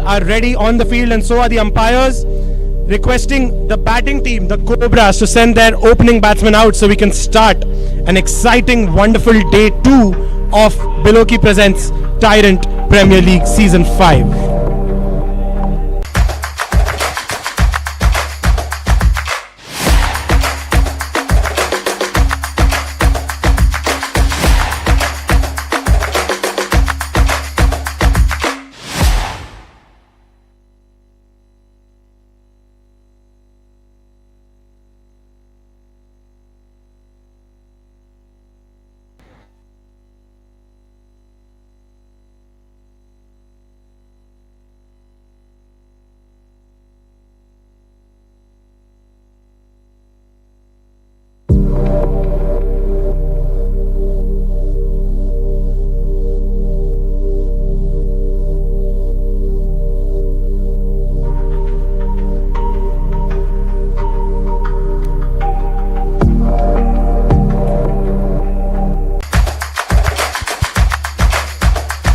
Are ready on the field, and so are the umpires, requesting the batting team, the Cobras, to send their opening batsman out so we can start an exciting, wonderful day 2 of Biloki Presents Tyrant Premier League Season 5.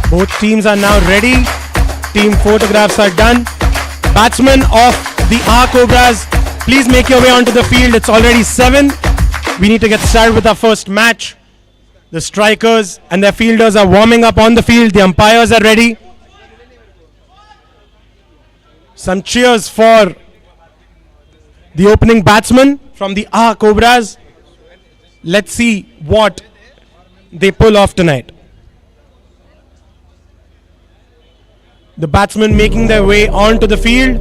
Both teams are now ready. Team photographs are done. Batsmen of the R Cobras, please make your way onto the field. It's already 7. We need to get started with our first match. The strikers and their fielders are warming up on the field. The umpires are ready. Some cheers for the opening batsman from the R Cobras. Let's see what they pull off tonight. The batsmen making their way onto the field,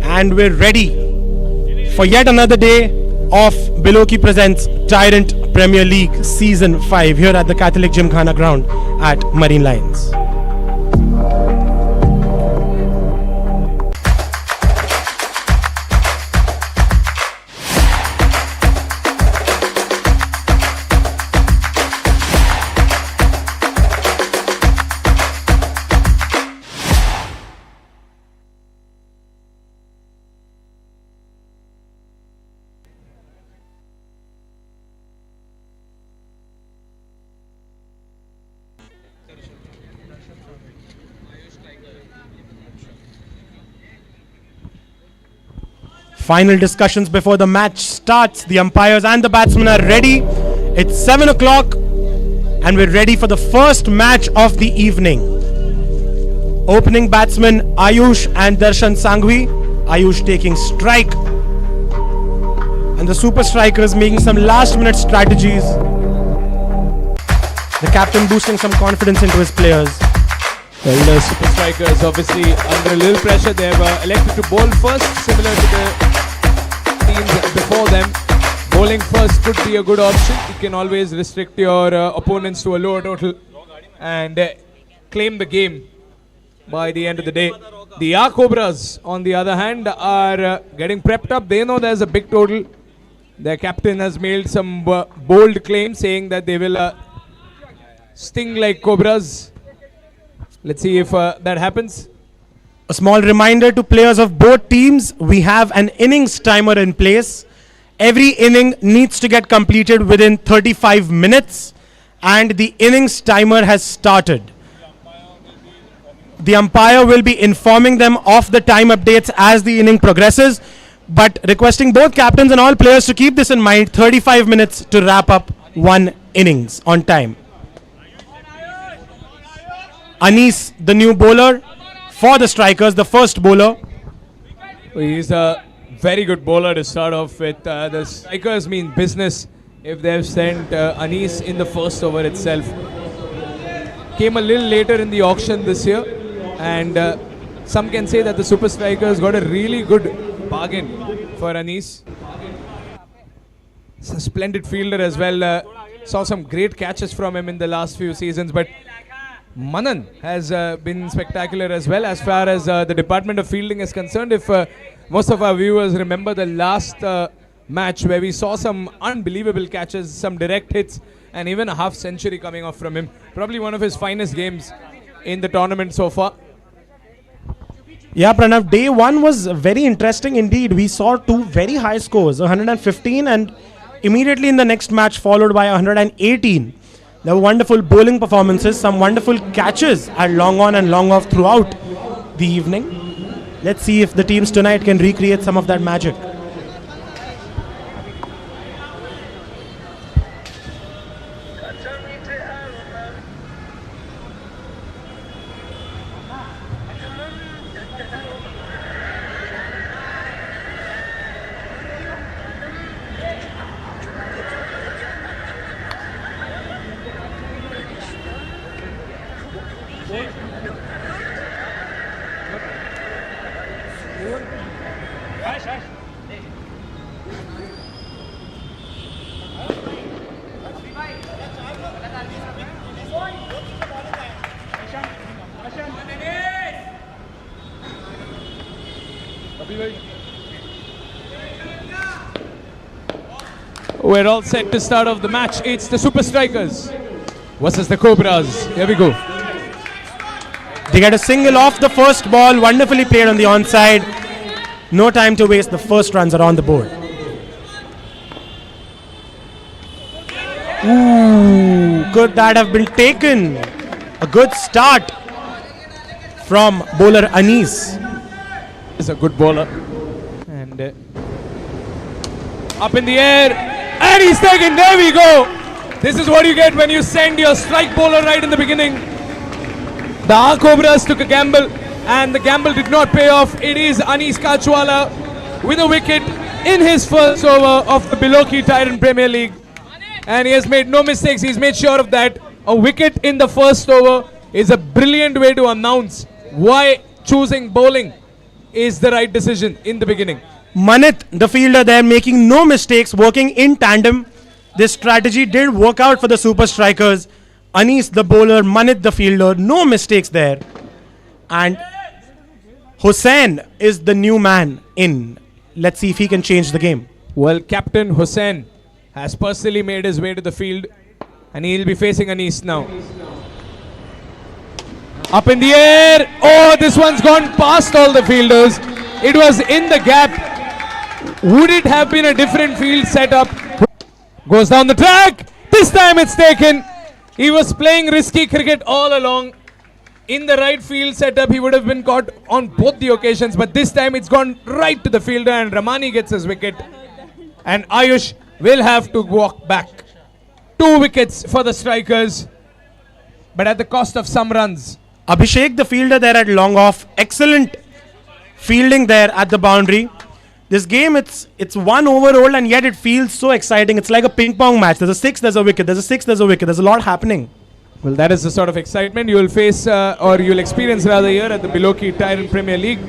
and we're ready for yet another day of Biloki Presents Tyrant Premier League Season 5 here at the Catholic Gymkhana ground at Marine Lines. Final discussions before the match starts. The umpires and the batsmen are ready. It's 7 o'clock and we're ready for the first match of the evening. Opening batsmen Ayush and Darshan Sanghvi. Ayush taking strike, and the super strikers making some last minute strategies. The captain boosting some confidence into his players. Well, the super strikers obviously under a little pressure. They have elected to bowl first, similar to the teams before them. Bowling first could be a good option. You can always restrict your opponents to a lower total and claim the game by the end of the day. The R Cobras, on the other hand, are getting prepped up. They know there's a big total. Their captain has made some bold claims saying that they will sting like cobras. Let's see if that happens. A small reminder to players of both teams, we have an innings timer in place. Every inning needs to get completed within 35 minutes and the innings timer has started. The umpire will be informing them of the time updates as the inning progresses, but requesting both captains and all players to keep this in mind, 35 minutes to wrap up one innings on time. Anis, the new bowler for the strikers, the first bowler. He's a very good bowler to start off with. The strikers mean business if they've sent Anis in the first over itself. Came a little later in the auction this year, and some can say that the super strikers got a really good bargain for Anis. He's a splendid fielder as well. Saw some great catches from him in the last few seasons, but Manan has been spectacular as well as far as the Department of Fielding is concerned. If most of our viewers remember the last match where we saw some unbelievable catches, some direct hits, and even a half century coming off from him. Probably one of his finest games in the tournament so far. Yeah, Pranav, day one was very interesting indeed. We saw two very high scores, 115 and immediately in the next match followed by 118. There were wonderful bowling performances, some wonderful catches at long on and long off throughout the evening. Let's see if the teams tonight can recreate some of that magic. We're all set to start off the match. It's the Super Strikers versus the Cobras. Here we go. They get a single off the first ball, wonderfully played on the onside. No time to waste, the first runs are on the board. Ooh, could that have been taken? A good start from bowler Anis. He's a good bowler. And up in the air. And he's taken. There we go. This is what you get when you send your strike bowler right in the beginning. The R Cobras took a gamble, and the gamble did not pay off. It is Anis Kachwala with a wicket in his first over of the Biloki Tyrant Premier League. And he has made no mistakes. He's made sure of that. A wicket in the first over is a brilliant way to announce why choosing bowling is the right decision in the beginning. Manit, the fielder there, making no mistakes, working in tandem. This strategy did work out for the Super Strikers. Anis, the bowler, Manit, the fielder, no mistakes there. And Hussain is the new man in. Let's see if he can change the game. Well, Captain Hussain has personally made his way to the field, and he'll be facing Anis now. Up in the air. Oh, this one's gone past all the fielders. It was in the gap. Would it have been a different field setup? Goes down the track. This time it's taken. He was playing risky cricket all along. In the right field setup, he would have been caught on both the occasions. But this time it's gone right to the fielder, and Ramani gets his wicket. And Ayush will have to walk back. 2 wickets for the Strikers, but at the cost of some runs. Abhishek, the fielder there at long off. Excellent fielding there at the boundary. This game, it's 1 over old, and yet it feels so exciting. It's like a ping pong match. There's a 6, there's a wicket. There's a 6, there's a wicket. There's a lot happening. Well, that is the sort of excitement you will face or you'll experience rather here at the Biloki Tyrant Premier League.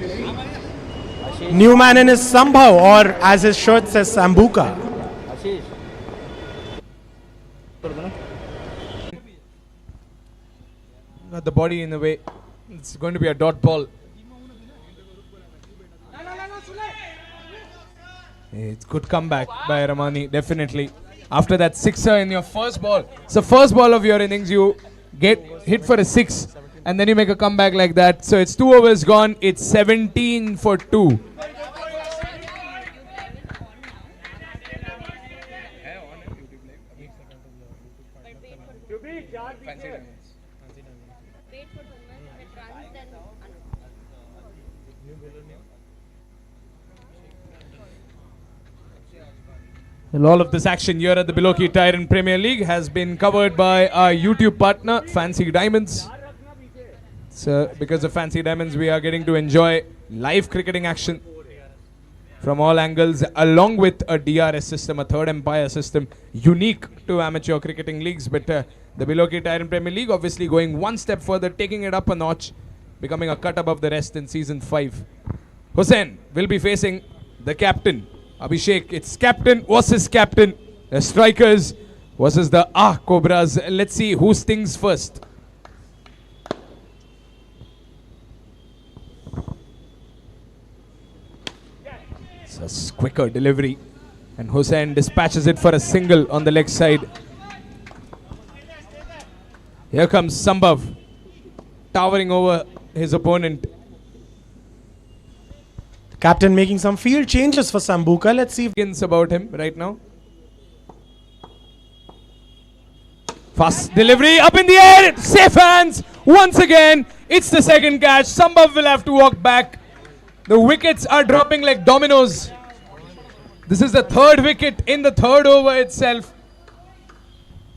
New man in is Sambhav, or as his shirt says, Sambuka. Got the body in the way. It's going to be a dot ball. It's good comeback by Ramani, definitely. After that sixer in your first ball, it's the first ball of your innings, you get hit for a six and then you make a comeback like that. So it's 2 overs gone, it's 17 for 2. Well, all of this action here at the Biloki Tyrant Premier League has been covered by our YouTube partner, Fancy Diamonds. So, because of Fancy Diamonds, we are getting to enjoy live cricketing action from all angles, along with a DRS system, a third umpire system, unique to amateur cricketing leagues. But the Biloki Tyrant Premier League obviously going one step further, taking it up a notch, becoming a cut above the rest in season 5. Hussain will be facing the captain, Abhishek. It's captain versus captain. The strikers versus the Cobras. Let's see who stings first. It's a quicker delivery. And Hussain dispatches it for a single on the leg side. Here comes Sambhav, towering over his opponent. Captain making some field changes for Sambuka. Let's see if about him right now. Fast delivery up in the air. Safe hands once again. It's the second catch. Sambhav will have to walk back. The wickets are dropping like dominoes. This is the third wicket in the third over itself.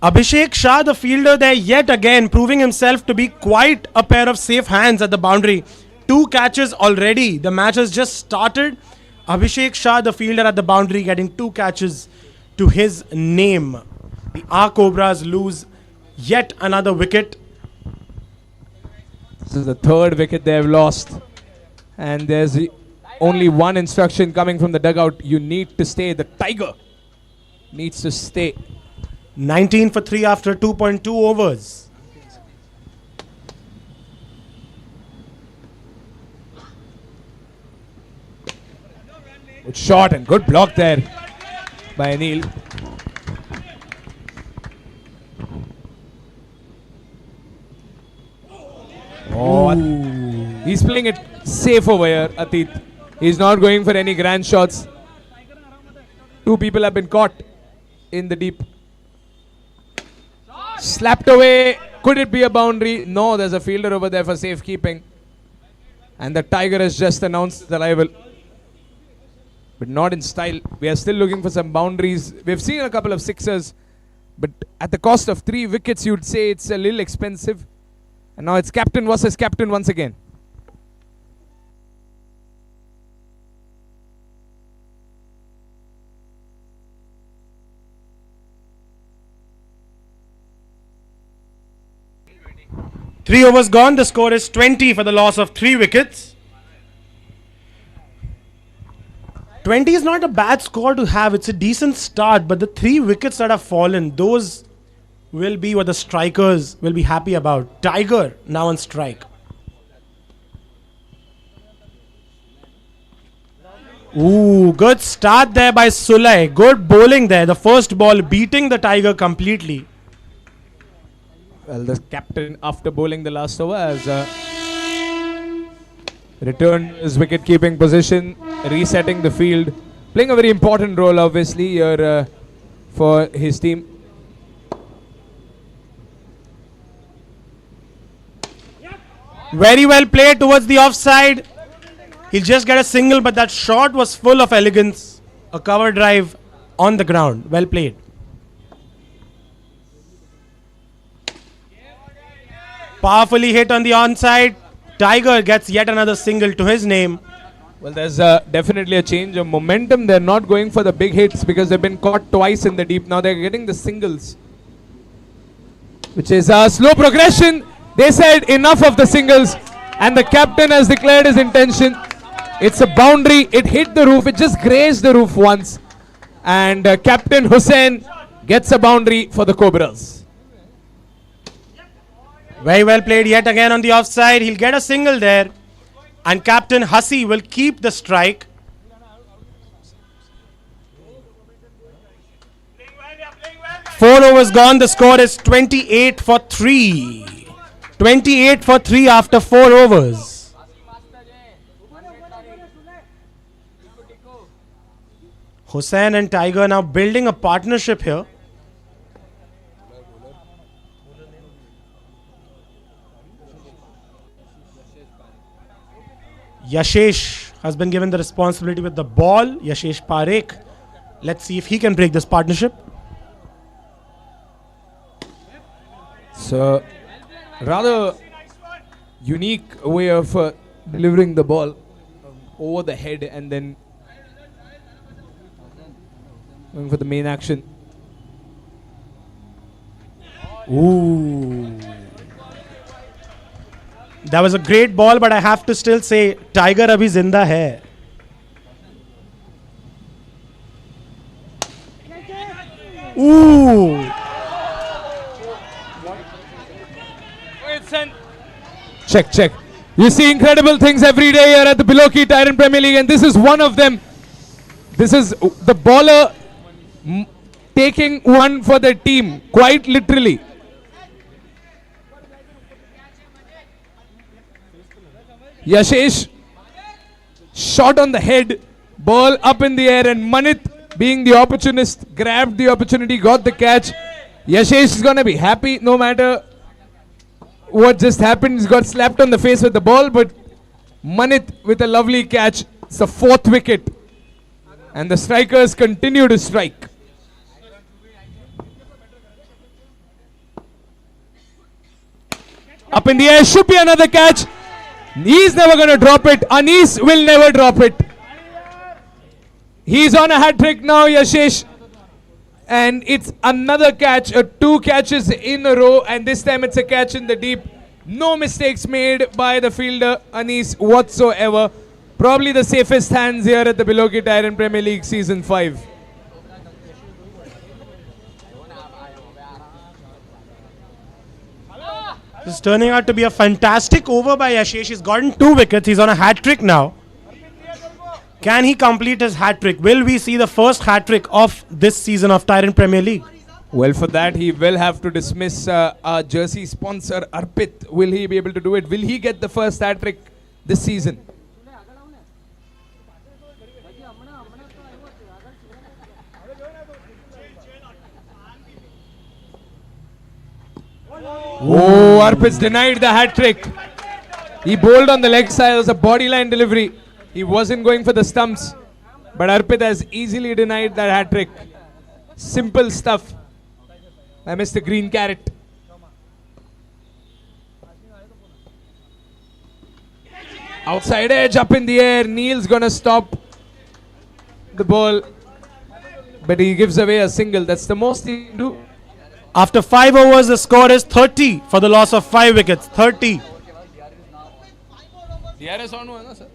Abhishek Shah, the fielder there yet again, proving himself to be quite a pair of safe hands at the boundary. 2 catches already. The match has just started. Abhishek Shah, the fielder at the boundary, getting 2 catches to his name. The Cobras lose yet another wicket. This is the third wicket they have lost. And there's only one instruction coming from the dugout. You need to stay. The Tiger needs to stay. 19 for 3 after 2.2 overs. Good shot and good block there by Anil. Oh, he's playing it safe over here, Atit. He's not going for any grand shots. 2 people have been caught in the deep. Slapped away. Could it be a boundary? No, there's a fielder over there for safekeeping. And the Tiger has just announced the arrival. But not in style. We are still looking for some boundaries. We've seen a couple of sixers, but at the cost of 3 wickets, you'd say it's a little expensive. And now it's captain versus captain once again. Three overs gone. The score is 20 for the loss of 3 wickets. 20 is not a bad score to have. It's a decent start, but the 3 wickets that have fallen, those will be what the strikers will be happy about. Tiger now on strike. Ooh, good start there by Sulay. Good bowling there. The first ball beating the Tiger completely. Well, the captain, after bowling the last over, has returned his wicket-keeping position, resetting the field, playing a very important role, obviously, here for his team. Very well played towards the offside. He'll just get a single, but that shot was full of elegance. A cover drive on the ground. Well played. Powerfully hit on the onside. Tiger gets yet another single to his name. Well, there's definitely a change of momentum. They're not going for the big hits because they've been caught twice in the deep. Now they're getting the singles. which is a slow progression. They said enough of the singles, and the captain has declared his intention. It's a boundary. It hit the roof. It just grazed the roof once. And Captain Hussain gets a boundary for the Cobras. Very well played yet again on the offside. He'll get a single there. And Captain Hussey will keep the strike. Four overs gone. The score is 28 for 3. 28 for 3 after 4 overs. Hussain and Tiger now building a partnership here. Yashesh has been given the responsibility with the ball. Yashesh Parekh. Let's see if he can break this partnership. So, rather unique way of delivering the ball over the head and then going for the main action. Ooh. That was a great ball, but I have to still say, Tiger abhi zinda hai. Ooh. Check. You see incredible things every day here at the Below Key Tyrant Premier League, and this is one of them. This is the baller taking one for the team, quite literally. Yashesh, shot on the head, ball up in the air, and Manit, being the opportunist, grabbed the opportunity, got the catch. Yashesh is going to be happy no matter what just happened. He's got slapped on the face with the ball, but Manit with a lovely catch. It's the 4th wicket. And the strikers continue to strike. Up in the air, should be another catch. He's never going to drop it. Anis will never drop it. He's on a hat trick now, Yashesh. And it's another catch, 2 catches in a row, and this time it's a catch in the deep. No mistakes made by the fielder, Anis, whatsoever. Probably the safest hands here at the Below Key Tyrant Premier League Season 5. This is turning out to be a fantastic over by Yashesh. He's gotten 2 wickets. He's on a hat trick now. Can he complete his hat trick? Will we see the first hat trick of this season of Tyrant Premier League? Well, for that, he will have to dismiss our jersey sponsor, Arpit. Will he be able to do it? Will he get the first hat trick this season? Oh, Arpit's denied the hat trick. He bowled on the leg side. It was a body line delivery. He wasn't going for the stumps. But Arpit has easily denied that hat trick. Simple stuff. I missed the green carrot. Outside edge, up in the air. Neil's gonna stop the ball. But he gives away a single. That's the most he can do. After 5 overs, the score is 30 for the loss of 5 wickets. 30. DRS on हुआ ना sir?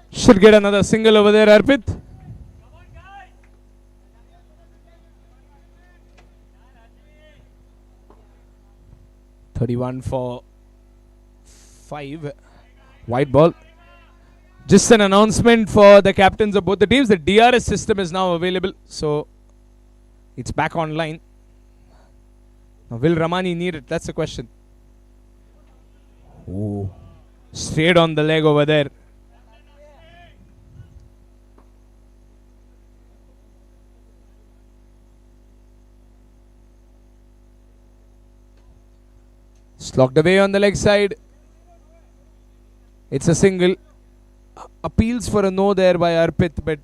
Should get another single over there, Arpit. (31 for 5). White ball. Just an announcement for the captains of both the teams. The DRS system is now available, so it's back online. Now, will Ramani need it? That's the question. Oh, straight on the leg over there. Locked away on the leg side. It's a single. Appeals for a no there by Arpit, but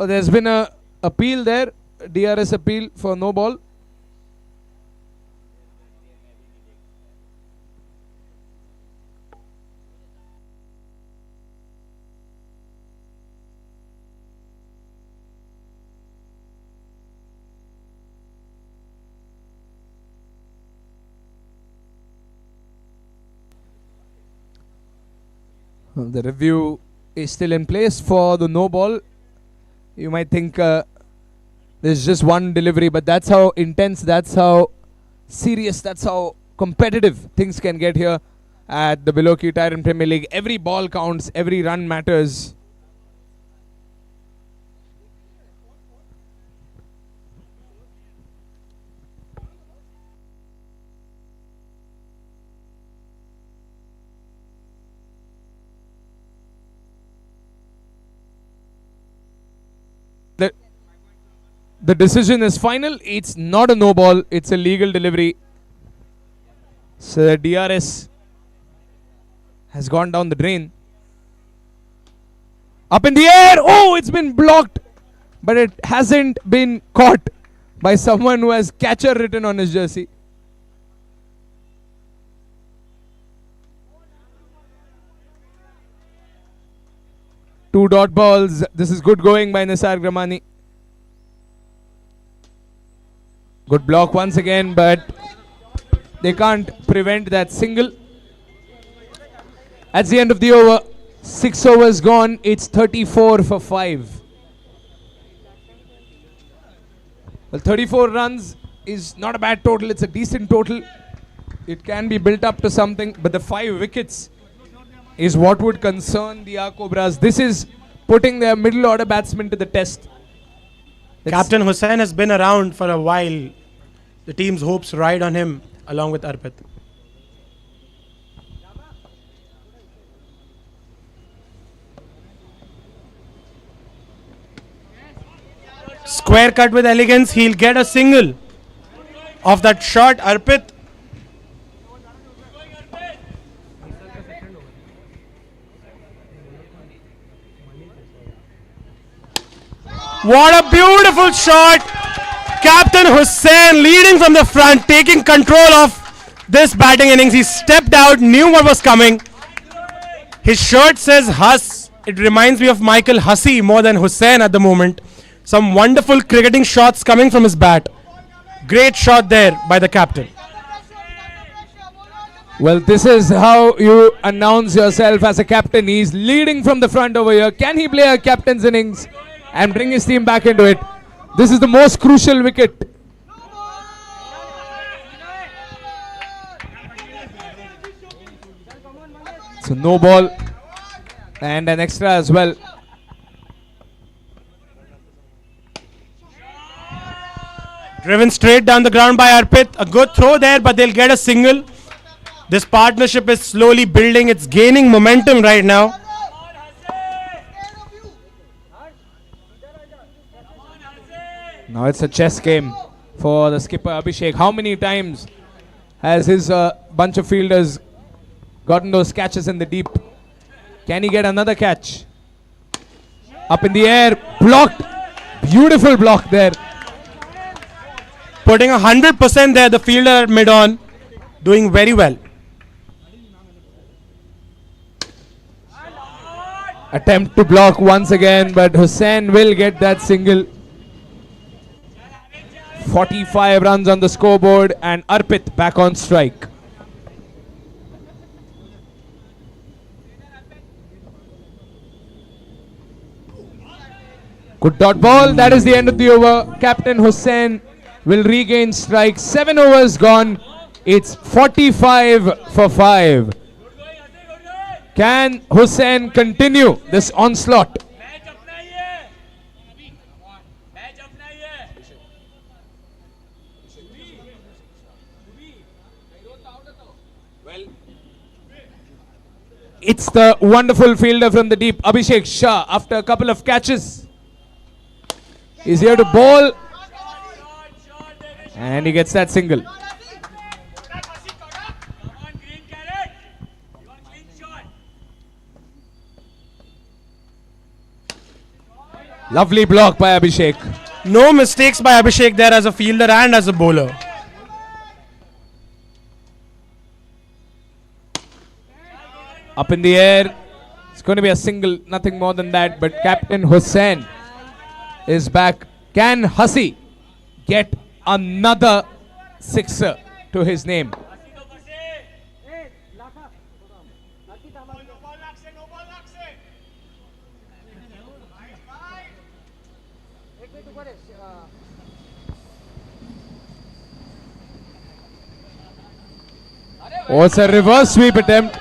there's been a appeal there, DRS appeal for no ball. The review is still in place for the no ball. You might think there's just one delivery, but that's how intense, that's how serious, that's how competitive things can get here at the below key Tyrant Premier League. Every ball counts, every run matters. The decision is final. It's not a no ball. It's a legal delivery. So the DRS has gone down the drain. Up in the air. Oh, it's been blocked. But it hasn't been caught by someone who has catcher written on his jersey. Two dot balls. This is good going by Nisar Gramani. Good block once again, but they can't prevent that single. At the end of the over, 6 overs gone, it's 34 for 5. Well, 34 runs is not a bad total, it's a decent total. It can be built up to something, but the 5 wickets is what would concern the Cobras. This is putting their middle order batsmen to the test. Captain Hussain has been around for a while. The team's hopes ride on him along with Arpit. Square cut with elegance. He'll get a single off that shot. Arpit. What a beautiful shot. Captain Hussain leading from the front, taking control of this batting innings. He stepped out, knew what was coming. His shirt says Huss. It reminds me of Michael Hussey more than Hussain at the moment. Some wonderful cricketing shots coming from his bat. Great shot there by the captain. Well, this is how you announce yourself as a captain. He's leading from the front over here. Can he play a captain's innings and bring his team back into it? This is the most crucial wicket. So no ball and an extra as well. Driven straight down the ground by Arpit. A good throw there, but they'll get a single. This partnership is slowly building. It's gaining momentum right now. Now it's a chess game for the skipper Abhishek. How many times has his bunch of fielders gotten those catches in the deep? Can he get another catch? Up in the air, blocked. Beautiful block there. Putting 100% there, the fielder at mid-on, doing very well. Attempt to block once again, but Hussain will get that single. 45 runs on the scoreboard and Arpit back on strike. Good dot ball. That is the end of the over. Captain Hussain will regain strike. 7 overs gone. It's 45 for 5. Can Hussain continue this onslaught? It's the wonderful fielder from the deep, Abhishek Shah, after a couple of catches. He's here to bowl. And he gets that single. Lovely block by Abhishek. No mistakes by Abhishek there as a fielder and as a bowler. Up in the air. It's going to be a single, nothing more than that. But Captain Hussain is back. Can Hussey get another sixer to his name? Oh, it's a reverse sweep attempt.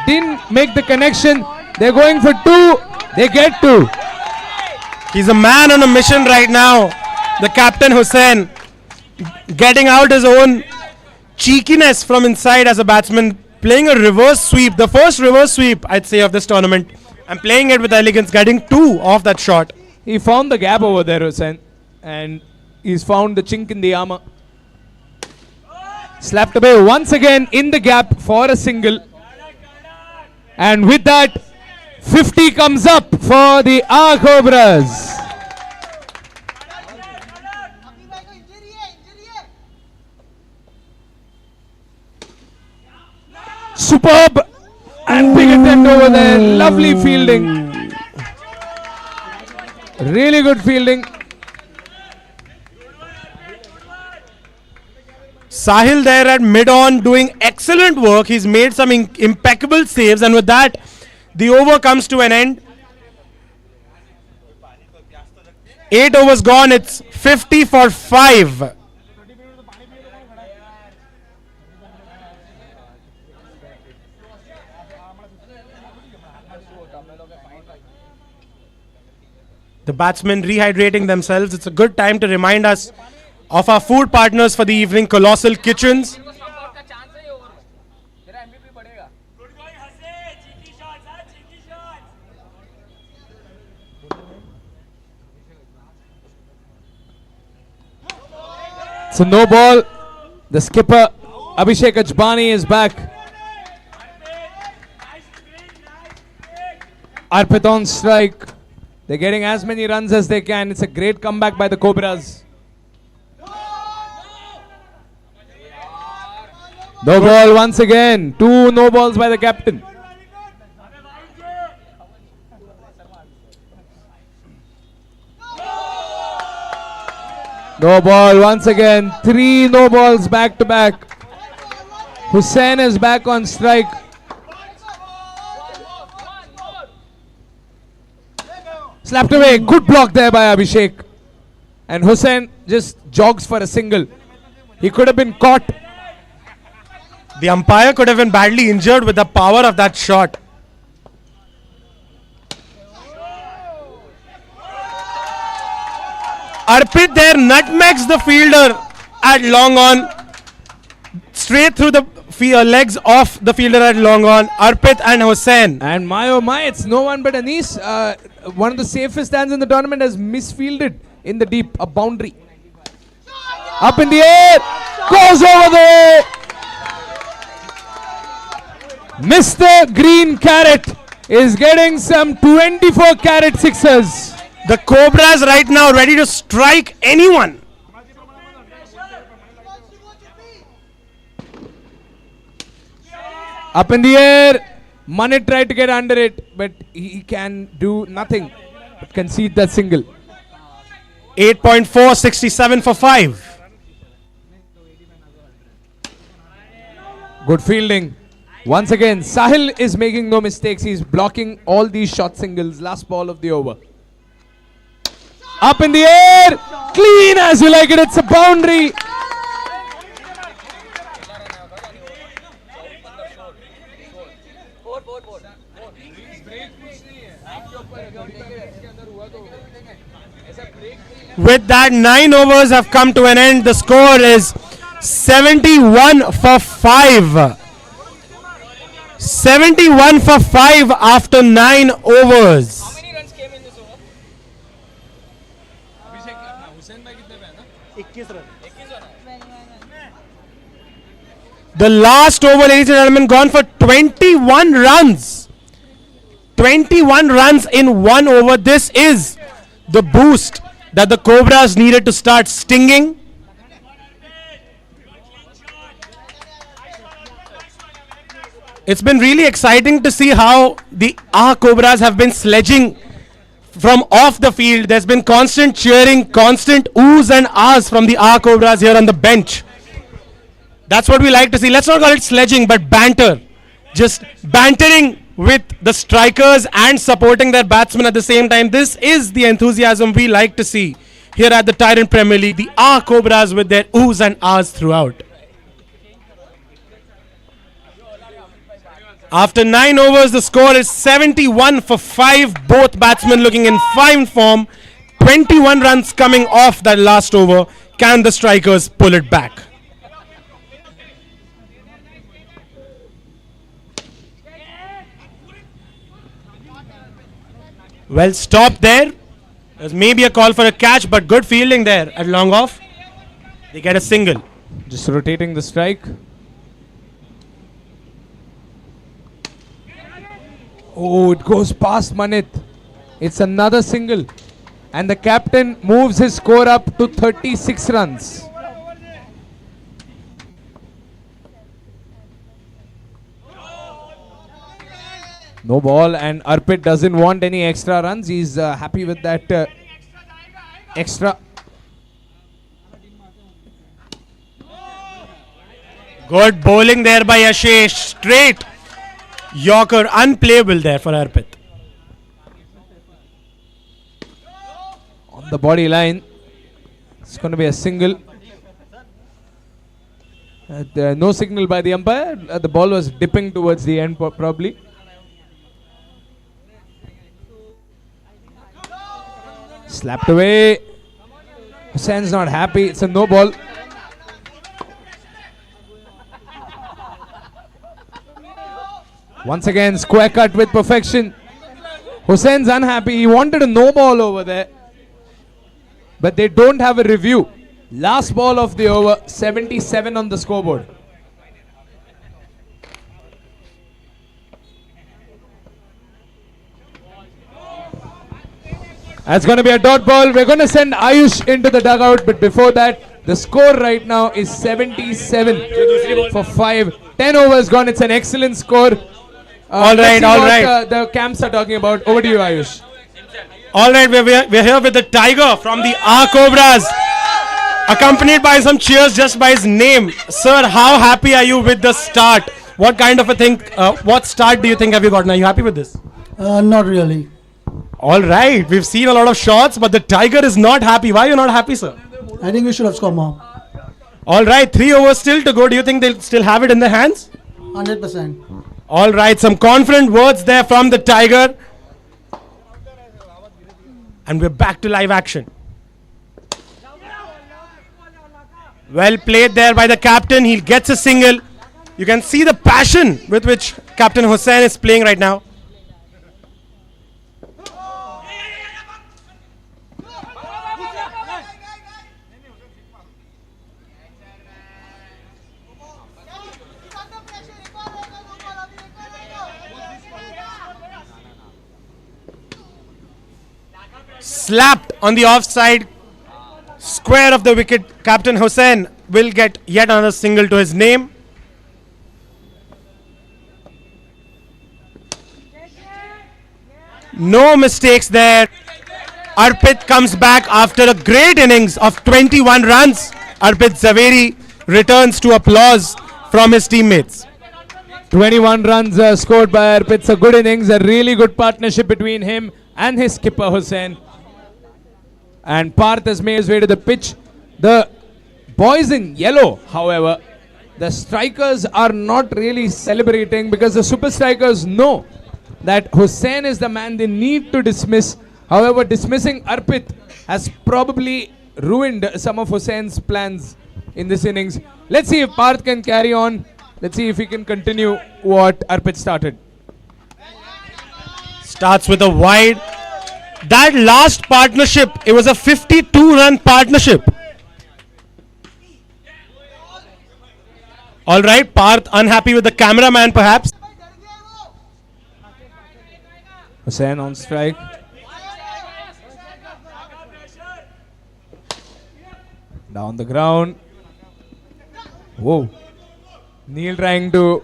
Didn't make the connection. They're going for two. They get two. He's a man on a mission right now. The Captain Hussain getting out his own cheekiness from inside as a batsman, playing a reverse sweep, the first reverse sweep I'd say of this tournament, and playing it with elegance, getting two off that shot. He found the gap over there, Hussain, and he's found the chink in the armor. Slapped away once again in the gap for a single. And with that, 50 comes up for the R Cobras. Superb and big attempt over there. Lovely fielding. Really good fielding. Sahil there at mid-on doing excellent work. He's made some impeccable saves, and with that, the over comes to an end. 8 overs gone. It's 50 for 5. The batsmen rehydrating themselves. It's a good time to remind us of our food partners for the evening, Colossal Kitchens. It's a no ball. The skipper, Abhishek Ajbani, is back. Arpit on strike. They're getting as many runs as they can. It's a great comeback by the Cobras. No ball once again. 2 no balls by the captain. No ball once again. 3 no balls back to back. Hussain is back on strike. Slapped away. Good block there by Abhishek. And Hussain just jogs for a single. He could have been caught. The umpire could have been badly injured with the power of that shot. Arpit there nutmegs the fielder at long on. Straight through the legs of the fielder at long on. Arpit and Hussain. And my oh my, it's no one but Anis. One of the safest stands in the tournament has misfielded in the deep, a boundary. Up in the air, goes over there. Mr. Green Carrot is getting some 24 carat sixers. The Cobras right now ready to strike anyone. Up in the air. Manit tried to get under it, but he can do nothing but concede that single. 8.4, 67 for 5. Good fielding. Once again, Sahil is making no mistakes. He's blocking all these short singles. Last ball of the over. Up in the air. Clean as you like it. It's a boundary. With that, 9 overs have come to an end. The score is 71 for 5. 71 for 5 after 9 overs. How many runs came in this over? The last over, ladies and gentlemen, gone for 21 runs. 21 runs in 1 over. This is the boost that the Cobras needed to start stinging. It's been really exciting to see how the Cobras have been sledging from off the field. There's been constant cheering, constant oohs and ahs from the Cobras here on the bench. That's what we like to see. Let's not call it sledging, but banter. Just bantering with the strikers and supporting their batsmen at the same time. This is the enthusiasm we like to see here at the Tyrant Premier League. The Cobras with their oohs and ahs throughout. After 9 overs, the score is 71 for 5. Both batsmen looking in fine form. 21 runs coming off that last over. Can the strikers pull it back? Well stopped there. There's maybe a call for a catch, but good fielding there at long off. They get a single. Just rotating the strike. Oh, it goes past Manit. It's another single. And the captain moves his score up to 36 runs. No ball, and Arpit doesn't want any extra runs. He's happy with that extra. Good bowling there by Ashish. Straight Yorker, unplayable there for Arpit. On the body line. It's going to be a single. No signal by the umpire. The ball was dipping towards the end probably. Slapped away. Hussain's not happy. It's a no ball. Once again, square cut with perfection. Hussain's unhappy. He wanted a no ball over there. But they don't have a review. Last ball of the over, 77 on the scoreboard. That's going to be a dot ball. We're going to send Ayush into the dugout. But before that, the score right now is 77 for 5. 10 overs gone. It's an excellent score. All right. The camps are talking about. Over to you, Ayush. All right, we're here with the Tiger from the Cobras, accompanied by some cheers just by his name. Sir, how happy are you with the start? What kind of a thing, what start do you think have you gotten? Are you happy with this? Not really. All right, we've seen a lot of shots, but the Tiger is not happy. Why are you not happy, sir? I think we should have scored more. All right, 3 overs still to go. Do you think they'll still have it in their hands? 100%. All right, some confident words there from the Tiger. And we're back to live action. Well played there by the captain. He gets a single. You can see the passion with which Captain Hussain is playing right now. Slapped on the offside square of the wicket. Captain Hussain will get yet another single to his name. No mistakes there. Arpit comes back after a great innings of 21 runs. Arpit Zaveri returns to applause from his teammates. 21 runs scored by Arpit. It's a good innings, a really good partnership between him and his skipper Hussain. And Parth has made his way to the pitch. The boys in yellow, however, the strikers are not really celebrating because the super strikers know that Hussain is the man they need to dismiss. However, dismissing Arpit has probably ruined some of Hussain's plans in this innings. Let's see if Parth can carry on. Let's see if he can continue what Arpit started. Starts with a wide. That last partnership, it was a 52-run partnership. All right, Parth unhappy with the cameraman perhaps. Hussain on strike. Down the ground. Whoa. Neil trying to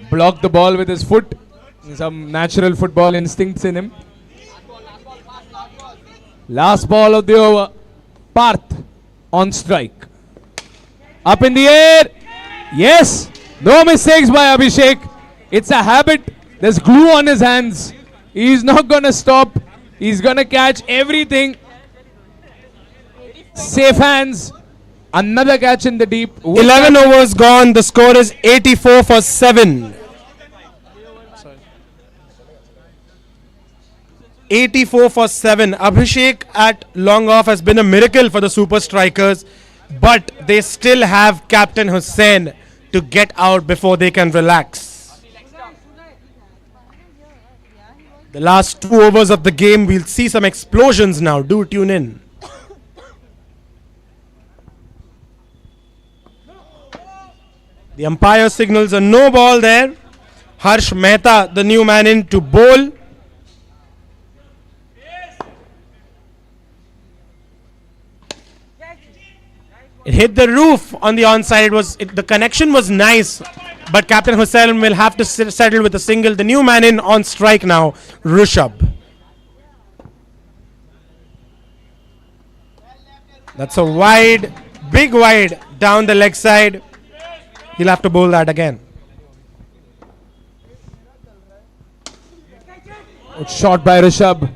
block the ball with his foot. Some natural football instincts in him. Last ball of the over. Parth on strike. Up in the air. Yes. No mistakes by Abhishek. It's a habit. There's glue on his hands. He's not going to stop. He's going to catch everything. Safe hands. Another catch in the deep. 11 overs gone. The score is 84 for 7. 84 for 7. Abhishek at long off has been a miracle for the super strikers, but they still have Captain Hussain to get out before they can relax. The last 2 overs of the game, we'll see some explosions now. Do tune in. The umpire signals a no ball there. Harsh Mehta, the new man in to bowl. It hit the roof on the onside. The connection was nice, but Captain Hussain will have to settle with a single. The new man in on strike now, Rishabh. That's a wide, big wide down the leg side. He'll have to bowl that again. Shot by Rishabh.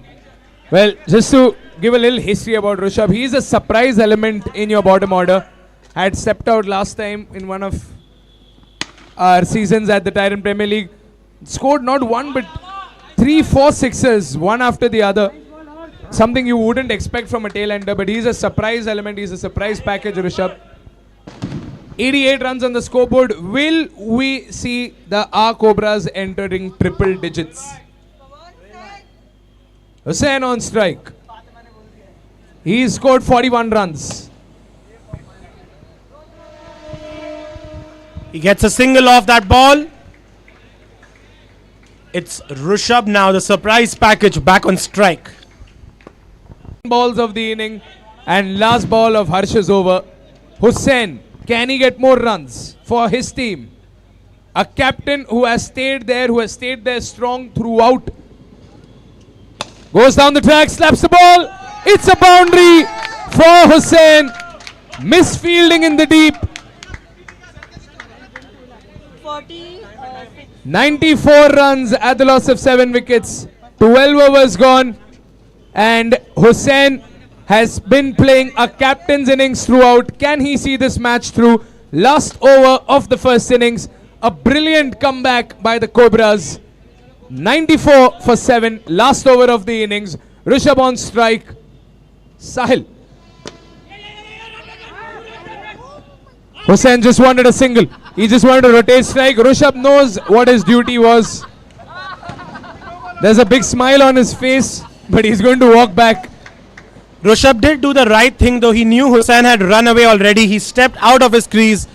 Well, just to give a little history about Rishabh, he is a surprise element in your bottom order. Had stepped out last time in one of our seasons at the Tyrant Premier League. Scored not one but 3-4 sixes, one after the other. Something you wouldn't expect from a tail-ender, but he's a surprise element. He's a surprise package, Rishabh. 88 runs on the scoreboard. Will we see the R Cobras entering triple digits? Hussain on strike. He scored 41 runs. He gets a single off that ball. It's Rishabh now, the surprise package, back on strike. Balls of the inning and last ball of Harsh's over. Hussain, can he get more runs for his team? A captain who has stayed there strong throughout. Goes down the track, slaps the ball. It's a boundary for Hussain. Misfielding in the deep. 94 runs at the loss of 7 wickets. 12 overs gone. And Hussain has been playing a captain's innings throughout. Can he see this match through? Last over of the first innings. A brilliant comeback by the Cobras. 94 for 7. Last over of the innings. Rishabh on strike. Sahil. Hussain just wanted a single. He just wanted to rotate strike. Rishabh knows what his duty was. There's a big smile on his face, but he's going to walk back. Rishabh did do the right thing, though. He knew Hussain had run away already. He stepped out of his crease.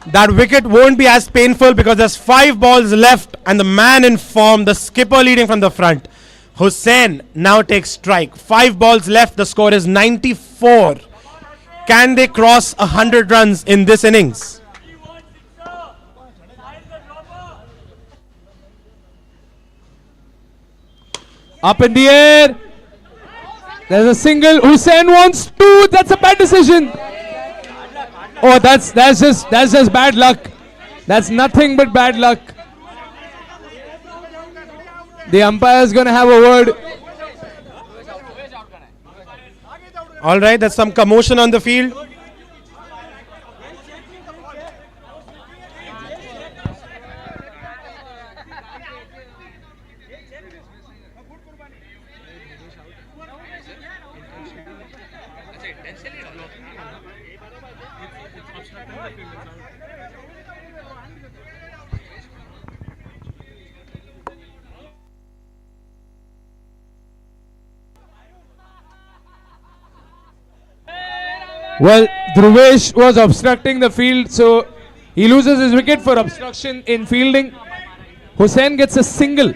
That wicket won't be as painful because there's 5 balls left and the man in form, the skipper leading from the front. Hussain now takes strike. 5 balls left. The score is 94. Can they cross 100 runs in this innings? Up in the air. There's a single. Hussain wants 2. That's a bad decision. Oh, that's just bad luck. That's nothing but bad luck. The umpire is going to have a word. All right, there's some commotion on the field. Well, Dhruvesh was obstructing the field, so he loses his wicket for obstruction in fielding. Hussain gets a single.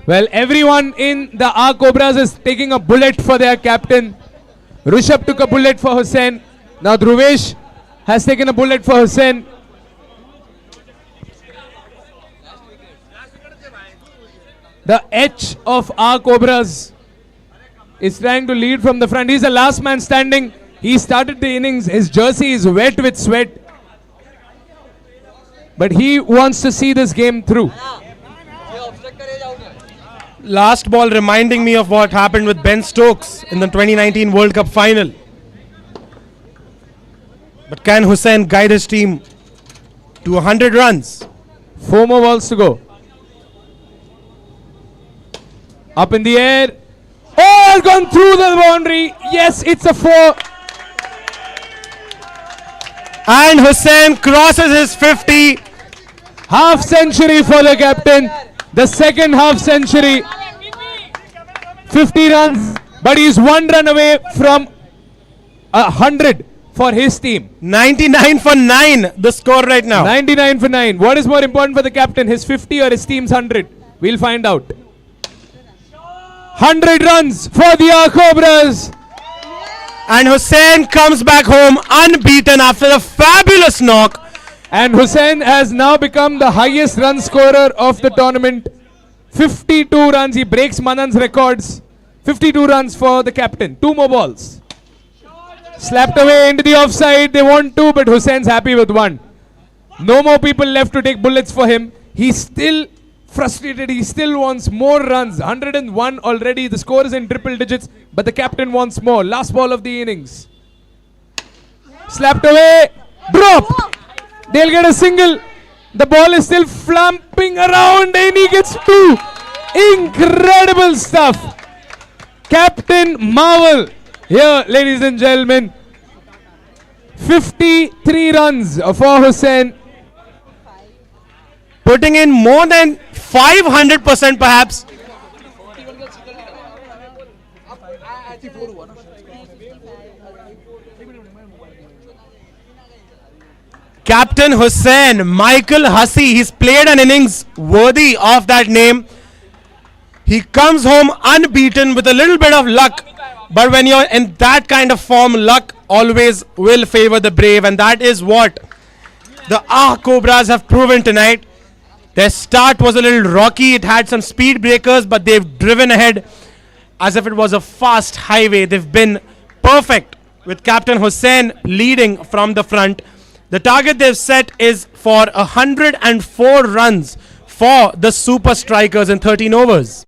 Well, everyone in the R Cobras is taking a bullet for their captain. Rishabh took a bullet for Hussain. Now Dhruvesh has taken a bullet for Hussain. The H of R Cobras is trying to lead from the front. He's the last man standing. He started the innings. His jersey is wet with sweat. But he wants to see this game through. Last ball reminding me of what happened with Ben Stokes in the 2019 World Cup final. But can Hussain guide his team to 100 runs? 4 more balls to go. Up in the air. Oh, it's gone through the boundary. Yes, it's a 4. And Hussain crosses his 50. Half century for the captain. The second half century. 50 runs. But he's 1 run away from 100 for his team. 99 for 9, the score right now. 99 for 9. What is more important for the captain, his 50 or his team's 100? We'll find out. 100 runs for the R Cobras. And Hussain comes back home unbeaten after a fabulous knock. And Hussain has now become the highest run scorer of the tournament. 52 runs. He breaks Manan's records. 52 runs for the captain. 2 more balls. Slapped away into the offside. They want 2, but Hussain's happy with 1. No more people left to take bullets for him. He's still frustrated. He still wants more runs. 101 already. The score is in triple digits, but the captain wants more. Last ball of the innings. Slapped away. Drop. They'll get a single. The ball is still flamping around and he gets 2. Incredible stuff. Captain Marvel. Here, ladies and gentlemen. 53 runs for Hussain. Putting in more than 500% perhaps. Captain Hussain, Michael Hussey, he's played an innings worthy of that name. He comes home unbeaten with a little bit of luck. But when you're in that kind of form, luck always will favor the brave. And that is what the R Cobras have proven tonight. Their start was a little rocky. It had some speed breakers, but they've driven ahead as if it was a fast highway. They've been perfect with Captain Hussain leading from the front. The target they've set is for 104 runs for the super strikers in 13 overs.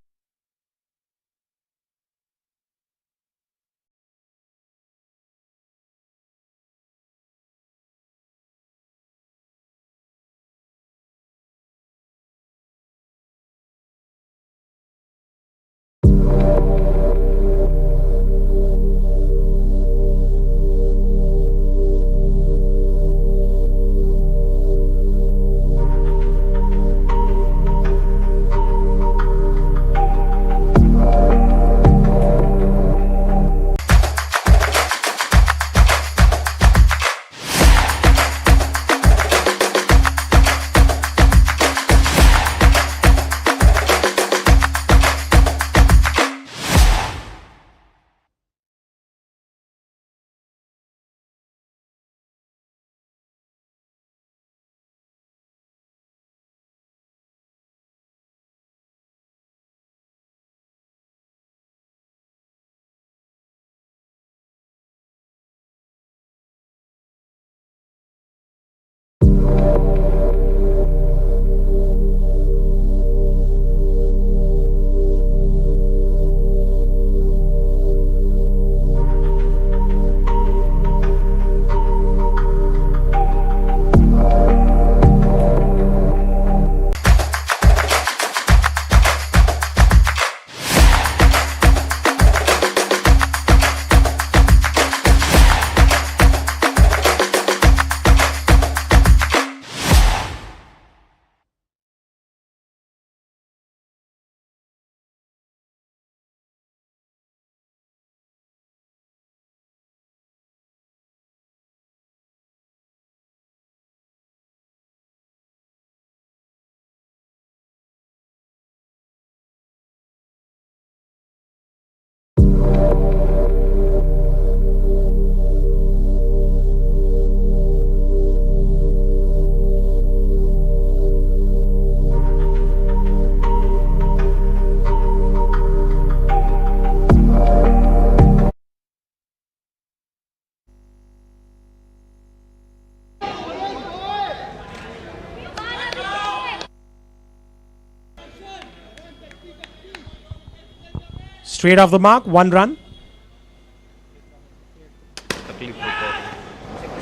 Straight off the mark, 1 run.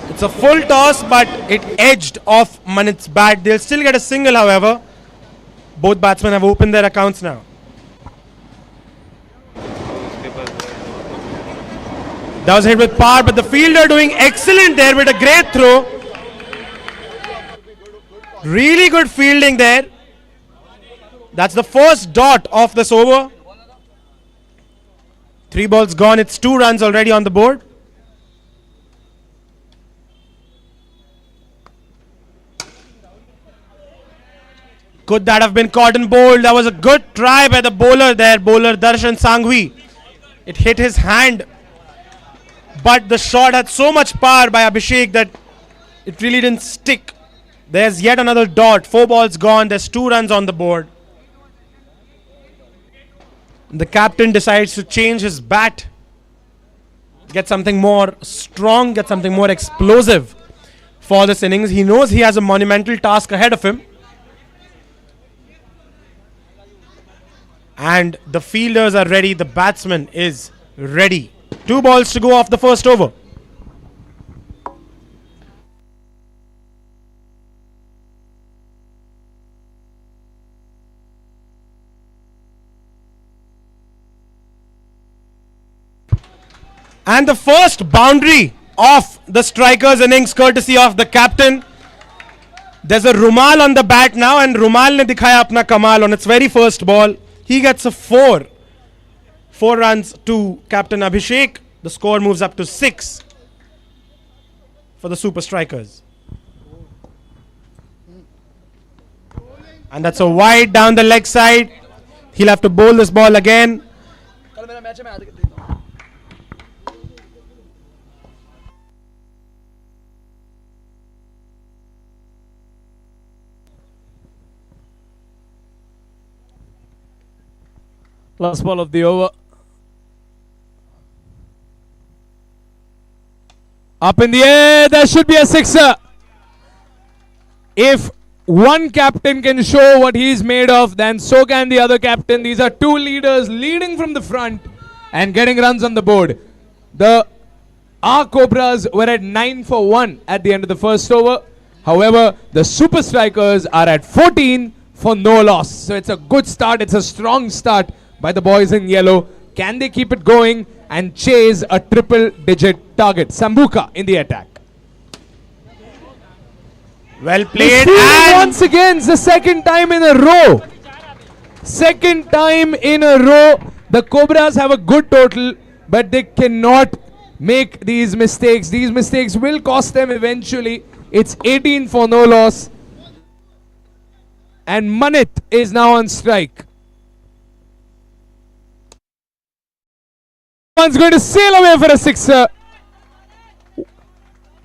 It's a full toss, but it edged off Manit's bat. They'll still get a single, however. Both batsmen have opened their accounts now. That was hit with power, but the fielder doing excellent there with a great throw. Really good fielding there. That's the first dot of this over. 3 balls gone. It's 2 runs already on the board. Could that have been caught and bowled? That was a good try by the bowler there, bowler Darshan Sanghvi. It hit his hand, but the shot had so much power by Abhishek that it really didn't stick. There's yet another dot. 4 balls gone. There's 2 runs on the board. The captain decides to change his bat, get something more strong, get something more explosive for this innings. He knows he has a monumental task ahead of him. And the fielders are ready. The batsman is ready. 2 balls to go off the first over. And the first boundary of the strikers innings courtesy of the captain. There's a Rumal on the bat now, and Rumal ne dikhaya apna kamal on its very first ball. He gets a 4. 4 runs to Captain Abhishek. The score moves up to 6 for the Super Strikers. And that's a wide down the leg side. He'll have to bowl this ball again. Last ball of the over. Up in the air, there should be a sixer. If one captain can show what he's made of, then so can the other captain. These are 2 leaders leading from the front and getting runs on the board. The R Cobras were at 9 for 1 at the end of the first over. However, the Super Strikers are at 14 for no loss. So it's a good start. It's a strong start by the boys in yellow. Can they keep it going and chase a triple-digit target? Sambuca in the attack. Well played. And once again, it's the second time in a row. Second time in a row. The Cobras have a good total, but they cannot make these mistakes. These mistakes will cost them eventually. It's 18 for no loss. And Manit is now on strike. One's going to sail away for a sixer.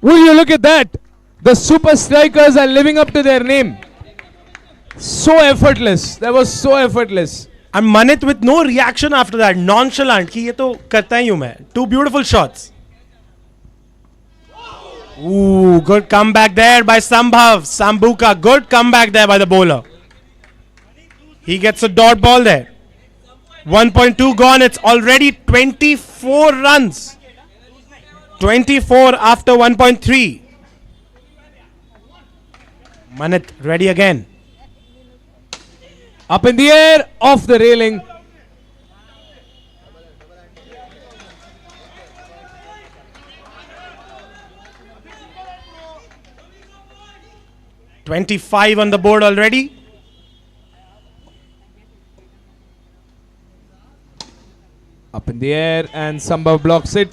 Will you look at that? The Super Strikers are living up to their name. So effortless. That was so effortless. And Manit with no reaction after that. Nonchalant. Ki ye to karta hi hu main. 2 beautiful shots. Ooh, good comeback there by Sambhav. Sambuca. Good comeback there by the bowler. He gets a dot ball there. 1.2 gone. It's already 24 runs. 24 after 1.3. Manit ready again. Up in the air, off the railing. $25 on the board already. Up in the air, and Sambhav blocks it.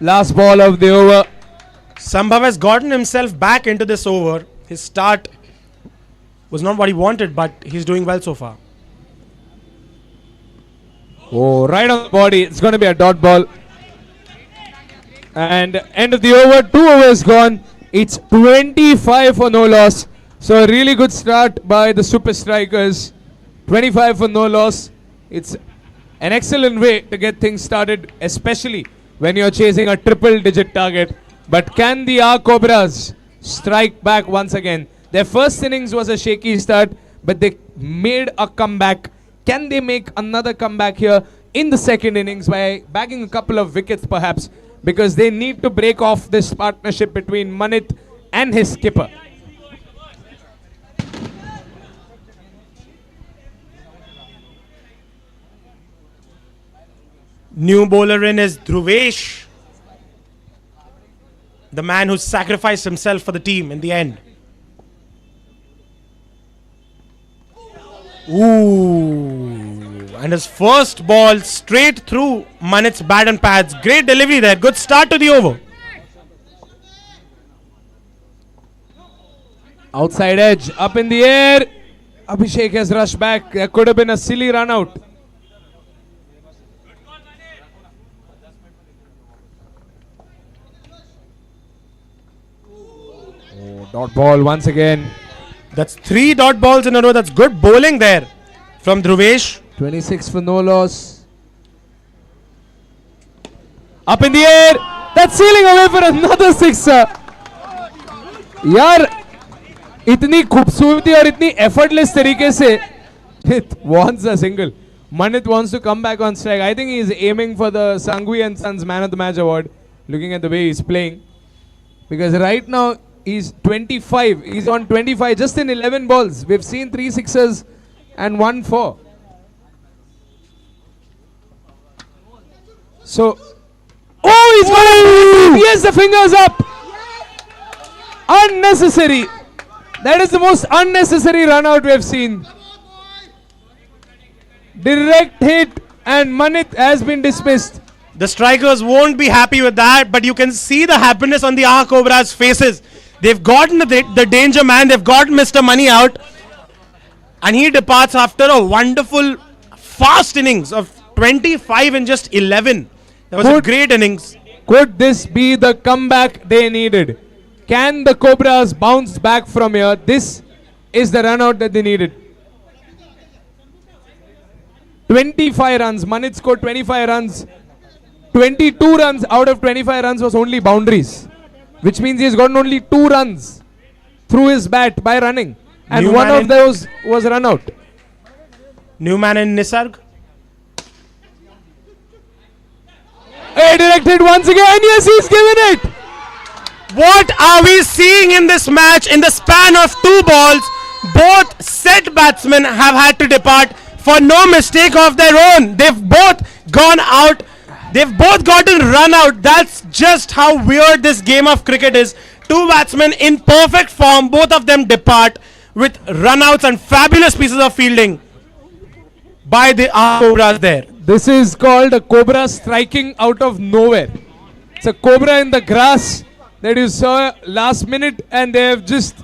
Last ball of the over. Sambhav has gotten himself back into this over. His start was not what he wanted, but he's doing well so far. Oh, right on the body. It's going to be a dot ball. And end of the over. 2 overs gone. It's 25 for no loss. So a really good start by the Super Strikers. 25 for no loss. It's an excellent way to get things started, especially when you're chasing a triple-digit target. But can the R Cobras strike back once again? Their first innings was a shaky start, but they made a comeback. Can they make another comeback here? in the second innings by bagging a couple of wickets perhaps, because they need to break off this partnership between Manit and his skipper. New bowler in is Dhruvesh, the man who sacrificed himself for the team in the end. Ooh, and his first ball straight through Manit's bat and pads. Great delivery there. Good start to the over. Outside edge, up in the air. Abhishek has rushed back. There could have been a silly run out. Oh, dot ball once again. That's 3 dot balls in a row. That's good bowling there from Dhruvesh. 26 for no loss. Up in the air. That's sailing away for another sixer. यार इतनी खूबसूरती और इतनी effortless तरीके से it wants a single. Manit wants to come back on strike. I think he is aiming for the Sanghvi and Sons Man of the Match award, looking at the way he's playing. Because right now he's 25. He's on 25 just in 11 balls. We've seen 3 sixes and 1 4. So, oh, he's got a, he has the fingers up. Unnecessary. That is the most unnecessary run out we have seen. Direct hit and Manit has been dismissed. The strikers won't be happy with that, but you can see the happiness on the R Cobra's faces. They've gotten the danger man, they've got Mr. Money out, and he departs after a wonderful fast innings of 25 in just 11. That was a great innings. Could this be the comeback they needed? Can the Cobras bounce back from here? This is the run out that they needed. 25 runs. Manit scored 25 runs. 22 runs out of 25 runs was only boundaries, which means he's gotten only 2 runs through his bat by running, and New one man of those was run out. New man in Nisarg. Hey, directed once again. Yes, he's given it. What are we seeing in this match? In the span of 2 balls, both set batsmen have had to depart for no mistake of their own. They've both gone out. They've both gotten run out. That's just how weird this game of cricket is. 2 batsmen in perfect form, both of them depart with run outs and fabulous pieces of fielding by the Cobras there. This is called a Cobra striking out of nowhere. It's a Cobra in the grass that you saw last minute, and they've just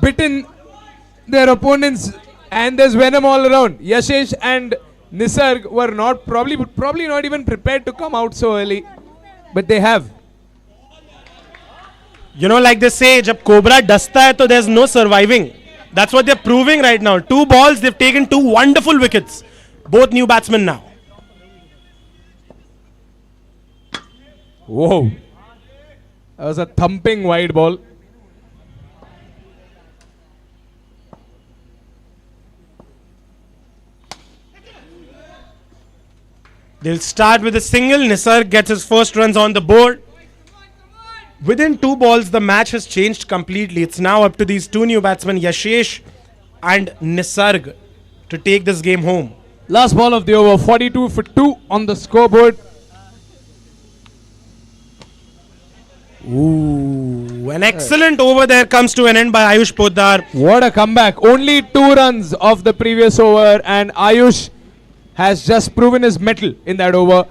bitten their opponents, and there's venom all around. Yashesh and Nisarg were not probably not even prepared to come out so early, but they have. You know, like they say, jab Cobra dasta hai, to there's no surviving. That's what they're proving right now. 2 balls, they've taken 2 wonderful wickets. Both new batsmen now. Whoa. That was a thumping wide ball. They'll start with a single. Nisarg gets his first runs on the board. Within 2 balls, the match has changed completely. It's now up to these 2 new batsmen, Yashesh and Nisarg, to take this game home. Last ball of the over, 42 for 2 on the scoreboard. Ooh, an excellent over there comes to an end by Ayush Poddar. What a comeback. Only 2 runs of the previous over, and Ayush has just proven his mettle in that over.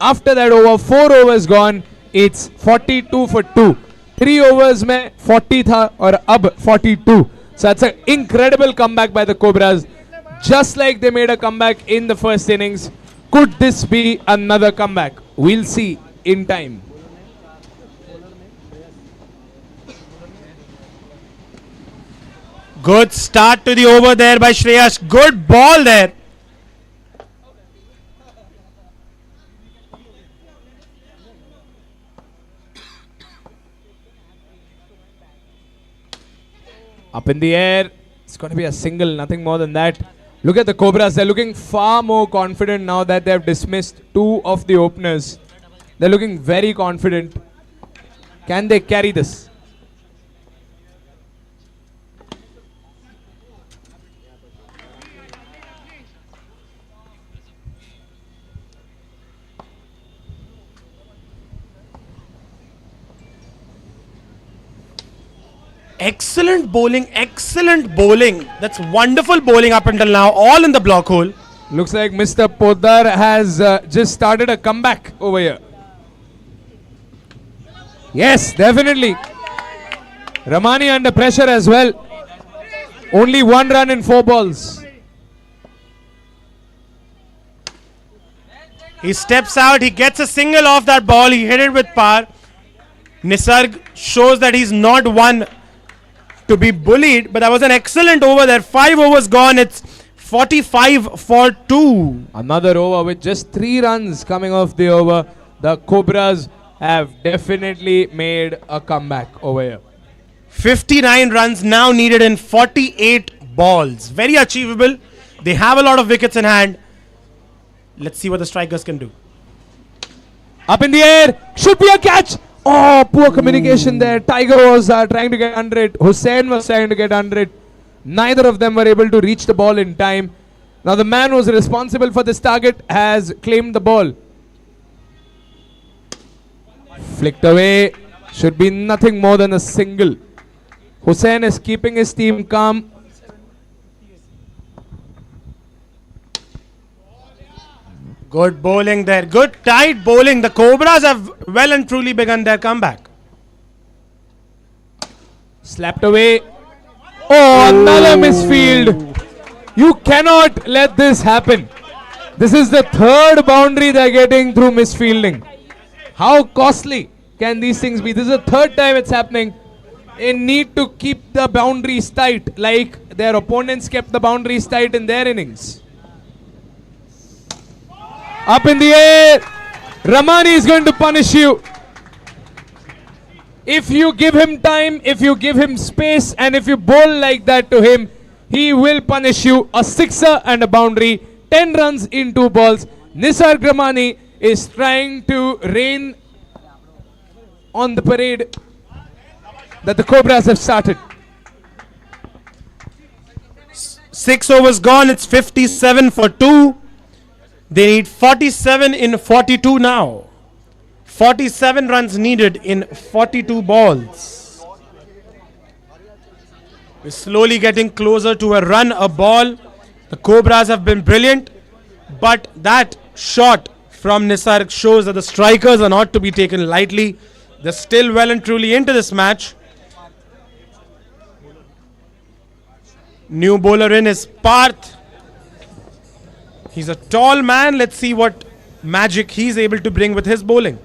After that over, 4 overs gone. It's 42 for 2. 3 overs mein 40 tha aur ab 42. So that's an incredible comeback by the Cobras. Just like they made a comeback in the first innings. Could this be another comeback? We'll see in time. Good start to the over there by Shreyas. Good ball there. Up in the air. It's going to be a single, nothing more than that. Look at the Cobras. They're looking far more confident now that they've dismissed two of the openers. They're looking very confident. Can they carry this? Excellent bowling, excellent bowling. That's wonderful bowling up until now, all in the block hole. Looks like Mr. Poddar has just started a comeback over here. Yes, definitely. Ramani under pressure as well. Only 1 run in 4 balls. He steps out, he gets a single off that ball, he hit it with power. Nisarg shows that he's not one to be bullied, but that was an excellent over there. 5 overs gone, it's 45 for 2. Another over with just 3 runs coming off the over. The Cobras have definitely made a comeback over here. 59 runs now needed in 48 balls. Very achievable. They have a lot of wickets in hand. Let's see what the strikers can do. Up in the air, should be a catch. Oh, poor communication there. Tiger was trying to get under it. Hussain was trying to get under it. Neither of them were able to reach the ball in time. Now the man who was responsible for this target has claimed the ball. Flicked away. Should be nothing more than a single. Hussain is keeping his team calm. Good bowling there. Good tight bowling. The Cobras have well and truly begun their comeback. Slapped away. Oh, another misfield. You cannot let this happen. This is the 3rd boundary they're getting through misfielding. How costly can these things be? This is the 3rd time it's happening. They need to keep the boundaries tight like their opponents kept the boundaries tight in their innings. Up in the air. Ramani is going to punish you. If you give him time, if you give him space, and if you bowl like that to him, he will punish you. A 6er and a boundary. 10 runs in 2 balls. Nisarg Ramani is trying to rain on the parade that the Cobras have started. 6 overs gone. It's 57 for 2. They need 47 in 42 now. 47 runs needed in 42 balls. We're slowly getting closer to a run, a ball. The Cobras have been brilliant, but that shot from Nisarg shows that the strikers are not to be taken lightly. They're still well and truly into this match. New bowler in is Parth. He's a tall man. Let's see what magic he's able to bring with his bowling.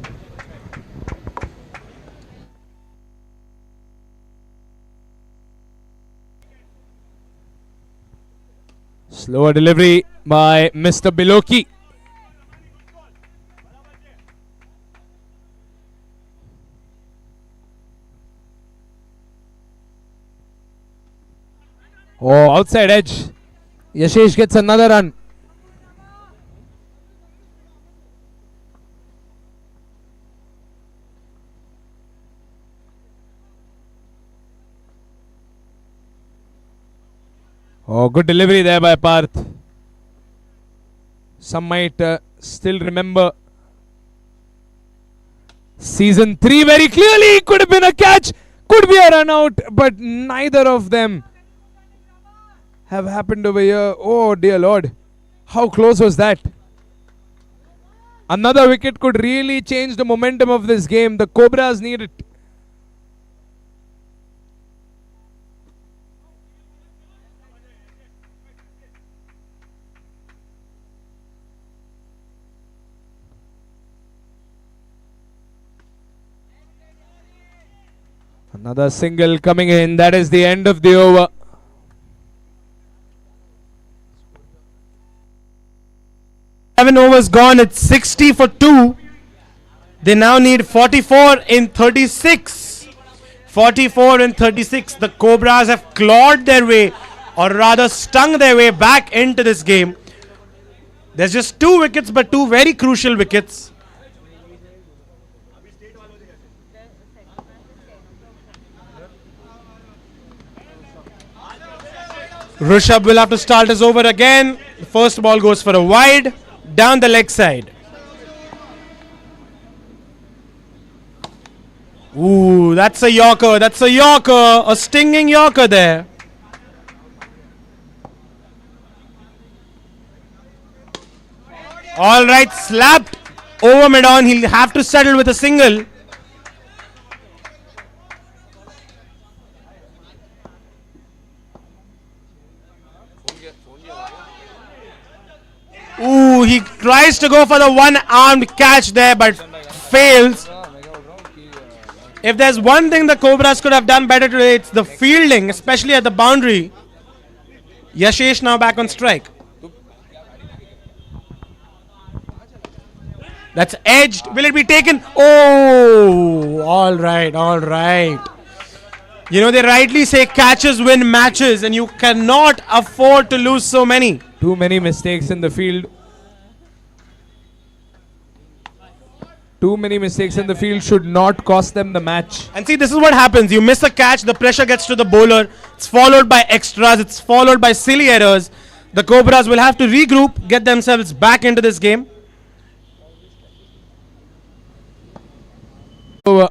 Slower delivery by Mr. Biloki. Oh, outside edge. Yashish gets another run. Oh, good delivery there by Parth. Some might still remember season 3 very clearly. Could have been a catch, could be a run out, but neither of them have happened over here. Oh dear Lord, how close was that? Another wicket could really change the momentum of this game. The Cobras need it. Another single coming in. That is the end of the over. Seven overs gone. It's 60 for 2. They now need 44 in 36. 44 in 36. The Cobras have clawed their way or rather stung their way back into this game. There's just 2 wickets, but 2 very crucial wickets. Rishabh will have to start his over again. The first ball goes for a wide, down the leg side. Ooh, that's a Yorker, a stinging Yorker there. Alright, slapped over mid-on, he'll have to settle with a single. Ooh, he tries to go for the one-armed catch there, but fails. If there's one thing the Cobras could have done better today, it's the fielding, especially at the boundary. Yashesh now back on strike. That's edged. Will it be taken? Oh, all right, all right. You know, they rightly say catches win matches, and you cannot afford to lose so many. Too many mistakes in the field. Too many mistakes in the field should not cost them the match. And see, this is what happens. You miss a catch, the pressure gets to the bowler. It's followed by extras. It's followed by silly errors. The Cobras will have to regroup, get themselves back into this game. Over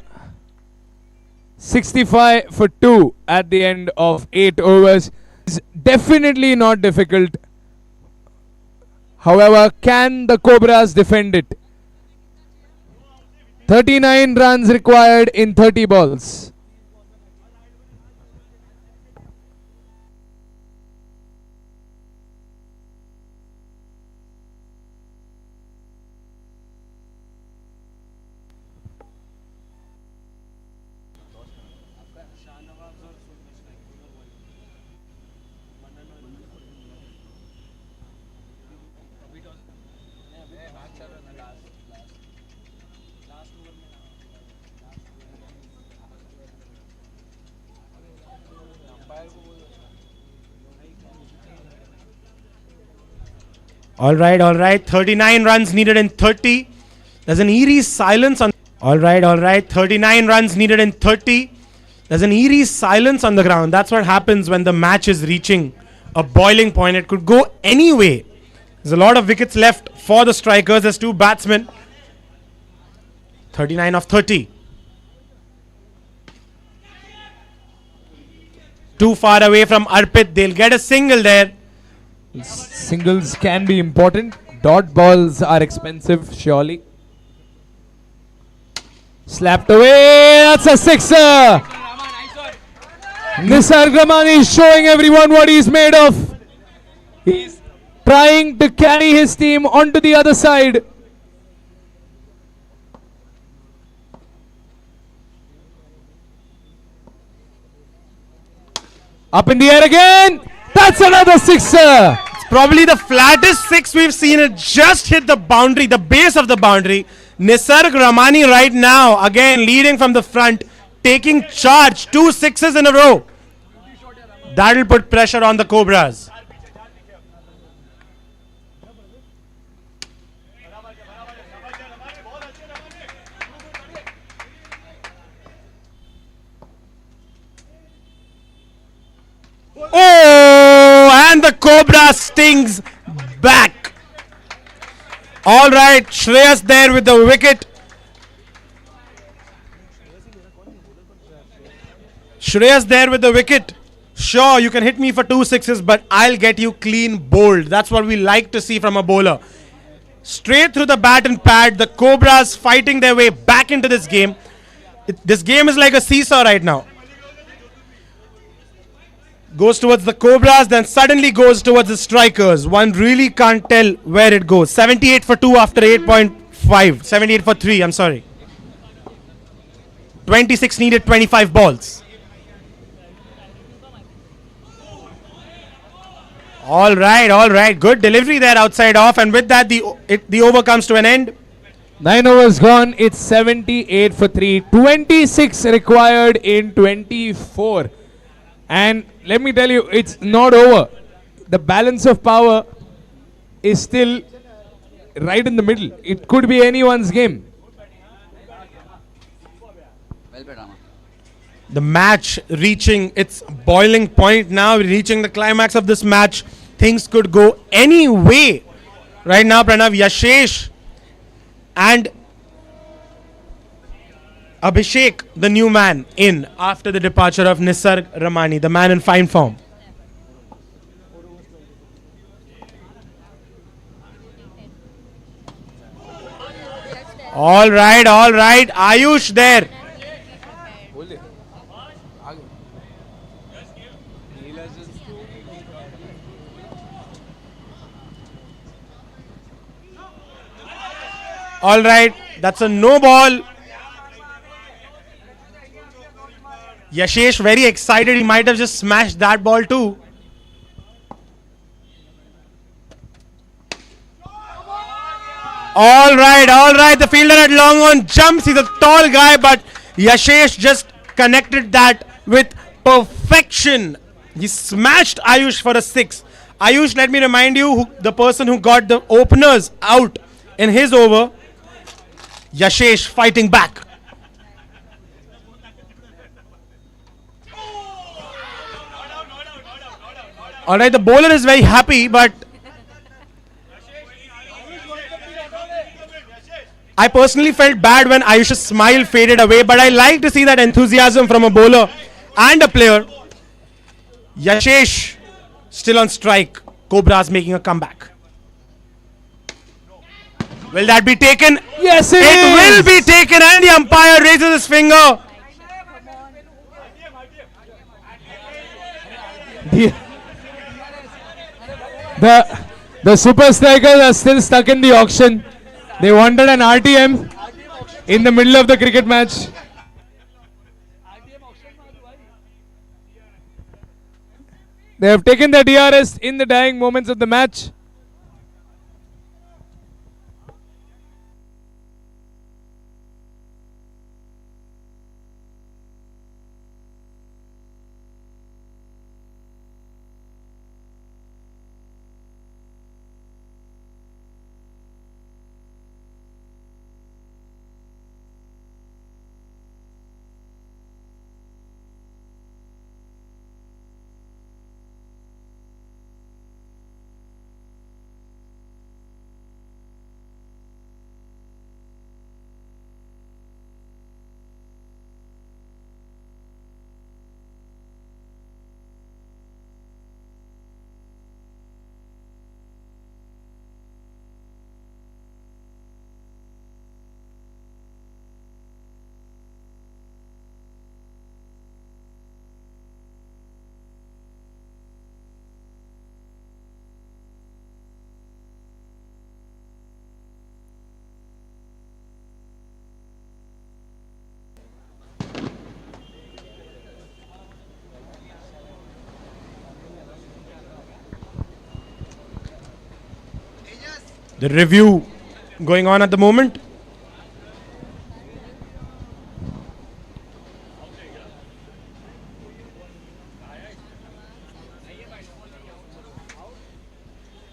65 for 2 at the end of 8 overs. It's definitely not difficult. However, can the Cobras defend it? 39 runs required in 30 balls. All right. 39 runs needed in 30. There's an eerie silence on. All right. 39 runs needed in 30. There's an eerie silence on the ground. That's what happens when the match is reaching a boiling point. It could go any way. There's a lot of wickets left for the strikers. There's 2 batsmen. 39 of 30. Too far away from Arpit. They'll get a single there. Singles can be important. Dot balls are expensive, surely. Slapped away. That's a sixer. Nisarg Ramani is showing everyone what he's made of. He's trying to carry his team onto the other side. Up in the air again. That's another sixer. It's probably the flattest 6 we've seen. It just hit the boundary, the base of the boundary. Nisarg Ramani right now, again leading from the front, taking charge. 2 sixes in a row. That'll put pressure on the Cobras. Oh, and the Cobra stings back. All right, Shreyas there with the wicket. Shreyas there with the wicket. Sure, you can hit me for 2 sixes, but I'll get you clean bowled. That's what we like to see from a bowler. Straight through the bat and pad, the Cobras fighting their way back into this game. This game is like a seesaw right now. Goes towards the Cobras, then suddenly goes towards the strikers. One really can't tell where it goes. 78 for 2 after 8.5. 78 for 3, I'm sorry. 26 needed, 25 balls. All right. Good delivery there outside off. And with that, the over comes to an end. 9 overs gone. It's 78 for 3. 26 required in 24. And let me tell you, it's not over. The balance of power is still right in the middle. It could be anyone's game. The match reaching its boiling point now, reaching the climax of this match. Things could go any way. Right now, Pranav, Yashesh and Abhishek, the new man, in after the departure of Nisarg Ramani, the man in fine form. All right, Ayush there. All right, that's a no ball. Yashesh very excited. He might have just smashed that ball too. All right. The fielder at long on jumps. He's a tall guy, but Yashesh just connected that with perfection. He smashed Ayush for a 6. Ayush, let me remind you, the person who got the openers out in his over. Yashesh fighting back. All right, the bowler is very happy, but I personally felt bad when Ayush's smile faded away, but I like to see that enthusiasm from a bowler and a player. Yashesh still on strike. Cobras making a comeback. Will that be taken? Yes, it will be taken, and the umpire raises his finger. The super strikers are still stuck in the auction. They wanted an RTM in the middle of the cricket match. They have taken the DRS in the dying moments of the match. The review going on at the moment.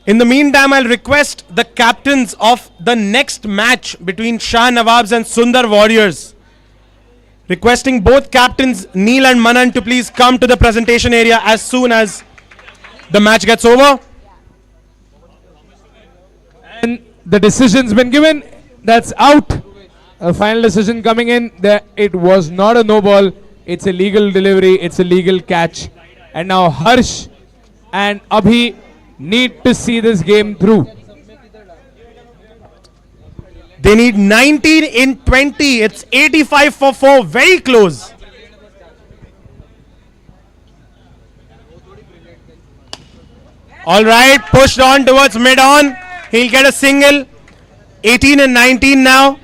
In the meantime, I'll request the captains of the next match between Shah Nawabs and Sundar Warriors. Requesting both captains, Neil and Manan, to please come to the presentation area as soon as the match gets over. And the decision's been given. That's out. A final decision coming in. It was not a no ball. It's a legal delivery. It's a legal catch. And now Harsh and Abhi need to see this game through. They need 19 in 20. It's 85 for 4. Very close. All right. Pushed on towards mid-on. He'll get a single. 18 and 19 now.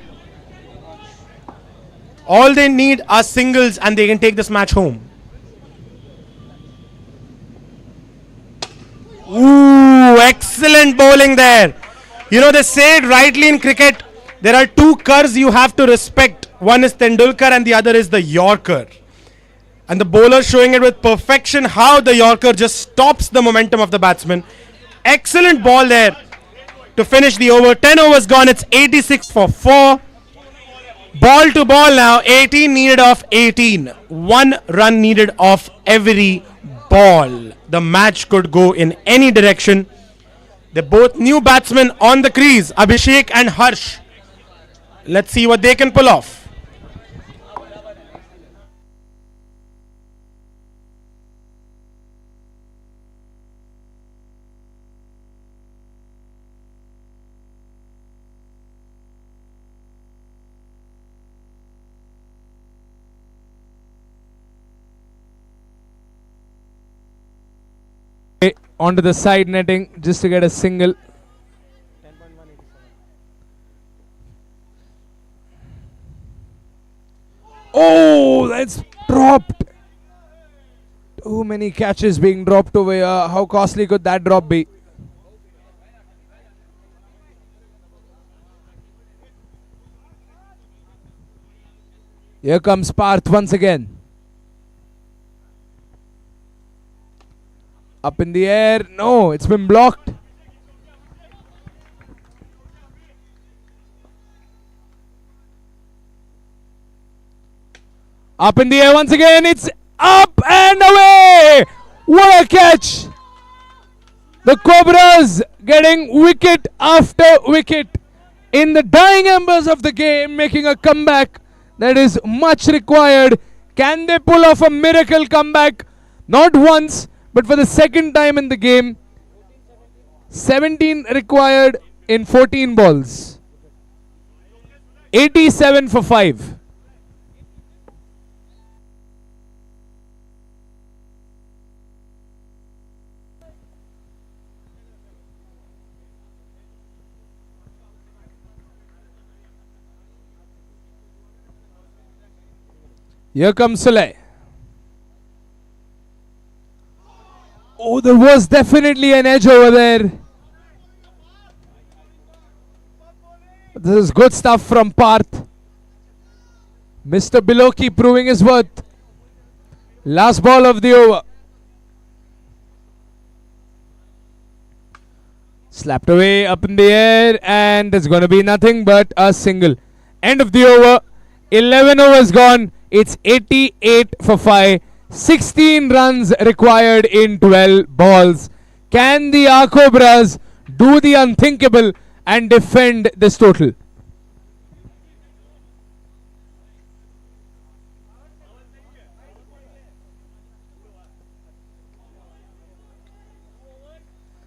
All they need are singles and they can take this match home. Ooh, excellent bowling there. You know, they say it rightly in cricket, there are two curs you have to respect. One is Tendulkar and the other is the Yorker. And the bowler showing it with perfection how the Yorker just stops the momentum of the batsman. Excellent ball there to finish the over. 10 overs gone. It's 86 for 4. Ball to ball now. 18 needed off 18. 1 run needed off every ball. The match could go in any direction. They're both new batsmen on the crease, Abhishek and Harsh. Let's see what they can pull off. Onto the side netting just to get a single. Oh, that's dropped. Too many catches being dropped over here. How costly could that drop be? Here comes Parth once again. Up in the air. No, it's been blocked. Up in the air once again. It's up and away. What a catch. The Cobras getting wicket after wicket in the dying embers of the game, making a comeback that is much required. Can they pull off a miracle comeback? Not once, but for the second time in the game. 17 required in 14 balls. 87 for 5. Here comes Soleil. Oh, there was definitely an edge over there. This is good stuff from Parth. Mr. Biloki proving his worth. Last ball of the over. Slapped away up in the air, and there's going to be nothing but a single. End of the over. 11 overs gone. It's 88 for 5. 16 runs required in 12 balls. Can the Cobras do the unthinkable and defend this total?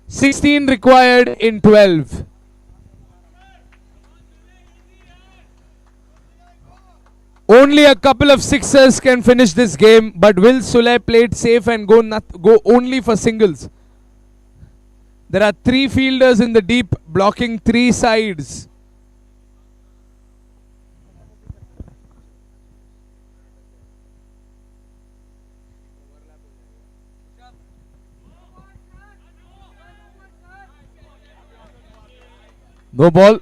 (16 required in 12). Only a couple of sixers can finish this game, but will Soleil play it safe and go only for singles? There are 3 fielders in the deep blocking 3 sides. No ball.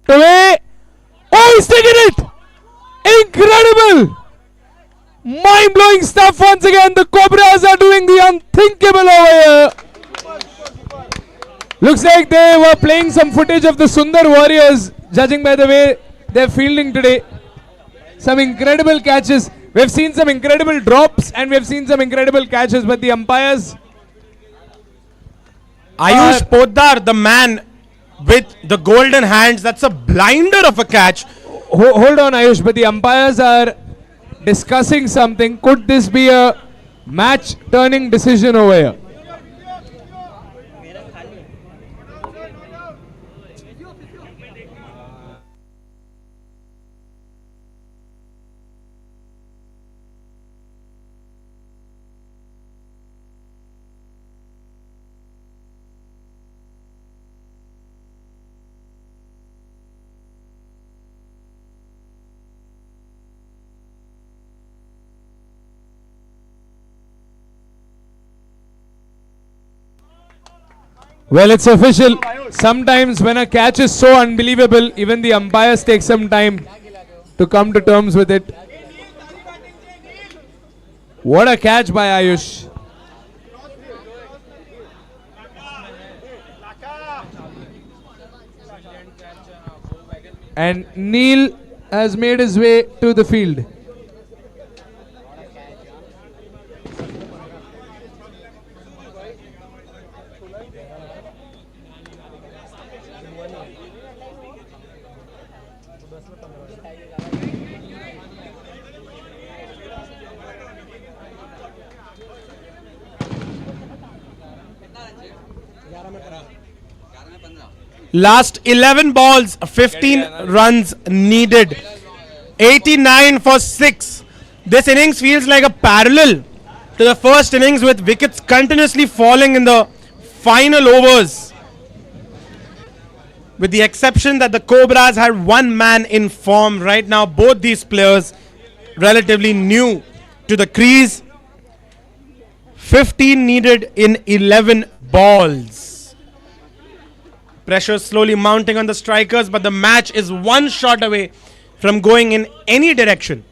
Away. Oh, he's taken it! Incredible! Mind-blowing stuff once again. The Cobras are doing the unthinkable over here. Looks like they were playing some footage of the Sundar Warriors, judging by the way they're fielding today. Some incredible catches. We've seen some incredible drops and we've seen some incredible catches, but the umpires... Ayush Poddar, the man with the golden hands, that's a blinder of a catch. Hold on, Ayush, but the umpires are discussing something. Could this be a match-turning decision over here? Well, it's official. Sometimes when a catch is so unbelievable, even the umpires take some time to come to terms with it. What a catch by Ayush. And Neil has made his way to the field. Last 11 balls, 15 runs needed. 89 for 6. This innings feels like a parallel to the first innings, with wickets continuously falling in the final overs. With the exception that the Cobras had one man in form. Right now, both these players relatively new to the crease. 15 needed in 11 balls. Pressure slowly mounting on the strikers, but the match is one shot away from going in any direction.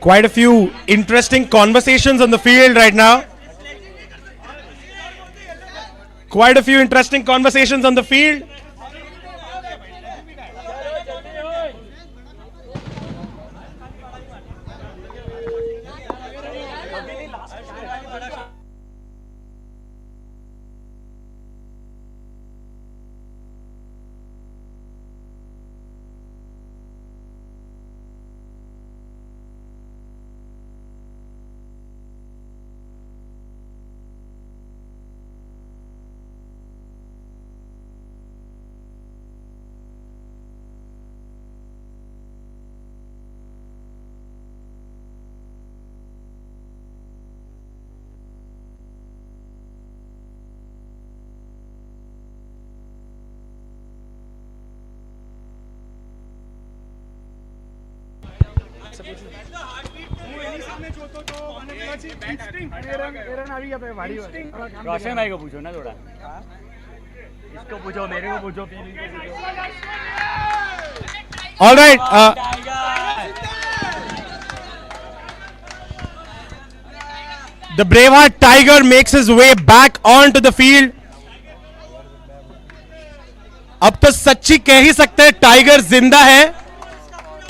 Quite a few interesting conversations on the field right now. Quite a few interesting conversations on the field. रोशन भाई को पूछो ना थोड़ा इसको पूछो मेरे को पूछो All right. The Braveheart Tiger makes his way back onto the field. अब तो सच्ची कह ही सकते हैं टाइगर जिंदा है,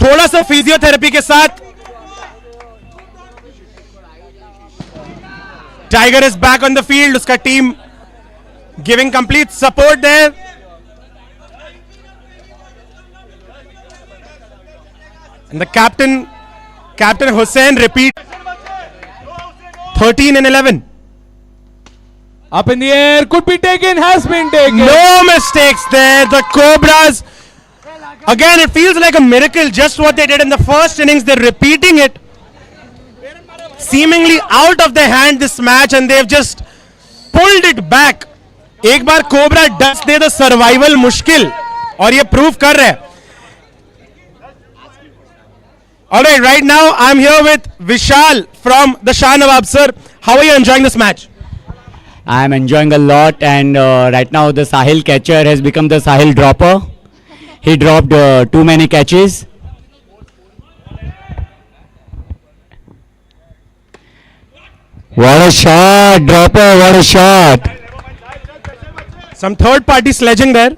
थोड़ा सा फिजियोथेरेपी के साथ. Tiger is back on the field. उसका team giving complete support there. And the captain Hussain repeat 13 and 11. Up in the air, could be taken, has been taken. No mistakes there. The Cobras, again, it feels like a miracle. Just what they did in the first innings, they're repeating it. Seemingly out of their hand this match, and they've just pulled it back. एक बार Cobra does they the survival मुश्किल, और ये prove कर रहे हैं. Alright, right now I'm here with Vishal from the Shah Nawab. Sir, how are you enjoying this match? I am enjoying a lot, and right now the Sahil catcher has become the Sahil dropper. He dropped too many catches. What a shot, dropper, what a shot. Some third party sledging there.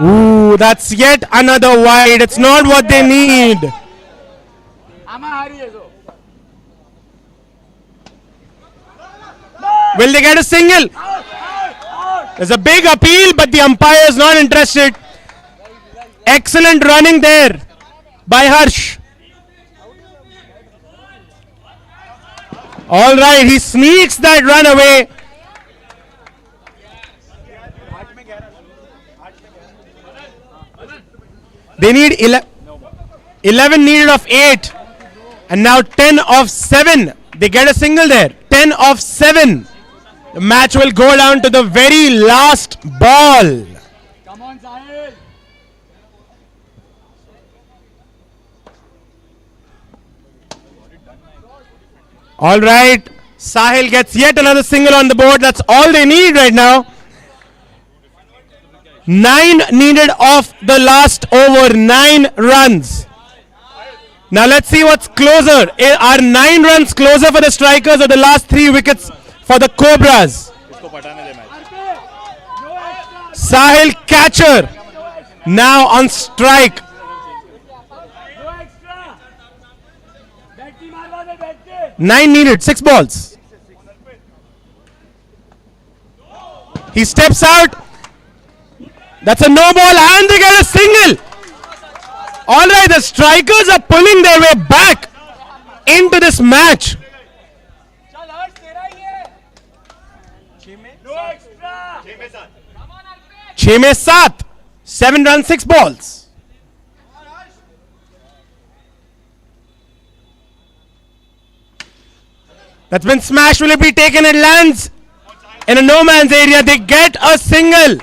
Ooh, that's yet another wide. It's not what they need. Will they get a single? There's a big appeal, but the umpire is not interested. Excellent running there by Harsh. All right, he sneaks that run away. They need 11 needed of 8. And now 10 of 7. They get a single there. 10 of 7. The match will go down to the very last ball. Come on, Sahil. All right. Sahil gets yet another single on the board. That's all they need right now. 9 needed off the last over. 9 runs. Now let's see what's closer. Are 9 runs closer for the strikers or the last 3 wickets for the Cobras? Sahil catcher. Now on strike. 9 needed, 6 balls. He steps out. That's a no ball and they get a single. Alright, the strikers are pulling their way back into this match. 6 में 7. 7 runs, 6 balls. That's been smashed. Will it be taken? It lands in a no man's area. They get a single.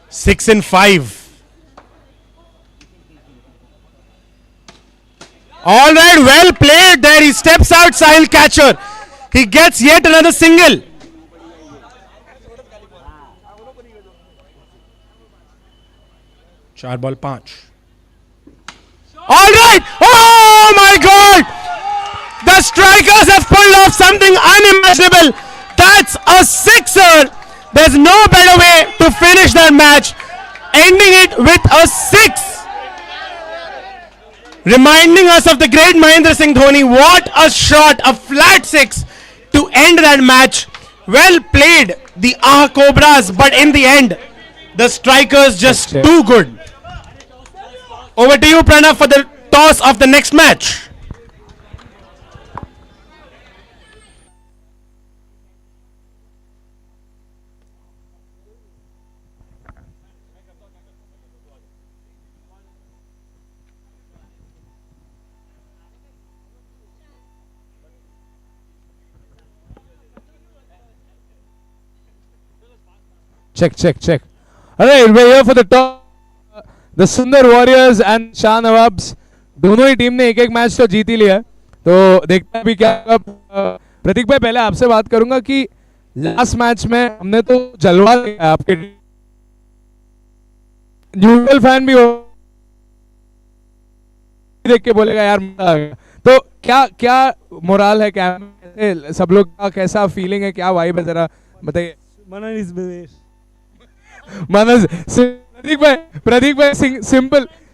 6 and 5. All right, well played there. He steps out, Sahil catcher. He gets yet another single. Char ball 5. All right. Oh my God. The strikers have pulled off something unimaginable. That's a sixer. There's no better way to finish that match. Ending it with a 6. Reminding us of the great Mahendra Singh Dhoni. What a shot. A flat 6 to end that match. Well played, the Cobras. But in the end, the strikers just too good. Over to you, Pranav, for the toss of the next match. Check. Alright, we're here for the top. The Sundar Warriors and Shah Nawabs. दोनों ही team ने एक एक match तो जीत ही लिया है, तो देखते हैं अभी क्या होगा। प्रतीक भाई, पहले आपसे बात करूंगा कि लास्ट मैच में हमने तो जलवा दिया, आपके न्यूट्रल फैन भी हो देख के बोलेगा यार मजा आ गया। तो क्या मोराल है, क्या सब लोग का कैसा फीलिंग है, क्या वाइब है, जरा बताइए। मनज, प्रतीक भाई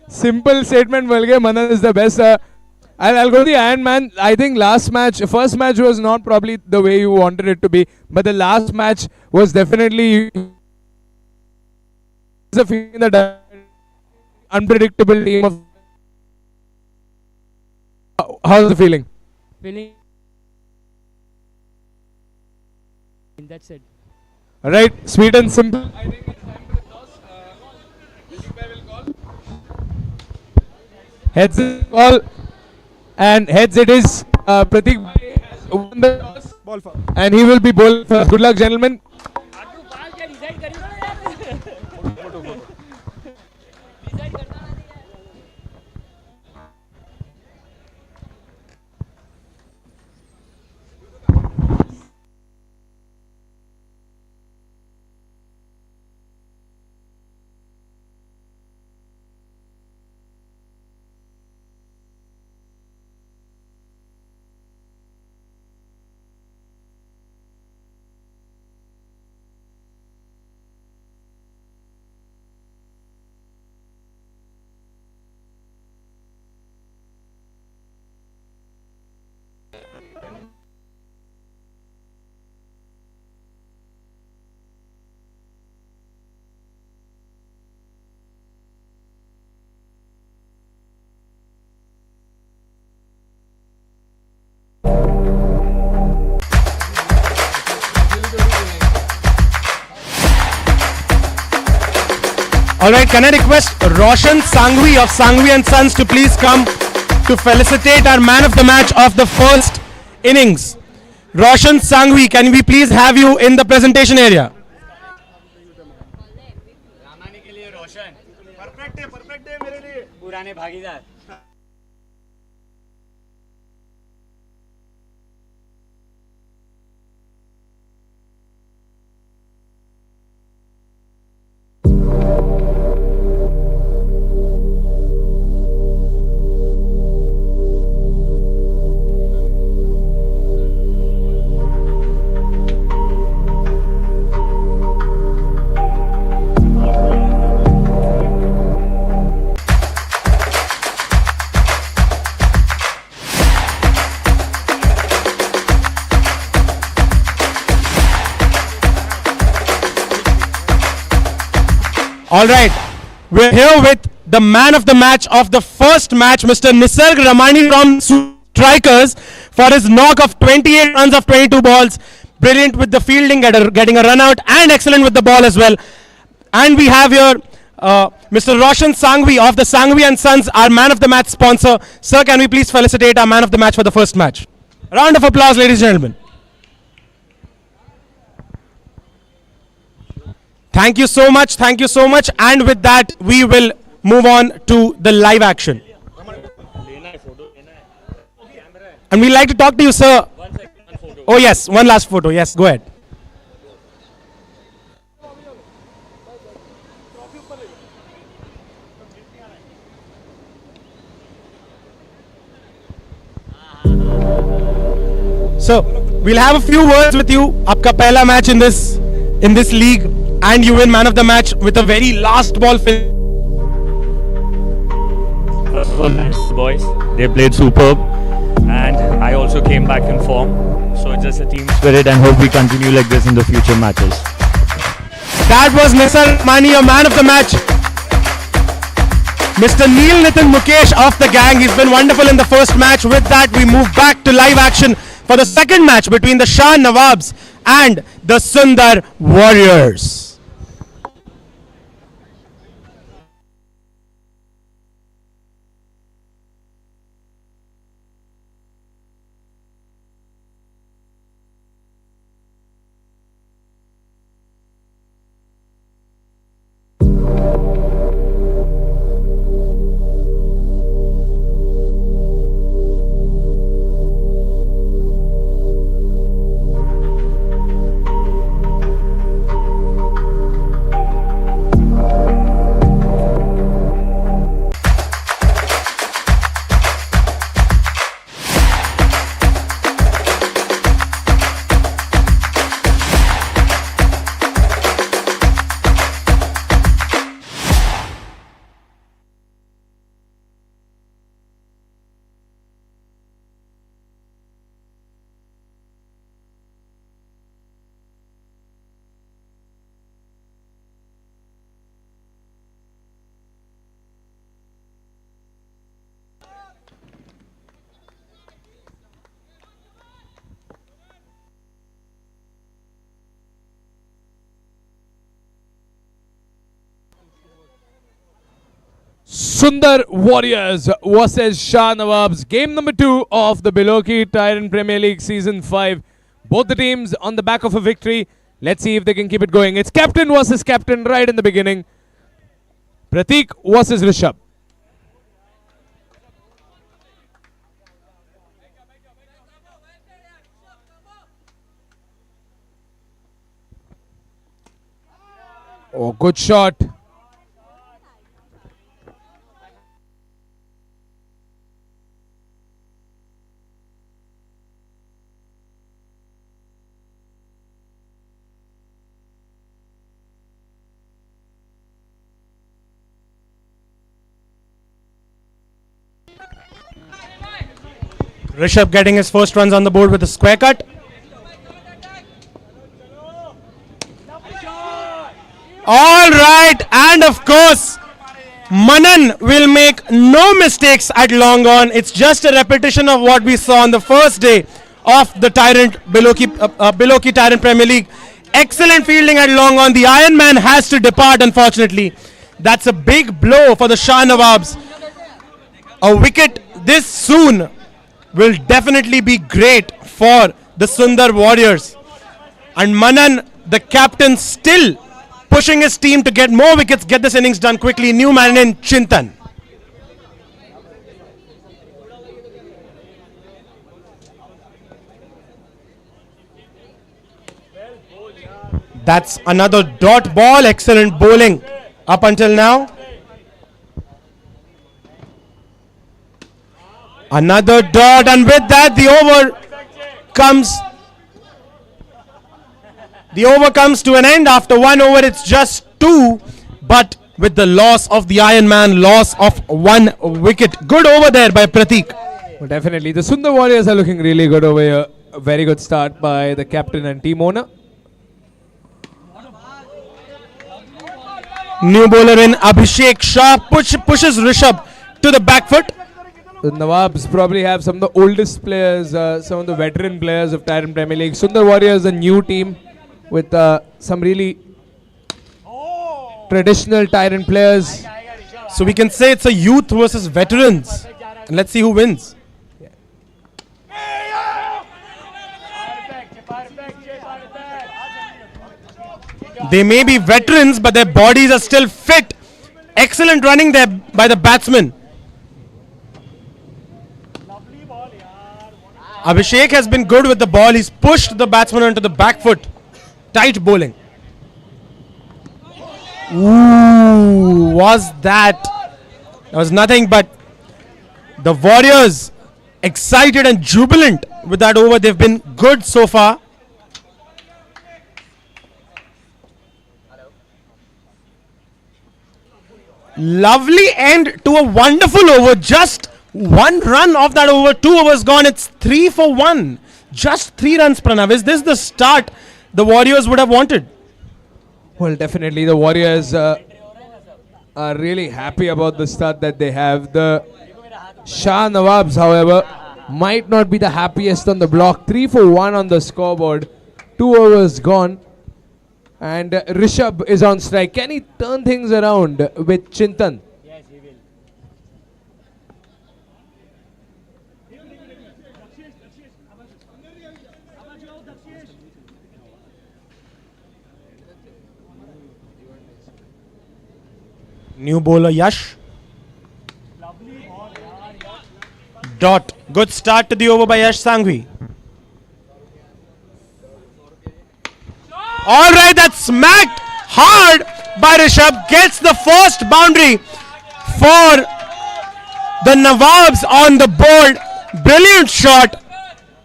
simple statement मिल गया। Manan is the best. I'll go to the end, man. I think first match was not probably the way you wanted it to be, but the last match was definitely a feeling that unpredictable team of. How's the feeling? That's it. All right, sweet and simple. I think it's time for the toss. Vishnu will call. Heads is call, and heads it is. Pratik bhai has won the toss, and he will be bowling first. Good luck, gentlemen. Alright, can I request Roshan Sangvi of Sangvi and Sons to please come to felicitate our man of the match of the first innings. Roshan Sangvi, can we please have you in the presentation area? All right, we're here with the man of the match of the first match, Mr. Nisarg Ramani from Strikers, for his knock of 28 runs of 22 balls. Brilliant with the fielding, getting a run out, and excellent with the ball as well. And we have here Mr. Roshan Sangvi of the Sangvi and Sons, our man of the match sponsor. Sir, can we please felicitate our man of the match for the first match? A round of applause, ladies and gentlemen. Thank you so much, thank you so much. And with that, we will move on to the live action. And we'd like to talk to you, sir. Oh yes, one last photo. Yes, go ahead. So, we'll have a few words with you. Aapka pehla match in this league. And you win man of the match with a very last ball finish. Boys, they played superb, and I also came back in form. So it's just a team spirit, and hope we continue like this in the future matches. That was Nisar Mani, your man of the match. Mr. Neil Nitin Mukesh of the gang. He's been wonderful in the first match. With that, we move back to live action for the second match between the Shah Nawabs and the Sundar Warriors. Sundar Warriors versus Shah Nawabs. Game number 2 of the Biloki Tyrant Premier League Season 5. Both the teams on the back of a victory. Let's see if they can keep it going. It's captain versus captain right in the beginning. Pratik versus Rishabh. Oh, good shot. Rishabh getting his first runs on the board with a square cut. All right, and of course, Manan will make no mistakes at long on. It's just a repetition of what we saw on the first day of the Tyrant Biloki Tyrant Premier League. Excellent fielding at long on. The Iron Man has to depart, unfortunately. That's a big blow for the Shah Nawabs. A wicket this soon will definitely be great for the Sundar Warriors. And Manan, the captain, still pushing his team to get more wickets, get this innings done quickly. New man in Chintan. That's another dot ball. Excellent bowling up until now. Another dot, and with that the over comes to an end. After 1 over it's just 2, but with the loss of the Iron Man, loss of 1 wicket. Good over there by Pratik. Well, definitely. The Sundar Warriors are looking really good over here. A very good start by the captain and team owner. New bowler in Abhishek Shah pushes Rishabh to the back foot. The Nawabs probably have some of the oldest players, some of the veteran players of Tyrant Premier League. Sundar Warriors, a new team with some really traditional Tyrant players. So we can say it's a youth versus veterans. And let's see who wins. They may be veterans, but their bodies are still fit. Excellent running there by the batsman. Abhishek has been good with the ball. He's pushed the batsman onto the back foot. Tight bowling. Ooh, was that? That was nothing but the Warriors excited and jubilant with that over. They've been good so far. Lovely end to a wonderful over. Just 1 run of that over. 2 overs gone. It's 3 for 1. Just 3 runs, Pranav. Is this the start the Warriors would have wanted? Well, definitely the Warriors are really happy about the start that they have. The Shah Nawabs, however, might not be the happiest on the block. 3 for 1 on the scoreboard. 2 overs gone. And Rishabh is on strike. Can he turn things around with Chintan? Yes, he will. New bowler Yash. Dot. Good start to the over by Yash Sanghvi. All right, that's smacked hard by Rishabh. Gets the first boundary for the Nawabs on the board. Brilliant shot.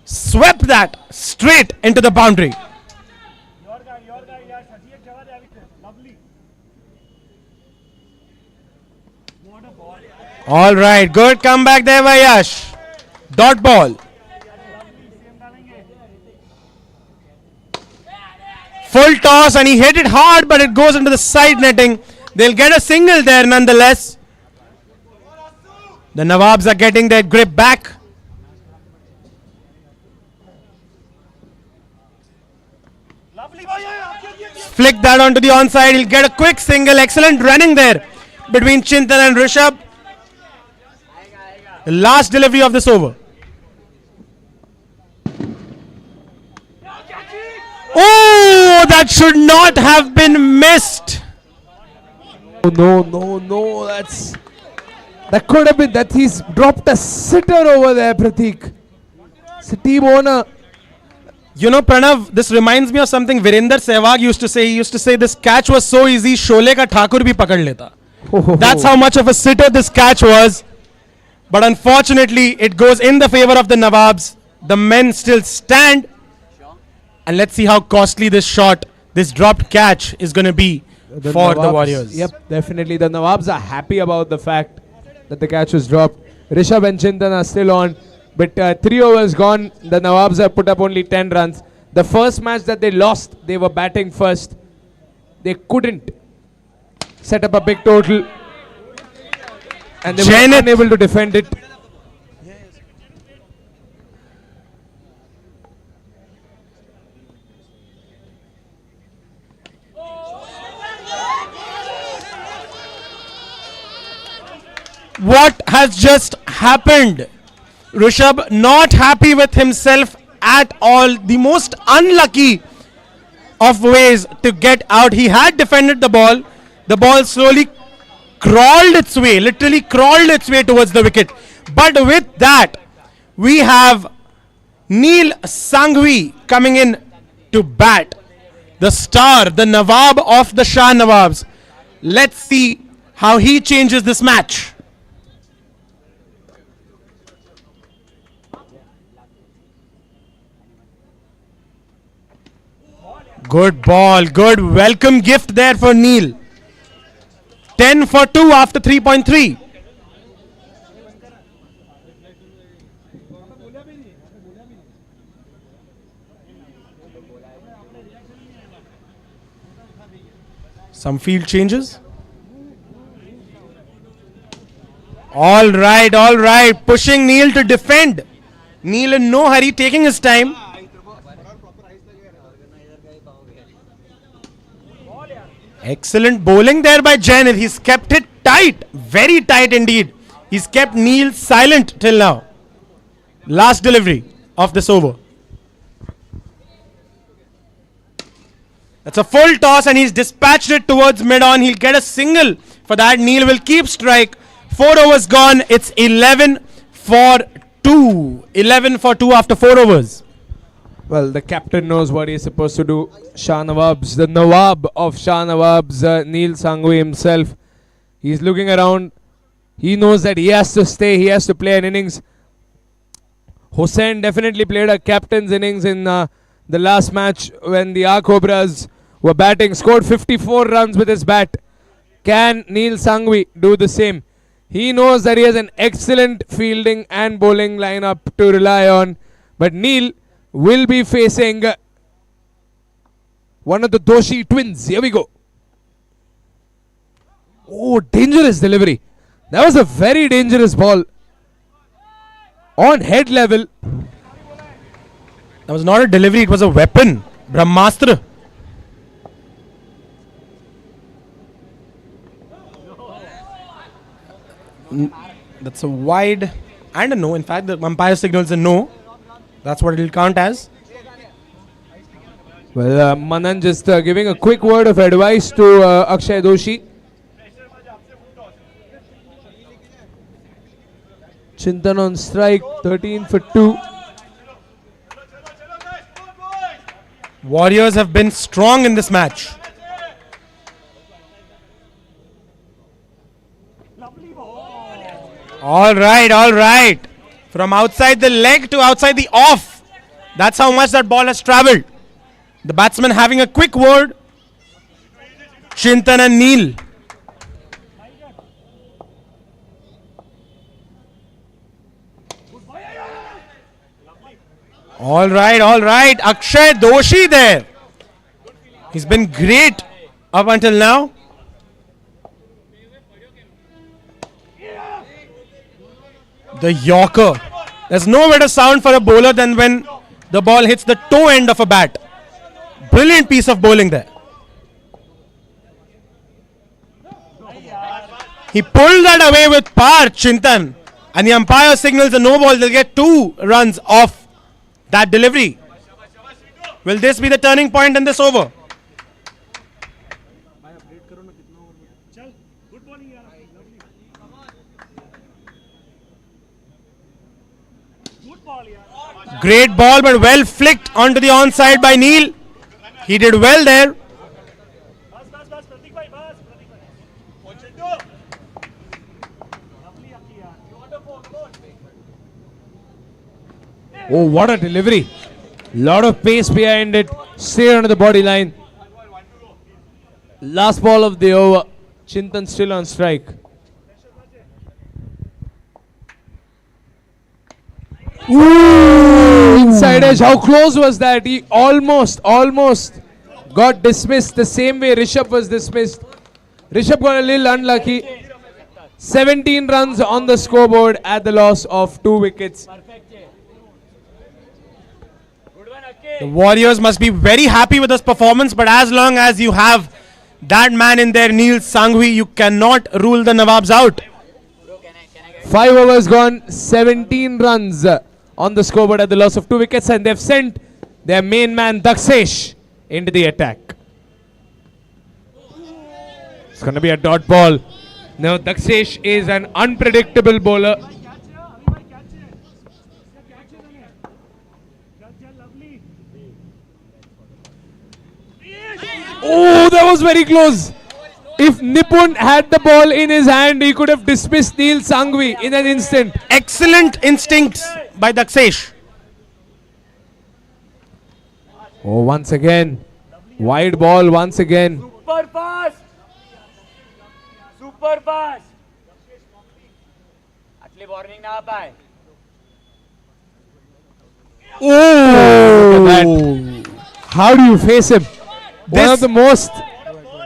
Swept that straight into the boundary. All right, good comeback there by Yash. Dot ball. Full toss and he hit it hard, but it goes into the side netting. They'll get a single there nonetheless. The Nawabs are getting their grip back. Flick that onto the onside. He'll get a quick single. Excellent running there between Chintan and Rishabh. The last delivery of this over. Oh, that should not have been missed. No. That could have been that. He's dropped a sitter over there, Pratik. It's a team owner. You know, Pranav, this reminds me of something Virender Sehwag used to say. He used to say this catch was so easy, Sholay ka Thakur bhi pakad leta. That's how much of a sitter this catch was. But unfortunately, it goes in the favor of the Nawabs. The men still stand. And let's see how costly this shot, this dropped catch is going to be for the Warriors. Yep, definitely. The Nawabs are happy about the fact that the catch was dropped. Rishabh and Chintan are still on. But 3 overs gone. The Nawabs have put up only 10 runs. The first match that they lost, they were batting first. They couldn't set up a big total. And they were unable to defend it. what has just happened? Rishabh not happy with himself at all. The most unlucky of ways to get out. He had defended the ball. The ball slowly crawled its way, literally crawled its way towards the wicket. But with that, we have Neil Sanghvi coming in to bat. The star, the Nawab of the Shah Nawabs. Let's see how he changes this match. Good ball, good welcome gift there for Neil. 10 for 2 after 3.3. Some field changes. All right. Pushing Neil to defend. Neil in no hurry, taking his time. Excellent bowling there by Jain. He's kept it tight, very tight indeed. He's kept Neil silent till now. Last delivery of this over. That's a full toss and he's dispatched it towards mid-on. He'll get a single for that. Neil will keep strike. 4 overs gone. It's 11 for 2. 11 for 2 after 4 overs. Well, the captain knows what he's supposed to do. Shah Nawabs, the Nawab of Shah Nawabs, Neil Sanghvi himself. He's looking around. He knows that he has to stay. He has to play an innings. Hussain definitely played a captain's innings in the last match when the R Cobras were batting. Scored 54 runs with his bat. Can Neil Sanghvi do the same? He knows that he has an excellent fielding and bowling lineup to rely on. But Neil will be facing one of the Doshi twins. Here we go. Oh, dangerous delivery. That was a very dangerous ball. On head level. That was not a delivery, it was a weapon. Brahmastra. That's a wide and a no. In fact, the umpire signals a no. That's what it will count as. Well, Manan just giving a quick word of advice to Akshay Doshi. Chintan on strike, 13 for 2. Warriors have been strong in this match. All right. From outside the leg to outside the off. That's how much that ball has travelled. The batsman having a quick word. Chintan and Neil. All right. Akshay Doshi there. He's been great up until now. The Yorker. There's no better sound for a bowler than when the ball hits the toe end of a bat. Brilliant piece of bowling there. He pulled that away with power, Chintan. And the umpire signals a no ball. They'll get 2 runs off that delivery. Will this be the turning point in this over? Great ball, but well flicked onto the onside by Neil. He did well there. Oh, what a delivery. Lot of pace behind it. Straight onto the body line. Last ball of the over. Chintan still on strike. Ooh, inside edge. How close was that? He almost got dismissed the same way Rishabh was dismissed. Rishabh got a little unlucky. 17 runs on the scoreboard at the loss of 2 wickets. The Warriors must be very happy with this performance, but as long as you have that man in there, Neil Sanghvi, you cannot rule the Nawabs out. 5 overs gone, 17 runs on the scoreboard at the loss of 2 wickets, and they've sent their main man Dakshesh into the attack. It's going to be a dot ball. Now Dakshesh is an unpredictable bowler. Oh, that was very close. If Nipun had the ball in his hand, he could have dismissed Neil Sangvi in an instant. Excellent instincts by Dakshesh. Oh, once again. Wide ball once again. Super fast. Super fast. Actually, warning na pae. Oh! How do you face him? One of the most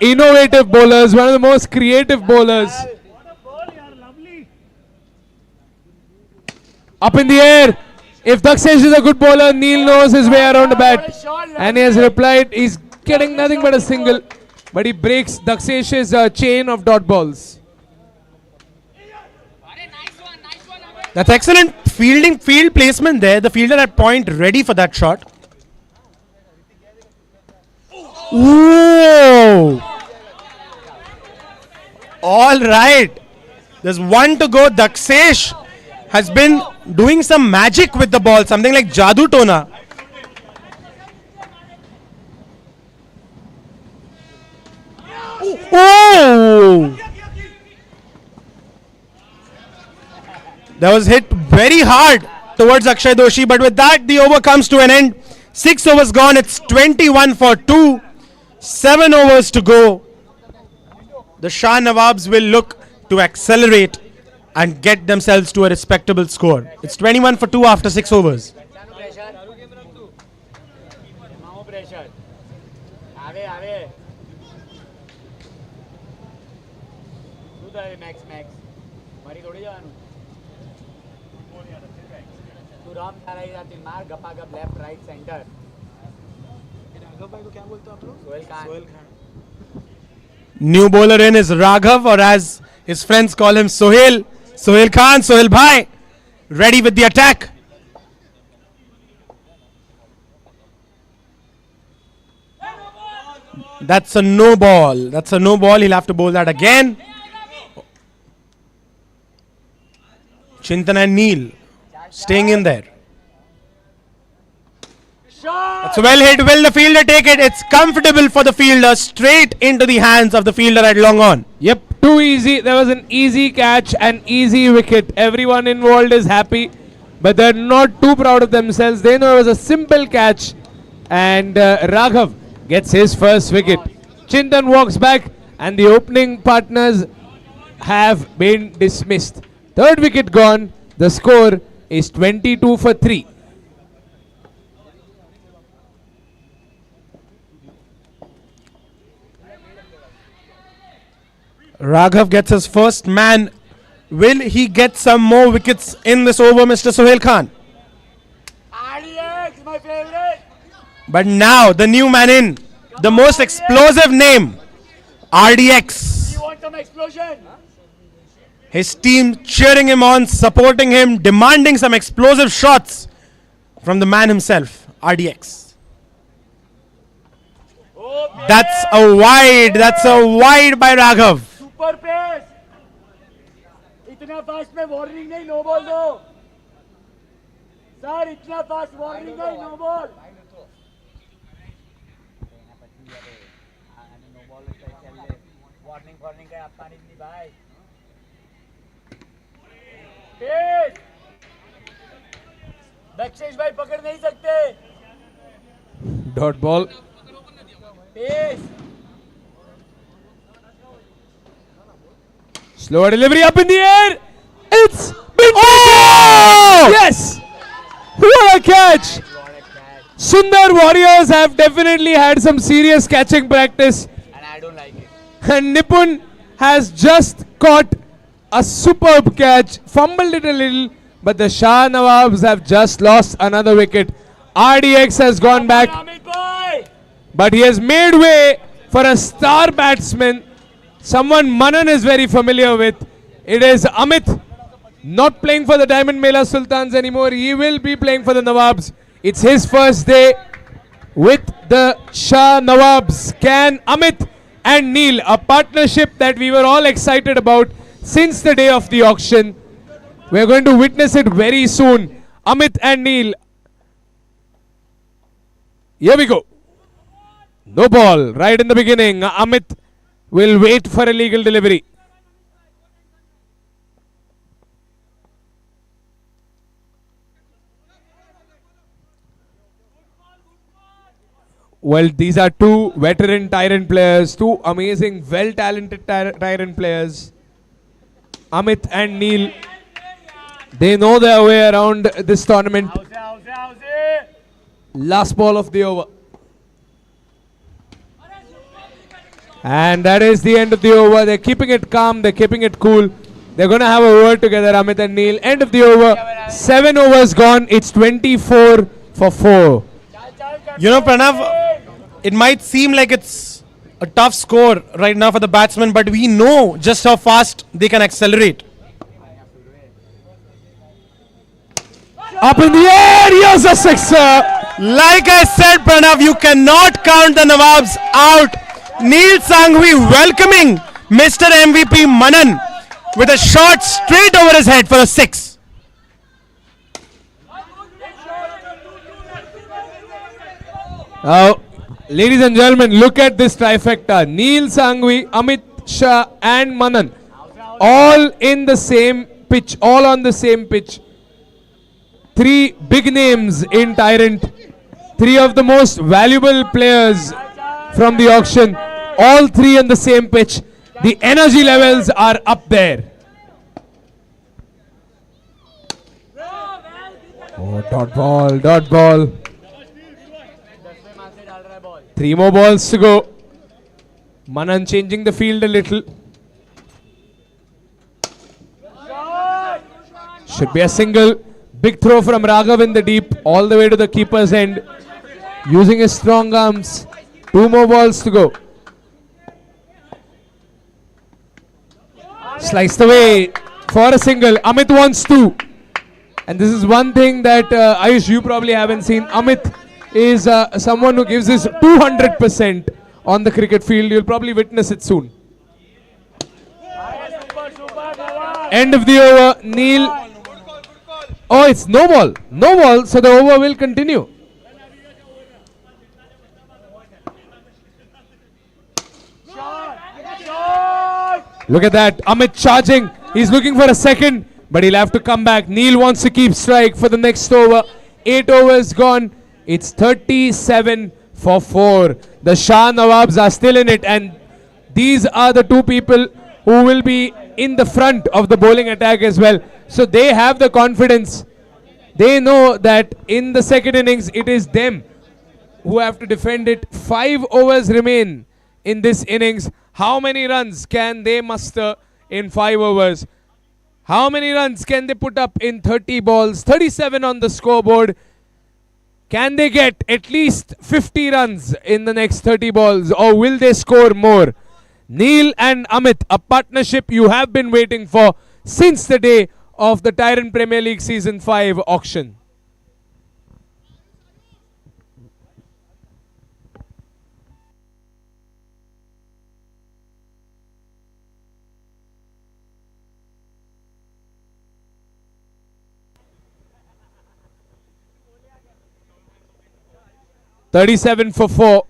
innovative bowlers, one of the most creative bowlers. Up in the air. If Dakshesh is a good bowler, Neil knows his way around the bat. And he has replied, he's getting nothing but a single. But he breaks Dakshesh's chain of dot balls. That's excellent field placement there. The fielder at point ready for that shot. Whoa! All right. There's one to go. Dakshesh has been doing some magic with the ball, something like Jadoo Tona. Oh! That was hit very hard towards Akshay Doshi, but with that the over comes to an end. 6 overs gone, it's 21 for 2. 7 overs to go. The Shah Nawabs will look to accelerate and get themselves to a respectable score. It's 21 for 2 after 6 overs. Left, right, center. New bowler in is Raghav, or as his friends call him, Sohail. Sohail Khan, Sohail Bhai, ready with the attack. That's a no ball. That's a no ball. He'll have to bowl that again. Chintan and Neil staying in there. It's well hit. Will the fielder take it? It's comfortable for the fielder. Straight into the hands of the fielder at long on. Yep, too easy. There was an easy catch, an easy wicket. Everyone involved is happy, but they're not too proud of themselves. They know it was a simple catch, and Raghav gets his first wicket. Chintan walks back, and the opening partners have been dismissed. Third wicket gone. The score is 22 for 3. Raghav gets his first man. Will he get some more wickets in this over, Mr. Sohail Khan? RDX, my favorite. But now the new man in, the most explosive name, RDX. You want some explosion? His team cheering him on, supporting him, demanding some explosive shots from the man himself, RDX. Okay. That's a wide. That's a wide by Raghav. Super pace. इतना fast में warning नहीं, no ball दो sir. इतना fast warning नहीं, no ball. Warning का आपका नहीं भाई. पेस दक्षेश भाई पकड़ नहीं सकते. Dot ball. Pace Slower delivery up in the air. It's been taken. Yes. What a catch. Sundar Warriors have definitely had some serious catching practice. and I don't like it. And Nipun has just caught a superb catch. Fumbled it a little, but the Shah Nawabs have just lost another wicket. RDX has gone back, Amit boy. but he has made way for a star batsman. Someone Manan is very familiar with. It is Amit. not playing for the Diamond Mela Sultans anymore. He will be playing for the Nawabs. It's his first day with the Shah Nawabs. Can Amit and Neil, a partnership that we were all excited about since the day of the auction. We're going to witness it very soon. Amit and Neil. Here we go. No ball right in the beginning. Amit will wait for a legal delivery. Well, these are two veteran Tyrant players, two amazing, well-talented Tyrant players. Amit and Neil, they know their way around this tournament. Last ball of the over. And that is the end of the over. They're keeping it calm, they're keeping it cool. They're going to have a word together, Amit and Neil. End of the over. 7 overs gone. It's 24 for 4. You know, Pranav, it might seem like it's a tough score right now for the batsmen, but we know just how fast they can accelerate. Up in the air, here's a sixer. Like I said, Pranav, you cannot count the Nawabs out. Neil Sanghvi welcoming Mr. MVP Manan with a shot straight over his head for a 6. Ladies and gentlemen, look at this trifecta. Neil Sanghvi, Amit Shah and Manan. All in the same pitch. All on the same pitch. 3 big names in Tyrant. 3 of the most valuable players from the auction. All 3 on the same pitch. The energy levels are up there. Oh, dot ball, dot ball. 3 more balls to go. Manan changing the field a little. Should be a single. Big throw from Raghav in the deep, all the way to the keeper's end. Using his strong arms. 2 more balls to go. Sliced away for a single. Amit wants 2. And this is one thing that Ayush, you probably haven't seen. Amit is someone who gives his 200% on the cricket field. You'll probably witness it soon. End of the over. Neil. Oh, it's no ball. No ball, so the over will continue. Look at that. Amit charging. He's looking for a second, but he'll have to come back. Neil wants to keep strike for the next over. 8 overs gone. It's 37 for 4. The Shah Nawabs are still in it, and these are the 2 people who will be in the front of the bowling attack as well. So they have the confidence. They know that in the second innings, it is them who have to defend it. 5 overs remain in this innings. How many runs can they muster in 5 overs? How many runs can they put up in 30 balls? 37 on the scoreboard. Can they get at least 50 runs in the next 30 balls, or will they score more? Neil and Amit, a partnership you have been waiting for since the day of the Tyrant Premier League Season 5 auction. $37 for 4.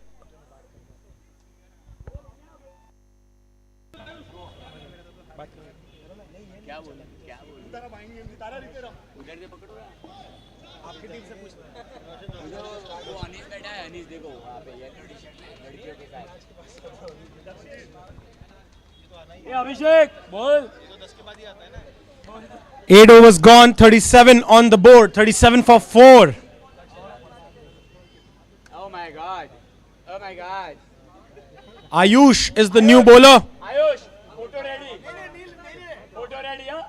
अभिषेक बोल 8 overs gone, 37 on the board, 37 for 4. Oh my god. Oh my god. Ayush is the new bowler. Ayush, photo ready. Photo ready, huh?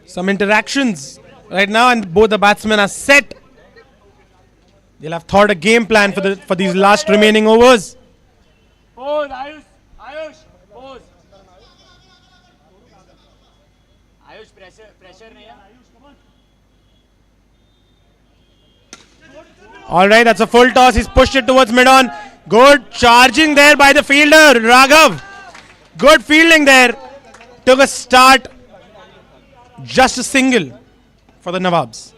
Some interactions right now, and both the batsmen are set. They'll have thought a game plan for these last remaining overs. Pose, Ayush. Ayush. Pose. Ayush, pressure नहीं है. All right, that's a full toss. He's pushed it towards mid-on. Good charging there by the fielder, Raghav. Good fielding there. Took a start. Just a single for the Nawabs.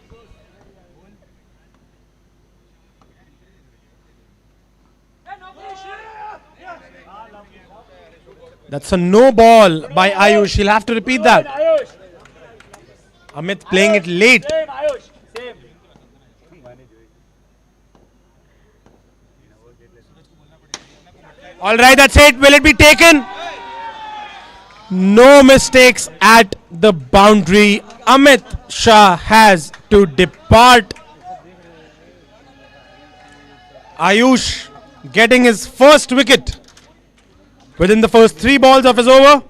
That's a no ball by Ayush. He'll have to repeat that. Ayush. Amit playing it late. Same, Ayush. Same. All right, that's it. Will it be taken? No mistakes at the boundary. Amit Shah has to depart. Ayush getting his first wicket within the first 3 balls of his over.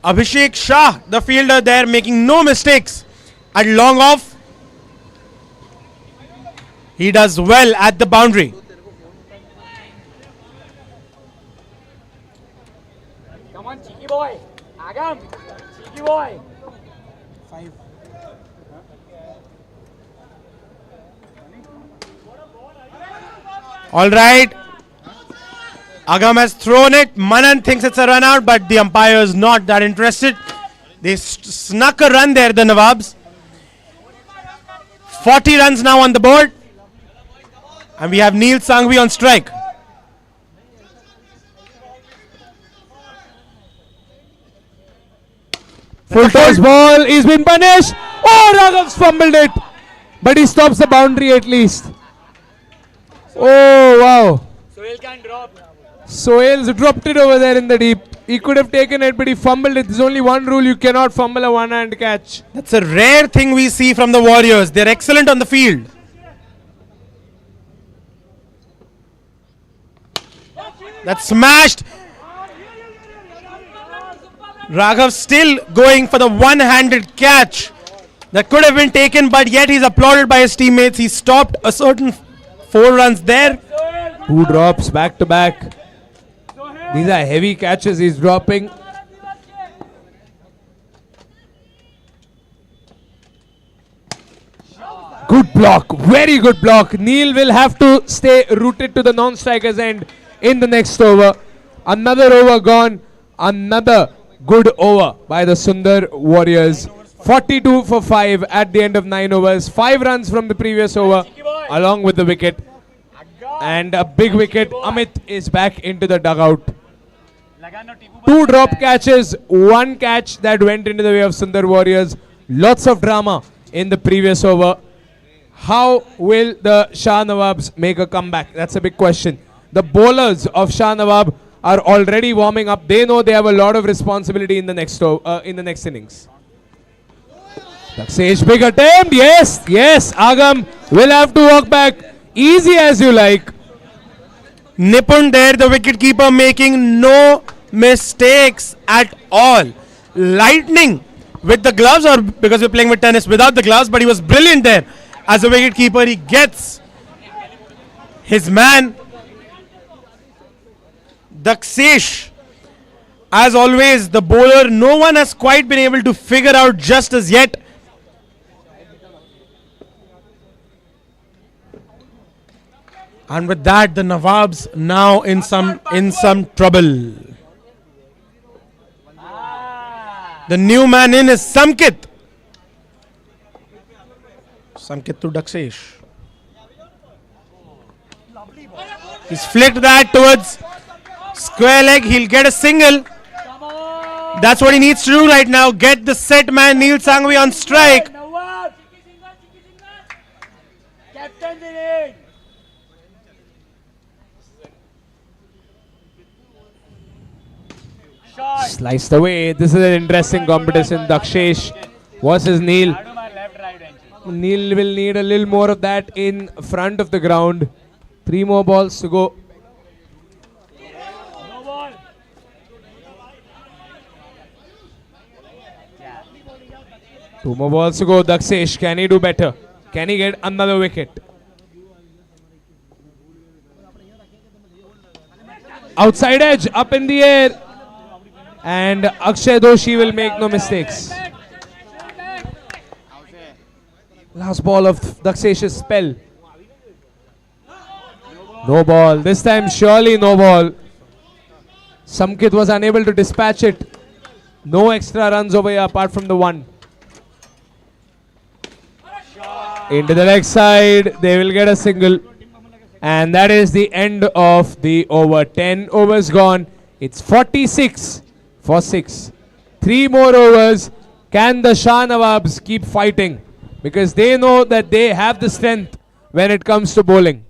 Abhishek Shah, the fielder there, making no mistakes at long off. He does well at the boundary. Come on, cheeky boy. Agam. Cheeky boy. All right. Agam has thrown it. Manan thinks it's a run out, but the umpire is not that interested. They snuck a run there, the Nawabs. 40 runs now on the board. And we have Neil Sanghvi on strike. Full toss ball. He's been punished. Oh, Raghav's fumbled it. But he stops the boundary at least. Oh, wow. Sohail can drop. Sohail's dropped it over there in the deep. He could have taken it, but he fumbled it. There's only one rule. You cannot fumble a one-hand catch. That's a rare thing we see from the Warriors. They're excellent on the field. That's smashed. Raghav still going for the one-handed catch that could have been taken, but yet he's applauded by his teammates. He stopped a certain 4 runs there. 2 drops back to back. These are heavy catches he's dropping. Good block, very good block. Neil will have to stay rooted to the non-strikers end in the next over. Another over gone. Another good over by the Sundar Warriors. 42 for 5 at the end of 9 overs. 5 runs from the previous over along with the wicket. And a big wicket. Amit is back into the dugout. 2 drop catches, 1 catch that went into the way of Sundar Warriors. Lots of drama in the previous over. How will the Shah Nawabs make a comeback? That's a big question. The bowlers of Shah Nawab are already warming up. They know they have a lot of responsibility in the next innings. Daksesh, big attempt. Yes, yes. Agam will have to walk back. Easy as you like. Nipun there, the wicketkeeper, making no mistakes at all. Lightning with the gloves, or because we're playing with tennis without the gloves, but he was brilliant there. As a wicketkeeper, he gets his man. Daksesh, as always, the bowler, no one has quite been able to figure out just as yet. And with that, the Nawabs now in some trouble. The new man in is Samkit. Samkit to Daksesh. He's flicked that towards square leg. He'll get a single. That's what he needs to do right now. Get the set man Neil Sanghvi on strike. Nawab. Captain's inning. Shot. Sliced away. This is an interesting competition. Daksesh versus Neil. Neil will need a little more of that in front of the ground. 3 more balls to go. No ball. 2 more balls to go. Daksesh, can he do better? Can he get another wicket? Outside edge, up in the air. And Akshay Doshi will make no mistakes. Last ball of Dakshesh's spell. No ball. This time surely no ball. Samkit was unable to dispatch it. No extra runs over here apart from the one. Into the leg side. They will get a single. And that is the end of the over. 10 overs gone. It's 46 for 6. 3 more overs. Can the Shah Nawabs keep fighting? Because they know that they have the strength when it comes to bowling.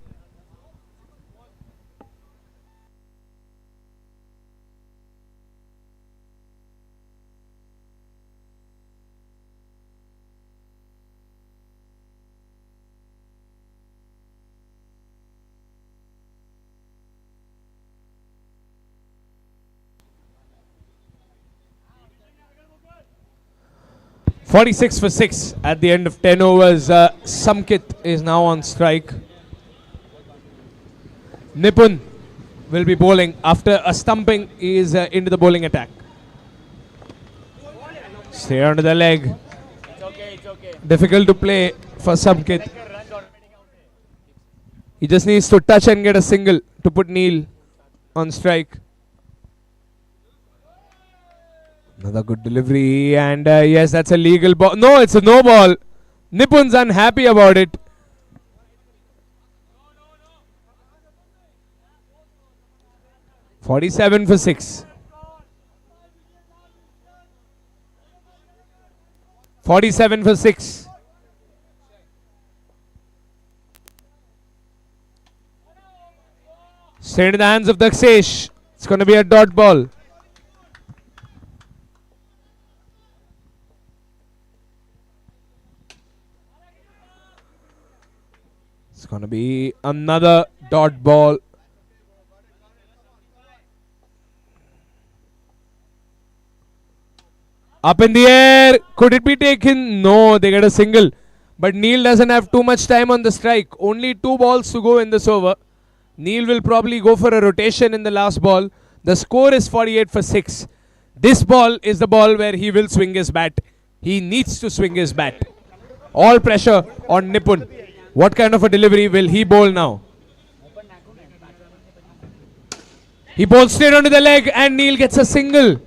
"46 for 6 at the end of 10 overs. Samkit is now on strike. Nipun will be bowling after a stumping. He is into the bowling attack. Stay under the leg. Difficult to play for Samkit. He just needs to touch and get a single to put Neil on strike. Another good delivery, and yes, that's a legal ball. No, it's a no ball. Nipun's unhappy about it. "47 for 6. 47 for 6. Straight in the hands of Dakshesh. It's going to be a dot ball. It's going to be another dot ball. Up in the air. Could it be taken? No, they get a single. But Neil doesn't have too much time on the strike. Only 2 balls to go in this over. Neil will probably go for a rotation in the last ball. The score is 48 for 6. This ball is the ball where he will swing his bat. He needs to swing his bat. All pressure on Nipun. What kind of a delivery will he bowl now? He bowls straight onto the leg and Neil gets a single.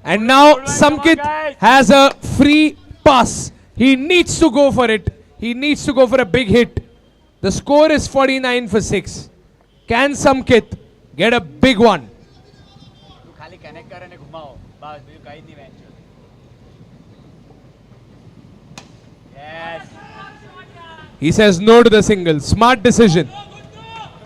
And now Samkit has a free pass. He needs to go for it. He needs to go for a big hit. The score is 49 for 6. Can Samkit get a big one? He says no to the single. Smart decision.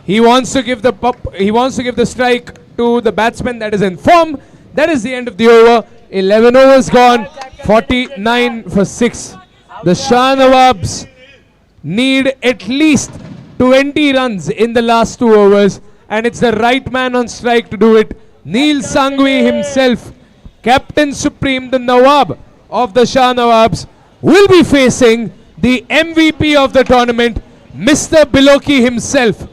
He wants to give the strike to the batsman that is in form. That is the end of the over. 11 overs gone. 49 for 6. The Shah Nawabs need at least 20 runs in the last 2 overs. And it's the right man on strike to do it. Neil Sanghvi himself, Captain Supreme, the Nawab of the Shah Nawabs, will be facing the MVP of the tournament, Mr. Biloki himself.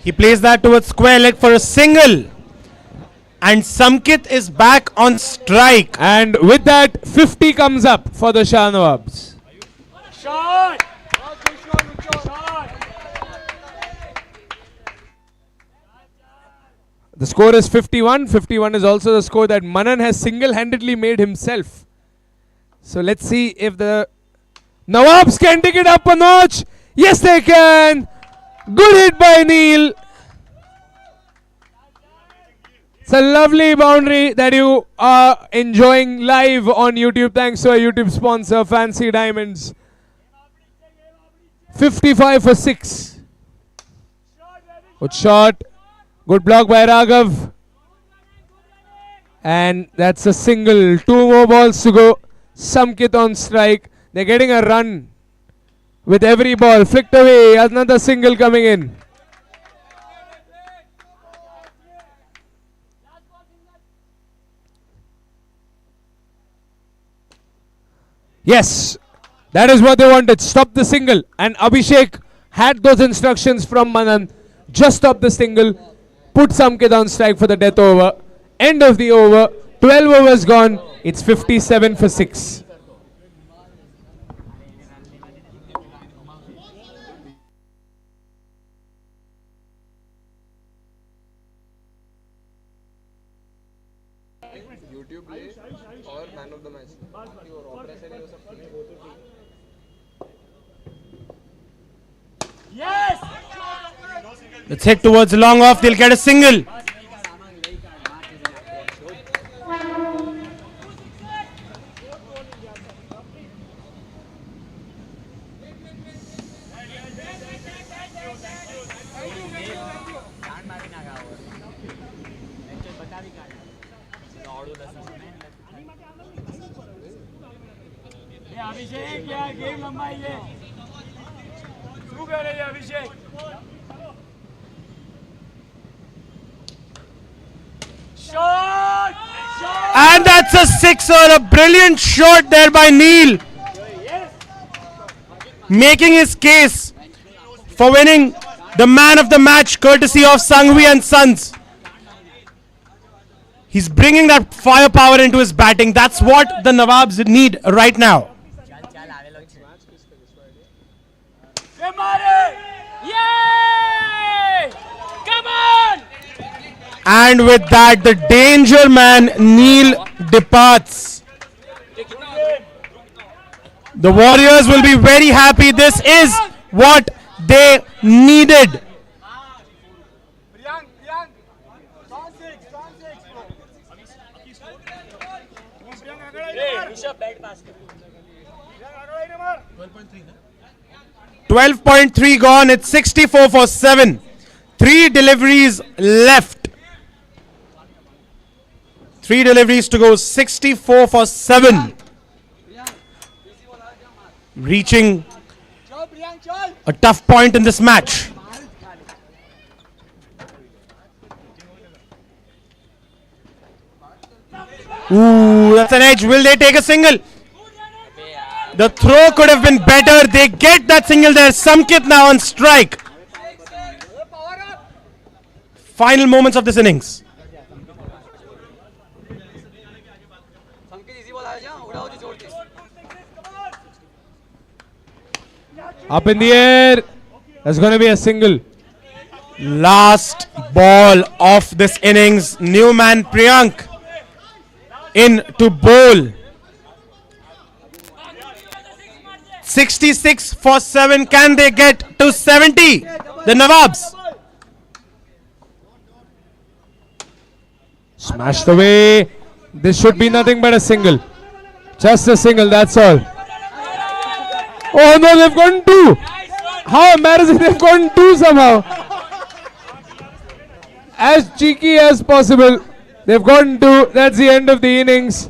He plays that towards square leg for a single. And Samkit is back on strike. And with that, 50 comes up for the Shah Nawabs. Shot! The score is 51. 51 is also the score that Manan has single-handedly made himself. So let's see if the Nawabs can take it up a notch. Yes, they can. Good hit by Neil. It's a lovely boundary that you are enjoying live on YouTube. Thanks to our YouTube sponsor, Fancy Diamonds. 55 for 6. Good shot. Good block by Raghav. And that's a single. 2 more balls to go. Samkit on strike. They're getting a run with every ball. Flicked away. Another single coming in. Yes, that is what they wanted. Stop the single. And Abhishek had those instructions from Manan. Just stop the single. Put Samkit on strike for the death over. End of the over. 12 overs gone. It's 57 for 6. Let's hit towards the long off. They'll get a single. अभिषेक क्या game लंबा है ये शुरू कर रहे हैं अभिषेक shot And that's a sixer. A brilliant shot there by Neil. Making his case for winning the man of the match courtesy of Sanghvi and Sons. He's bringing that firepower into his batting. That's what the Nawabs need right now. Yay! Come on! And with that, the danger man Neil departs. The Warriors will be very happy. This is what they needed. Rishabh bat pass कर 12.3 gone. It's 64 for 7. 3 deliveries left. 3 deliveries to go. 64 for 7. Reaching a tough point in this match. Ooh, that's an edge. Will they take a single? The throw could have been better. They get that single there. Samkit now on strike. Final moments of this innings. Up in the air. That's going to be a single. Last ball of this innings. New man Priyank in to bowl. 66 for 7. Can they get to 70? The Nawabs. Smashed away. This should be nothing but a single. Just a single, that's all. Oh no, they've gone 2. How embarrassing, they've gone 2 somehow. As cheeky as possible. They've gone 2. That's the end of the innings.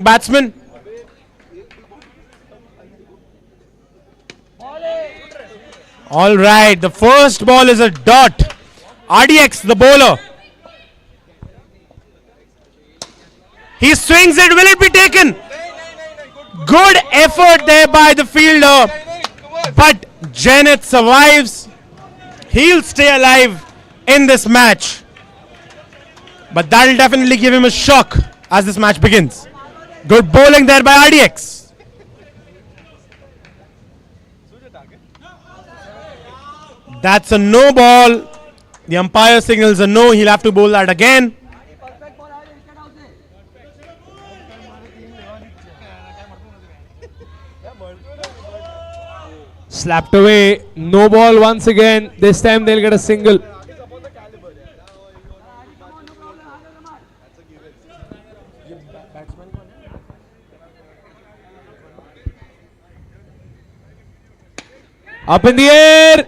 batsman. All right, the first ball is a dot. RDX, the bowler. He swings it. Will it be taken? Good effort there by the fielder. But Janet survives. He'll stay alive in this match. But that'll definitely give him a shock as this match begins. Good bowling there by RDX. That's a no ball. The umpire signals a no. He'll have to bowl that again. Slapped away. No ball once again. This time they'll get a single. Up in the air.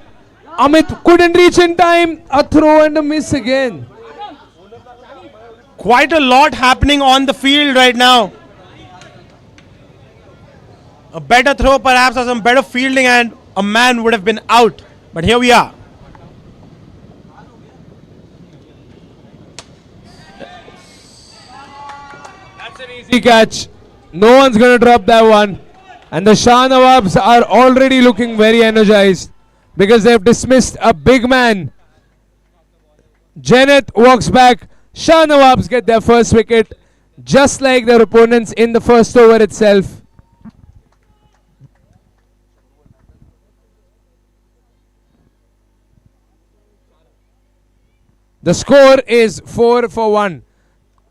Amit couldn't reach in time. A throw and a miss again. Quite a lot happening on the field right now. A better throw perhaps or some better fielding and a man would have been out. But here we are. That's an easy catch. No one's going to drop that one. And the Shah Nawabs are already looking very energized because they've dismissed a big man. Janet walks back. Shah Nawabs get their first wicket, just like their opponents in the first over itself. The score is 4 for 1.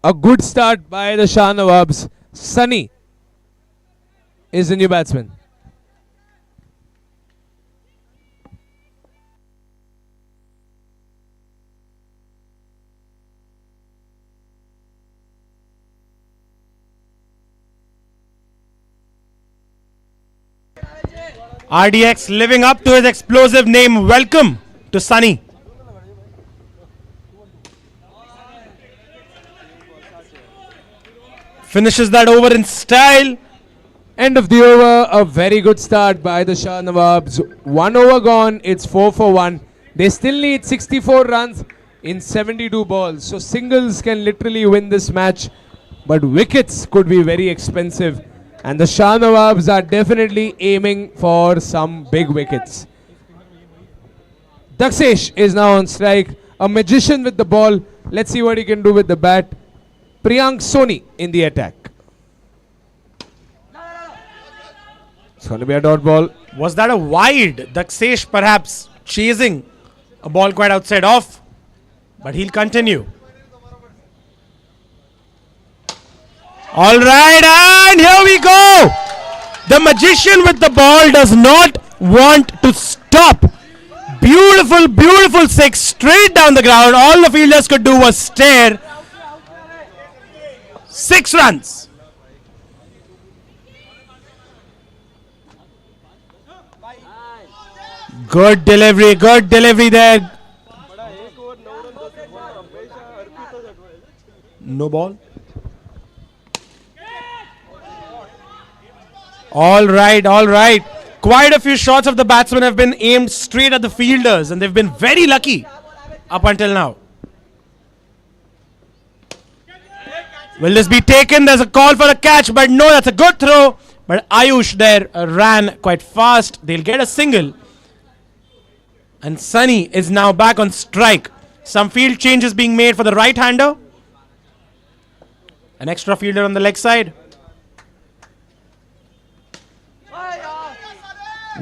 A good start by the Shah Nawabs. Sunny is the new batsman. RDX living up to his explosive name. Welcome to Sunny. Finishes that over in style. End of the over, a very good start by the Shah Nawabs. 1 over gone, it's 4 for 1. They still need 64 runs in 72 balls. So singles can literally win this match. But wickets could be very expensive. And the Shah Nawabs are definitely aiming for some big wickets. Dakshesh is now on strike. A magician with the ball. Let's see what he can do with the bat. Priyank Soni in the attack. It's going to be a dot ball. Was that a wide? Dakshesh perhaps chasing a ball quite outside off. But he'll continue. All right, and here we go. The magician with the ball does not want to stop. Beautiful, beautiful six straight down the ground. All the fielders could do was stare. 6 runs. Good delivery there. No ball. All right. Quite a few shots of the batsmen have been aimed straight at the fielders and they've been very lucky up until now. Will this be taken? There's a call for a catch, but no, that's a good throw. But Ayush there ran quite fast. They'll get a single. And Sunny is now back on strike. Some field changes being made for the right-hander. An extra fielder on the leg side.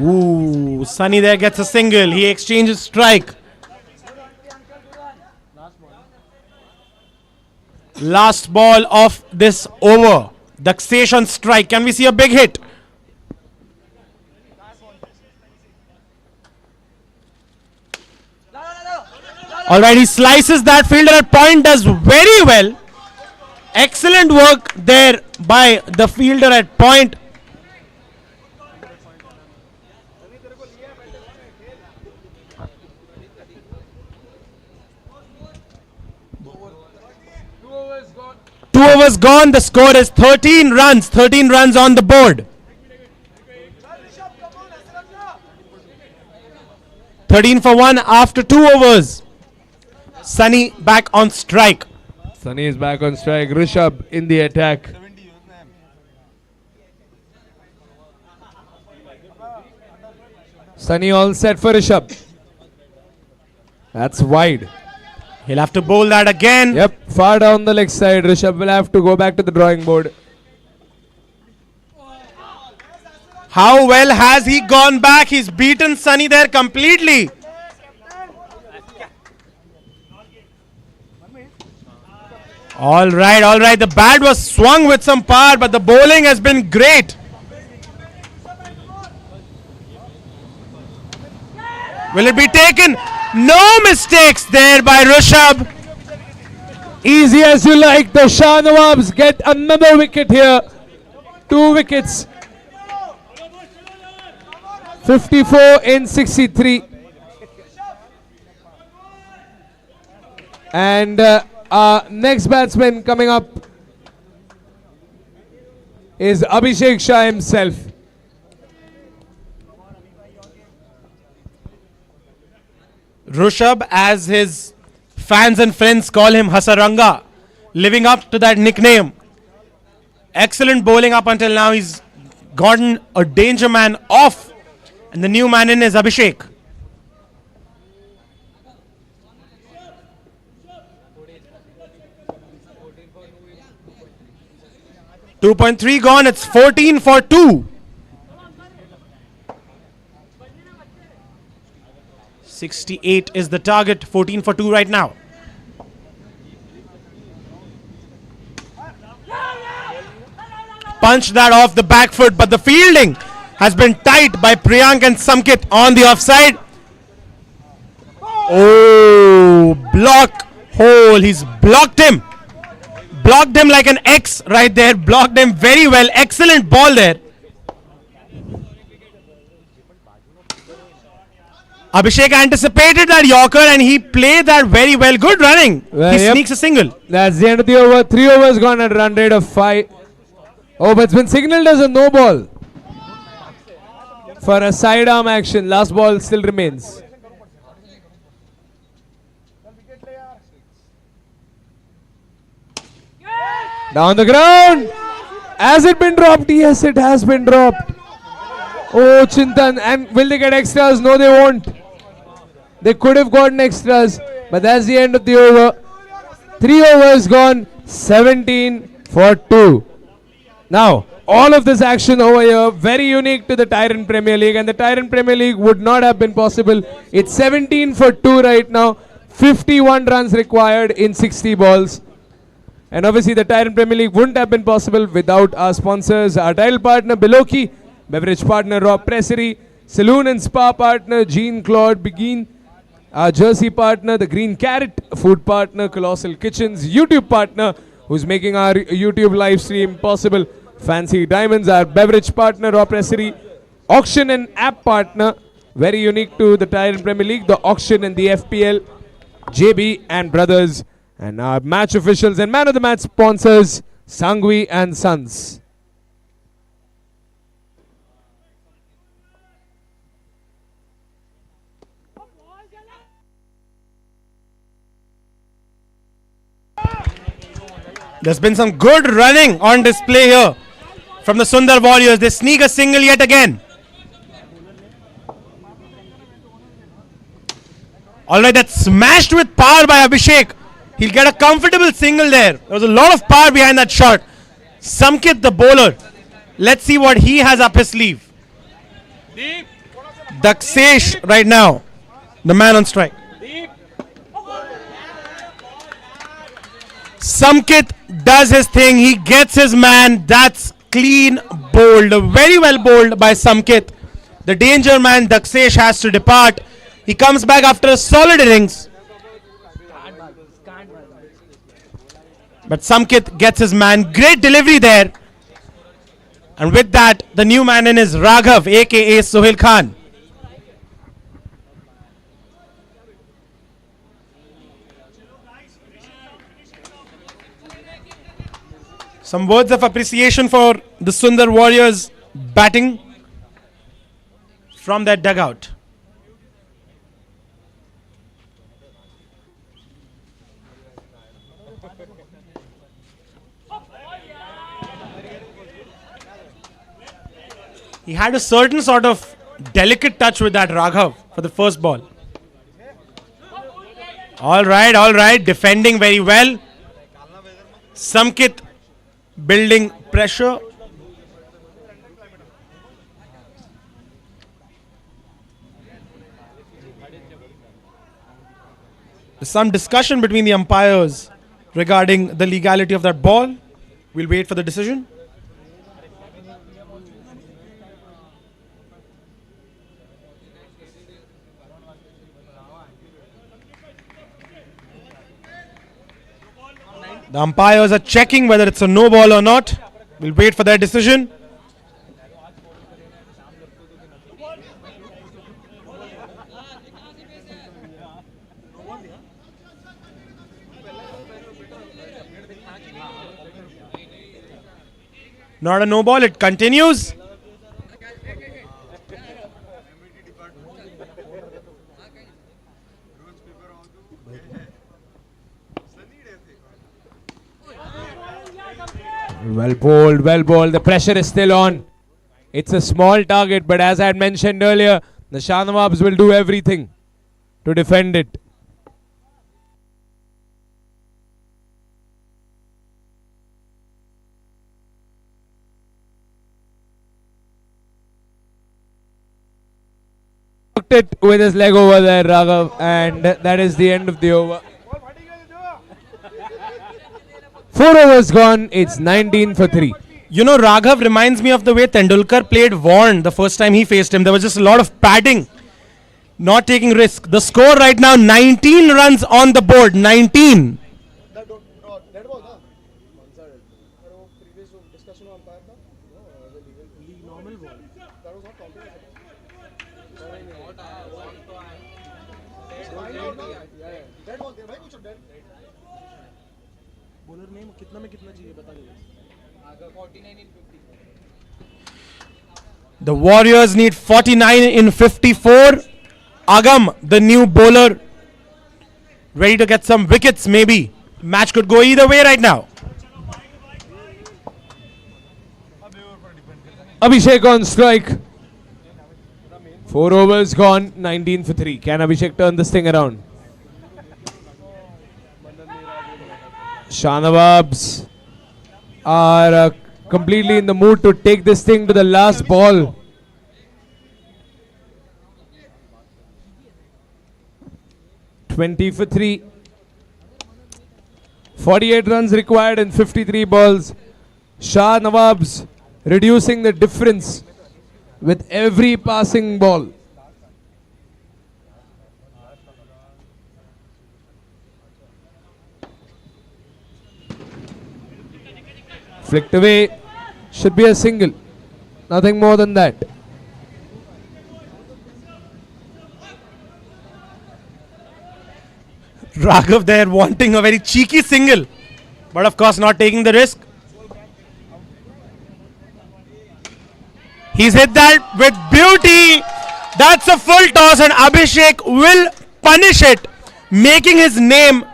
Ooh, Sunny there gets a single. He exchanges strike. Last ball of this over. Dakshesh on strike. Can we see a big hit? Alright, he slices that fielder at point, does very well. Excellent work there by the fielder at point. 2 overs gone. The score is 13 runs. 13 runs on the board. 13 for 1 after 2 overs. Sunny back on strike. Sunny is back on strike. Rishabh in the attack. Sunny all set for Rishabh. That's wide. He'll have to bowl that again. Yep, far down the leg side. Rishabh will have to go back to the drawing board. How well has he gone back? He's beaten Sunny there completely. All right, all right. The bat was swung with some power, but the bowling has been great. Will it be taken? No mistakes there by Rishabh. Easy as you like. The Shah Nawabs get another wicket here. 2 wickets. 54 in 63. And our next batsman coming up is Abhishek Shah himself. Rishabh, as his fans and friends call him, Hasaranga, living up to that nickname. Excellent bowling up until now. He's gotten a danger man off, and the new man in is Abhishek. .3 gone. It's 14 for 2. 68 is the target. 14 for 2 right now. Punched that off the back foot, but the fielding has been tight by Priyank and Samkit on the offside. Oh, block hole. He's blocked him. Blocked him like an X right there. Blocked him very well. Excellent ball there. Abhishek anticipated that Yorker and he played that very well. Good running. He sneaks a single. That's the end of the over. 3 overs gone at a run rate of 5. Oh, but it's been signalled as a no ball for a sidearm action. Last ball still remains. Down the ground. Has it been dropped? Yes, it has been dropped. Oh, Chintan. And will they get extras? No, they won't. They could have gotten extras, but that's the end of the over. 3 overs gone, 17 for 2. Now, all of this action over here, very unique to the Tyrant Premier League, and the Tyrant Premier League would not have been possible. It's 17 for 2 right now, 51 runs required in 60 balls. And obviously the Tyrant Premier League wouldn't have been possible without our sponsors, our title partner Biloki, beverage partner Rob Pressery, saloon and spa partner Jean Claude Begin, our jersey partner the Green Carrot, food partner Colossal Kitchens, YouTube partner who's making our YouTube live stream possible, Fancy Diamonds, our beverage partner Rob Pressery, auction and app partner, very unique to the Tyrant Premier League, the auction and the FPL, JB and Brothers, and our match officials and man of the match sponsors, Sangvi and Sons. There's been some good running on display here from the Sundar Warriors. They sneak a single yet again. Alright, that's smashed with power by Abhishek. He'll get a comfortable single there. There was a lot of power behind that shot. Samkit, the bowler. Let's see what he has up his sleeve. Daksesh right now, the man on strike. Samkit does his thing. He gets his man. That's clean bowled. Very well bowled by Samkit. The danger man Daksesh has to depart. He comes back after a solid innings. But Samkit gets his man. Great delivery there. And with that, the new man in is Raghav, aka Sohail Khan. Some words of appreciation for the Sundar Warriors batting from that dugout. He had a certain sort of delicate touch with that Raghav for the first ball. All right. Defending very well. Samkit building pressure. There's some discussion between the umpires regarding the legality of that ball. We'll wait for the decision. The umpires are checking whether it's a no ball or not. We'll wait for their decision. Not a no ball, it continues. Well bowled. The pressure is still on. It's a small target, but as I had mentioned earlier, the Shah Nawabs will do everything to defend it. Hooked it with his leg over there, Raghav, and that is the end of the over. 4 overs gone, it's 19 for 3. You know, Raghav reminds me of the way Tendulkar played Vaughan the first time he faced him. There was just a lot of padding, not taking risk. The score right now, 19 runs on the board. 19. The Warriors need 49 in 54. Agam, the new bowler, ready to get some wickets maybe. Match could go either way right now. Abhishek on strike. 4 overs gone, 19 for 3. Can Abhishek turn this thing around? Shah Nawabs are completely in the mood to take this thing to the last ball. For 3. 48 runs required in 53 balls. Shah Nawabs reducing the difference with every passing ball. Flicked away. Should be a single. Nothing more than that. Raghav there wanting a very cheeky single, but of course not taking the risk. He's hit that with beauty. That's a full toss and Abhishek will punish it, making his name.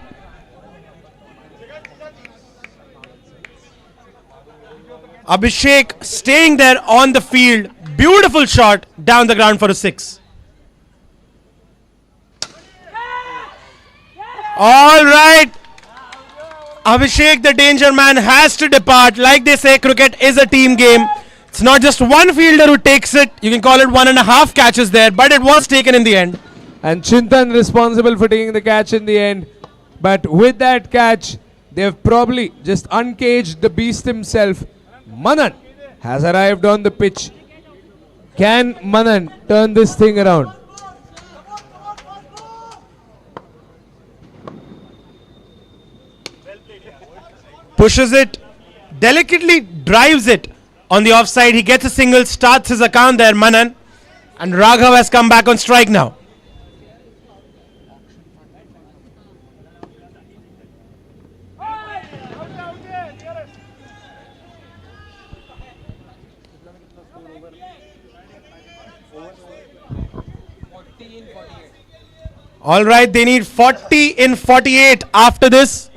Abhishek staying there on the field. Beautiful shot down the ground for a 6. All right. Abhishek, the danger man, has to depart. Like they say, cricket is a team game. It's not just one fielder who takes it. You can call it 1.5 catches there, but it was taken in the end. And Chintan responsible for taking the catch in the end. But with that catch, they have probably just uncaged the beast himself. Manan has arrived on the pitch. Can Manan turn this thing around? Pushes it, delicately drives it on the offside. He gets a single, starts his account there, Manan. And Raghav has come back on strike now. All right, they need 40 in 48 after this.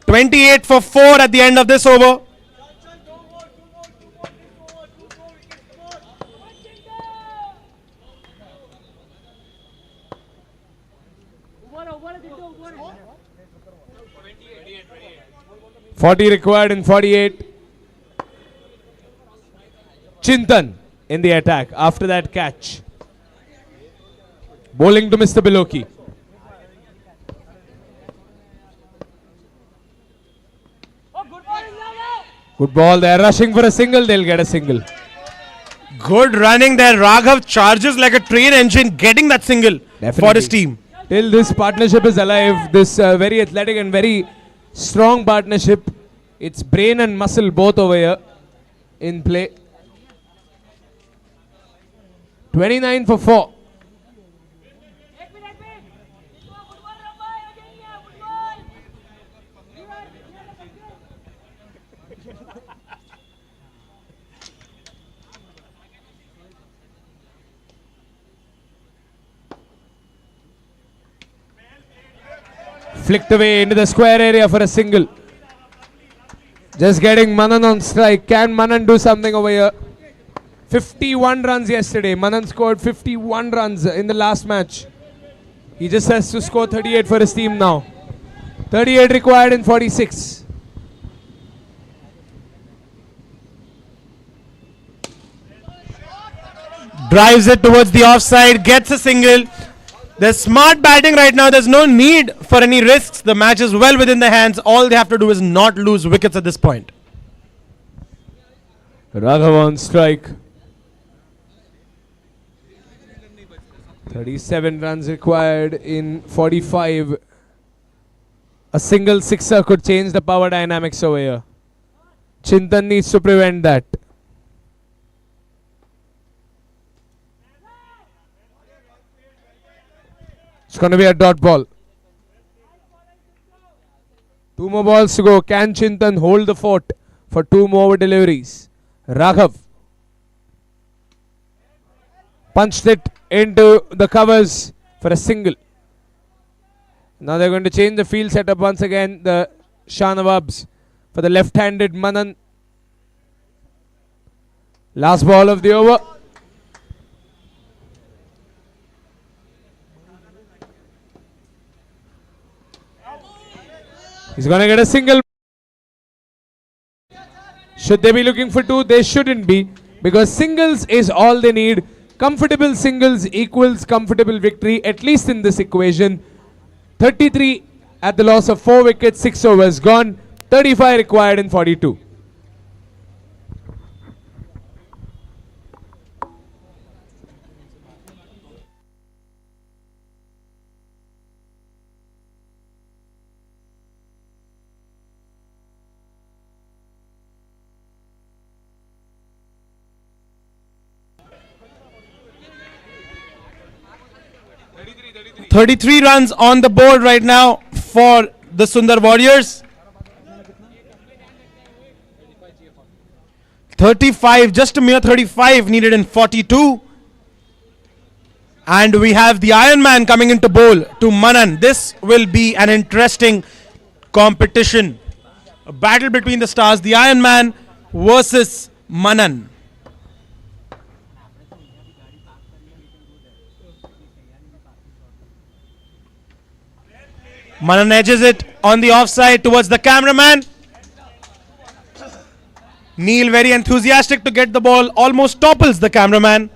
28 for 4 at the end of this over. What are they doing? 40 required in 48. Chintan in the attack after that catch. Bowling to Mr. Biloki. Good ball. They are rushing for a single. They'll get a single. Good running there. Raghav charges like a train engine, getting that single for his team. Till this partnership is alive, this very athletic and very strong partnership. It's brain and muscle both over here in play. 29 for 4. Flicked away into the square area for a single. Just getting Manan on strike. Can Manan do something over here? 51 runs yesterday. Manan scored 51 runs in the last match. He just has to score 38 for his team now. 38 required in 46. Drives it towards the offside, gets a single. There's smart batting right now. There's no need for any risks. The match is well within their hands. All they have to do is not lose wickets at this point. Raghav on strike. 37 runs required in 45. A single sixer could change the power dynamics over here. Chintan needs to prevent that. It's going to be a dot ball. 2 more balls to go. Can Chintan hold the fort for 2 more deliveries? Raghav punched it into the covers for a single. Now they're going to change the field setup once again. The Shah Nawabs for the left-handed Manan. Last ball of the over. He's going to get a single. Should they be looking for 2? They shouldn't be, because singles is all they need. Comfortable singles equals comfortable victory, at least in this equation. 33 at the loss of 4 wickets, 6 overs gone. 35 required in 42. Thirty-three runs on the board right now for the Sundar Warriors. 35, just a mere 35 needed in 42. And we have the Iron Man coming into bowl to Manan. This will be an interesting competition. A battle between the stars. The Iron Man versus Manan. Manan edges it on the offside towards the cameraman. Neil, very enthusiastic to get the ball, almost topples the cameraman.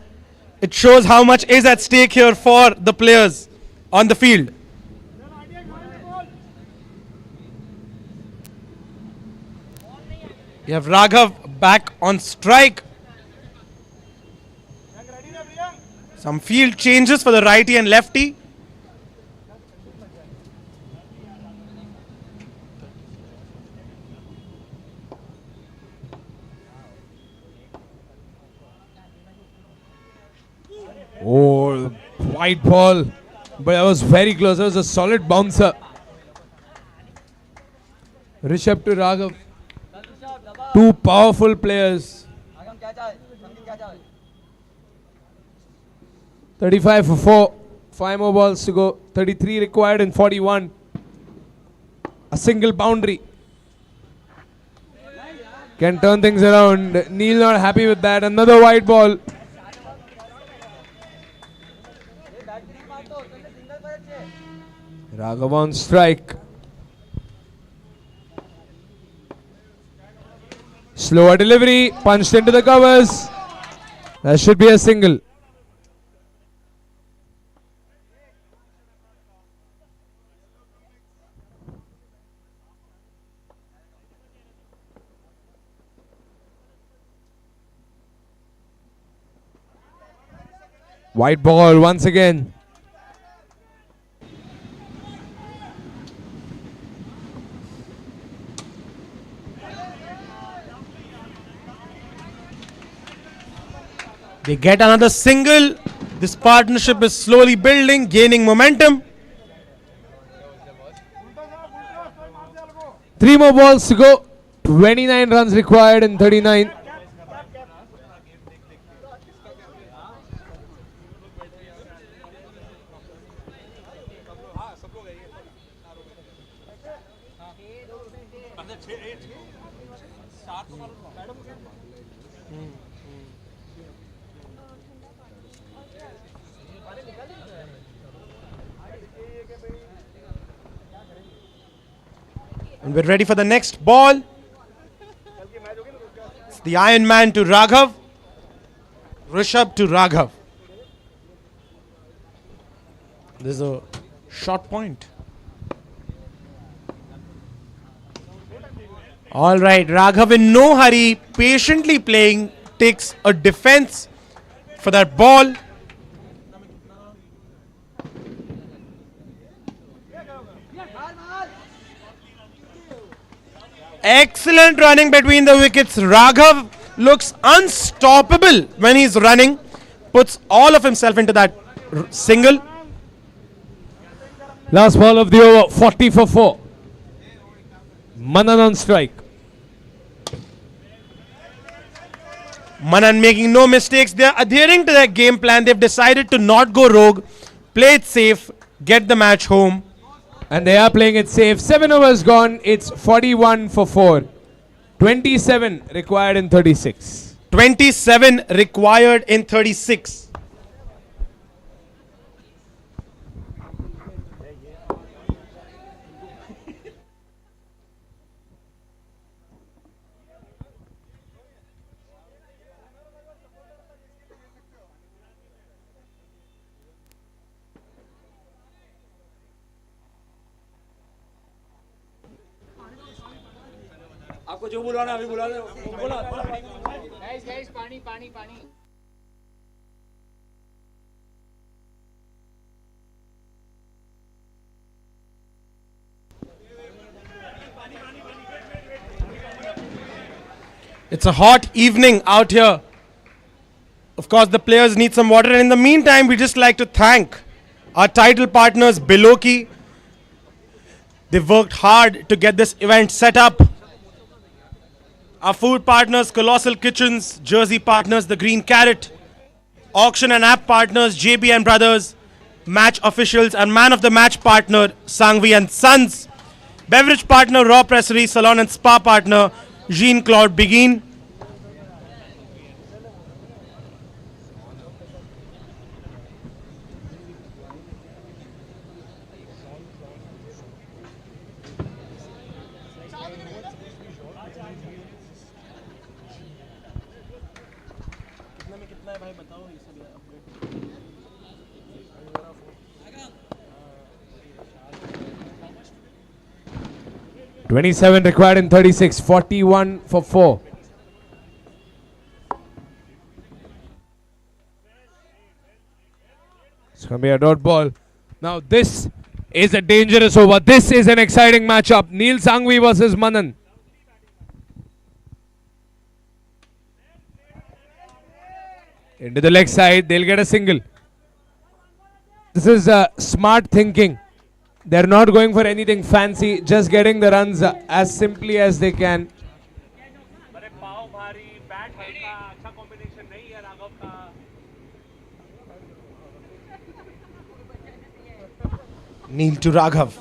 It shows how much is at stake here for the players on the field. You have Raghav back on strike. Some field changes for the righty and lefty. Oh, white ball. But that was very close. That was a solid bouncer. Rishabh to Raghav. Two powerful players. 35 for 4. 5 more balls to go. 33 required in 41. A single boundary. Can turn things around. Neil not happy with that. Another wide ball. Raghav on strike. Slower delivery. Punched into the covers. That should be a single. White ball once again. They get another single. This partnership is slowly building, gaining momentum. 3 more balls to go. 29 runs required in 39. And we're ready for the next ball. It's the Iron Man to Raghav. Rishabh to Raghav. There's a short point. All right, Raghav in no hurry, patiently playing, takes a defense for that ball. Excellent running between the wickets. Raghav looks unstoppable when he's running. Puts all of himself into that single. Last ball of the over. 40 for 4. Manan on strike. Manan making no mistakes. They're adhering to their game plan. They've decided to not go rogue, play it safe, get the match home. And they are playing it safe. 7 overs gone. It's 41 for 4. 27 required in 36. 27 required in 36. आपको जो बुलाना अभी बुला लो बोला guys पानी पानी पानी It's a hot evening out here. Of course, the players need some water. And in the meantime, we just like to thank our title partners, Biloki. They've worked hard to get this event set up. Our food partners, Colossal Kitchens. Jersey partners, The Green Carrot. Auction and app partners, JBN Brothers. Match officials and man of the match partner, Sangvi and Sons. Beverage partner, Raw Pressery. Salon and spa partner, Jean-Claude Begin. $27 required in 36. 41 for 4. It's going to be a dot ball. Now this is a dangerous over. This is an exciting matchup. Neil Sangvi versus Manan. Into the leg side. They'll get a single. This is smart thinking. They're not going for anything fancy, just getting the runs as simply as they can. Neil to Raghav.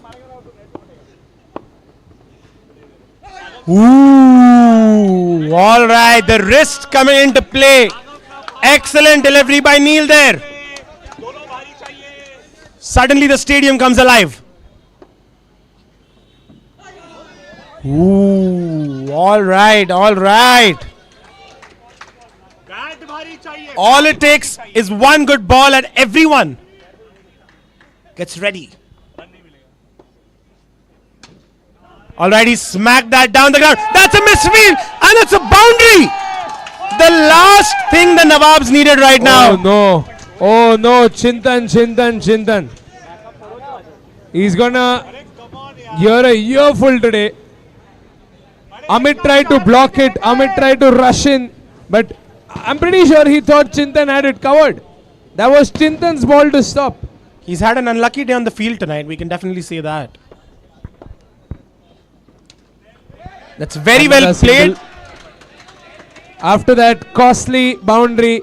Ooh, all right, the wrist coming into play. Excellent delivery by Neil there. Suddenly the stadium comes alive. Ooh, all right, all right. All it takes is one good ball and everyone gets ready. Alright, he smacked that down the ground. That's a misfield and it's a boundary. The last thing the Nawabs needed right now. Oh no. Oh no. Chintan. He's gonna hear a earful today. Amit tried to block it. Amit tried to rush in. But I'm pretty sure he thought Chintan had it covered. That was Chintan's ball to stop. He's had an unlucky day on the field tonight. We can definitely say that. That's very well played. After that costly boundary,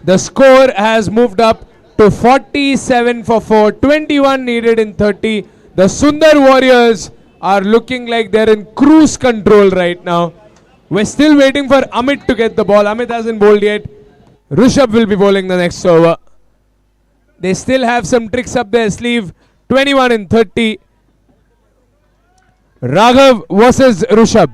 the score has moved up to 47 for 4. 21 needed in 30. The Sundar Warriors are looking like they're in cruise control right now. We're still waiting for Amit to get the ball. Amit hasn't bowled yet. Rishabh will be bowling the next over. They still have some tricks up their sleeve. 21 in 30. Raghav versus Rishabh.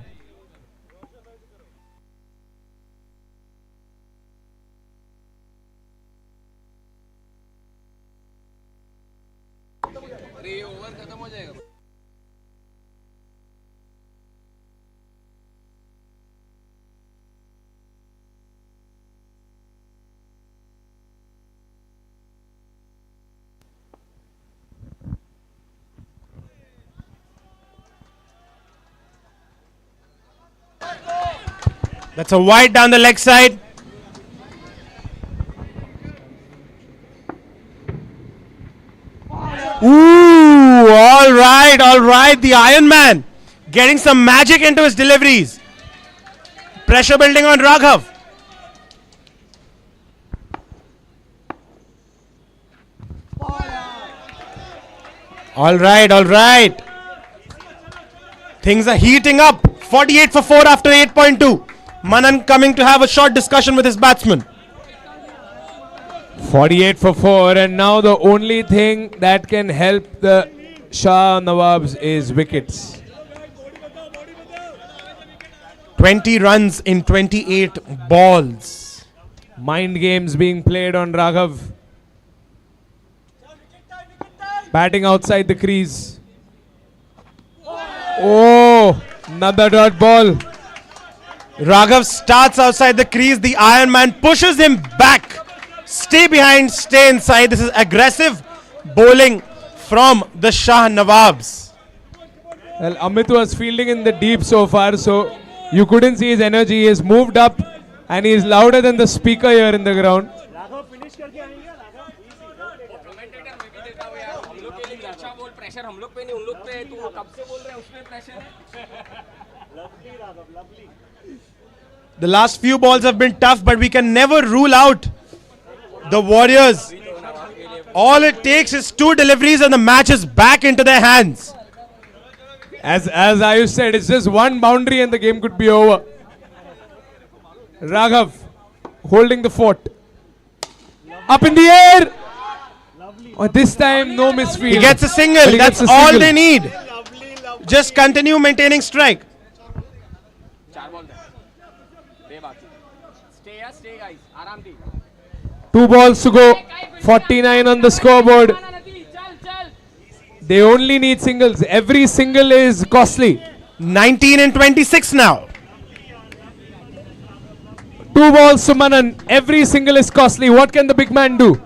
That's a wide down the leg side. Ooh, all right. The Iron Man getting some magic into his deliveries. Pressure building on Raghav. All right. Things are heating up. 48 for 4 after 8.2. Manan coming to have a short discussion with his batsman. 48 for 4, and now the only thing that can help the Shah Nawabs is wickets. 20 runs in 28 balls. Mind games being played on Raghav. Batting outside the crease. Oh, another dot ball. Raghav starts outside the crease. The Iron Man pushes him back. Stay behind, stay inside. This is aggressive bowling from the Shah Nawabs. Well, Amit was fielding in the deep so far, so you couldn't see his energy. He has moved up and he is louder than the speaker here in the ground. The last few balls have been tough, but we can never rule out the Warriors. All it takes is 2 deliveries and the match is back into their hands. As Ayush said, it's just one boundary and the game could be over. Raghav holding the fort. Up in the air. Oh, this time no misfield. He gets a single. He That's gets a all single. they need. Just continue maintaining strike. Stay guys. Aram di. 2 balls to go. 49 on the scoreboard. They only need singles. Every single is costly. 19 and 26 now. 2 balls to Manan. Every single is costly. What can the big man do?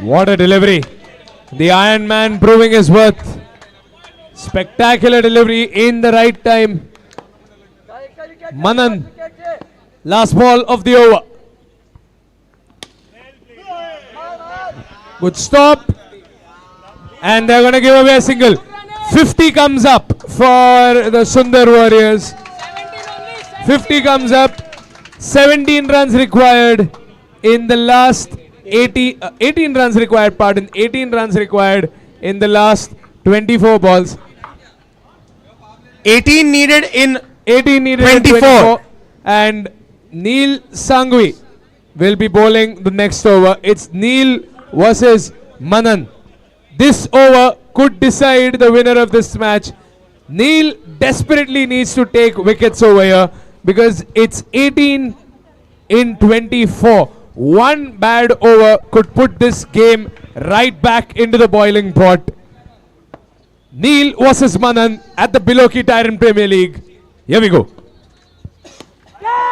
What a delivery. The Iron Man proving his worth. Spectacular delivery in the right time. Manan. Last ball of the over. Good stop. And they're going to give away a single. 50 comes up for the Sundar Warriors. 50 comes up. 17 runs required in the last 18 runs required, pardon. 18 runs required in the last 24 balls. 18 needed in 18 needed in 24. And Neil Sangvi will be bowling the next over. It's Neil versus Manan. This over could decide the winner of this match. Neil desperately needs to take wickets over here because it's 18 in 24. One bad over could put this game right back into the boiling pot. Neil versus Manan at the Below Key Tyrant Premier League. Here we go.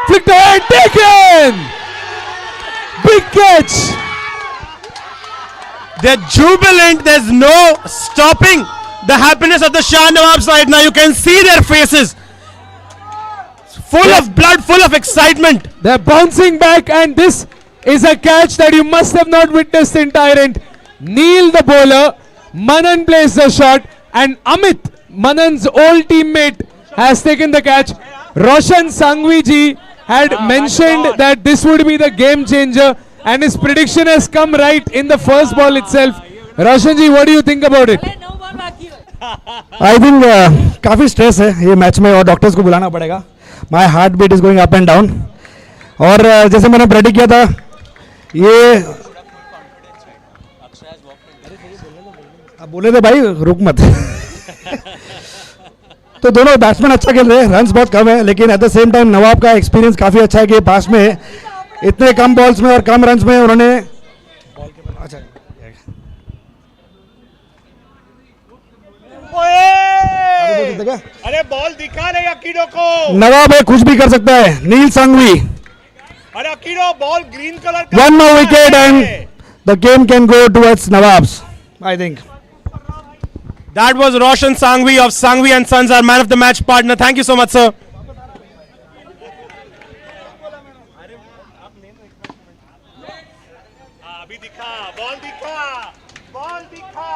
Flicked away, taken! Big catch! They're jubilant. There's no stopping the happiness of the Shah Nawab side now. You can see their faces. Full of blood, full of excitement. They're bouncing back, and this is a catch that you must have not witnessed in Tyrant. Neil the bowler, Manan plays the shot, and Amit, Manan's old teammate, has taken the catch. Roshan Sangvi ji had mentioned that this would be the game changer, and his prediction has come right in the first ball itself. Roshan ji, what do you think about it? I think काफ़ी stress है ये match में और doctors को बुलाना पड़ेगा. My heartbeat is going up and down. और जैसे मैंने प्रेडिक्ट किया था ये अब बोले थे भाई रुक मत. तो दोनों बैट्समैन अच्छा खेल रहे हैं. रन्स बहुत कम है लेकिन एट द सेम टाइम नवाब का एक्सपीरियंस काफ़ी अच्छा है कि पास में इतने कम बॉल्स में और कम रन्स में उन्होंने अच्छा अरे बॉल दिखा रहे अकीडो को. नवाब है कुछ भी कर सकता है. नील संघवी. अरे अकीडो बॉल ग्रीन कलर का. One more wicket and the game can go towards Nawabs, I think. That was Roshan Sangvi of Sangvi and Sons, our man of the match partner. Thank you so much, sir. अभी दिखा ball दिखा ball दिखा.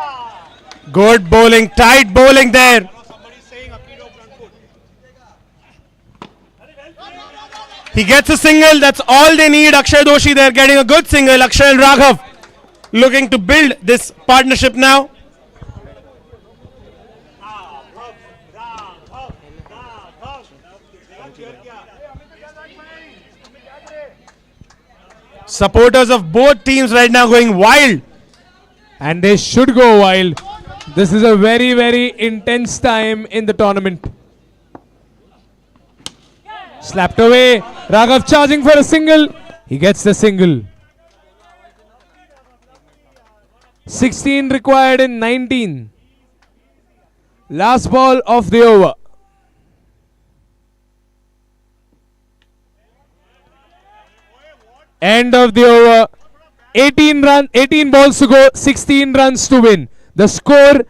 Good bowling, tight bowling there. He gets a single. That's all they need. Akshay Doshi there getting a good single. Akshay and Raghav looking to build this partnership now. Supporters of both teams right now going wild. And they should go wild. This is a very, very intense time in the tournament. Slapped away. Raghav charging for a single. He gets the single. 16 required in 19. Last ball of the over. End of the over. 18 balls to go, 16 runs to win. The score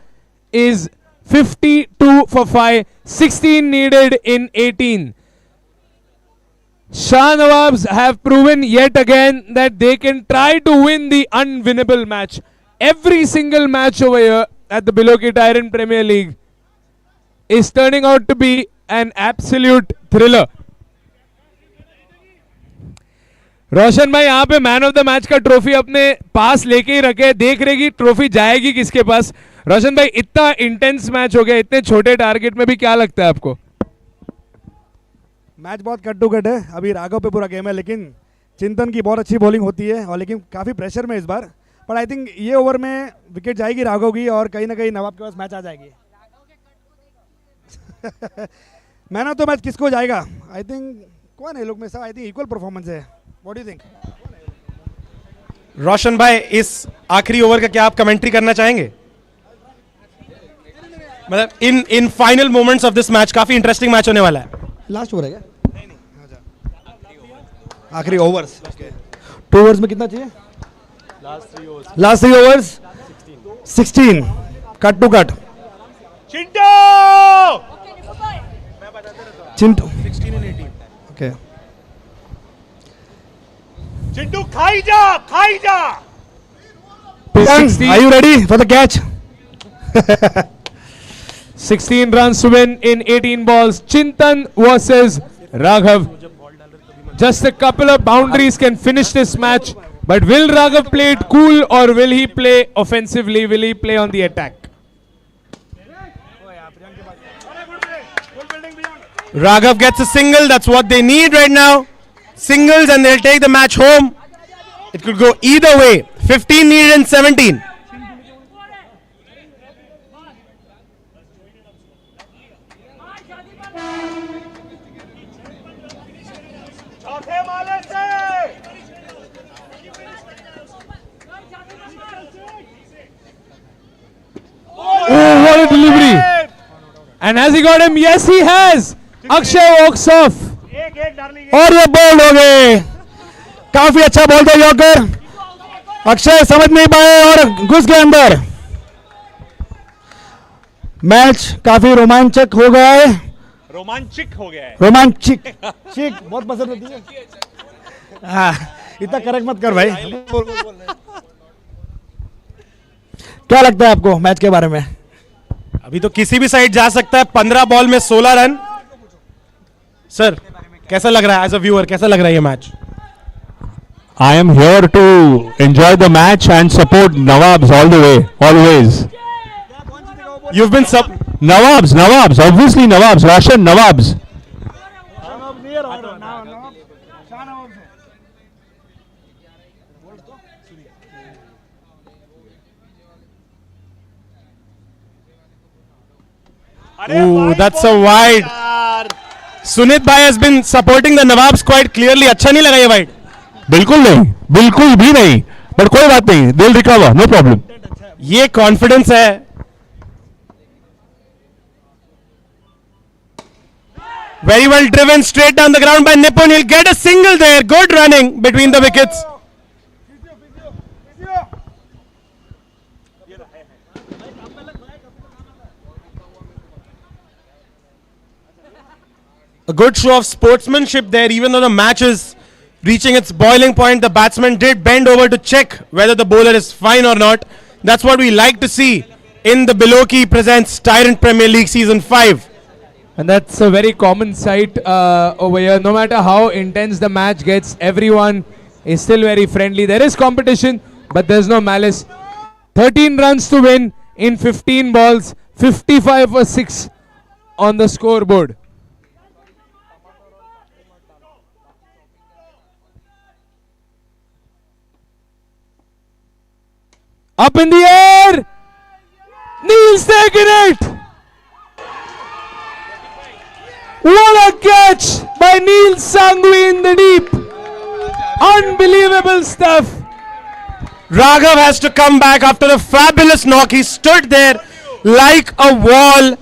is 52 for 5, 16 needed in 18. Shah Nawabs have proven yet again that they can try to win the unwinnable match. Every single match over here at the Below Key Tyrant Premier League is turning out to be an absolute thriller. रोशन भाई यहाँ पे man of the match का trophy अपने पास लेके ही रखे, देख रहे कि ट्रॉफी जाएगी किसके पास. रोशन भाई इतना इंटेंस मैच हो गया इतने छोटे टारगेट में भी, क्या लगता है आपको? मैच बहुत कट टू कट है. अभी राघव पे पूरा गेम है लेकिन चिंतन की बहुत अच्छी बॉलिंग होती है और लेकिन काफ़ी प्रेशर में इस बार. पर आई थिंक ये ओवर में विकेट जाएगी राघव की और कहीं ना कहीं नवाब के पास मैच आ जाएगी. मैन ऑफ द मैच किसको जाएगा? आई थिंक कौन है लोग में सब आई थिंक इक्वल परफॉर्मेंस है. What do you think? रोशन भाई इस आखिरी ओवर का क्या आप कमेंट्री करना चाहेंगे? मतलब in final moments of this match काफी इंटरेस्टिंग मैच होने वाला है. लास्ट ओवर है क्या? आखिरी ओवर्स. 2 ओवर्स में कितना चाहिए? Last 3 overs 16 cut to cut. Chintu 16 and 18. Okay. Chintu खाई जा. 16. Are you ready for the catch? 16 runs to win in 18 balls. Chintan versus Raghav. Just a couple of boundaries can finish this match. But will Raghav play it cool or will he play offensively? Will he play on the attack? Raghav gets a single. That's what they need right now. Singles and they'll take the match home. It could go either way. 15 needed in 17. Oh, what a delivery! And has he got him? Yes, he has. Akshay walks off. और ये bold हो गए. काफी अच्छा ball था yorker. Akshay समझ नहीं पाए और घुस गए अंदर. मैच काफी रोमांचक हो गया है. रोमांचिक हो गया है. रोमांचिक चिक बहुत पसंद होती है. इतना करेक्ट मत कर भाई. क्या लगता है आपको मैच के बारे में? अभी तो किसी भी साइड जा सकता है. 15 बॉल में 16 रन. सर कैसा लग रहा है एज अ व्यूअर? कैसा लग रहा है ये match? I am here to enjoy the match and support Nawabs all the way, always. You've been Nawabs, obviously Nawabs, Roshan Nawabs. Ooh, that's a wide. Sunit bhai has been supporting the Nawabs quite clearly. अच्छा नहीं लगा ये wide? बिल्कुल नहीं, बिल्कुल भी नहीं. But कोई बात नहीं, they'll recover, no problem. ये कॉन्फिडेंस है. Very well driven straight down the ground by Nipun. He'll get a single there. Good running between the wickets. A good show of sportsmanship there. Even though the match is reaching its boiling point, the batsman did bend over to check whether the bowler is fine or not. That's what we like to see in the Biloki Presents Tyrant Premier League Season 5. And that's a very common sight over here. No matter how intense the match gets, everyone is still very friendly. There is competition, but there's no malice. 13 runs to win in 15 balls, 55 for 6 on the scoreboard. Up in the air! Neil's taking it! What a catch by Neil Sangvi in the deep! Unbelievable stuff! Raghav has to come back after a fabulous knock. He stood there like a wall.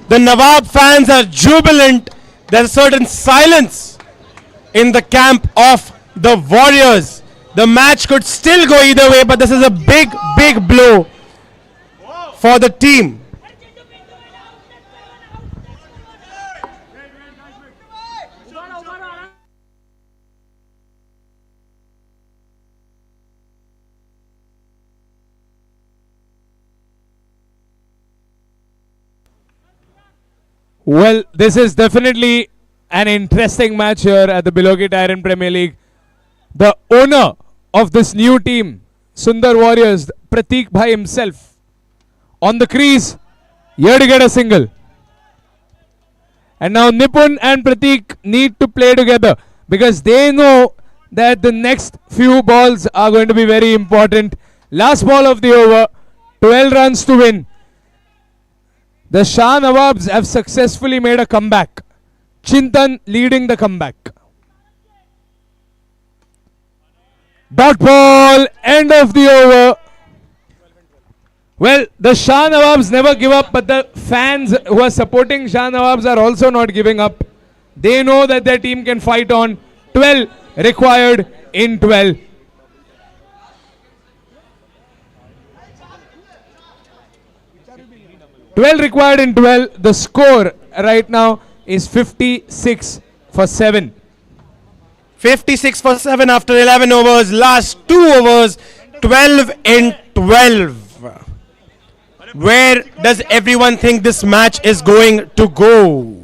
The Nawab fans are jubilant. There's a certain silence in the camp of the Warriors. The match could still go either way, but this is a big, big blow for the team. Well, this is definitely an interesting match here at the Biloki Tyrant Premier League. The owner of this new team, Sundar Warriors, Prateek Bhai himself, on the crease, here to get a single. And now Nipun and Prateek need to play together because they know that the next few balls are going to be very important. Last ball of the over, 12 runs to win. The Shah Nawabs have successfully made a comeback. Chintan leading the comeback. Dot ball, end of the over. Well, the Shah Nawabs never give up, but the fans who are supporting Shah Nawabs are also not giving up. They know that their team can fight on. 12 required in 12. Required in 12. The score right now is 56 for 7. 56 for 7 after 11 overs. Last 2 overs. 12 in 12. Where does everyone think this match is going to go?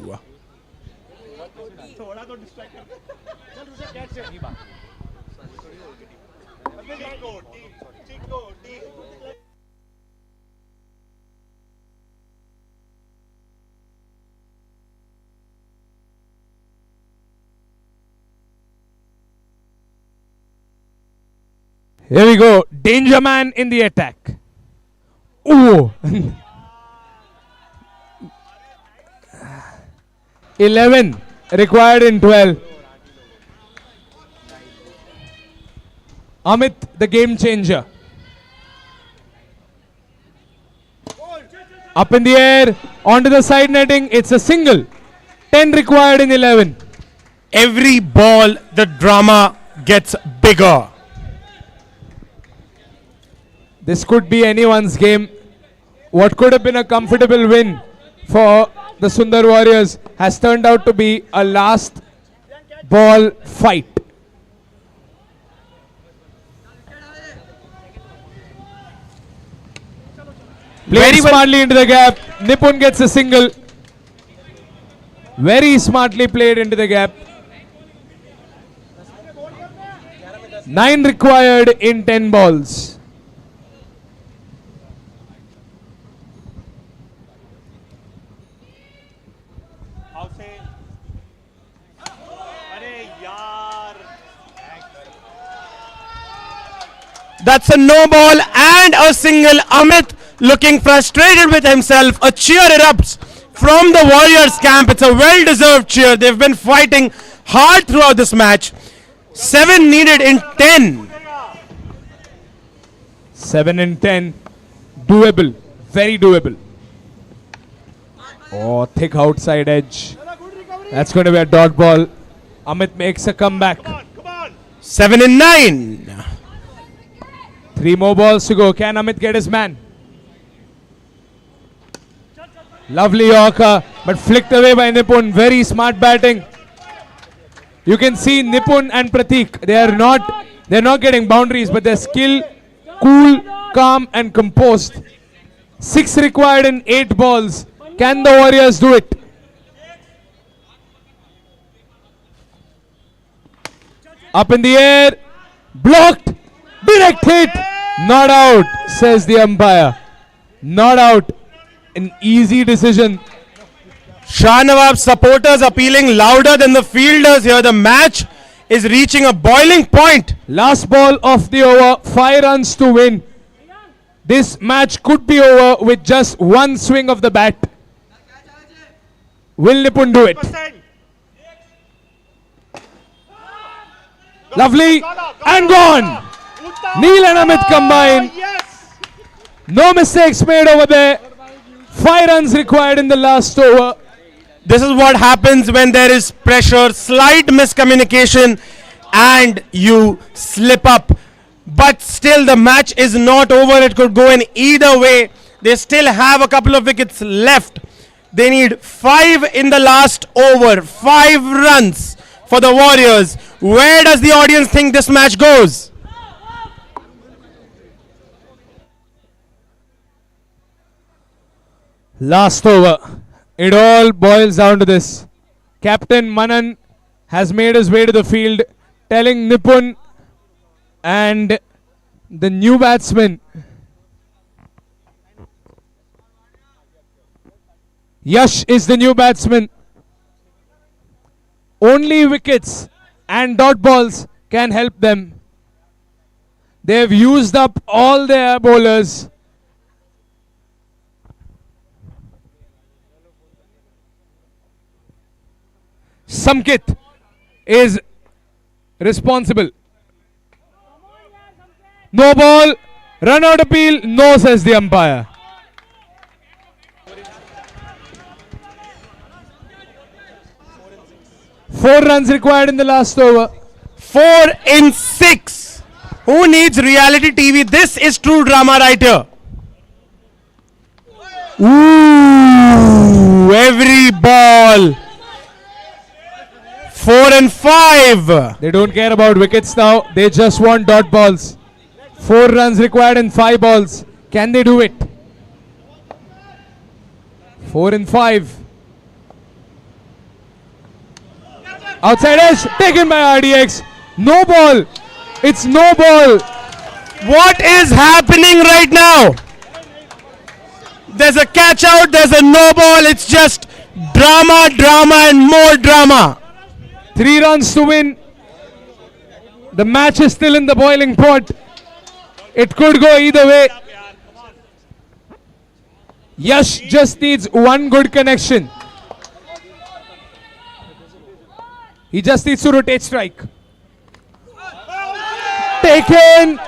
Here we go. Danger man in the attack. Ooh. 11 required in 12. Amit, the game changer. Up in the air, onto the side netting. It's a single. 10 required in 11. Every ball, the drama gets bigger. This could be anyone's game. What could have been a comfortable win for the Sundar Warriors has turned out to be a last ball fight. Very smartly into the gap. Nipun gets a single. Very smartly played into the gap. 9 required in 10 balls. That's a no ball and a single. Amit looking frustrated with himself. A cheer erupts from the Warriors camp. It's a well-deserved cheer. They've been fighting hard throughout this match. 7 needed in 10. 7 in 10. Doable. Very doable. Oh, thick outside edge. That's going to be a dot ball. Amit makes a comeback. 7 in 9. 3 more balls to go. Can Amit get his man? Lovely Yorker, but flicked away by Nipun. Very smart batting. You can see Nipun and Pratik. They're not getting boundaries, but their skill, cool, calm, and composed. 6 required in 8 balls. Can the Warriors do it? Up in the air, blocked. Direct hit, not out, says the umpire. Not out. An easy decision. Shahnawaz supporters appealing louder than the fielders here. The match is reaching a boiling point. Last ball of the over, 5 runs to win. This match could be over with just one swing of the bat. Will Nipun do it? Lovely and gone. Neil and Amit combine. No mistakes made over there. 5 runs required in the last over. This is what happens when there is pressure, slight miscommunication, and you slip up. But still, the match is not over. It could go in either way. They still have a couple of wickets left. They need 5 in the last over. 5 runs for the Warriors. Where does the audience think this match goes? Last over. It all boils down to this. Captain Manan has made his way to the field, telling Nipun and the new batsman Yash is the new batsman. Only wickets and dot balls can help them. They've used up all their bowlers. Samkit is responsible. No ball, run out appeal, no, says the umpire. Four runs required in the last over. 4 in 6. Who needs reality TV? This is true drama right here. Ooh, every ball. 4 and 5. They don't care about wickets now. They just want dot balls. 4 runs required in 5 balls. Can they do it? 4 in 5. Outside edge taken by RDX. No ball. It's no ball. What is happening right now? There's a catch out, there's a no ball. It's just drama, drama, and more drama. 3 runs to win. The match is still in the boiling pot. It could go either way. Yash just needs one good connection. He just needs to rotate strike. Taken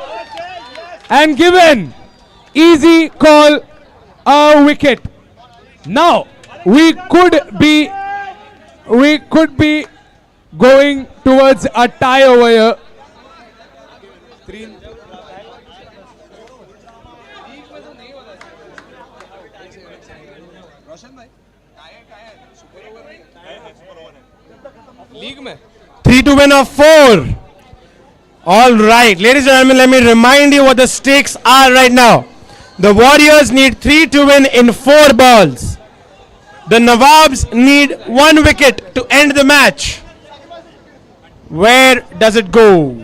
and given. Easy call. A wicket. Now we could be going towards a tie over here. League mein 3 to win of 4. All right, ladies and gentlemen, let me remind you what the stakes are right now. The Warriors need 3 to win in 4 balls. The Nawabs need 1 wicket to end the match. Where does it go?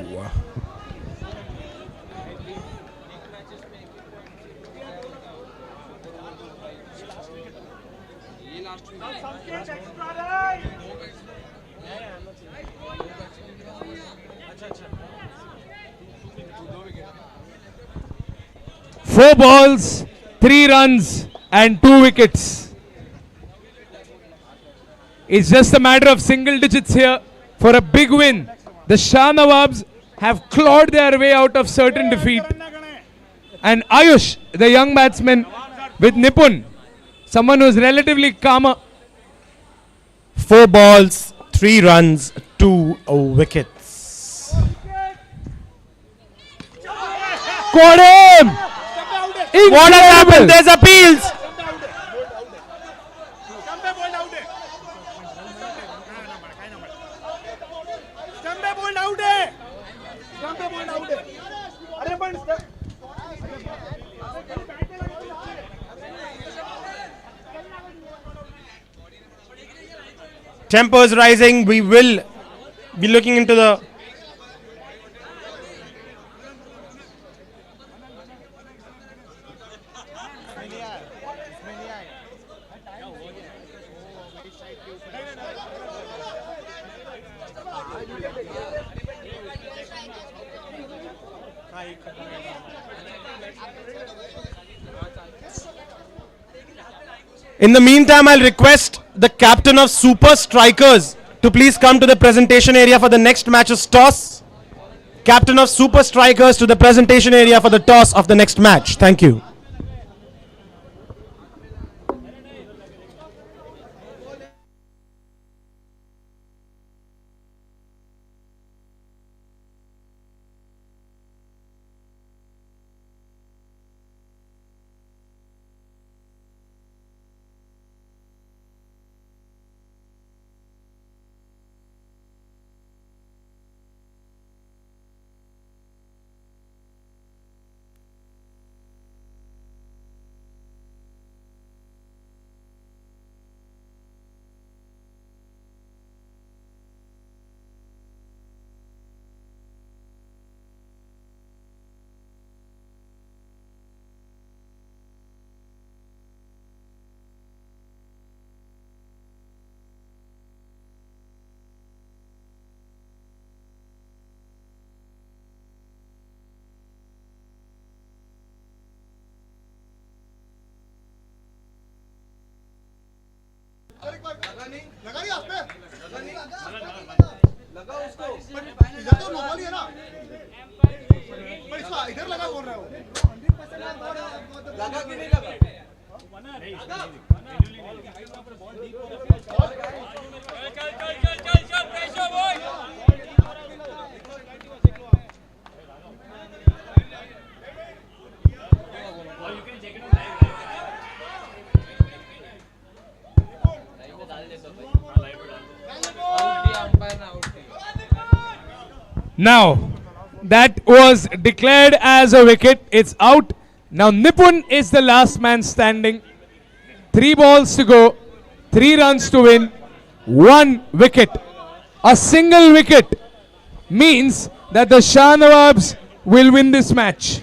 Four balls, 3 runs and 2 wickets. It's just a matter of single digits here for a big win. The Shah Nawabs have clawed their way out of certain defeat. And Ayush, the young batsman with Nipun, someone who is relatively calmer. 4 balls, 3 runs, 2 wickets. Caught him! What has happened? There's appeals. Tempo is rising. We will be looking into the In the meantime, I'll request the captain of Super Strikers to please come to the presentation area for the next match's toss. Captain of Super Strikers to the presentation area for the toss of the next match. Thank you. Now, That was declared as a wicket. It's out. Now Nipun is the last man standing. 3 balls to go. 3 runs to win. 1 wicket. A single wicket means that the Shah Nawabs will win this match.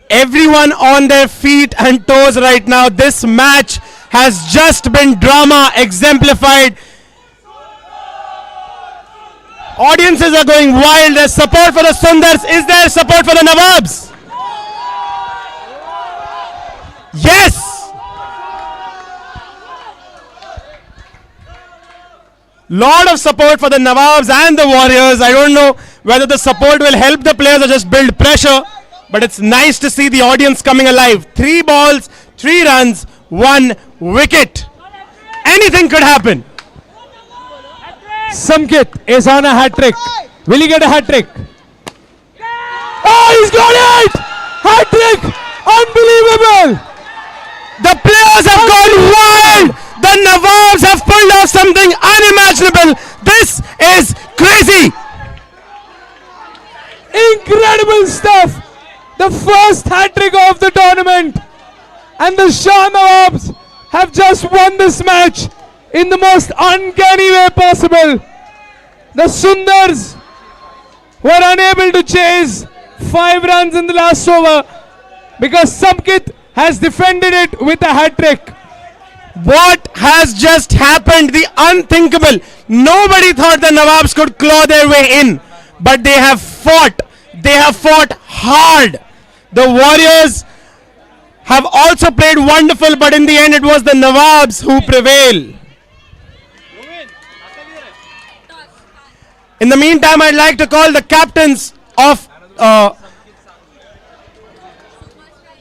Everyone on their feet and toes right now. This match has just been drama exemplified. Audiences are going wild. There's support for the Sundars. Is there support for the Nawabs? Yes! Lot of support for the Nawabs and the Warriors. I don't know whether the support will help the players or just build pressure, but it's nice to see the audience coming alive. 3 balls, 3 runs, 1 wicket. Anything could happen. Samkit is on a hat-trick. Will he get a hat-trick? Oh, he's got it! Hat-trick! Unbelievable! The players have gone wild. The Nawabs have pulled off something unimaginable. This is crazy. Incredible stuff! The first hat-trick of the tournament. And the Shah Nawabs have just won this match in the most uncanny way possible. The Sundars were unable to chase 5 runs in the last over because Samkit has defended it with a hat-trick. What has just happened? The unthinkable. Nobody thought the Nawabs could claw their way in, but they have fought. They have fought hard. The Warriors have also played wonderful, but in the end it was the Nawabs who prevail. In the meantime, I'd like to call the captains of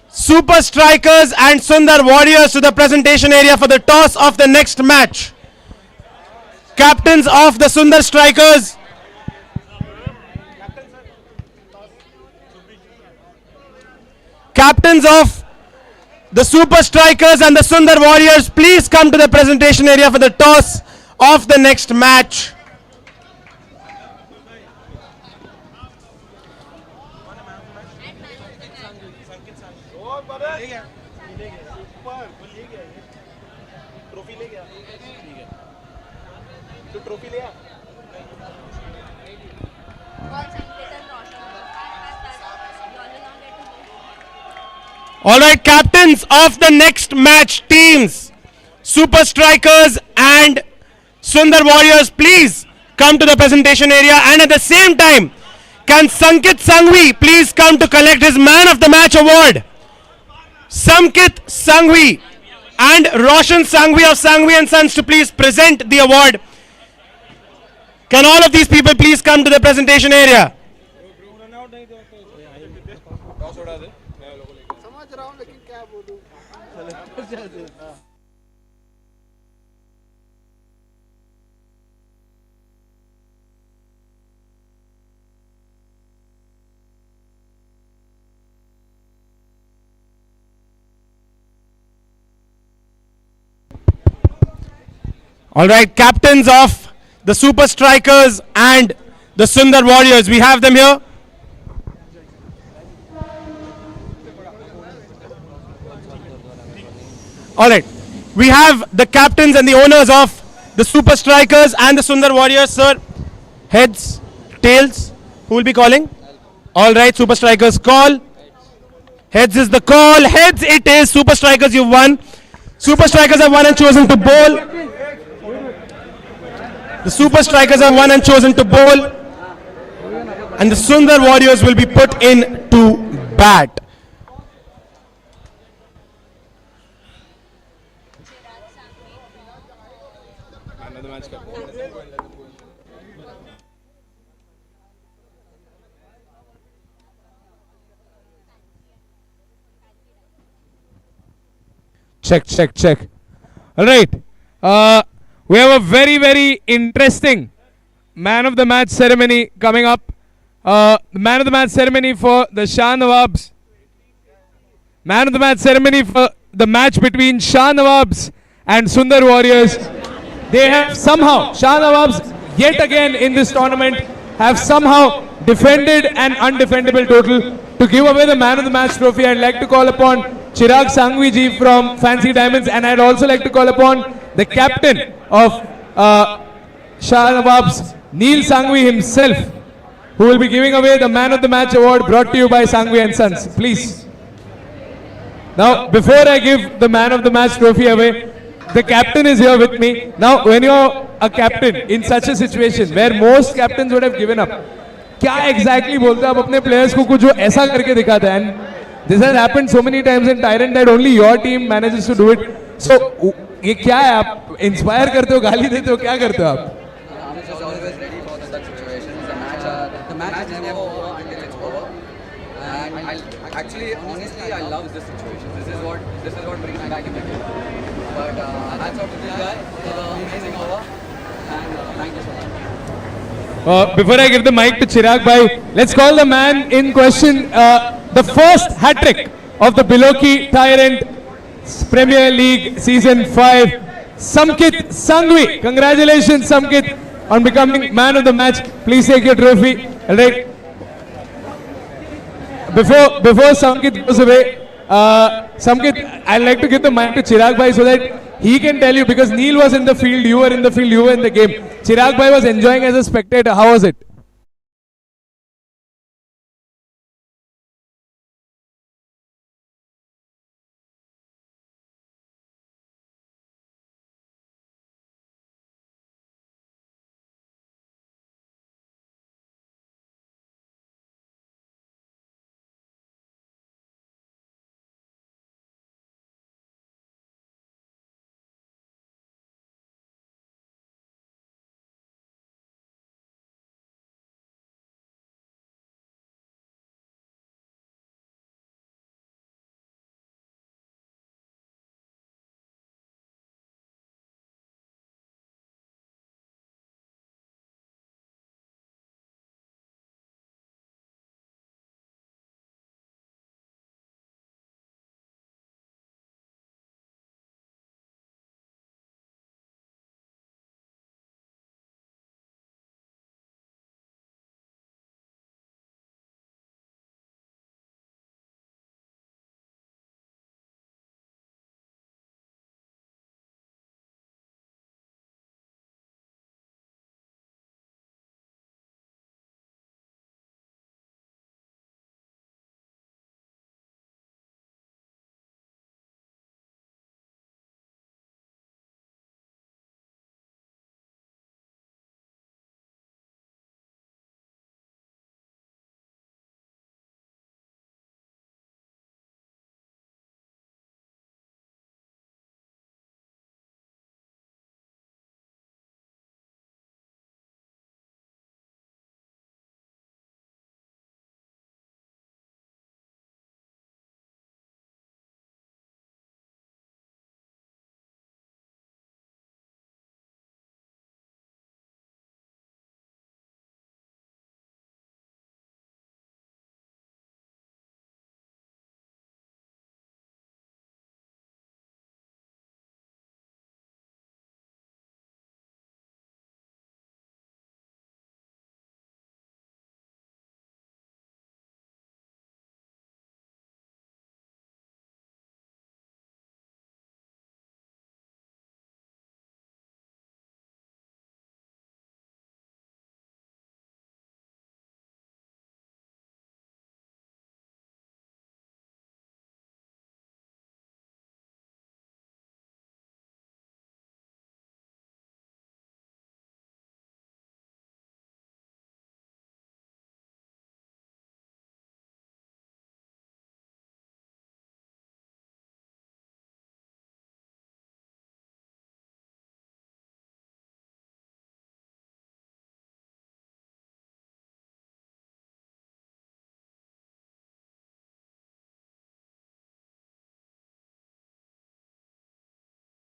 Super Strikers and Sundar Warriors to the presentation area for the toss of the next match. Captains of the Sundar Strikers. Captains of the Super Strikers and the Sundar Warriors, please come to the presentation area for the toss of the next match. Alright, captains of the next match teams, Super Strikers and Sundar Warriors, please come to the presentation area, and at the same time, can Sankit Sanghvi please come to collect his Man of the Match award? Samkit Sanghvi and Roshan Sanghvi of Sanghvi and Sons to please present the award. Can all of these people please come to the presentation area? All right, captains of the Super Strikers and the Sundar Warriors, we have them here. All right, we have the captains and the owners of the Super Strikers and the Sundar Warriors, sir. Heads, tails, who will be calling? All right, Super Strikers call. Heads is the call. Heads it is. Super Strikers, you've won. Super Strikers have won and chosen to bowl. The Super Strikers have won and chosen to bowl, and the Sundar Warriors will be put in to bat. Check. All right. We have a very, very interesting Man of the Match ceremony coming up. The Man of the Match ceremony for the Shah Nawabs. Man of the Match ceremony for the match between Shah Nawabs and Sundar Warriors. They have somehow, Shah Nawabs yet again in this tournament, have somehow defended an undefendable total. To give away the man of the match trophy, I'd like to call upon Chirag Sangvi ji from Fancy Diamonds, and I'd also like to call upon the captain of Shah Nawab's, Neil Sangvi himself, who will be giving away the man of the match award brought to you by Sangvi and Sons. Please. Now, before I give the man of the match trophy away, the captain is here with me. Now, when you're a captain in such a situation where most captains would have given up, क्या exactly बोलते हो आप अपने players को कुछ जो ऐसा करके दिखाते हैं? And this has happened so many times in Tyrant that only your team manages to do it. So, ये क्या है? आप inspire करते हो, गाली देते हो, क्या करते हो आप? I'm just always ready for such situations. The match is never over until it's over. And honestly, I love this situation. This is what brings me back in the game. But hats off to this guy for the amazing over. And thank you so much. Before I give the mic to Chirag bhai, let's call the man in question, the first hat trick of the Biloki Tyrant Premier League Season 5, Samkit Sangvi. Congratulations, Samkit, on becoming man of the match. Please take your trophy. All right. Before Samkit goes away, Samkit, I'd like to give the mic to Chirag bhai so that he can tell you, because Neil was in the field, you were in the field, you were in the game. Chirag bhai was enjoying as a spectator. How was it?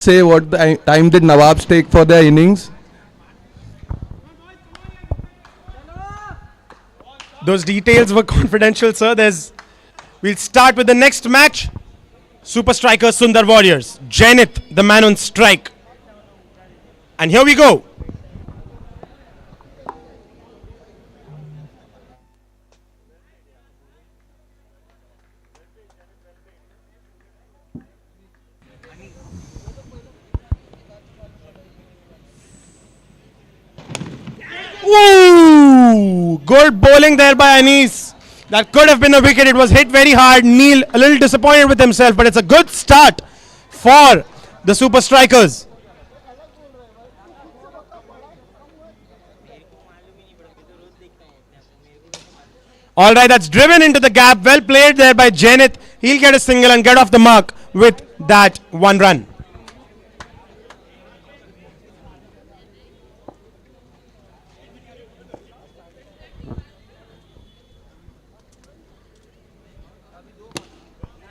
Say what time did Nawabs take for their innings? Those details were confidential, sir. We'll start with the next match. Super Striker Sundar Warriors. Jainith, the man on strike. And here we go. Ooh! Good bowling there by Anis. That could have been a wicket. It was hit very hard. Neil a little disappointed with himself, but it's a good start for the Super Strikers. All right, that's driven into the gap. Well played there by Jainit. He'll get a single and get off the mark with that 1 run.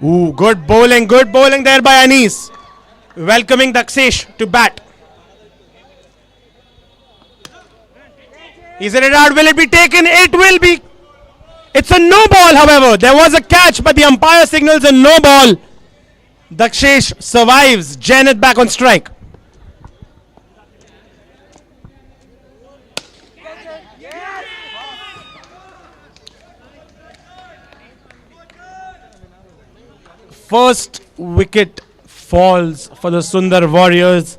Ooh, good bowling there by Anis. Welcoming Dakshish to bat. Is it out? Will it be taken? It will be. It's a no ball, however. There was a catch, but the umpire signals a no ball. Dakshish survives. Janet back on strike. First wicket falls for the Sundar Warriors.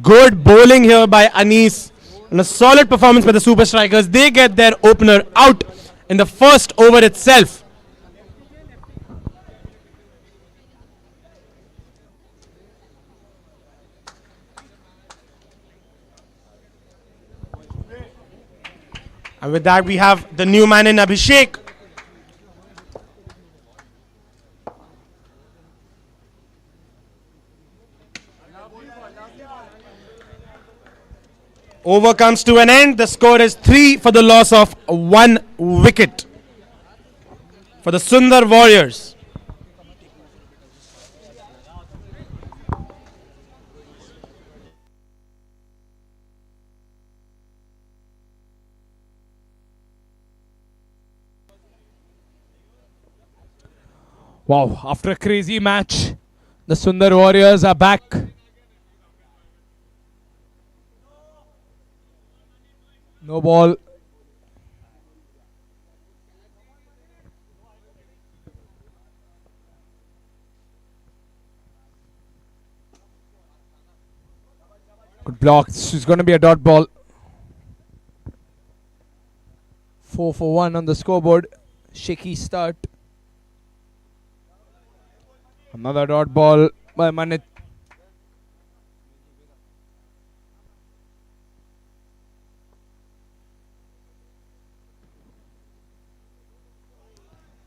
Good bowling here by Anis and a solid performance by the Super Strikers. They get their opener out in the first over itself. And with that, we have the new man in Abhishek. Over comes to an end. The score is 3 for the loss of 1 wicket for the Sundar Warriors. Wow, after a crazy match, the Sundar Warriors are back. No ball. Good block. This is going to be a dot ball. 4 for 1 on the scoreboard. Shaky start. Another dot ball by Manit.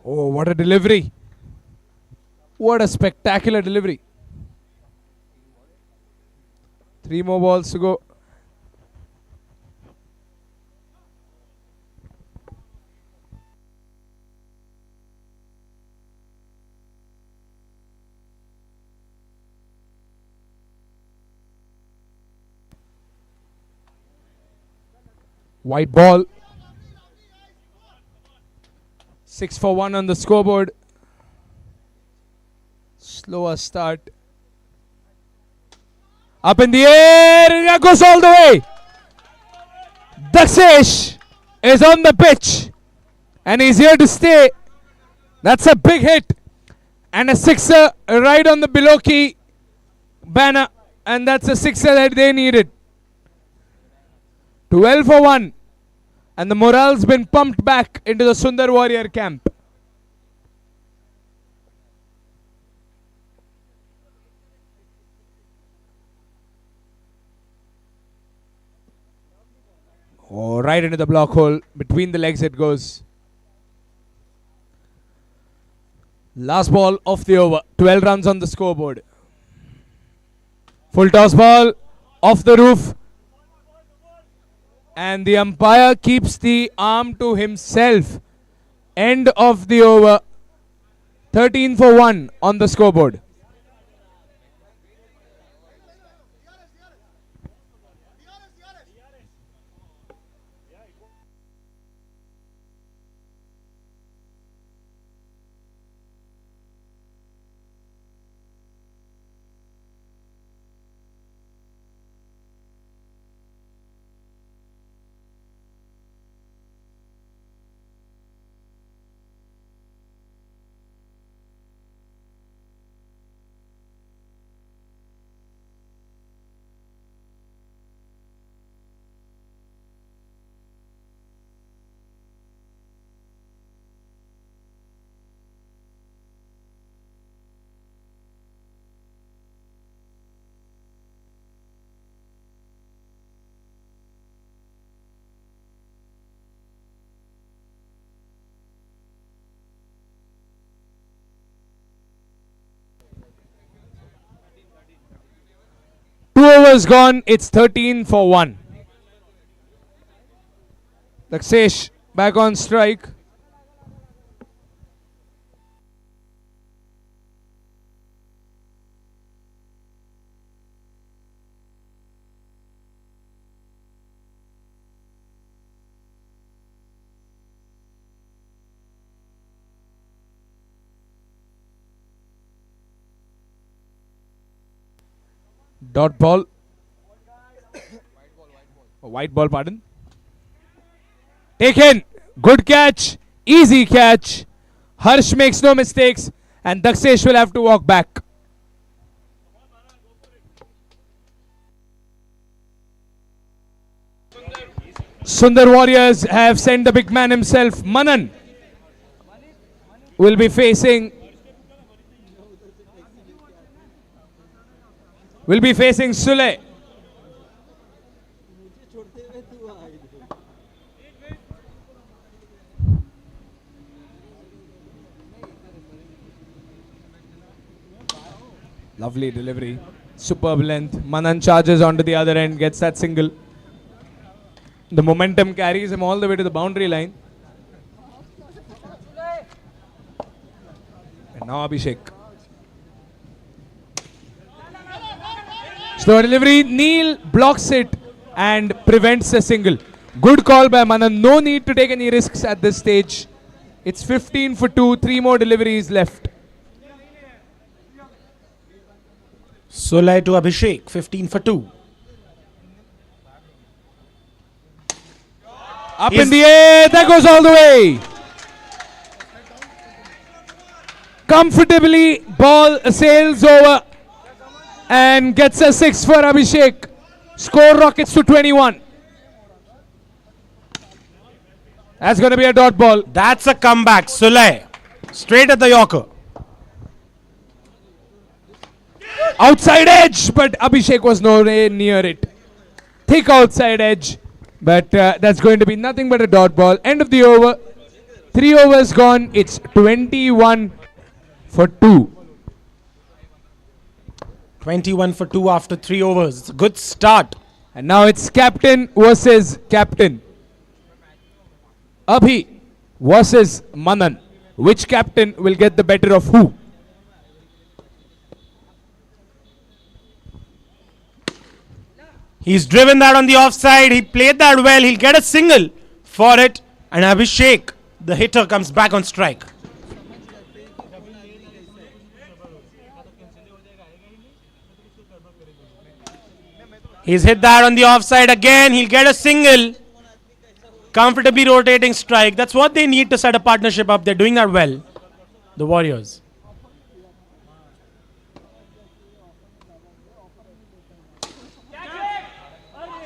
Oh, what a delivery. What a spectacular delivery. 3 more balls to go. White ball. 6 for 1 on the scoreboard. Slower start. Up in the air. It goes all the way. Dakshish is on the pitch. And he's here to stay. That's a big hit. And a sixer right on the below key banner. And that's a sixer that they needed. 12 for 1. And the morale's been pumped back into the Sundar Warrior camp. Oh, right into the block hole. Between the legs it goes. Last ball of the over. 12 runs on the scoreboard. Full toss ball. Off the roof. And the umpire keeps the arm to himself. End of the over. 13 for 1 on the scoreboard. overs gone. It's 13 for 1. Daksesh back on strike. Dot ball. White ball, pardon. Taken. Good catch. Easy catch. Harsh makes no mistakes. And Daksesh will have to walk back. Sundar Warriors have sent the big man himself. Manan will be facing Sule. Lovely delivery. Superb length. Manan charges onto the other end, gets that single. The momentum carries him all the way to the boundary line. And now Abhishek. Slow delivery. Neil blocks it and prevents a single. Good call by Manan. No need to take any risks at this stage. It's 15 for 2. 3 more deliveries left. Sulai to Abhishek, 15 for 2. Up in the air, that goes all the way. Comfortably, ball sails over and gets a 6 for Abhishek. Score rockets to 21. That's going to be a dot ball. That's a comeback. Sulai, straight at the Yorker. Outside edge, but Abhishek was nowhere near it. Thick outside edge, but that's going to be nothing but a dot ball. End of the over. 3 overs gone. It's 21 for 2. 21 for 2 after 3 overs. It's a good start. And now it's captain versus captain. Abhi versus Manan. Which captain will get the better of who? He's driven that on the offside. He played that well. He'll get a single for it. And Abhishek, the hitter, comes back on strike. He's hit that on the offside again. He'll get a single. Comfortably rotating strike. That's what they need to set a partnership up. They're doing that well, the Warriors.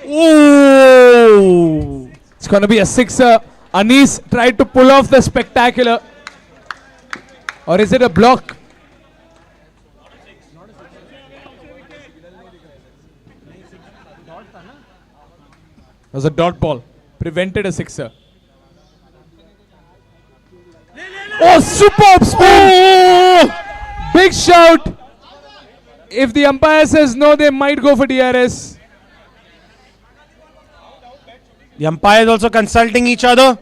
Ooh. It's going to be a sixer. Anis tried to pull off the spectacular. Or is it a block? It was a dot ball. Prevented a sixer. Oh, superb spin! Big shout. If the umpire says no, they might go for DRS. The umpires also consulting each other.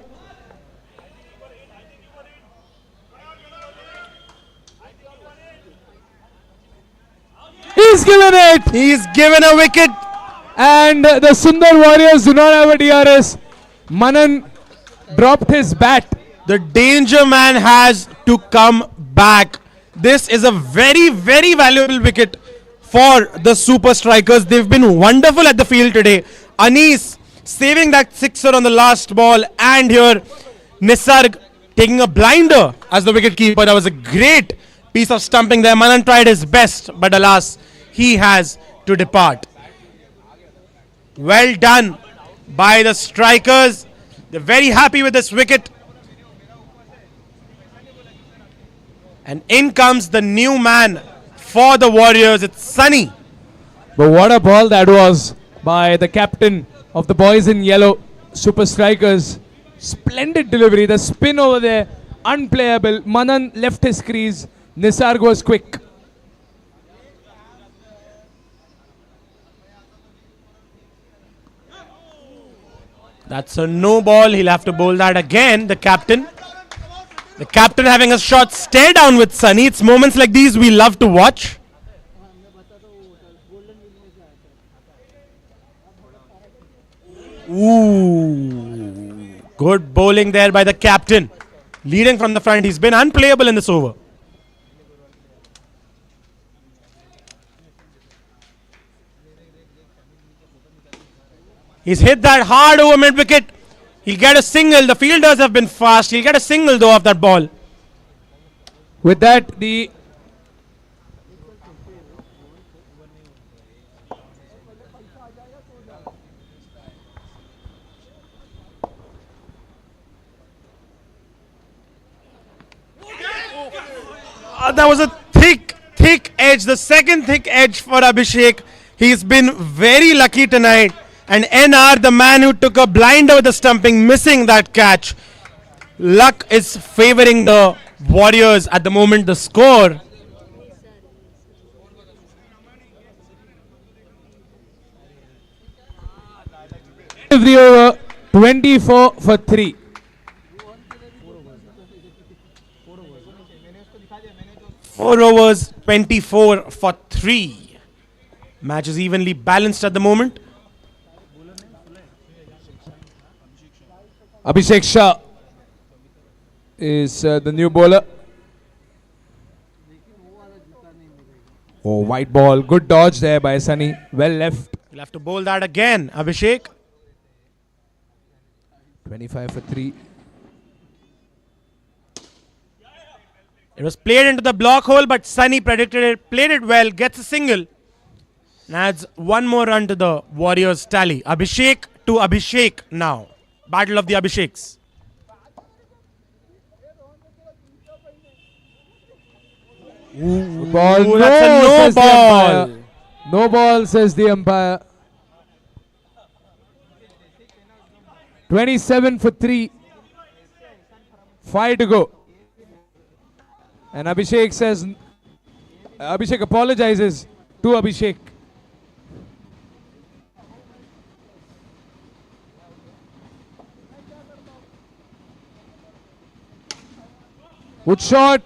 He's given it! He's given a wicket. And the Sundar Warriors do not have a DRS. Manan dropped his bat. The danger man has to come back. This is a very, very valuable wicket for the super strikers. They've been wonderful at the field today. Anis saving that sixer on the last ball, and here Nisarg taking a blinder as the wicket keeper. That was a great piece of stumping there. Manan tried his best, but alas, he has to depart. Well done by the strikers. They're very happy with this wicket. And in comes the new man for the Warriors. It's Sunny. But what a ball that was by the captain of the boys in yellow, super strikers. Splendid delivery. The spin over there, unplayable. Manan left his crease. Nisarg was quick. That's a no ball. He'll have to bowl that again. The captain. The captain having a shot stare down with Sunny. It's moments like these we love to watch. Ooh. Good bowling there by the captain. Leading from the front. He's been unplayable in this over. He's hit that hard over mid wicket. He'll get a single. The fielders have been fast. He'll get a single though off that ball. With that, the That was a thick edge. The second thick edge for Abhishek. He's been very lucky tonight. And NR, the man who took a blinder with the stumping, missing that catch. Luck is favoring the Warriors at the moment. The score. of the over, 24 for 3. Four overs, 24 for 3. Match is evenly balanced at the moment. Abhishek Shah is the new bowler. Oh, white ball. Good dodge there by Sunny. Well left. He'll have to bowl that again, Abhishek. 25 for 3. It was played into the block hole, but Sunny predicted it, played it well, gets a single. And adds one more run to the Warriors tally. Abhishek to Abhishek now. Battle of the Abhisheks. Ball. Ooh, that's a no says the ball. umpire. No ball, says the umpire. 27 for 3. 5 to go. And Abhishek says, Abhishek apologizes to Abhishek. Good shot.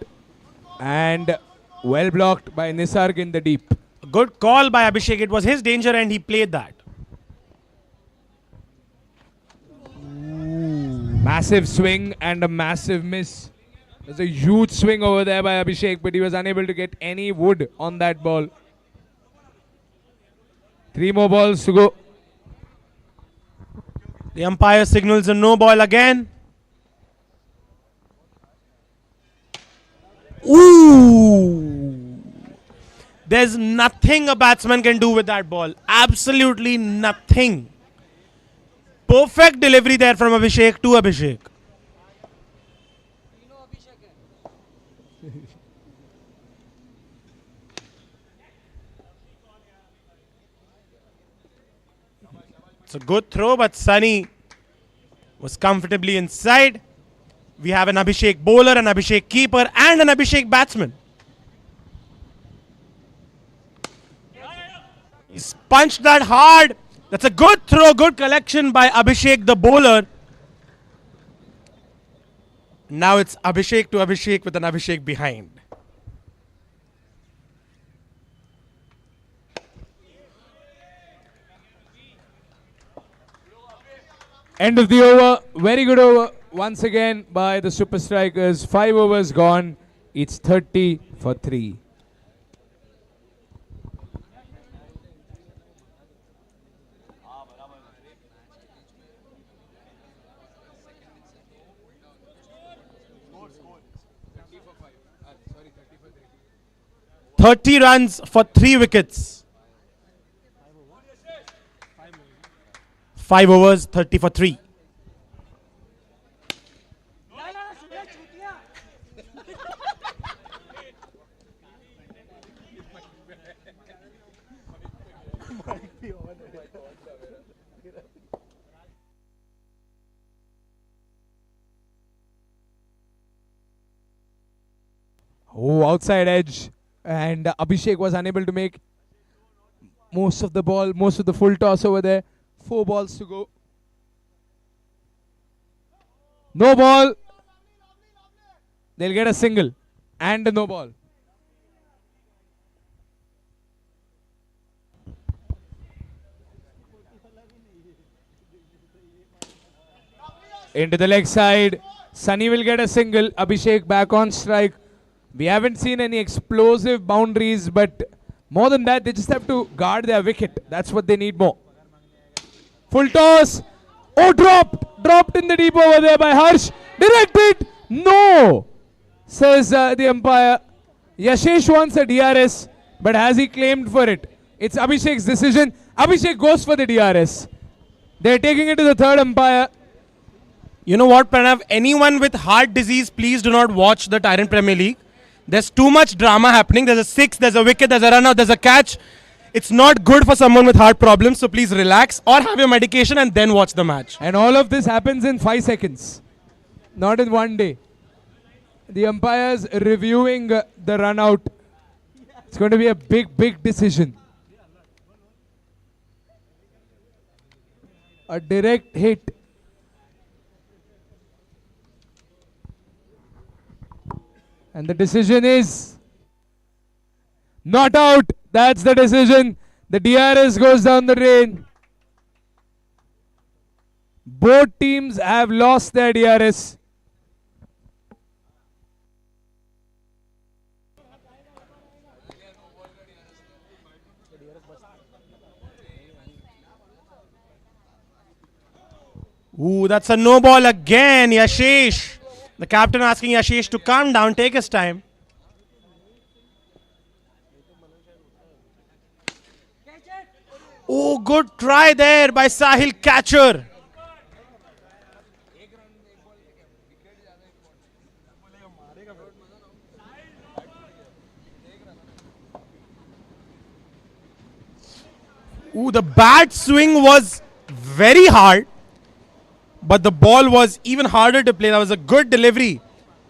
And well blocked by Nisarg in the deep. Good call by Abhishek. It was his danger and he played that. Massive swing and a massive miss. There's a huge swing over there by Abhishek, but he was unable to get any wood on that ball. 3 more balls to go. The umpire signals a no ball again. Ooh! There's nothing a batsman can do with that ball. Absolutely nothing. Perfect delivery there from Abhishek to Abhishek. It's a good throw, but Sunny was comfortably inside. We have an Abhishek bowler, an Abhishek keeper, and an Abhishek batsman. He's punched that hard. That's a good throw, good collection by Abhishek, the bowler. Now it's Abhishek to Abhishek with an Abhishek behind. End of the over. Very good over once again by the Super Strikers. 5 overs gone. It's 30 for 3. "30 runs for 3 wickets. 5 overs, 30 for 3. Oh, outside edge. And Abhishek was unable to make most of the ball, most of the full toss over there. 4 balls to go. No ball. They'll get a single and a no ball. Into the leg side. Sunny will get a single. Abhishek back on strike. We haven't seen any explosive boundaries, but more than that, they just have to guard their wicket. That's what they need more. Full toss. Oh, dropped. Dropped in the deep over there by Harsh. Direct hit. No, says the umpire. Yashish wants a DRS, but has he claimed for it? It's Abhishek's decision. Abhishek goes for the DRS. They're taking it to the third umpire. You know what, Pranav? Anyone with heart disease, please do not watch the Tyrant Premier League. There's too much drama happening. There's a six, there's a wicket, there's a run out, there's a catch. It's not good for someone with heart problems, so please relax or have your medication and then watch the match. And all of this happens in 5 seconds, not in one day. The umpire's reviewing the run out. It's going to be a big decision. A direct hit. And the decision is not out. That's the decision. The DRS goes down the drain. Both teams have lost their DRS. Ooh, that's a no ball again, Yashish. The captain asking Yashish to calm down, take his time. Oh, good try there by Sahil, catcher. Ooh, the bat swing was very hard, but the ball was even harder to play. That was a good delivery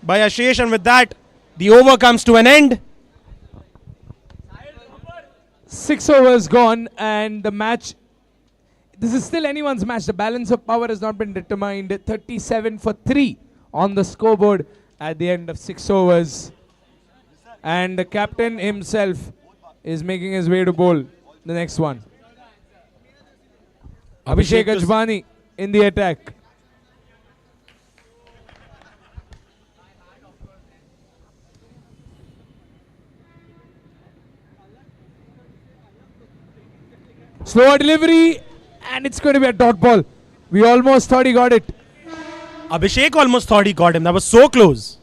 by Ashish, and with that, the over comes to an end. 6 overs gone, and the match. This is still anyone's match. The balance of power has not been determined. 37 for 3 on the scoreboard at the end of 6 overs. And the captain himself is making his way to bowl the next one. Abhishek Ajbani in the attack. Slower delivery, and it's going to be a dot ball. We almost thought he got it. Abhishek almost thought he got him. That was so close.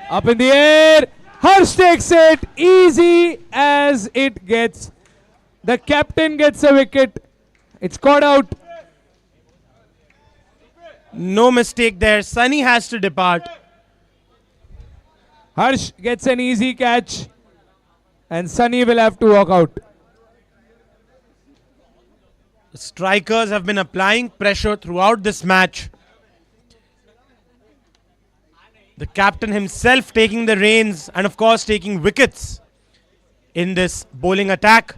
Up in the air. Harsh takes it. Easy as it gets. The captain gets a wicket. It's caught out. No mistake there. Sunny has to depart. Harsh gets an easy catch, and Sunny will have to walk out. The strikers have been applying pressure throughout this match. The captain himself taking the reins and of course taking wickets in this bowling attack.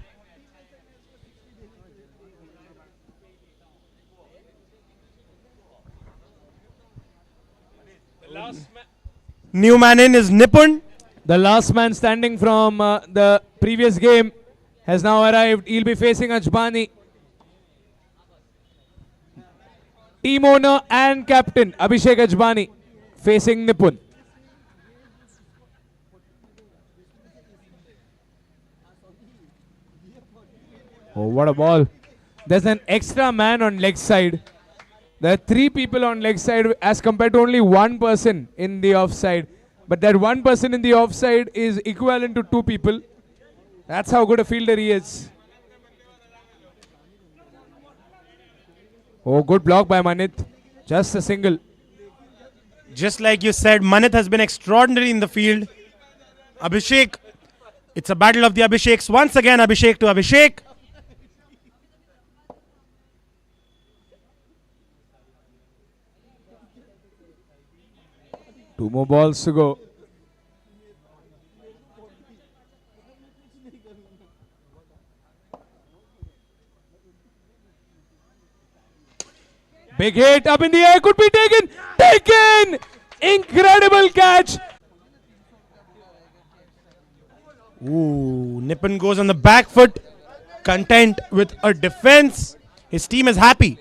New man in is Nipun. The last man standing from the previous game has now arrived. He'll be facing Ajbani. Team owner and captain Abhishek Ajbani facing Nipun. Oh, what a ball. There's an extra man on leg side. There are 3 people on leg side as compared to only 1 person in the offside. But that 1 person in the offside is equivalent to 2 people. That's how good a fielder he is. Oh, good block by Manit. Just a single. Just like you said, Manit has been extraordinary in the field. Abhishek, it's a battle of the Abhisheks. Once again, Abhishek to Abhishek. Two more balls to go. Big hit up in the air, could be taken. Taken! Incredible catch. Ooh, Nippon goes on the back foot, content with a defense. His team is happy.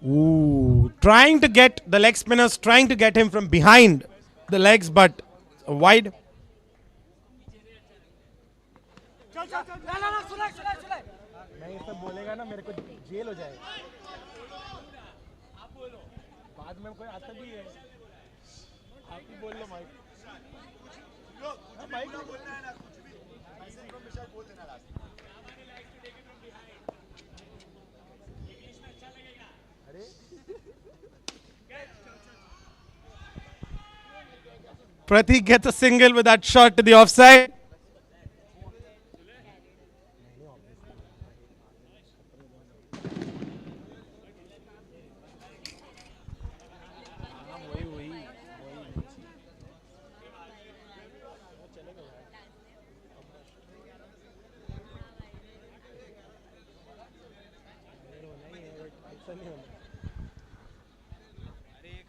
Ooh, trying to get the leg spinners, trying to get him from behind the legs, but wide. Pratik gets a single with that shot to the offside.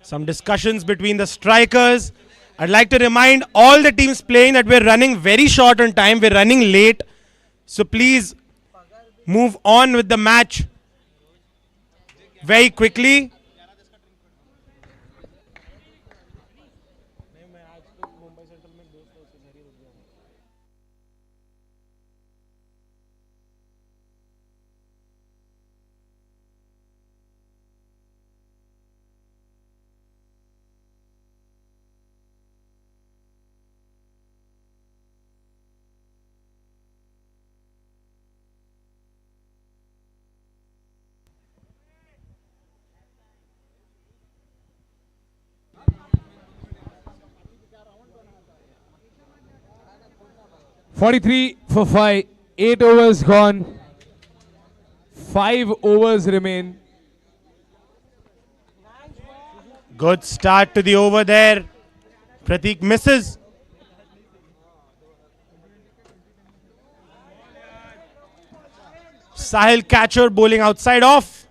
Some discussions between the strikers. I'd like to remind all the teams playing that we're running very short on time. We're running late. So please move on with the match very quickly. .43 for 5. 8 overs gone. 5 overs remain. Good start to the over there. Pratik misses. Sahil catcher bowling outside off.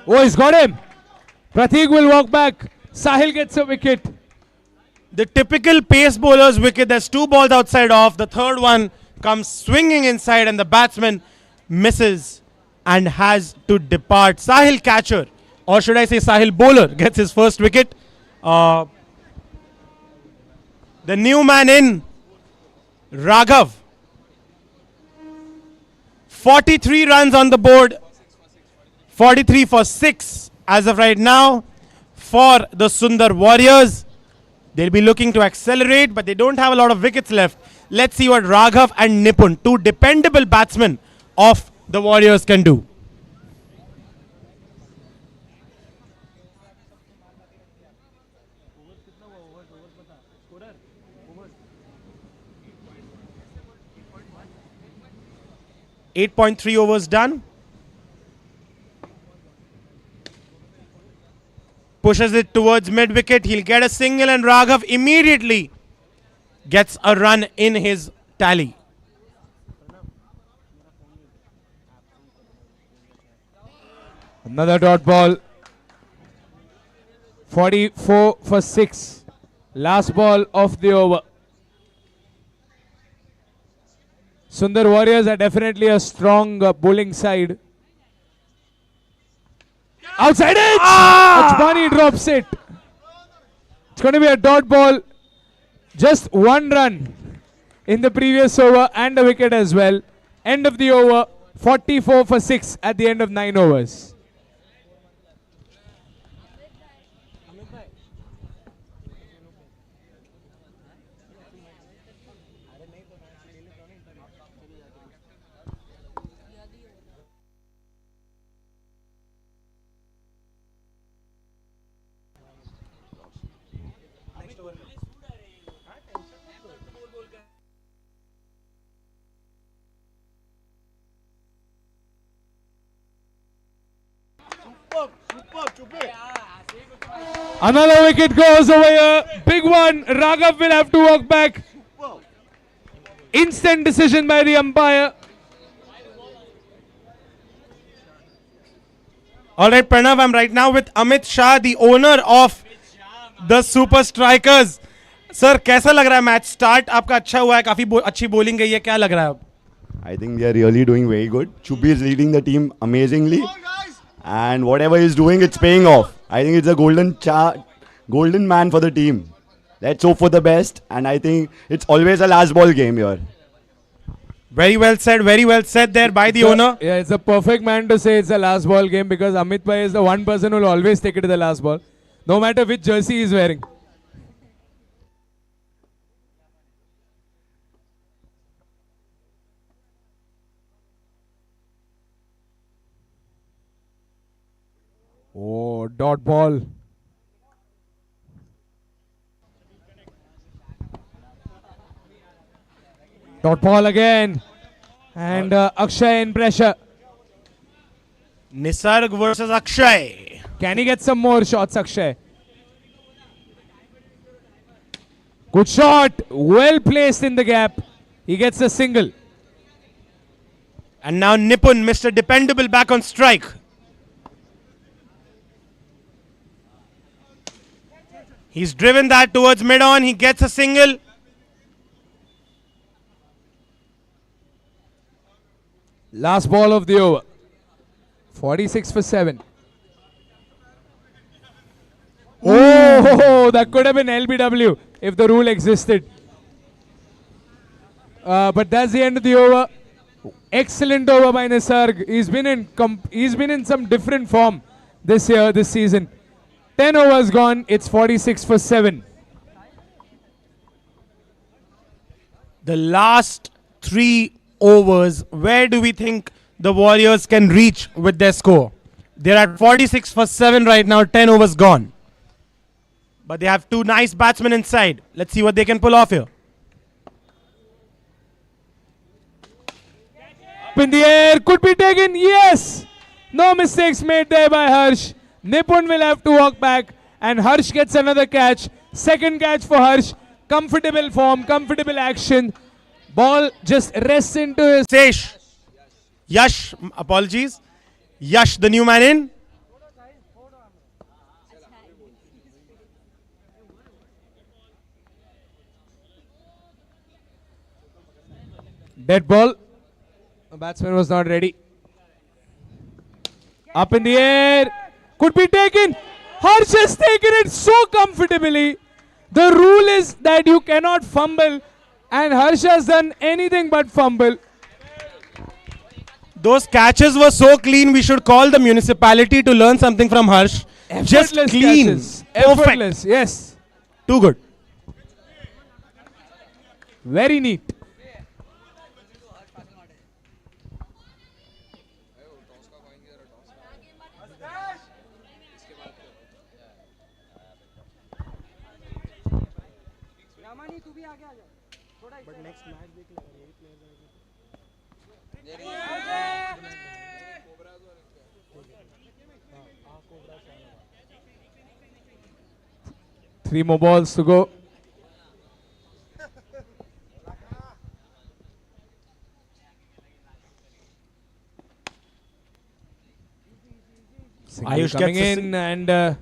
Oh, he's got him. Pratik will walk back. Sahil gets a wicket. The typical pace bowler's wicket, there's 2 balls outside off. The third one comes swinging inside and the batsman misses and has to depart. Sahil catcher, or should I say Sahil bowler, gets his first wicket. The new man in, Raghav. 43 runs on the board. 43 for 6 as of right now for the Sundar Warriors. They'll be looking to accelerate, but they don't have a lot of wickets left. Let's see what Raghav and Nipun, 2 dependable batsmen of the Warriors, can do. .3 overs done. Pushes it towards mid-wicket. He'll get a single and Raghav immediately gets a run in his tally. Another dot ball. 44 for 6. Last ball of the over. Sundar Warriors are definitely a strong bowling side. Outside edge! Ajmani drops it. It's going to be a dot ball. Just 1 run in the previous over and a wicket as well. End of the over. 44 for 6 at the end of 9 overs. Another wicket goes over here. Big one. Raghav will have to walk back. Instant decision by the umpire. All right, Pranav, I'm right now with Amit Shah, the owner of the Super Strikers. Sir कैसा लग रहा है match start आपका अच्छा हुआ है काफी अच्छी बॉलिंग गई है क्या लग रहा है अब I think they are really doing very good. Chubby is leading the team amazingly, and whatever he's doing, it's paying off. I think it's a golden man for the team. Let's hope for the best, and I think it's always a last ball game here. Very well said there by the owner. Yeah, it's a perfect man to say it's a last ball game because Amit Bhai is the one person who will always take it to the last ball, no matter which jersey he's wearing. Oh, dot ball. Dot ball again. And Akshay in pressure. Nisarg versus Akshay. Can he get some more shots, Akshay? Good shot. Well placed in the gap. He gets a single. And now Nipun, Mr. Dependable, back on strike. He's driven that towards mid-on. He gets a single. Last ball of the over. 46 for 7. Oh, that could have been LBW if the rule existed. But that's the end of the over. Excellent over by Nisarg. He's been in some different form this season. 10 overs gone. It's 46 for 7. The last 3 overs, where do we think the Warriors can reach with their score? They're at 46 for 7 right now, 10 overs gone. But they have 2 nice batsmen inside. Let's see what they can pull off here. Up in the air, could be taken, yes! No mistakes made there by Harsh. Nipun will have to walk back and Harsh gets another catch. Second catch for Harsh. Comfortable form, comfortable action. Ball just rests into his... Yash, apologies. Yash, the new man in. Dead ball. The batsman was not ready. Up in the air. Could be taken. Harsh has taken it so comfortably. The rule is that you cannot fumble. And Harsh has done anything but fumble. Those catches were so clean, we should call the municipality to learn something from Harsh. Just Effortless clean. catches. Perfect. Effortless, yes. Too good. Very neat. Three more balls to go. Ayush coming gets in and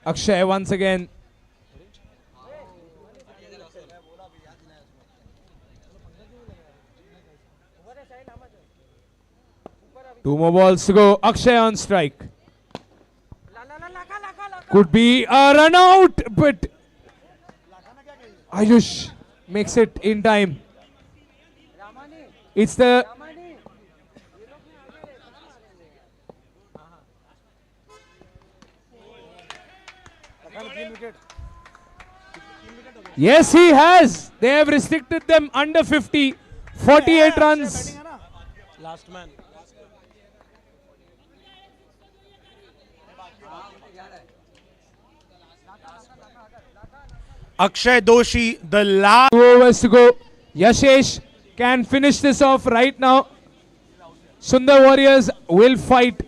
Akshay once again. Two more balls to go. Akshay on strike. Could be a run out, but Ayush makes it in time. It's the yes, he has. They have restricted them under 50. 48 runs. Last man. Akshay Doshi, the last 2 overs to go. Yashesh can finish this off right now. Sundar Warriors will fight.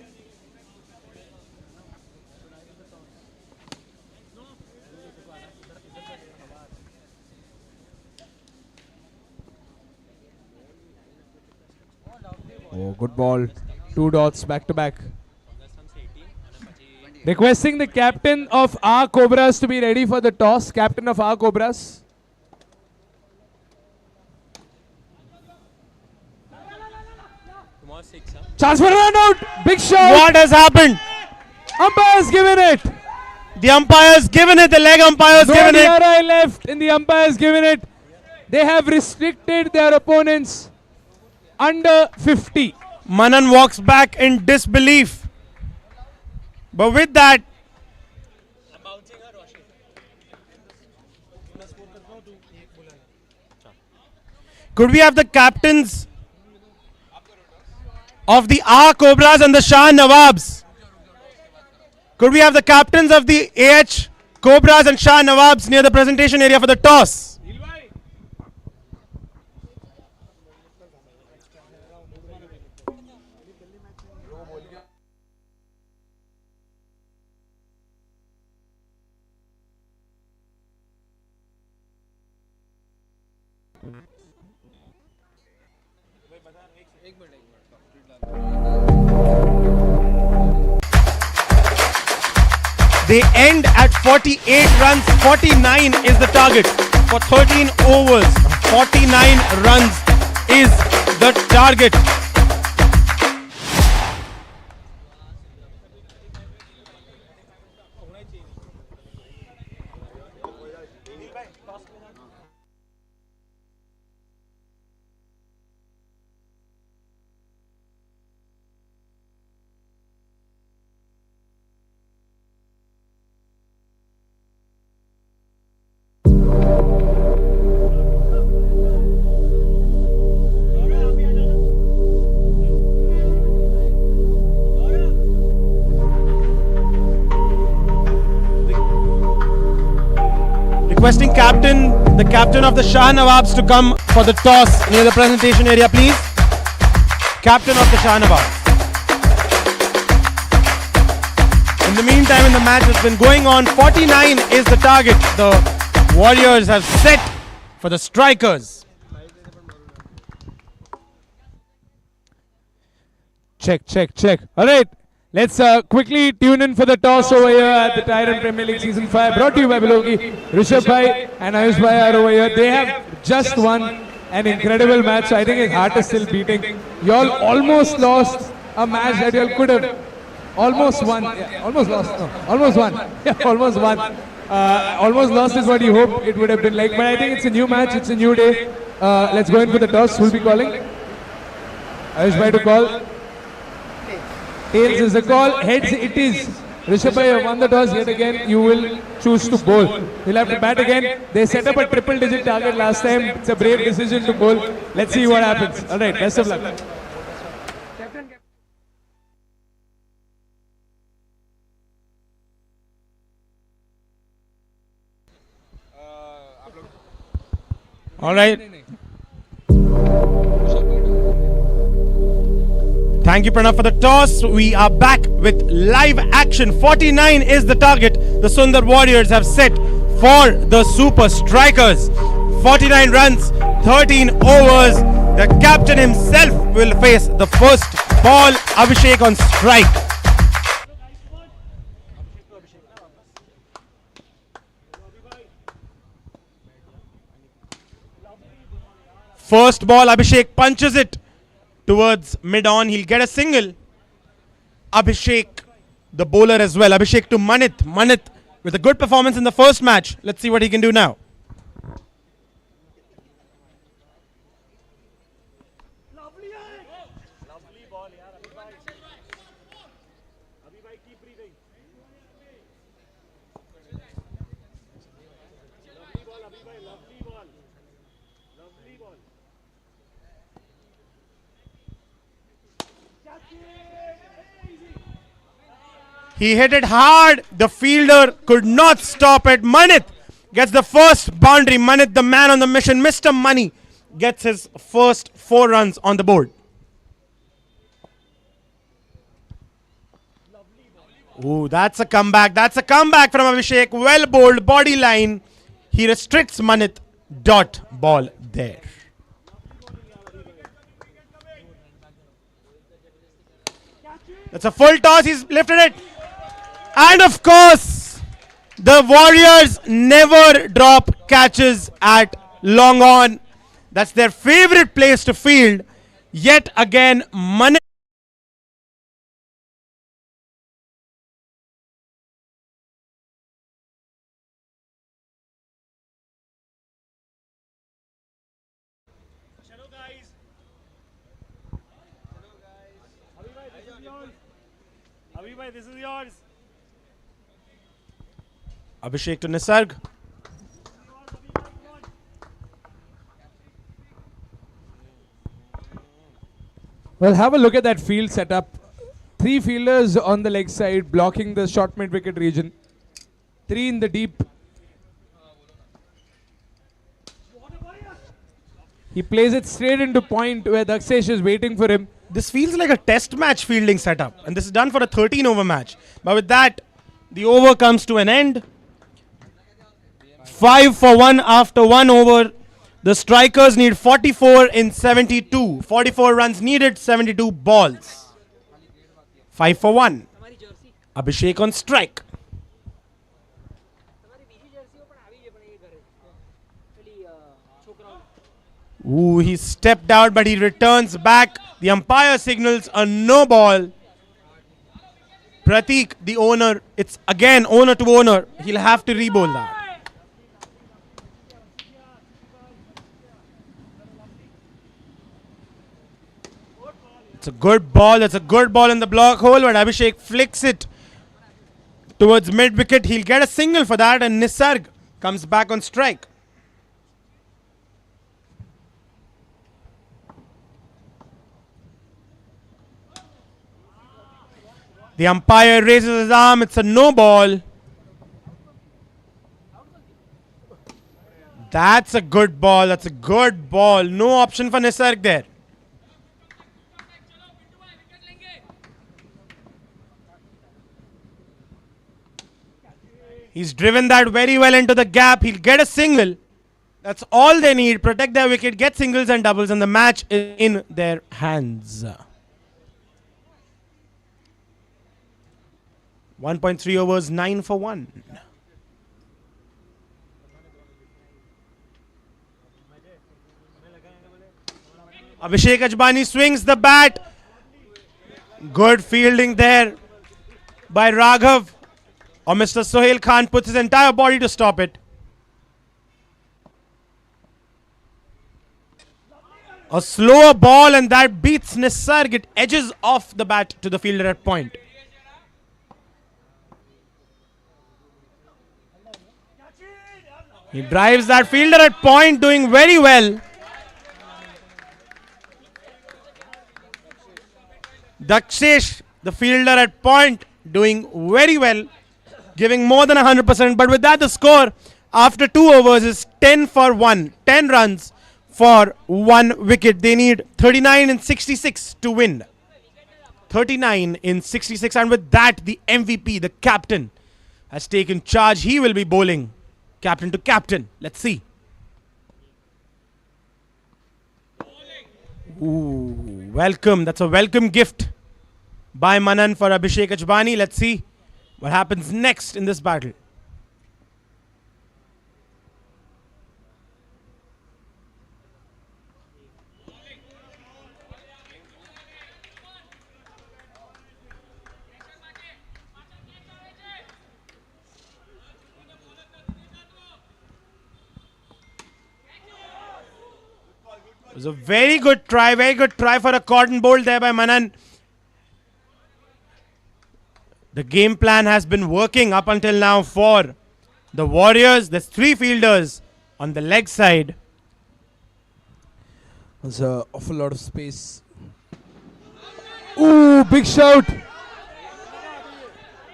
Oh, good ball. 2 dots back to back. Requesting the captain of our Cobras to be ready for the toss. Captain of our Cobras. Chance for a run out. Big shot. What has happened? Umpire's given it. The umpire's given it. The leg umpire's No given it. DRI left and the umpire's given it. They have restricted their opponents under 50. Manan walks back in disbelief. But with that, could we have the captains of the R Cobras and the Shah Nawabs? Could we have the captains of the AH Cobras and Shah Nawabs near the presentation area for the toss? They end at 48 runs. 49 is the target for 13 overs. 49 runs is the target. Requesting the captain of the Shah Nawabs to come for the toss near the presentation area, please. Captain of the Shah Nawabs. In the meantime, in the match that's been going on, 49 is the target. The Warriors have set for the strikers. Check. All right. Let's quickly tune in for the toss over here at the Tyrant Premier League Season 5. Brought to you by Bilogi. Rishabh Bhai and Ayush Bhai are over here. They have just won an incredible match. So I think his heart is still beating. You all almost lost a match that you all could have almost won. Yeah, almost lost. No, almost won. Yeah, almost won. Almost lost is what you hope it would have been like. But I think it's a new match. It's a new day. Let's go in for the toss. Who'll be calling? Ayush Bhai to call. Tails is the call. Heads it is. Rishabh Bhai won the toss yet again. You will choose to bowl. You'll have to bat again. They set up a triple digit target last time. It's a brave decision to bowl. Let's see what happens. Alright, best of luck. Alright. Thank you, Pranav, for the toss. We are back with live action. 49 is the target the Sundar Warriors have set for the Super Strikers. 49 runs, 13 overs. The captain himself will face the first ball. Abhishek on strike. First ball, Abhishek punches it towards mid-on. He'll get a single. Abhishek, the bowler as well. Abhishek to Manit. Manit with a good performance in the first match. Let's see what he can do now. He hit it hard. The fielder could not stop it. Manit gets the first boundary. Manit, the man on the mission, Mr. Money, gets his first 4 runs on the board. Ooh, that's a comeback. That's a comeback from Abhishek. Well bowled, body line. He restricts Manit. Dot ball there. That's a full toss. He's lifted it. And of course, the Warriors never drop catches at long on. That's their favorite place to field. Yet again, Manan. This is yours. Abhishek to Nisarg. Well, have a look at that field setup. 3 fielders on the leg side blocking the short mid-wicket region. 3 in the deep. He plays it straight into point where Dakshesh is waiting for him. This feels like a test match fielding setup, and this is done for a 13-over match. But with that, the over comes to an end. 5 for 1 after 1 over. The strikers need 44 in 72. 44 runs needed, 72 balls. 5 for 1. Abhishek on strike. Ooh, he stepped out, but he returns back. The umpire signals a no ball. Pratik, the owner, it's again owner to owner. He'll have to re-bowl that. It's a good ball. That's a good ball in the block hole, but Abhishek flicks it towards mid-wicket. He'll get a single for that, and Nisarg comes back on strike. The umpire raises his arm. It's a no ball. That's a good ball. That's a good ball. No option for Nisarg there. He's driven that very well into the gap. He'll get a single. That's all they need. Protect their wicket, get singles and doubles, and the match is in their hands. 1.3 overs, 9 for 1. Abhishek Ajbani swings the bat. Good fielding there by Raghav. Or Mr. Sohail Khan puts his entire body to stop it. A slower ball, and that beats Nisarg. It edges off the bat to the fielder at point. He drives that fielder at point, doing very well. Dakshesh, the fielder at point, doing very well, giving more than 100%. But with that, the score after 2 overs is 10 for 1. 10 runs for 1 wicket. They need 39 in 66 to win. 39 in 66. And with that, the MVP, the captain, has taken charge. He will be bowling captain to captain. Let's see. Ooh, welcome. That's a welcome gift by Manan for Abhishek Ajbani. Let's see what happens next in this battle. It was a very good try for a cotton bowl there by Manan. The game plan has been working up until now for the Warriors. There's 3 fielders on the leg side. There's an awful lot of space. Ooh, big shout.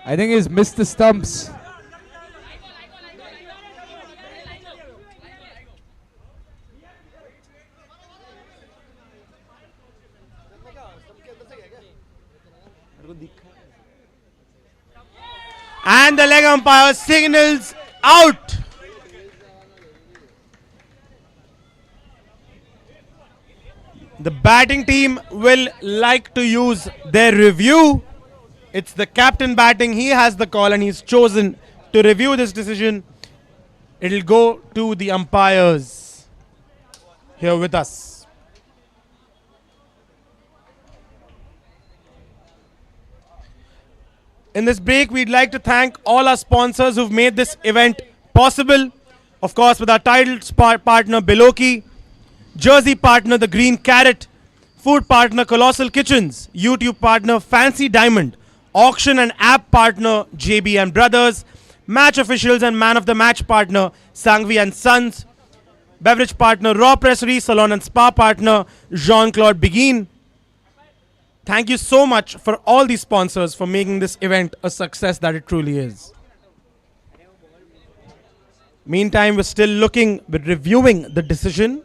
I think he's missed the stumps. And the leg umpire signals out. The batting team will like to use their review. It's the captain batting. He has the call and he's chosen to review this decision. It'll go to the umpires here with us. In this break, we'd like to thank all our sponsors who've made this event possible. Of course, with our title partner Biloki, jersey partner The Green Carrot, food partner Colossal Kitchens, YouTube partner Fancy Diamond, auction and app partner JB and Brothers, match officials and man of the match partner Sangvi and Sons, beverage partner Raw Pressery, salon and spa partner Jean-Claude Begin. Thank you so much for all these sponsors for making this event a success that it truly is. Meantime, we're still reviewing the decision.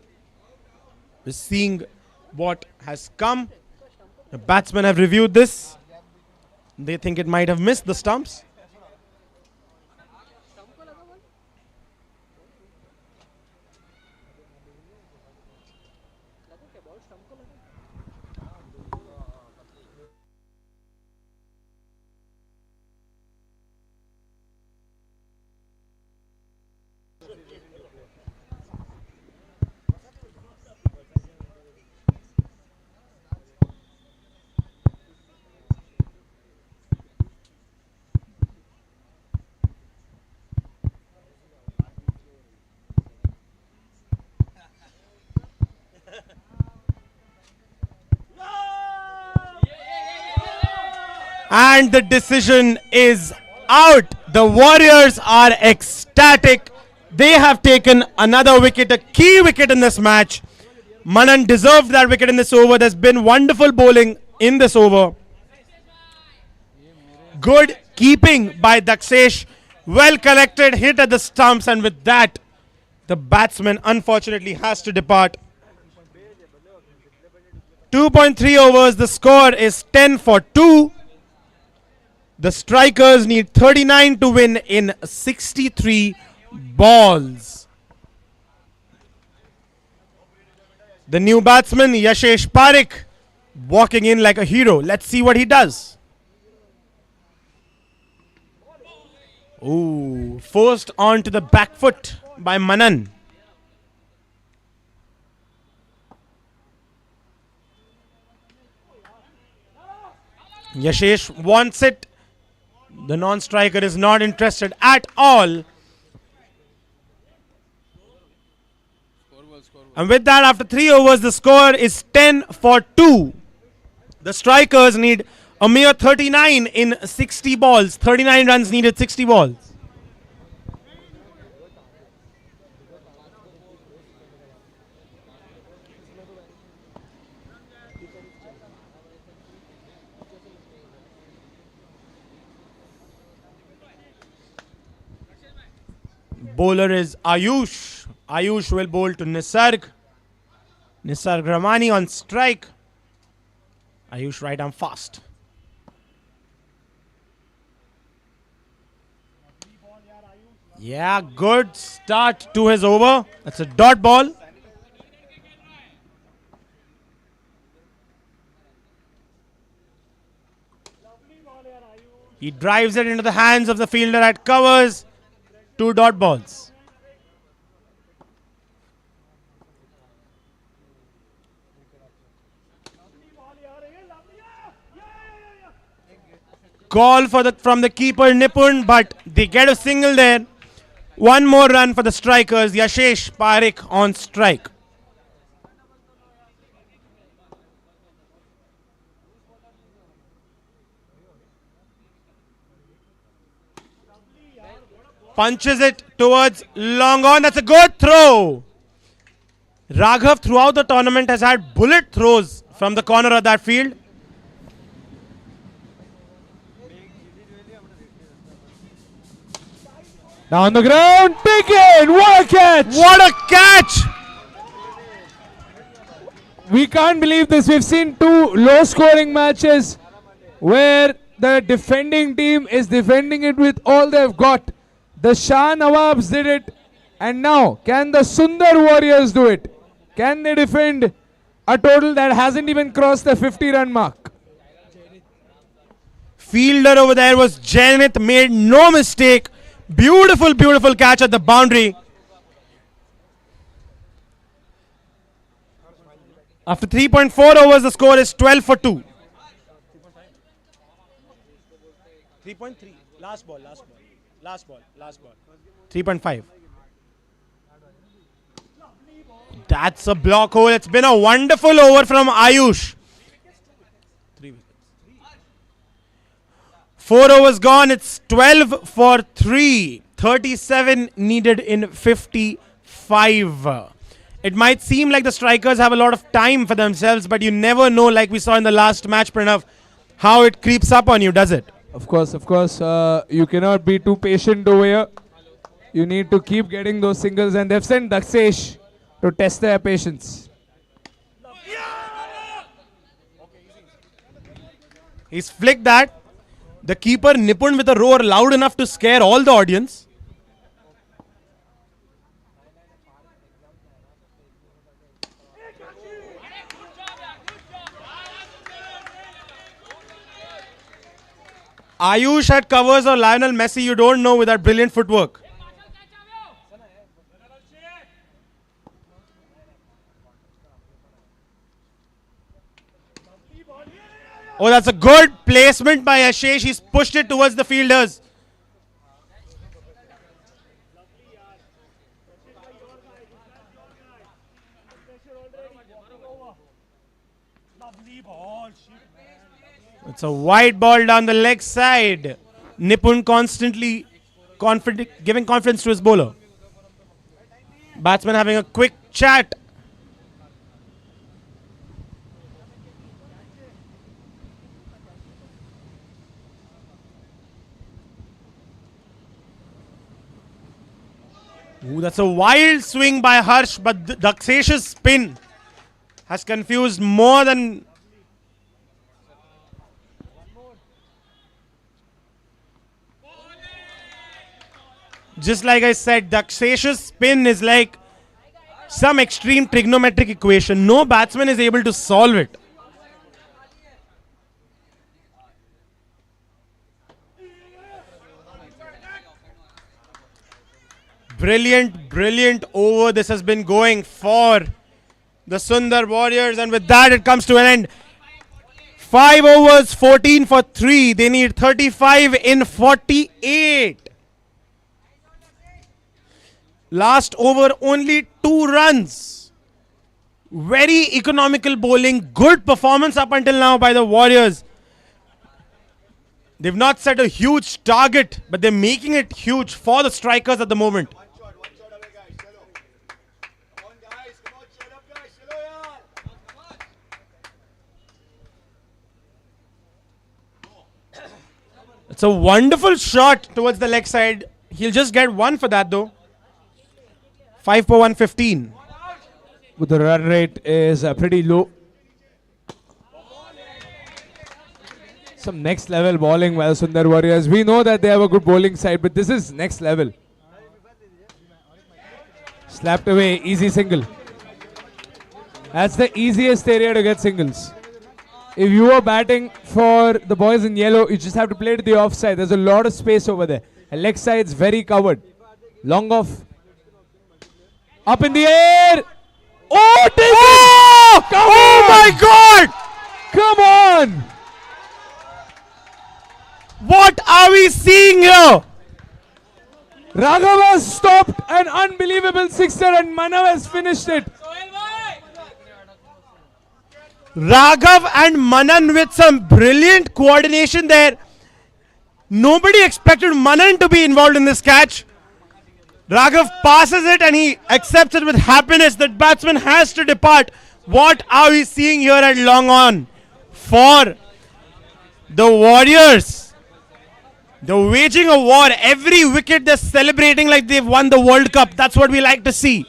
We're seeing what has come. The batsmen have reviewed this. They think it might have missed the stumps. And the decision is out. The Warriors are ecstatic. They have taken another wicket, a key wicket in this match. Manan deserved that wicket in this over. There's been wonderful bowling in this over. Good keeping by Dakshesh. Well collected, hit at the stumps, and with that, the batsman unfortunately has to depart. 2.3 overs. The score is 10 for 2. The strikers need 39 to win in 63 balls. The new batsman, Yashesh Parekh, walking in like a hero. Let's see what he does. Ooh, forced onto the back foot by Manan. Yashesh wants it. The non-striker is not interested at all. And with that, after 3 overs, the score is 10 for 2. The strikers need a mere 39 in 60 balls. 39 runs needed, 60 balls. Bowler is Ayush. Ayush will bowl to Nisarg. Nisarg Ramani on strike. Ayush right arm fast. Yeah, good start to his over. That's a dot ball. He drives it into the hands of the fielder at covers. 2 dot balls. Call from the keeper Nipun, but they get a single there. 1 more run for the strikers. Yashesh Parekh on strike. Punches it towards long on. That's a good throw. Raghav throughout the tournament has had bullet throws from the corner of that field. Down the ground, taken. What a catch! What a catch! We can't believe this. We've seen 2 low-scoring matches where the defending team is defending it with all they've got. The Shah Nawabs did it, and now can the Sundar Warriors do it? Can they defend A total that hasn't even crossed the 50-run mark. Fielder over there was Janeth, made no mistake. Beautiful, beautiful catch at the boundary. After 3.4 overs, the score is 12 for 2. 3.3. Last ball. 3.5. That's a block hole. It's been a wonderful over from Ayush. 4 overs gone. It's 12 for 3. 37 needed in 55. It might seem like the strikers have a lot of time for themselves, but you never know, like we saw in the last match, Pranav, how it creeps up on you, does it? Of course. You cannot be too patient over here. You need to keep getting those singles, and they've sent Dakshesh to test their patience. He's flicked that. The keeper Nipun with a roar loud enough to scare all the audience. Ayush had covers or Lionel Messi, you don't know, with that brilliant footwork. Oh, that's a good placement by Ashish. He's pushed it towards the fielders. It's a wide ball down the leg side. Nipun constantly giving confidence to his bowler. Batsman having a quick chat. Ooh, that's a wild swing by Harsh, but Dakshesh's spin has confused more than... Just like I said, Dakshesh's spin is like some extreme trigonometric equation. No batsman is able to solve it. Brilliant over this has been going for the Sundar Warriors, and with that it comes to an end. 5 overs, 14 for 3. They need 35 in 48. Last over, only 2 runs. Very economical bowling. Good performance up until now by the Warriors. They've not set a huge target, but they're making it huge for the strikers at the moment. It's a wonderful shot towards the leg side. He'll just get 1 for that though. 5 for 115. But the run rate is pretty low. Some next level bowling by the Sundar Warriors. We know that they have a good bowling side, but this is next level. Slapped away, easy single. That's the easiest area to get singles. If you are batting for the boys in yellow, you just have to play to the offside. There's a lot of space over there. And leg side's very covered. Long off. Up in the air. Oh, take it! Oh my God! Come on! What are we seeing here? Raghav has stopped an unbelievable sixer and Manav has finished it. Raghav and Manan with some brilliant coordination there. Nobody expected Manan to be involved in this catch. Raghav passes it and he accepts it with happiness. That batsman has to depart. What are we seeing here at long on for the Warriors? They're waging a war. Every wicket they're celebrating like they've won the World Cup. That's what we like to see.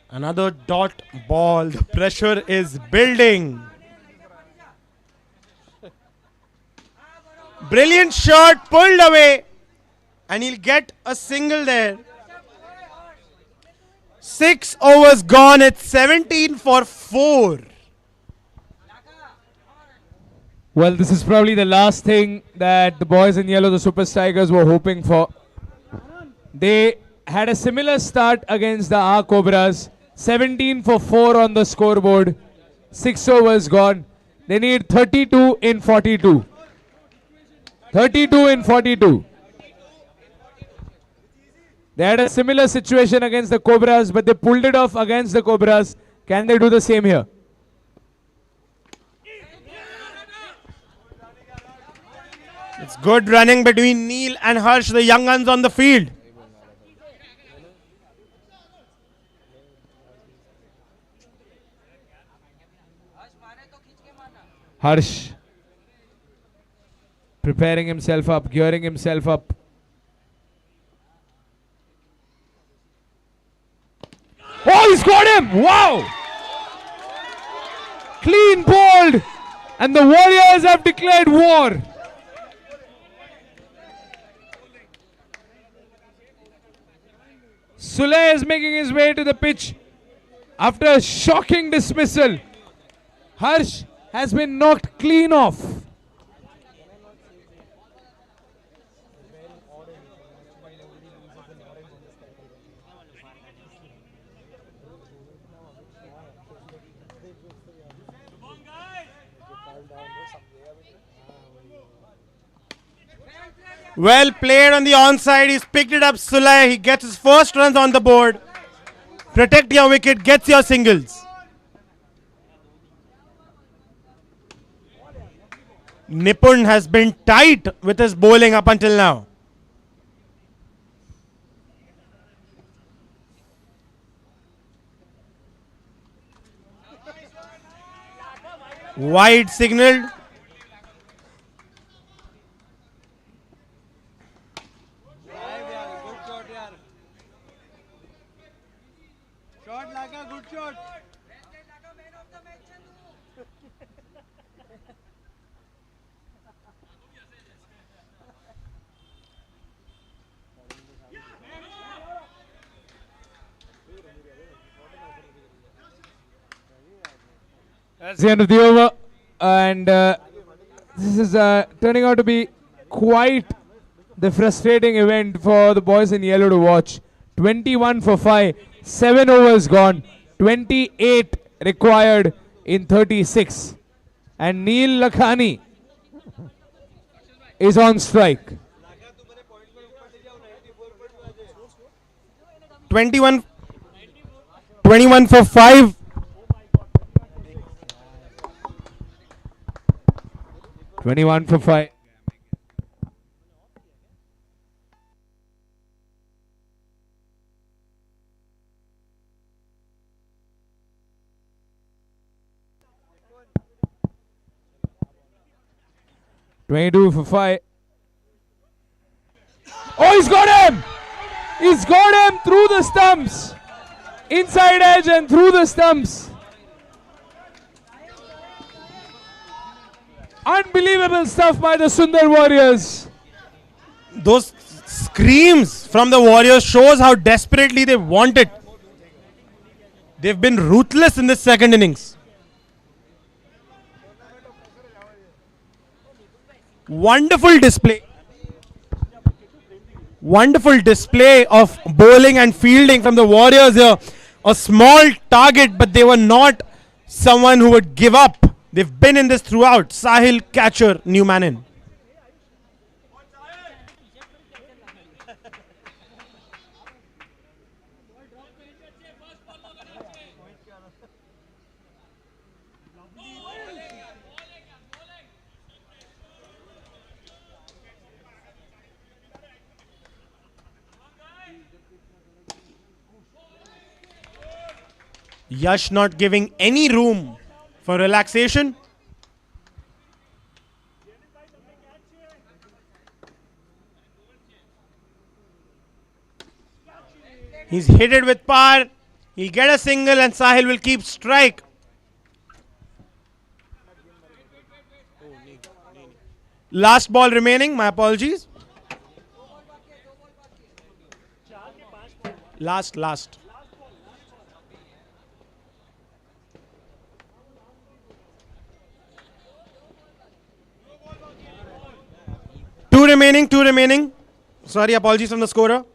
Another dot ball. The pressure is building. Brilliant shot, pulled away. And he'll get a single there. 6 overs gone. It's 17 for 4. Well, this is probably the last thing that the boys in yellow, the Super Tigers, were hoping for. They had a similar start against the R Cobras. 17 for 4 on the scoreboard. 6 overs gone. They need 32 in 42. 32 in 42. They had a similar situation against the Cobras, but they pulled it off against the Cobras. Can they do the same here? It's good running between Neil and Harsh, the young guns on the field. Harsh preparing himself up, gearing himself up. Oh, he's got him! Wow! Clean bowled, and the Warriors have declared war. Sule is making his way to the pitch after a shocking dismissal. Harsh has been knocked clean off. Well played on the onside. He's picked it up, Sulay. He gets his first runs on the board. Protect your wicket, gets your singles. Nipun has been tight with his bowling up until now. Wide signaled. That's the end of the over, and this is turning out to be quite the frustrating event for the boys in yellow to watch. 21 for 5, 7 overs gone, 28 required in 36, and Neil Lakhani is on strike. 21 for 5. 21 for 5. $22 for 5. Oh, he's got him! He's got him through the stumps. Inside edge and through the stumps. Unbelievable stuff by the Sundar Warriors. Those screams from the Warriors shows how desperately they want it. They've been ruthless in this second innings. Wonderful display. Wonderful display of bowling and fielding from the Warriors here. A small target, but they were not someone who would give up. They've been in this throughout. Sahil, catcher, new man in. Yash not giving any room for relaxation. He's hit it with power. He'll get a single and Sahil will keep strike. Last ball remaining. My apologies. Last. Two remaining. Sorry, apologies from the scorer.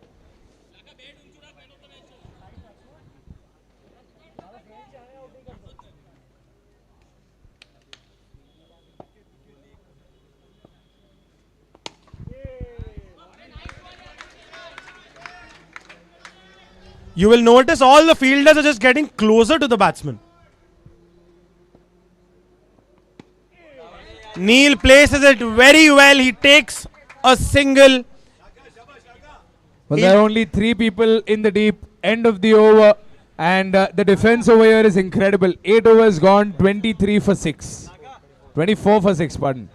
You will notice all the fielders are just getting closer to the batsman. Neil places it very well. He takes a single. Well, there are only 3 people in the deep. End of the over. And the defense over here is incredible. 8 overs gone, 23 for 6. 24 for 6, pardon.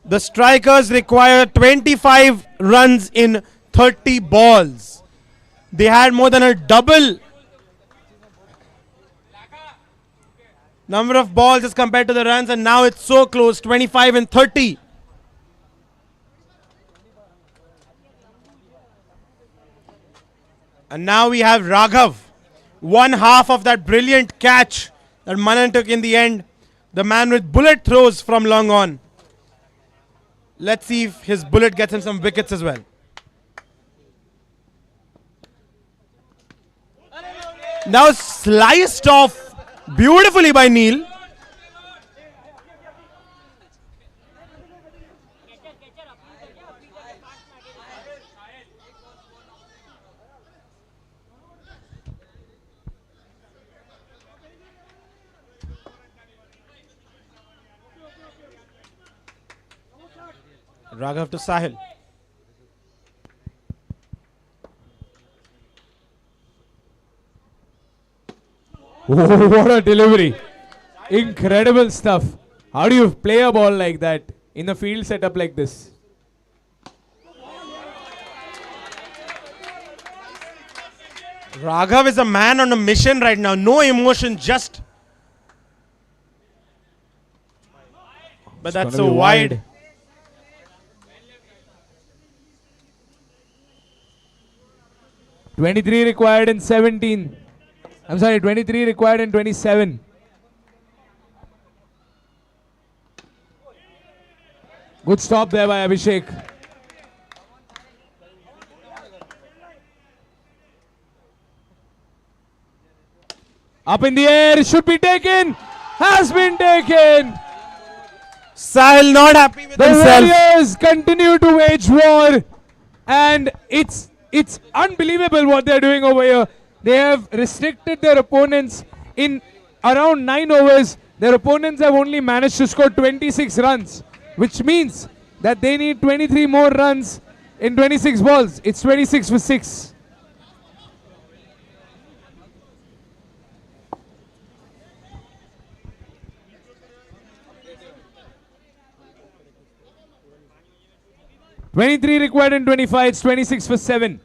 The strikers require 25 runs in 30 balls. They had more than a double number of balls as compared to the runs, and now it's so close, 25 and 30. And now we have Raghav, one half of that brilliant catch that Manan took in the end. The man with bullet throws from long on. Let's see if his bullet gets him some wickets as well. Now sliced off beautifully by Neil. Raghav to Sahil. Oh, what a delivery. Incredible stuff. How do you play a ball like that in a field setup like this? Raghav is a man on a mission right now. No emotion, just. But It's that's gonna so be wide. 23 required in 17. I'm sorry, 23 required in 27. Good stop there by Abhishek. Up in the air, should be taken. Has been taken. Sahil not happy with The himself. Warriors continue to wage war, and it's unbelievable what they're doing over here. They have restricted their opponents in around 9 overs. Their opponents have only managed to score 26 runs, which means that they need 23 more runs in 26 balls. It's 26 for 6. "23 required in 25, it's 26 for 7.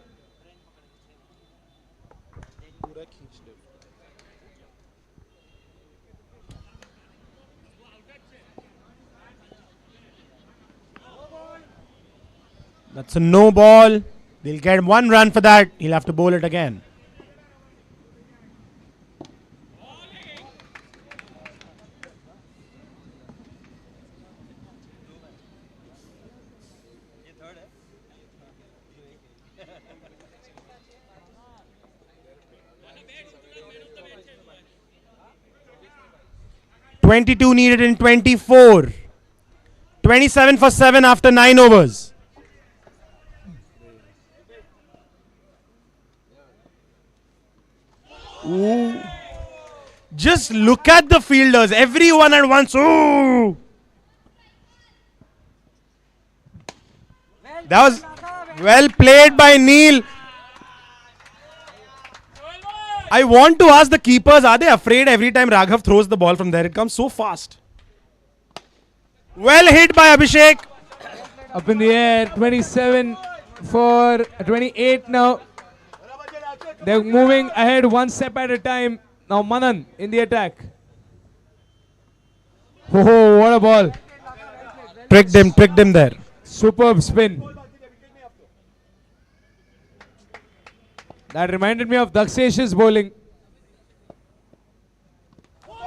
That's a no ball. They'll get 1 run for that. He'll have to bowl it again. "22 needed in 24. 27 for 7 after 9 overs. Ooh. Just look at the fielders. Everyone at once. Ooh. That was well played by Neil. I want to ask the keepers, are they afraid every time Raghav throws the ball from there? It comes so fast. Well hit by Abhishek. Up in the air, 27 for 28 now. They're moving ahead 1 step at a time. Now Manan in the attack. Oh, what a ball. Tricked him there. Superb spin. That reminded me of Dakshesh's bowling.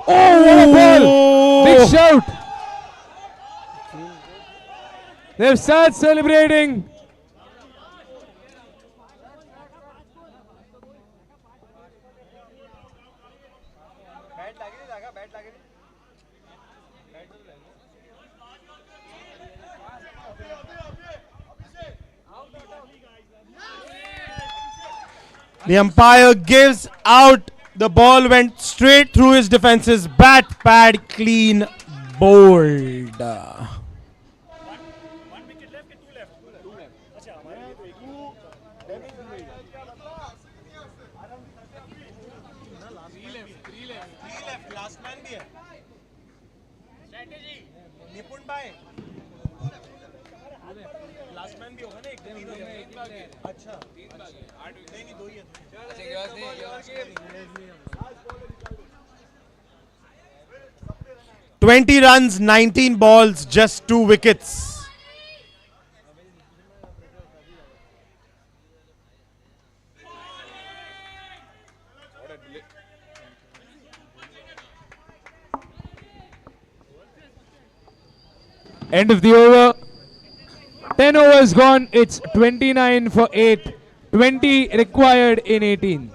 Oh, what a ball! Big shout. They've started celebrating. The umpire gives out. The ball went straight through his defense's bat pad, clean, bowled. "20 runs, 19 balls, just 2 wickets." End of the over. 10 overs gone. It's 29 for 8. 20 required in 18.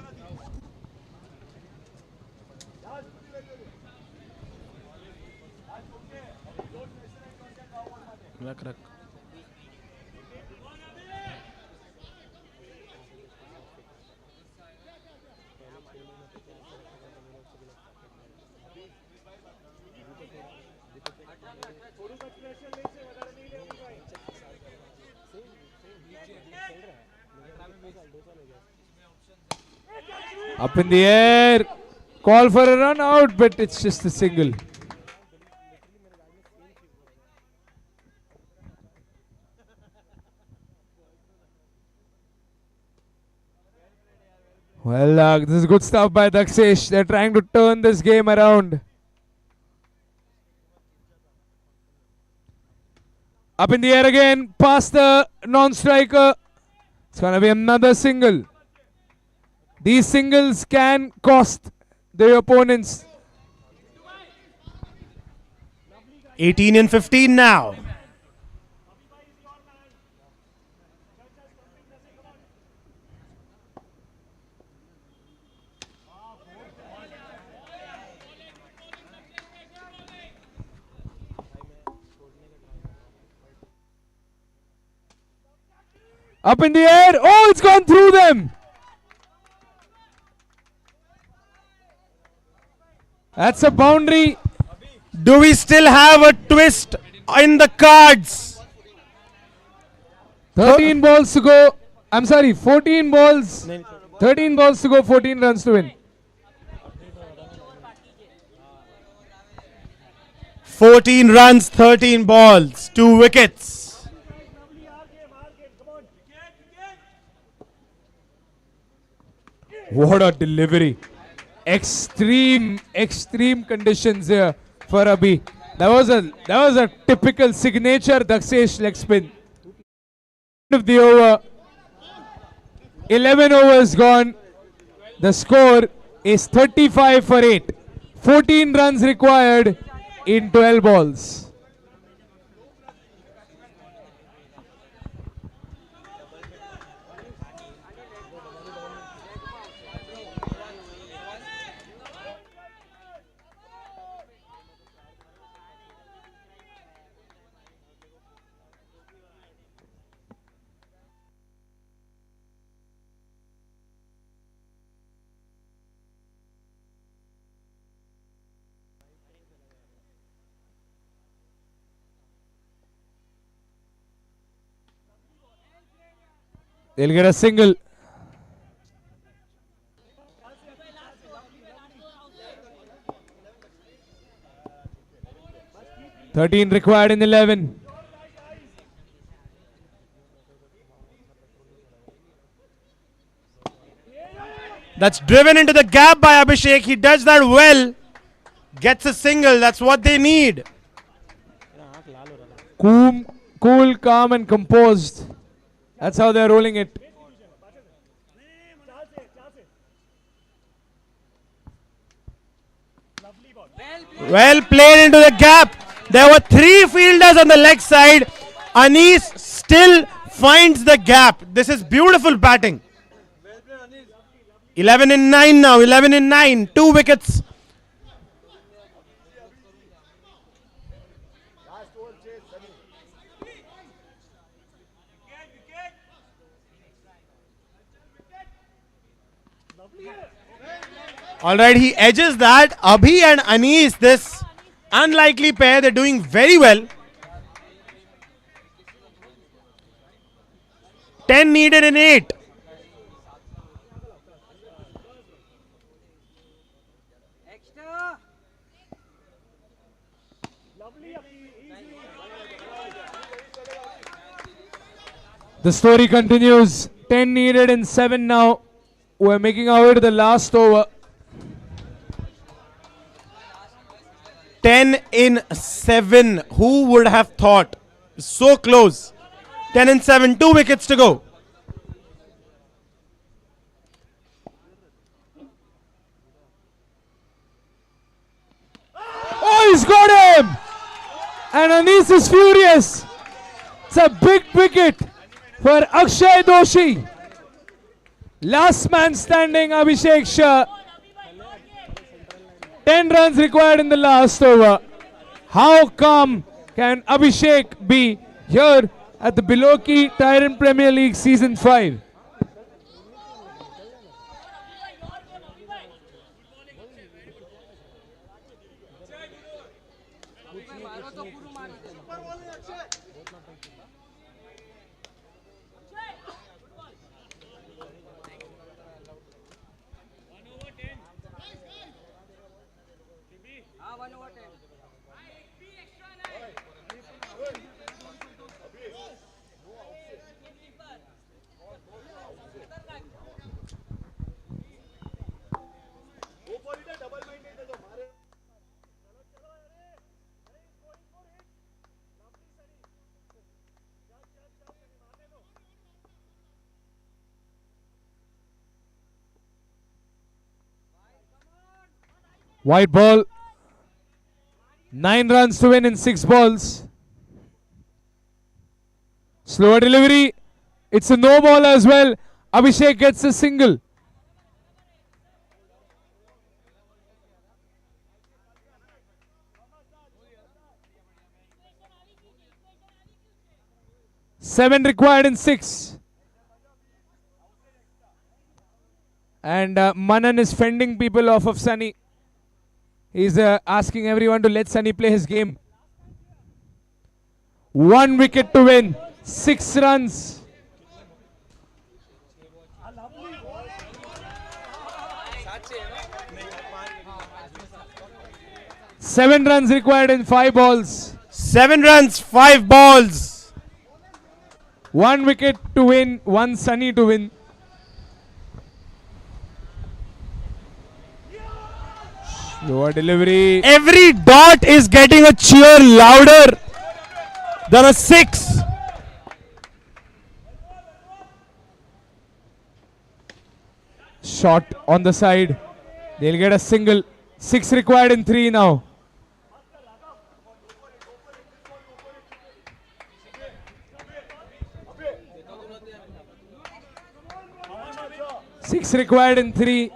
Up in the air. Call for a run out, but it's just a single. Well, this is good stuff by Dakshesh. They're trying to turn this game around. Up in the air again, past the non-striker. It's going to be another single. These singles can cost their opponents. 18 and 15 now. Up in the air. Oh, it's gone through them. That's a boundary. Do we still have a twist in the cards? 13 balls to go. I'm sorry, 14 balls. 13 balls to go, 14 runs to win. 14 runs, 13 balls, 2 wickets. What a delivery. Extreme conditions here for Abhi. That was a typical signature Dakshesh leg spin. End of the over. 11 overs gone. The score is 35 for 8. 14 runs required in 12 balls. They'll get a single. "13 required in 11. That's driven into the gap by Abhishek. He does that well. Gets a single. That's what they need. Cool, calm, and composed. That's how they're rolling it. Well played into the gap. There were 3 fielders on the leg side. Anis still finds the gap. This is beautiful batting. 11 in 9 now. 11 in 9. 2 wickets. Alright, he edges that. Abhi and Anis, this unlikely pair, they're doing very well. 10 needed in 8. The story continues. 10 needed in 7 now. We're making our way to the last over. 10 in 7. Who would have thought? So close. 10 in 7. 2 wickets to go. Oh, he's got him! And Anis is furious. It's a big wicket for Akshay Doshi. Last man standing, Abhishek Shah. 10 runs required in the last over. How calm can Abhishek be here at the below key Tyrant Premier League Season 5? White ball. 9 runs to win in 6 balls. Slower delivery. It's a no ball as well. Abhishek gets a single. Seven required in 6. And Manan is fending people off of Sunny. He's asking everyone to let Sunny play his game. 1 wicket to win. 6 runs. Seven runs required in 5 balls. 7 runs, 5 balls. 1 wicket to win, 1 Sunny to win. Slower delivery. Every dot is getting a cheer louder than a 6. Shot on the side. They'll get a single. 6 required in 3 now. Six required in 3.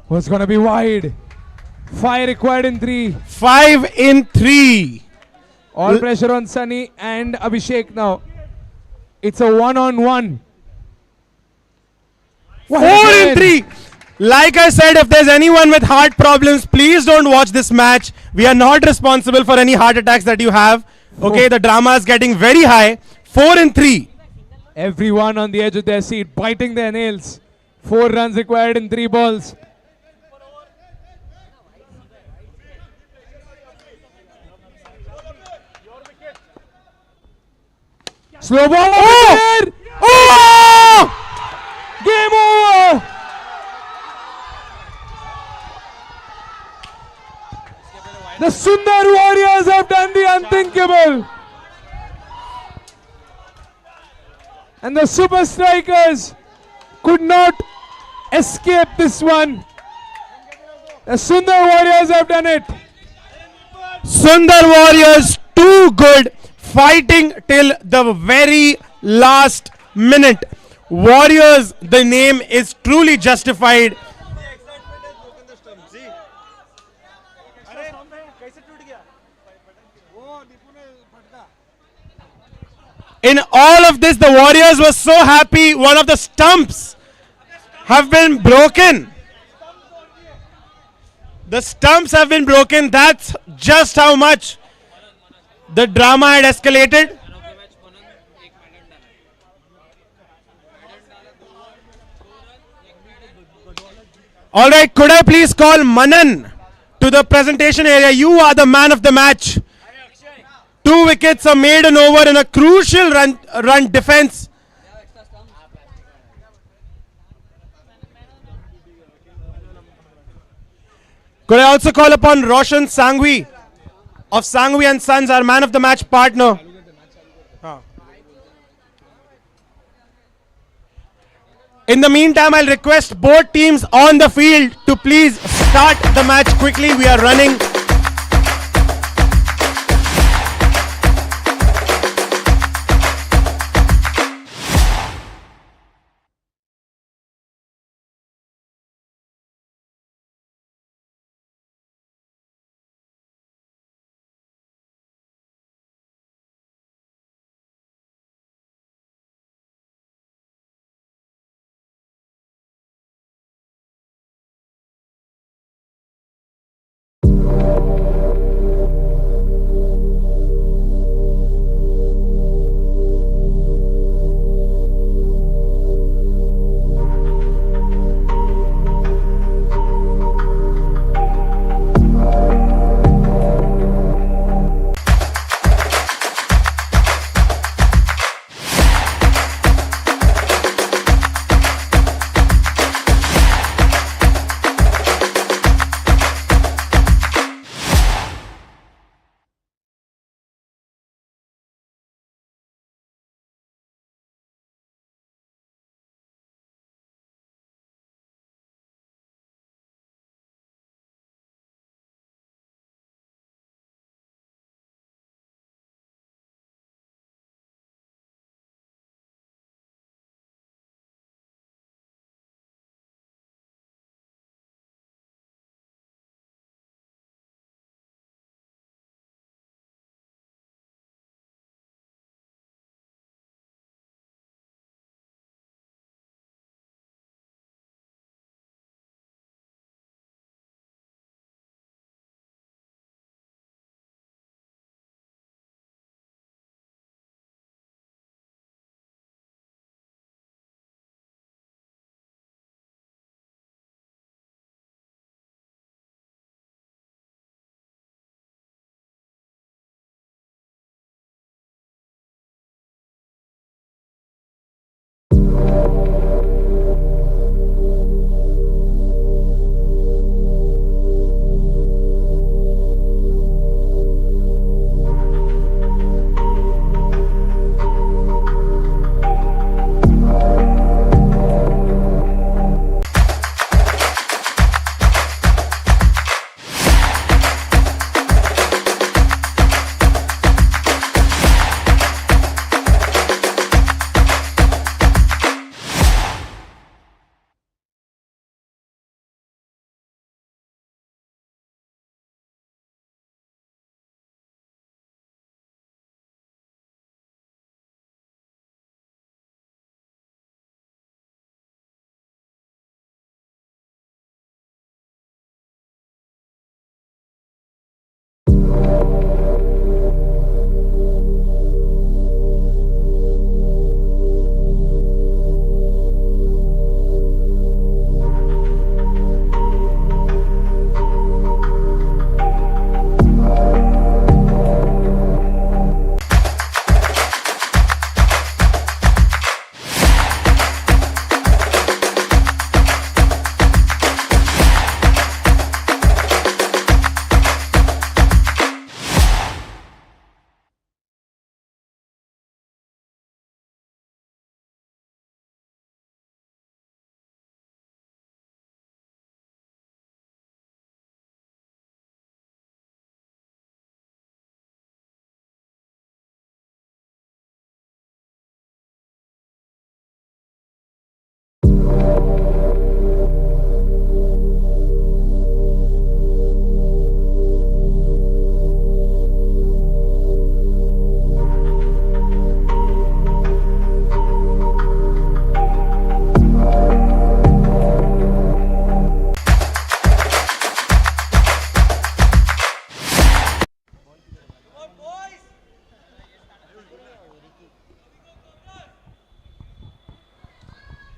Was gonna be wide. 5 required in 3. 5 in 3. All pressure on Sunny and Abhishek now. It's a 1-on-1. 4 in 3. Like I said, if there's anyone with heart problems, please don't watch this match. We are not responsible for any heart attacks that you have. Okay, the drama is getting very high. 4 in 3. Everyone on the edge of their seat, biting their nails. 4 runs required in 3 balls. Slow ball. Oh! Game over. The Sundar Warriors have done the unthinkable. And the Super Strikers could not escape this one. The Sundar Warriors have done it. Sundar Warriors too good, fighting till the very last minute. Warriors, the name is truly justified. In all of this, the Warriors were so happy. One of the stumps have been broken. The stumps have been broken. That's just how much the drama had escalated. All right, could I please call Manan to the presentation area? You are the man of the match. 2 wickets, a maiden over, and a crucial run defense. Could I also call upon Roshan Sangvi of Sangvi and Sons, our man of the match partner? In the meantime, I'll request both teams on the field to please start the match quickly. We are running.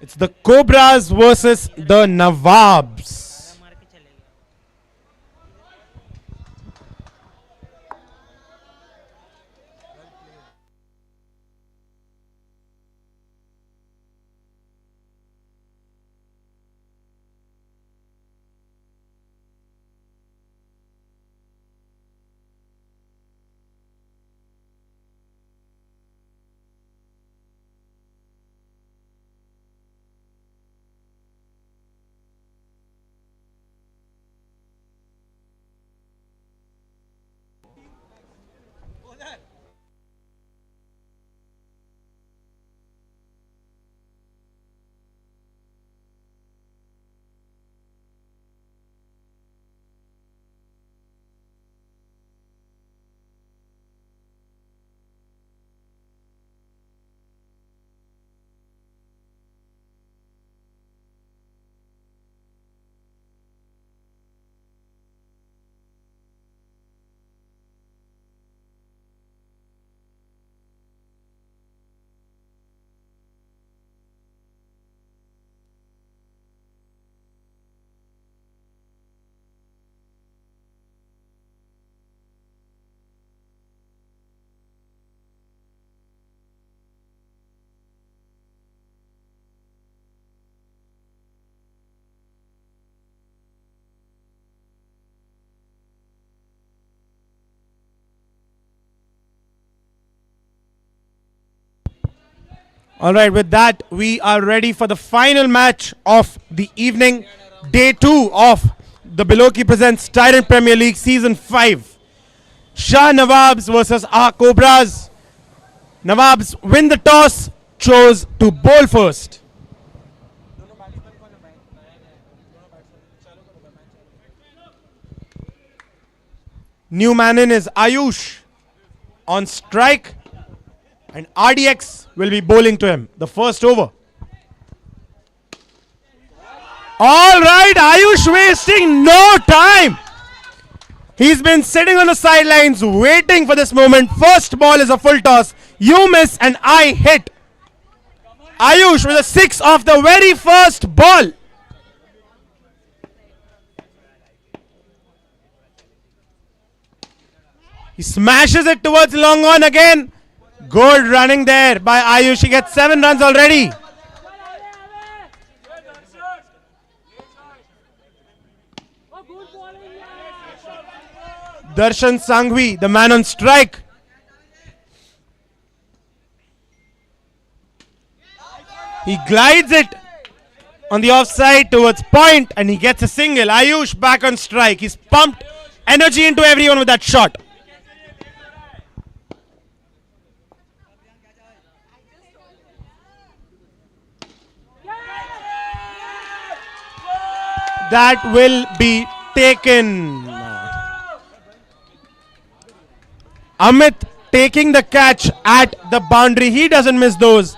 It's the Cobras versus the Nawabs. All right, with that, we are ready for the final match of the evening. Day 2 of the Biloki Presents Tyrant Premier League Season 5. Shah Nawabs versus our Cobras. Nawabs win the toss, chose to bowl first. New man in is Ayush on strike, and RDX will be bowling to him the first over. All right, Ayush wasting no time. He's been sitting on the sidelines waiting for this moment. First ball is a full toss. You miss and I hit. Ayush with a 6 off the very first ball. He smashes it towards long on again. Good running there by Ayush. He gets 7 runs already. Darshan Sanghvi, the man on strike. He glides it on the offside towards point and he gets a single. Ayush back on strike. He's pumped energy into everyone with that shot. That will be taken. Amit taking the catch at the boundary. He doesn't miss those.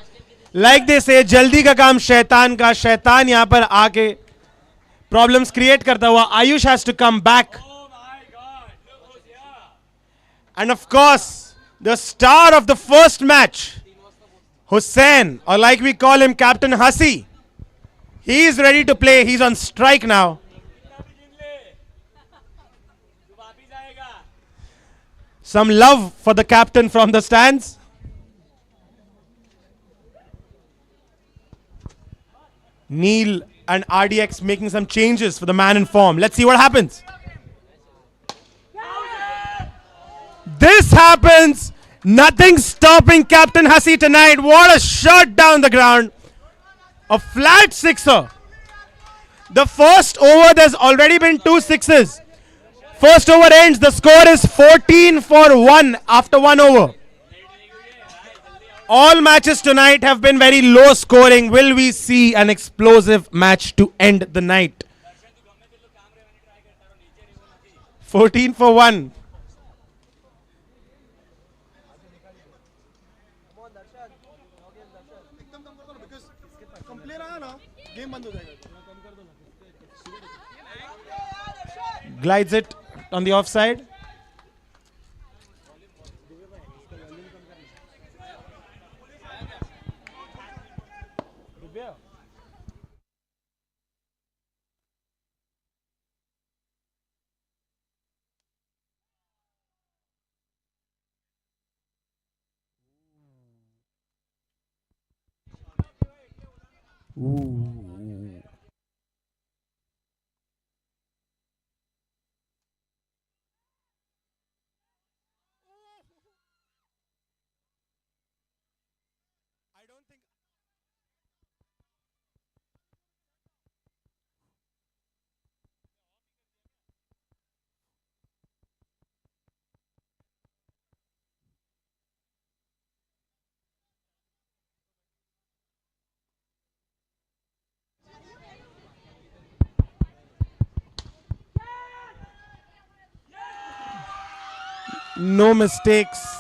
Like they say, jaldi ka kaam shaitan ka. Shaitan yahan par aake problems create karta hua. Ayush has to come back. And of course, the star of the first match, Hussain, or like we call him, Captain Hasi. He is ready to play. He's on strike now. Some love for the captain from the stands. Neil and RDX making some changes for the man in form. Let's see what happens. This happens. Nothing stopping Captain Hasi tonight. What a shot down the ground. A flat sixer. The first over, there's already been 2 sixes. First over ends, the score is 14 for 1 after 1 over. All matches tonight have been very low scoring. Will we see an explosive match to end the night? 14 for 1. Glides it on the offside. Ooh. I don't think. No mistakes.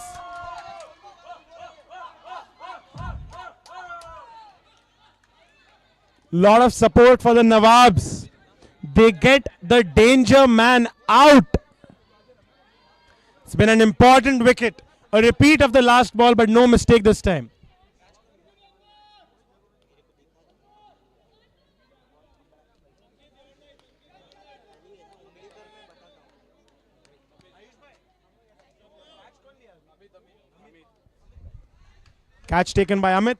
Lot of support for the Nawabs. They get the danger man out. It's been an important wicket. A repeat of the last ball, but no mistake this time. Catch taken by Amit.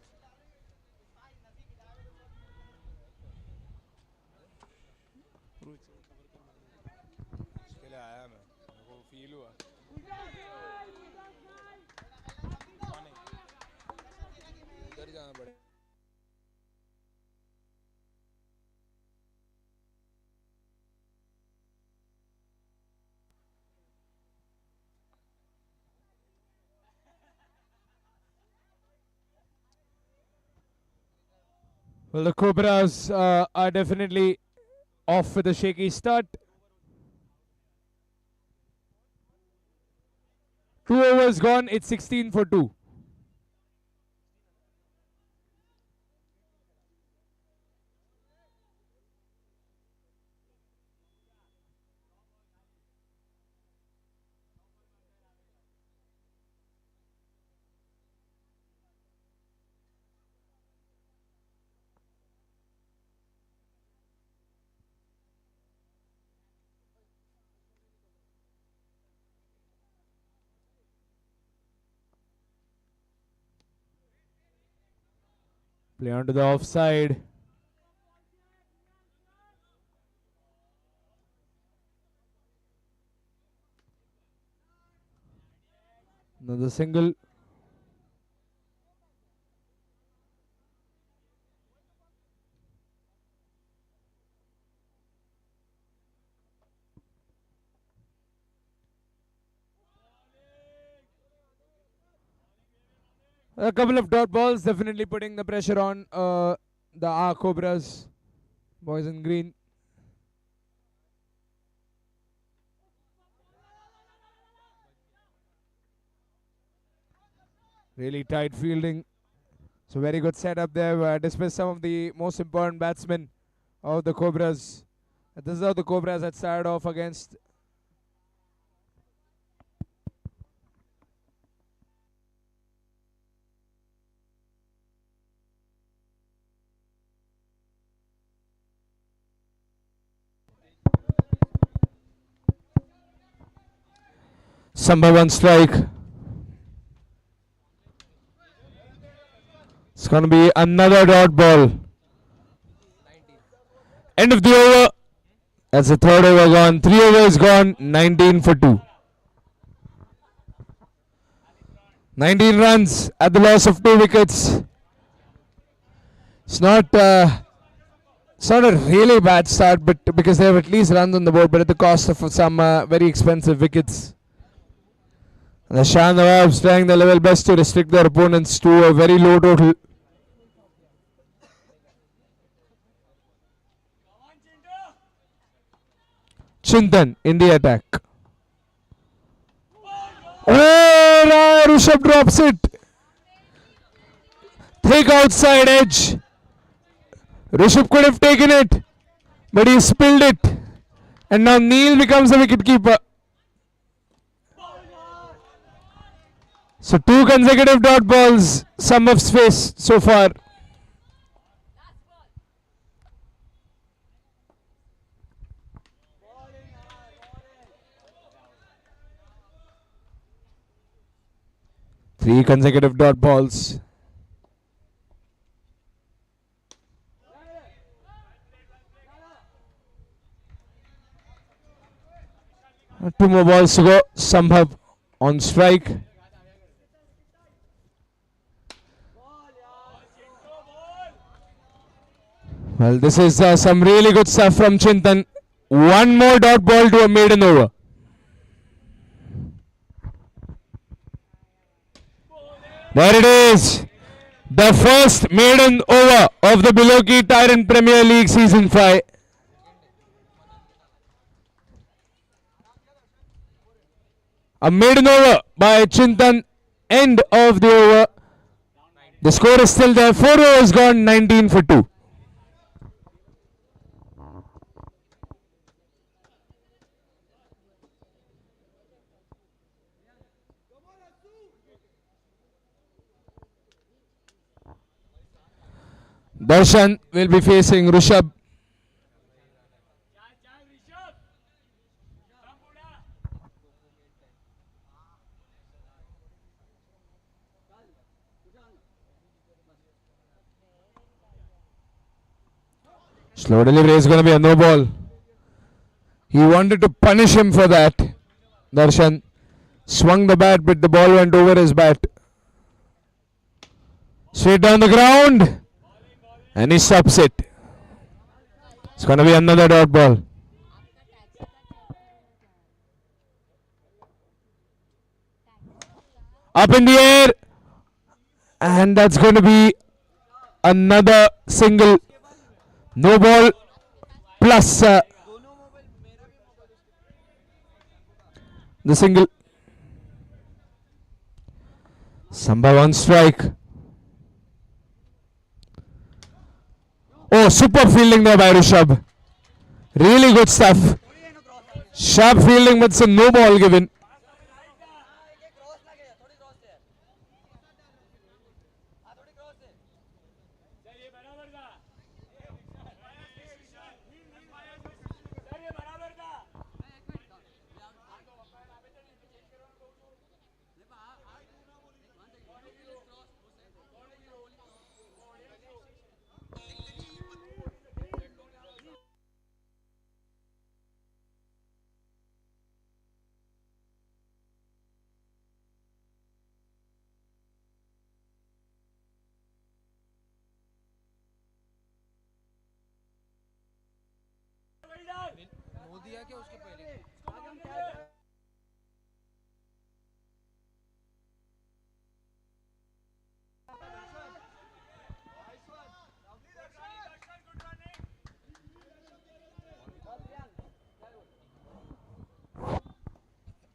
Well, the Cobras are definitely off with a shaky start. 2 overs gone, it's 16 for 2. Play onto the offside. Another single. A couple of dot balls definitely putting the pressure on the Cobras, boys in green. Really tight fielding. So very good setup there. Despite some of the most important batsmen of the Cobras. This is how the Cobras had started off against. Samba one strike. It's going to be another dot ball. End of the over. That's the third over gone. 3 overs gone. 19 for 2. 19 runs at the loss of 2 wickets. It's not a really bad start, but because they have at least runs on the board, but at the cost of some very expensive wickets. And the Shah Nawabs trying their level best to restrict their opponents to a very low total. Chintan in the attack. Oh, Rishabh drops it. Thick outside edge. Rishabh could have taken it, but he spilled it. And now Neil becomes the wicketkeeper. So 2 consecutive dot balls, sum of space so far. Three consecutive dot balls. Two more balls to go. Sambhav on strike. Well, this is some really good stuff from Chintan. One more dot ball to a maiden over. There it is. The first maiden over of the below key Tyrant Premier League Season 5. A maiden over by Chintan. End of the over. The score is still there. 4 overs gone, 19 for 2. Darshan will be facing Rishabh. Slow delivery is going to be a no ball. He wanted to punish him for that. Darshan swung the bat, but the ball went over his bat. Straight down the ground. And he stops it. It's going to be another dot ball. Up in the air. And that's going to be another single. No ball plus the single. Sambhav on strike. Oh, super fielding there by Rishabh. Really good stuff. Sharp fielding, but some no ball given.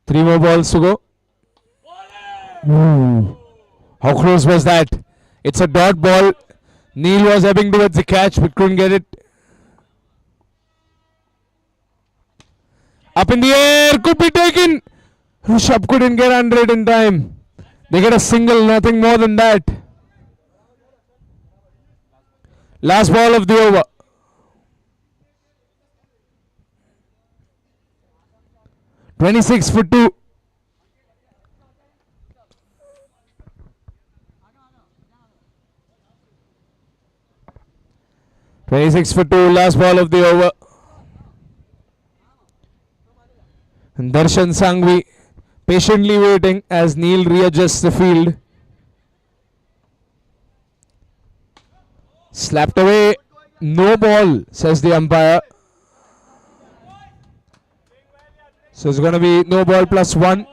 Three more balls to go. Ooh. How close was that? It's a dot ball. Neil was heading towards the catch but couldn't get it. Up in the air, could be taken. Rishabh couldn't get under it in time. They get a single, nothing more than that. Last ball of the over. (26 for 2). Last ball of the over. And Darshan Sangvi patiently waiting as Neil readjusts the field. Slapped away. No ball, says the umpire. So it's going to be no ball plus 1.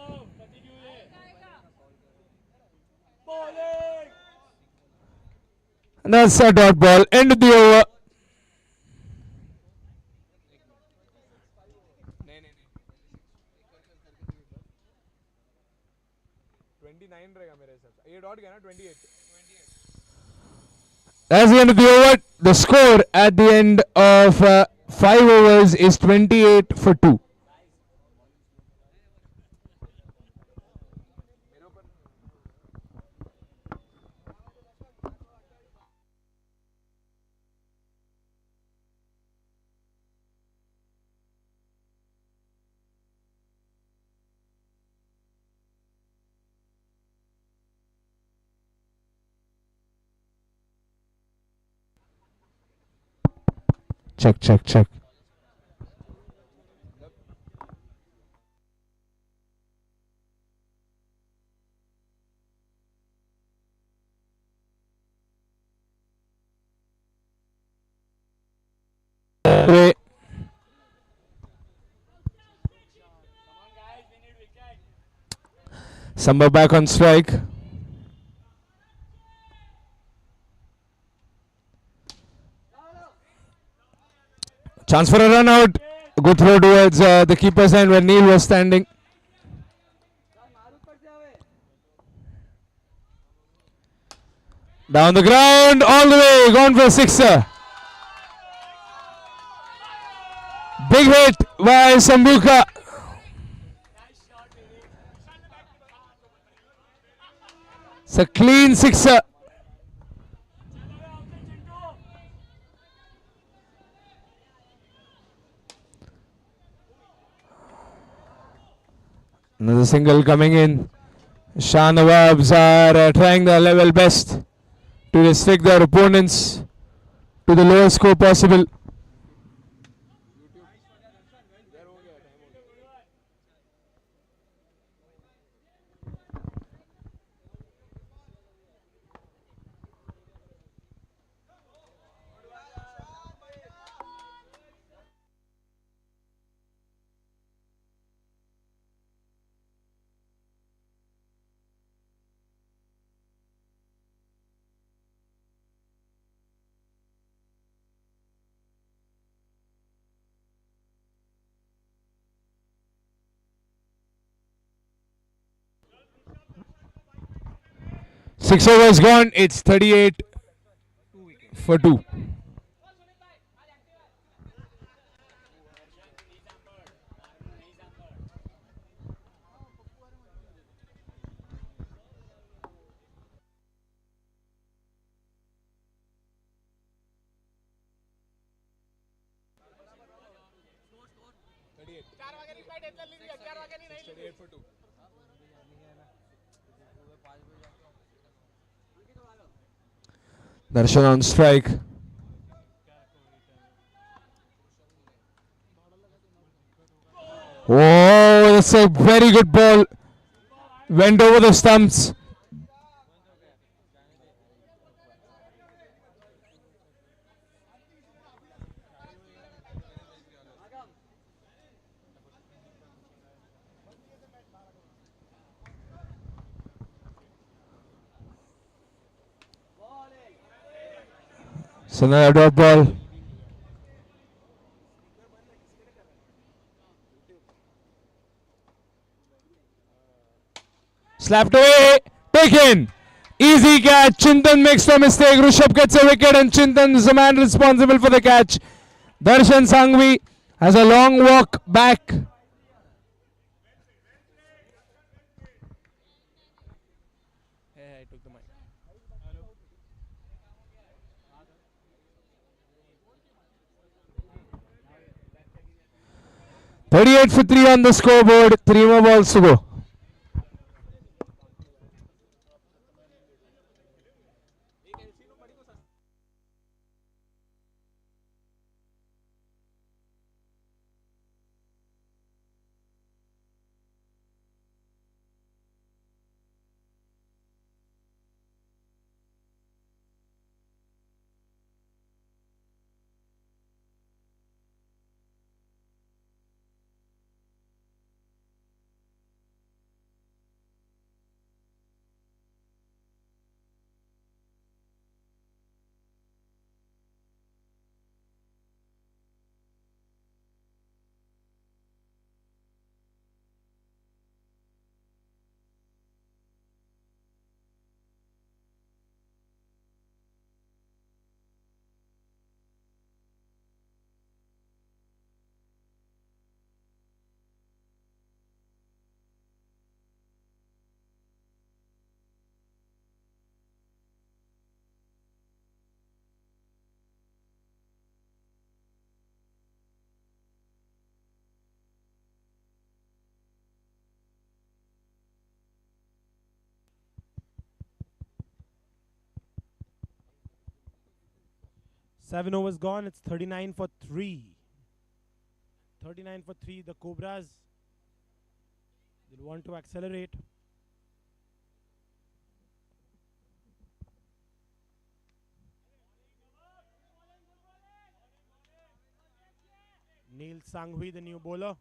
And that's a dot ball. End of the over. That's the end of the over. The score at the end of 5 overs is 28 for 2. Check. all the way. Samba back on strike. Chance for a run out. Good throw towards the keeper's end where Neil was standing. Down the ground, all the way, gone for a sixer. Big hit by Sambuca. It's a clean sixer. Another single coming in. Shah Nawabs are trying their level best to restrict their opponents to the lowest score possible. Six overs gone. It's 38 for 2. Darshan on strike. Oh, that's a very good ball. Went over the stumps. So another dot ball. Slapped away. Taken. Easy catch. Chintan makes the mistake. Rishabh gets a wicket and Chintan is the man responsible for the catch. Darshan Sanghvi has a long walk back. I took the mic. 38 for 3 on the scoreboard. 3 more balls to go. Seven overs gone. It's 39 for 3. 39 for 3. The Cobras will want to accelerate. Neil Sanghvi, the new bowler.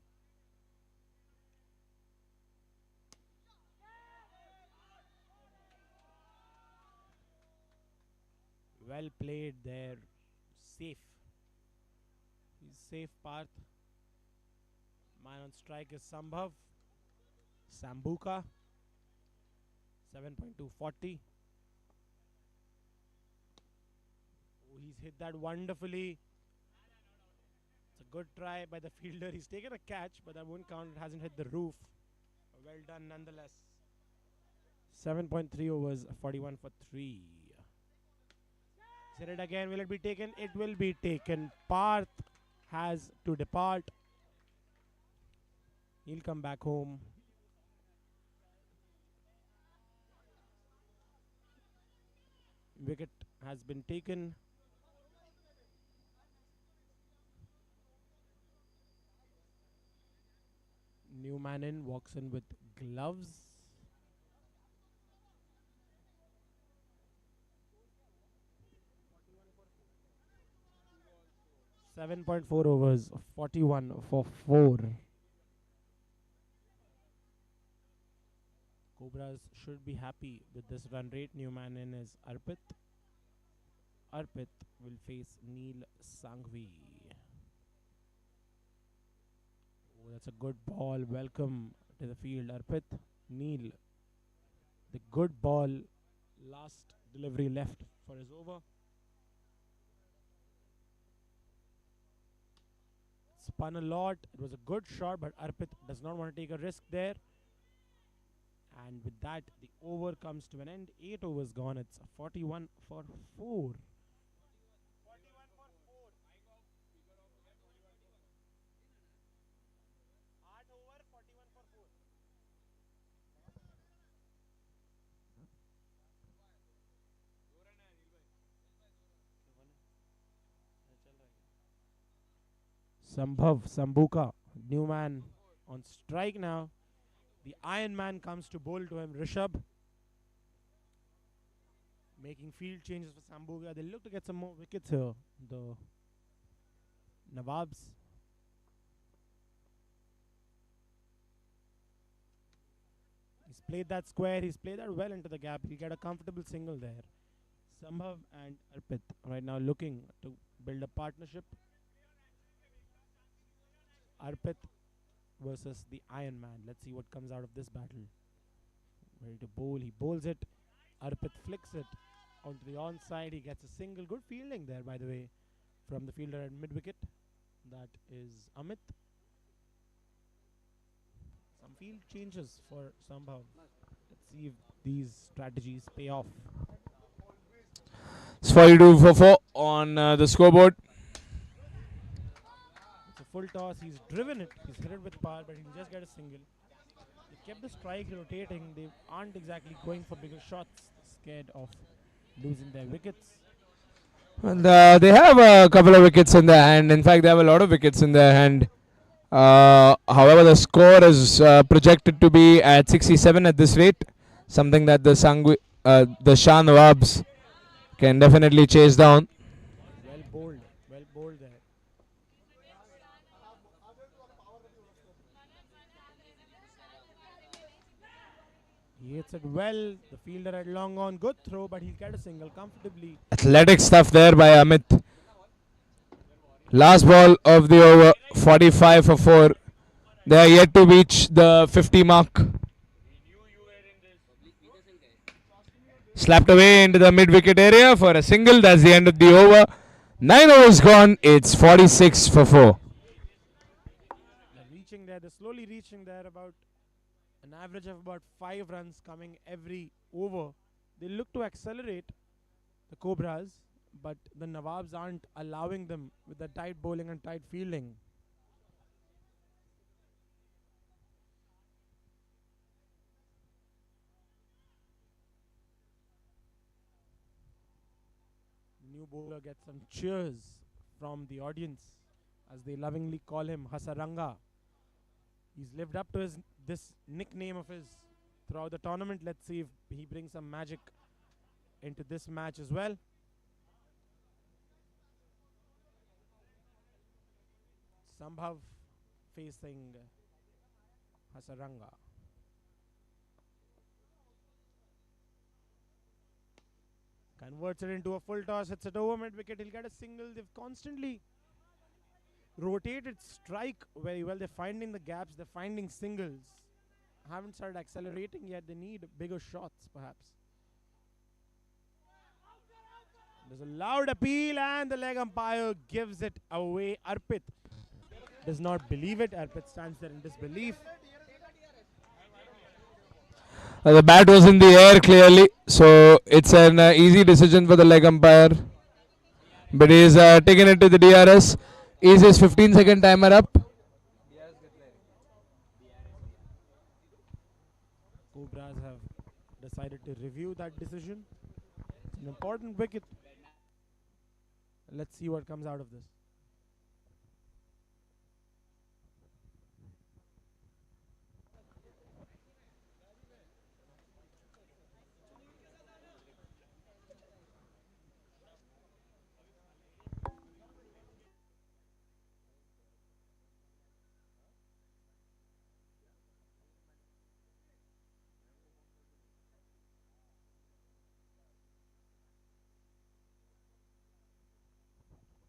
Well played there. Safe. He's safe path. Man on strike is Sambhav. Sambuka. 7.240. Oh, he's hit that wonderfully. It's a good try by the fielder. He's taken a catch, but that won't count. It hasn't hit the roof. Well done nonetheless. 7.3 overs, 41 for 3. Said it again. Will it be taken? It will be taken. Parth has to depart. He'll come back home. Wicket has been taken. New man in, walks in with gloves. .4 overs, 41 for 4. Cobras should be happy with this run rate. New man in is Arpit. Arpit will face Neil Sanghvi. Oh, that's a good ball. Welcome to the field, Arpit. Neil, the good ball. Last delivery left for his over. Spun a lot. It was a good shot, but Arpit does not want to take a risk there. And with that, the over comes to an end. 8 overs gone. It's 41 for 4. Sambhav, Sambuka, new man on strike now. The Iron Man comes to bowl to him, Rishabh. Making field changes for Sambuka. They look to get some more wickets here. The Nawabs. He's played that square. He's played that well into the gap. He'll get a comfortable single there. Sambhav and Arpit right now looking to build a partnership. Arpit versus the Iron Man. Let's see what comes out of this battle. Ready to bowl. He bowls it. Arpit flicks it onto the onside. He gets a single. Good fielding there, by the way, from the fielder at mid-wicket. That is Amit. Some field changes for Sambhav. Let's see if these strategies pay off. It's 42 for 4 on the scoreboard. Full toss, he's driven it, he's hit it with power, but he'll just get a single. They kept the strike rotating, they aren't exactly going for bigger shots, scared of losing their wickets. And they have a couple of wickets in their hand. In fact, they have a lot of wickets in their hand. However, the score is projected to be at 67 at this rate, something that the Shah Nawabs can definitely chase down. Well bowled there. He hits it well. The fielder had long on. Good throw, but he'll get a single comfortably. Athletic stuff there by Amit. Last ball of the over, 45 for 4. They are yet to reach the 50 mark. Slapped away into the mid-wicket area for a single. That's the end of the over. 9 overs gone. It's 46 for 4. They're slowly reaching there, about an average of about 5 runs coming every over. They look to accelerate the Cobras, but the Nawabs aren't allowing them with the tight bowling and tight fielding. New bowler gets some cheers from the audience as they lovingly call him Hasaranga. He's lived up to this nickname of his throughout the tournament. Let's see if he brings some magic into this match as well. Sambhav facing Hasaranga. Converts it into a full toss. It's it over mid wicket. He'll get a single. They've constantly rotated strike very well. They're finding the gaps. They're finding singles. Haven't started accelerating yet. They need bigger shots, perhaps. There's a loud appeal, and the leg umpire gives it away. Arpit does not believe it. Arpit stands there in disbelief. The bat was in the air clearly, so it's an easy decision for the leg umpire. But he's taken it to the DRS. Is his 15-second timer up? Cobras have decided to review that decision. It's an important wicket. Let's see what comes out of this.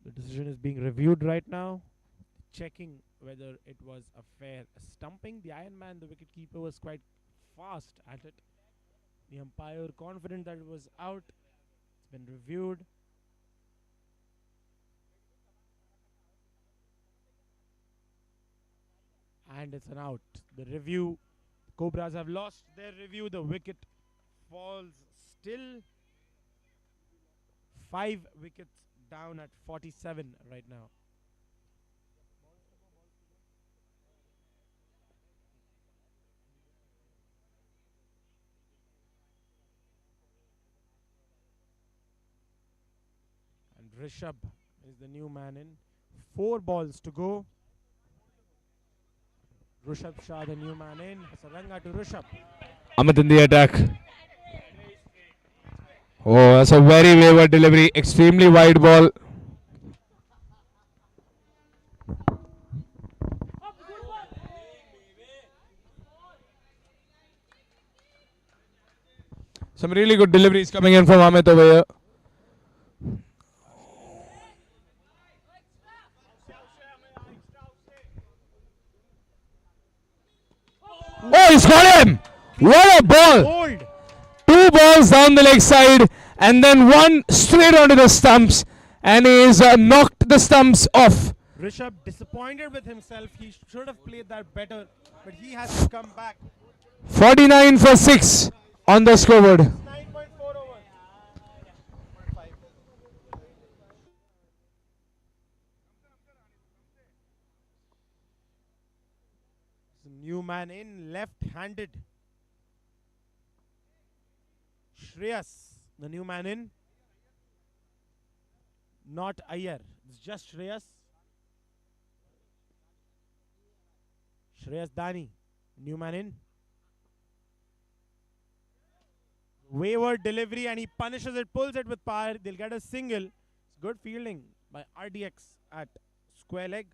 The decision is being reviewed right now, checking whether it was a fair stumping. The Iron Man, the wicketkeeper, was quite fast at it. The umpire confident that it was out. It's been reviewed. And it's an out. The review, Cobras have lost their review. The wicket falls still. 5 wickets down at 47 right now. And Rishabh is the new man in. 4 balls to go. Rishabh Shah, the new man in. Hasaranga to Rishabh. Amit in the attack. Oh, that's a very wayward delivery. Extremely wide ball. Some really good deliveries coming in from Amit over here. Oh, he's got him! What a ball! Old. 2 balls down the leg side and then 1 straight onto the stumps, and he's knocked the stumps off. Rishabh disappointed with himself. He should have played that better, but he has to come back. 49 for 6 on the scoreboard. 9.4 overs. New man in, left-handed. Shreyas, the new man in. Not Iyer. It's just Shreyas. Shreyas Dani, new man in. Wayward delivery, and he punishes it, pulls it with power. They'll get a single. It's good fielding by RDX at square leg.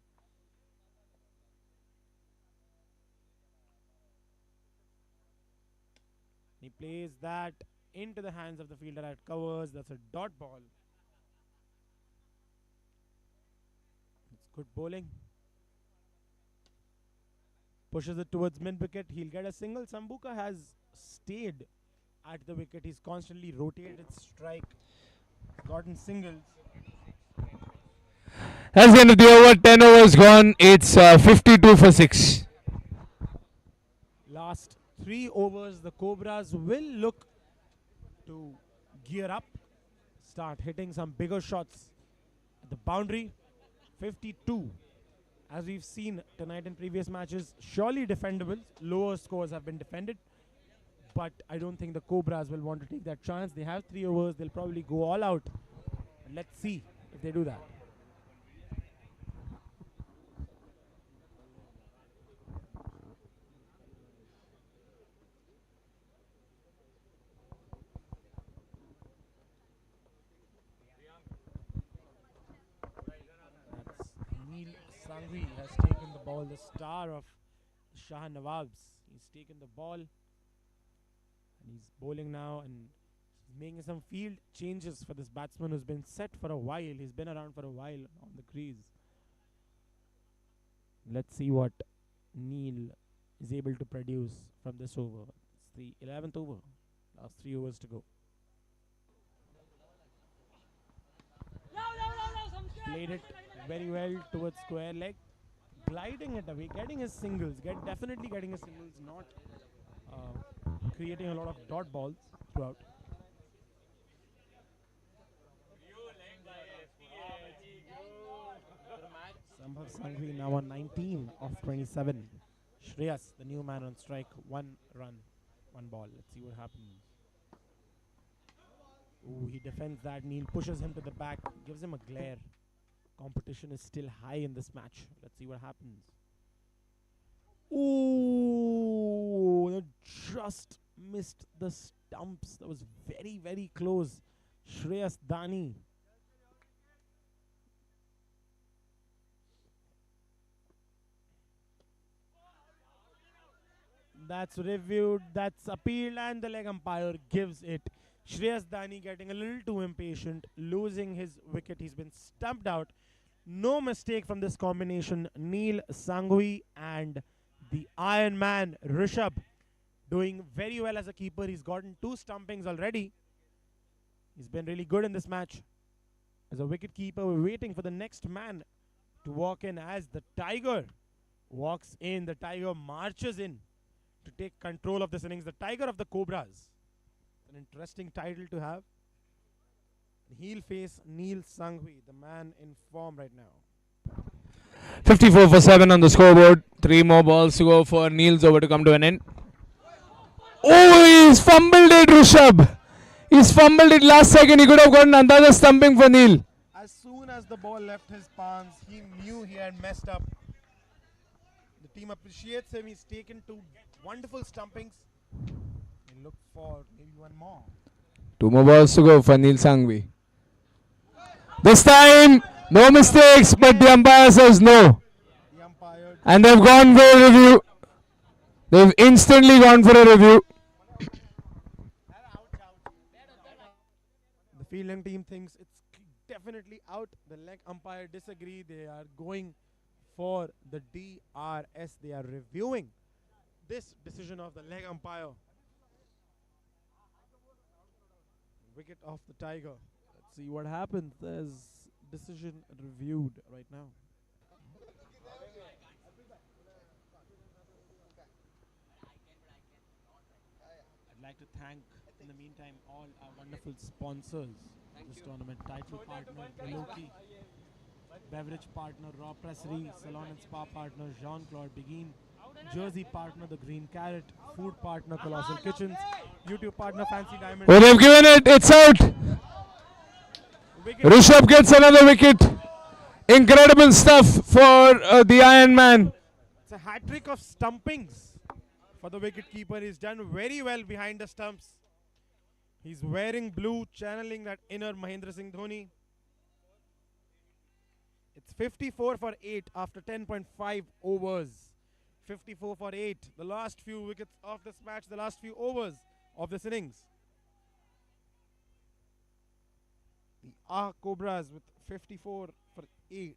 He plays that into the hands of the fielder at covers. That's a dot ball. It's good bowling. Pushes it towards mid wicket. He'll get a single. Sambuca has stayed at the wicket. He's constantly rotated strike, gotten singles. That's the end of the over. 10 overs gone. It's 52 for 6. Last 3 overs, the Cobras will look to gear up, start hitting some bigger shots at the boundary. 52, as we've seen tonight in previous matches, surely defendable. Lower scores have been defended, but I don't think the Cobras will want to take that chance. They have 3 overs. They'll probably go all out. Let's see if they do that. Sanghi has taken the ball, the star of Shah Nawabs. He's taken the ball and he's bowling now and he's making some field changes for this batsman who's been set for a while. He's been around for a while on the crease. Let's see what Neil is able to produce from this over. It's the 11th over. Last 3 overs to go. Played it very well towards square leg, gliding it away, getting his singles, definitely getting his singles, not creating a lot of dot balls throughout. Sambhav Sanghi now on 19 of 27. Shreyas, the new man on strike, 1 run, 1 ball. Let's see what happens. Ooh, he defends that. Neil pushes him to the back, gives him a glare. Competition is still high in this match. Let's see what happens. Ooh, that just missed the stumps. That was very, very close. Shreyas Dani. That's reviewed, that's appealed, and the leg umpire gives it. Shreyas Dani getting a little too impatient, losing his wicket. He's been stumped out. No mistake from this combination. Neil Sanghi and the Iron Man Rishabh doing very well as a keeper. He's gotten 2 stumpings already. He's been really good in this match. As a wicket keeper, we're waiting for the next man to walk in as the Tiger walks in. The Tiger marches in to take control of this innings. The Tiger of the Cobras. An interesting title to have. He'll face Neil Sanghi, the man in form right now. 54 for 7 on the scoreboard. 3 more balls to go for Neil's over to come to an end. Oh, he's fumbled it, Rishabh. He's fumbled it last second. He could have gotten another stumping for Neil. As soon as the ball left his palms, he knew he had messed up. The team appreciates him. He's taken 2 wonderful stumpings. He'll look for maybe 1 more. 2 more balls to go for Neil Sanghi. This time, no mistakes, but the umpire says no. And they've gone for a review. They've instantly gone for a review. The fielding team thinks it's definitely out. The leg umpire disagree. They are going for the DRS. They are reviewing this decision of the leg umpire. Wicket off the Tiger. Let's see what happens. There's decision reviewed right now. I'd like to thank, in the meantime, all our wonderful sponsors of this tournament. Title partner, Veloki. Beverage partner, Raw Pressery. Salon and Spa partner, Jean-Claude Begin. Jersey partner, The Green Carrot. Food partner, Colossal Kitchens. YouTube partner, Fancy Diamond. Oh, they've given it. It's out. Rishabh gets another wicket. Incredible stuff for the Iron Man. It's a hat-trick of stumpings for the wicket-keeper. He's done very well behind the stumps. He's wearing blue, channeling that inner Mahendra Singh Dhoni. It's 54 for 8 after 10.5 overs. 54 for 8. The last few wickets of this match, the last few overs of this innings. The Cobras with 54 for 8.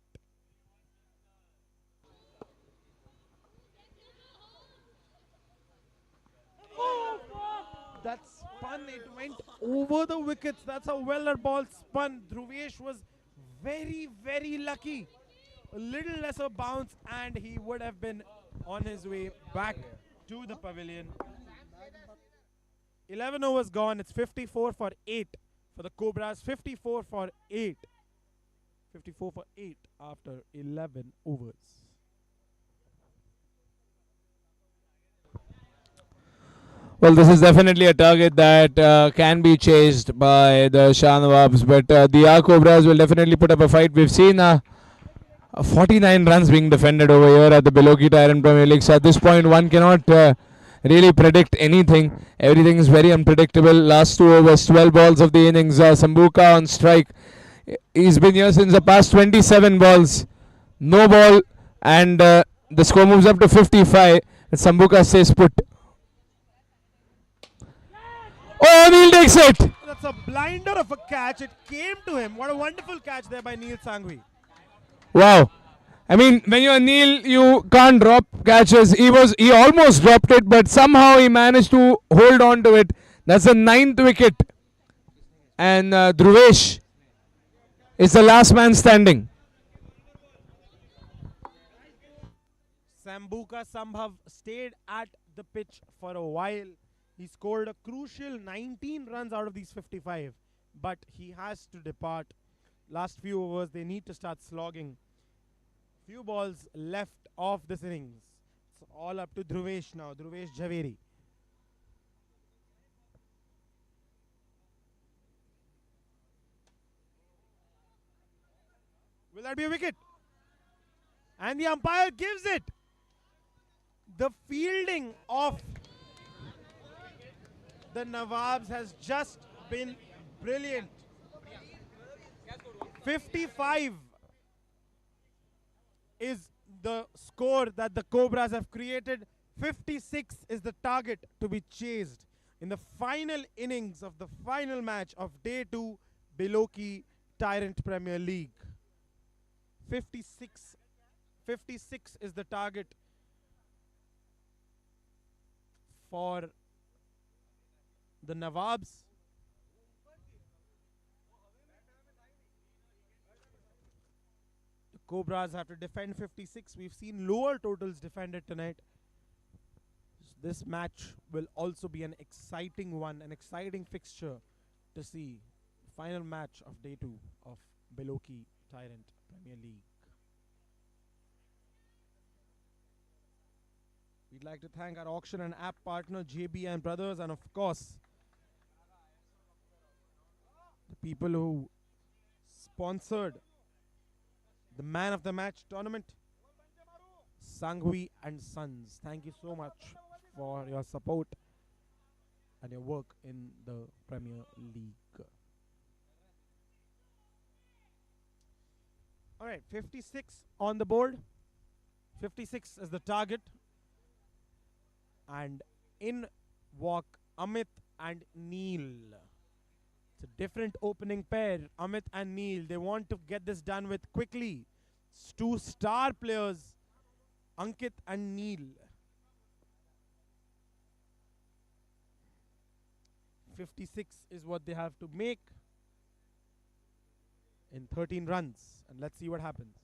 That spun, it went over the wickets. That's how well that ball spun. Dhruvesh was very, very lucky. A little lesser bounce and he would have been on his way back to the pavilion. 11 overs gone. It's 54 for 8 for the Cobras. 54 for 8. 54 for 8 after 11 overs. Well, this is definitely a target that can be chased by the Shah Nawabs, but the Cobras will definitely put up a fight. We've seen 49 runs being defended over here at the Beloki Tyrant Premier League. So at this point, one cannot really predict anything. Everything is very unpredictable. Last 2 overs, 12 balls of the innings. Sambuca on strike. He's been here since the past 27 balls. No ball And the score moves up to 55. And Sambuka stays put. Oh, Neil takes it. That's a blinder of a catch. It came to him. What a wonderful catch there by Neil Sanghvi. Wow. I mean, when you're Neil, you can't drop catches. He almost dropped it, but somehow he managed to hold on to it. That's the 9th wicket. And Dhruvesh is the last man standing. Sambuka Sambhav stayed at the pitch for a while. He scored a crucial 19 runs out of these 55, but he has to depart. Last few overs, they need to start slogging. Few balls left of this innings. It's all up to Dhruvesh now, Dhruvesh Jhaveri. Will that be a wicket? And the umpire gives it. The fielding of the Nawabs has just been brilliant. 55 is the score that the Cobras have created. 56 is the target to be chased in the final innings of the final match of Day 2 Biloki Tyrant Premier League. 56 is the target for the Nawabs. The Cobras have to defend 56. We've seen lower totals defended tonight. This match will also be an exciting one, an exciting fixture to see. Final match of Day 2 of Biloki Tyrant Premier League. We'd like to thank our auction and app partner JB and Brothers, and of course the people who sponsored the Man of the Match tournament, Sanghvi and Sons. Thank you so much for your support and your work in the Premier League. Alright, 56 on the board. 56 is the target. And in walk Amit and Neil. It's a different opening pair. Amit and Neil, they want to get this done with quickly. It's two star players, Ankit and Neil. 56 is what they have to make in 13 runs. And let's see what happens.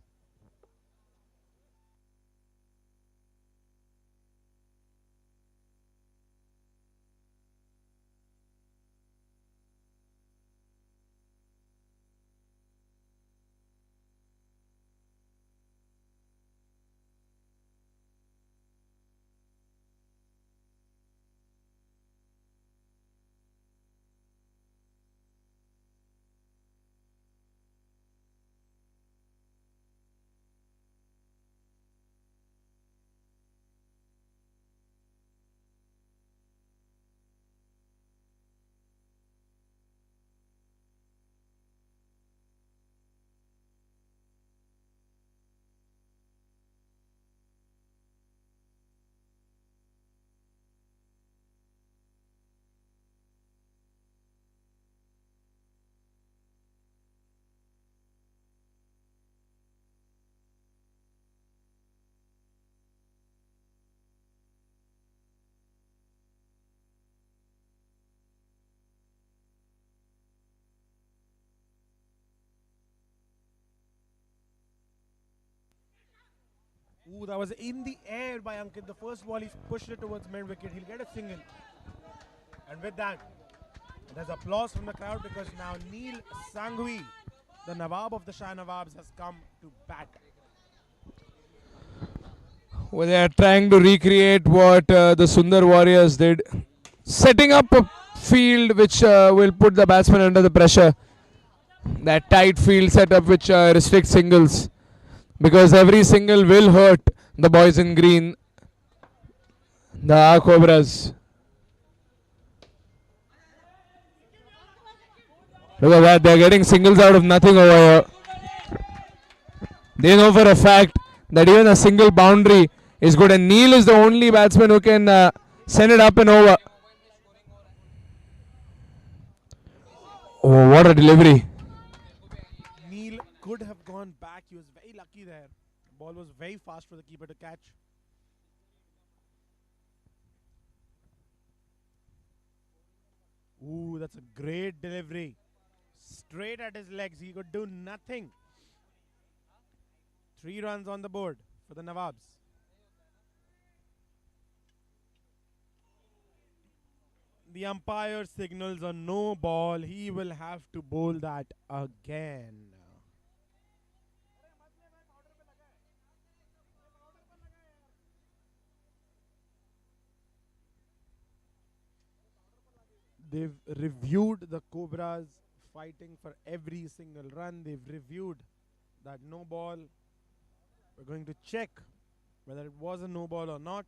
Ooh, that was in the air by Ankit. The first ball, he pushed it towards mid wicket. He'll get a single. And with that, there's applause from the crowd because now Neil Sanghvi, the Nawab of the Shah Nawabs, has come to bat. Well, they are trying to recreate what the Sundar Warriors did. Setting up a field which will put the batsman under the pressure. That tight field setup which restricts singles. Because every single will hurt the boys in green, the Cobras. Look at that, they're getting singles out of nothing over here. They know for a fact that even a single boundary is good. And Neil is the only batsman who can send it up and over. Oh, what a delivery. Neil could have gone back. He was very lucky there. The ball was very fast for the keeper to catch. Ooh, that's a great delivery. Straight at his legs. He could do nothing. 3 runs on the board for the Nawabs. The umpire signals a no ball. He will have to bowl that again. They've reviewed the Cobras fighting for every single run. They've reviewed that no ball. We're going to check whether it was a no ball or not.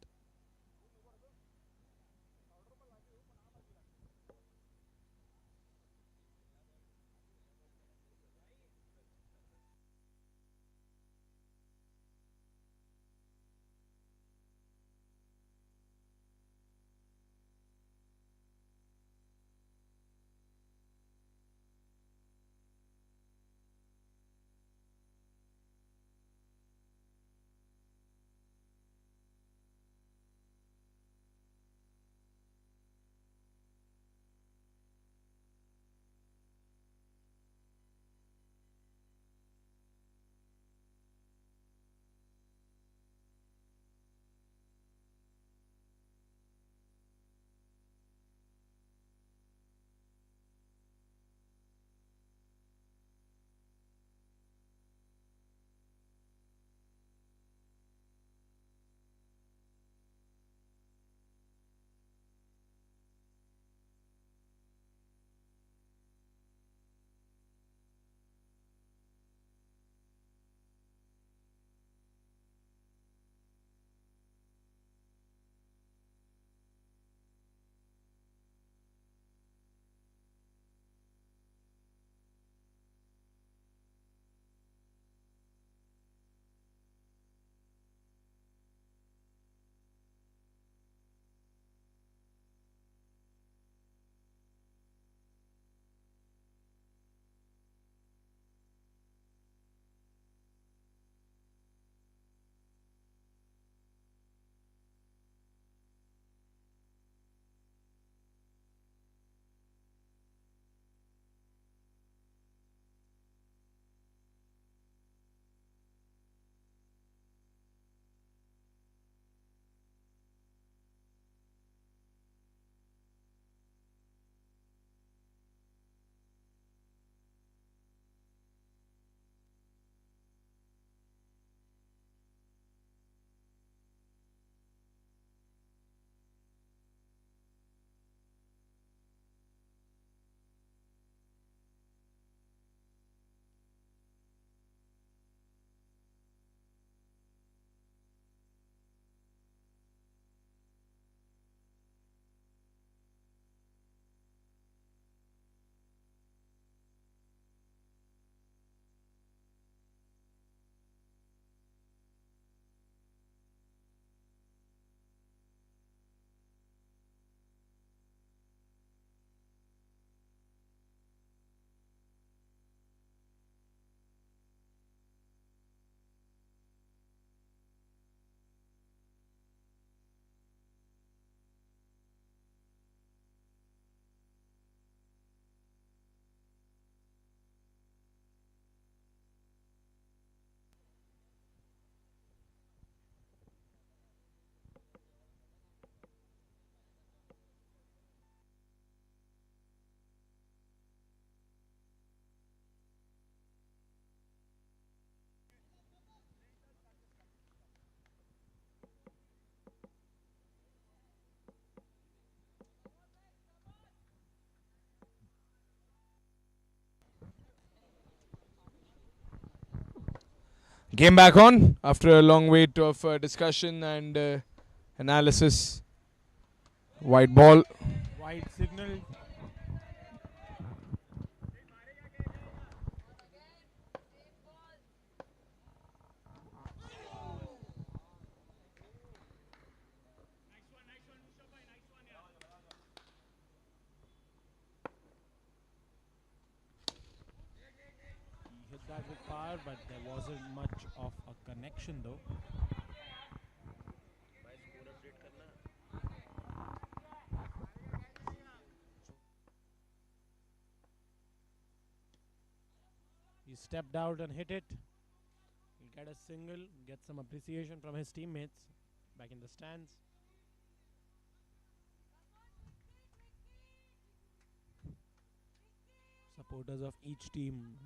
Game back on after a long wait of discussion and analysis. White ball. White signal. that with power, but there wasn't much of a connection though. He stepped out and hit it. He'll get a single, get some appreciation from his teammates back in the stands. Supporters of each team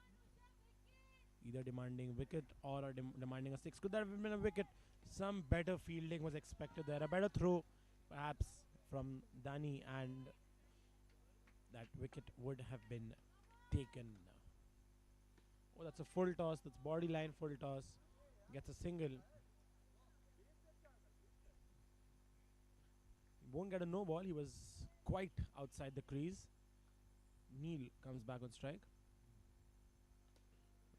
either demanding wicket or demanding a six. Could that have been a wicket? Some better fielding was expected there. A better throw perhaps from Dani, and that wicket would have been taken. Oh, that's a full toss. That's body line full toss. Gets a single. Won't get a no ball. He was quite outside the crease. Neil comes back on strike.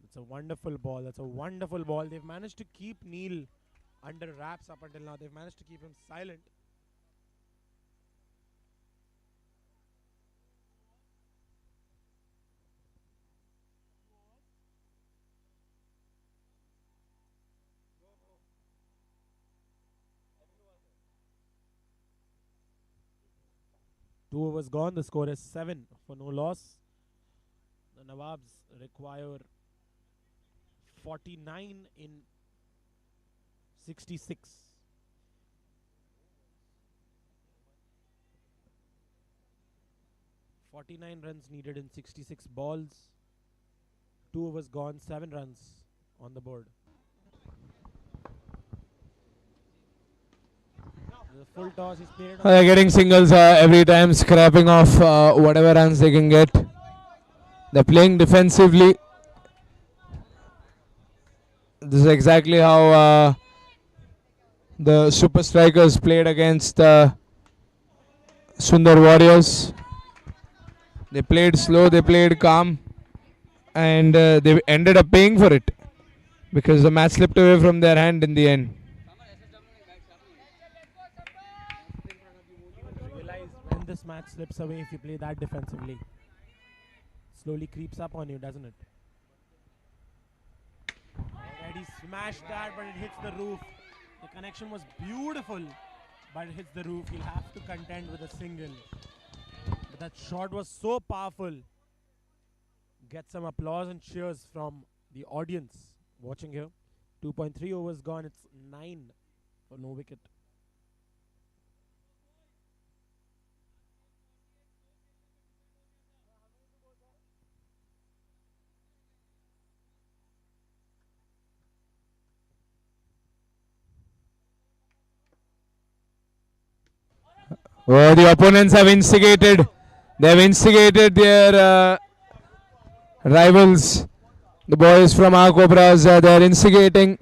It's a wonderful ball. That's a wonderful ball. They've managed to keep Neil under wraps up until now. They've managed to keep him silent. Two overs gone. The score is 7 for no loss. The Nawabs require 49 in 66. "49 runs needed in 66 balls. 2 overs gone, 7 runs on the board." The full toss is played. They're getting singles every time, scrapping off whatever runs they can get. They're playing defensively. This is exactly how the super strikers played against Sundar Warriors. They played slow, they played calm, and they ended up paying for it because the match slipped away from their hand in the end. Realize when this match slips away if you play that defensively. Slowly creeps up on you, doesn't it? Already smashed that, but it hits the roof. The connection was beautiful, but it hits the roof. He'll have to contend with a single. But that shot was so powerful. Get some applause and cheers from the audience watching here. 2.3 overs gone. It's 9 for no wicket. Oh, the opponents have instigated. They have instigated their rivals. The boys from our Cobras, they are instigating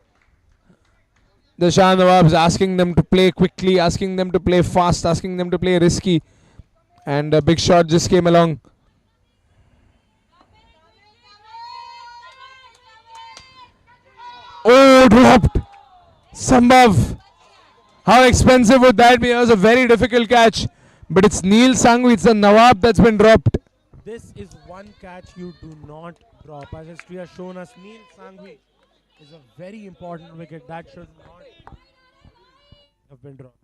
the Shah Nawabs, asking them to play quickly, asking them to play fast, asking them to play risky. And a big shot just came along. Oh, dropped. Sambhav. How expensive would that be? It was a very difficult catch. But it's Neil Sangvi, it's the Nawab that's been dropped. This is one catch you do not drop. As history has shown us, Neil Sangvi is a very important wicket that should not have been dropped.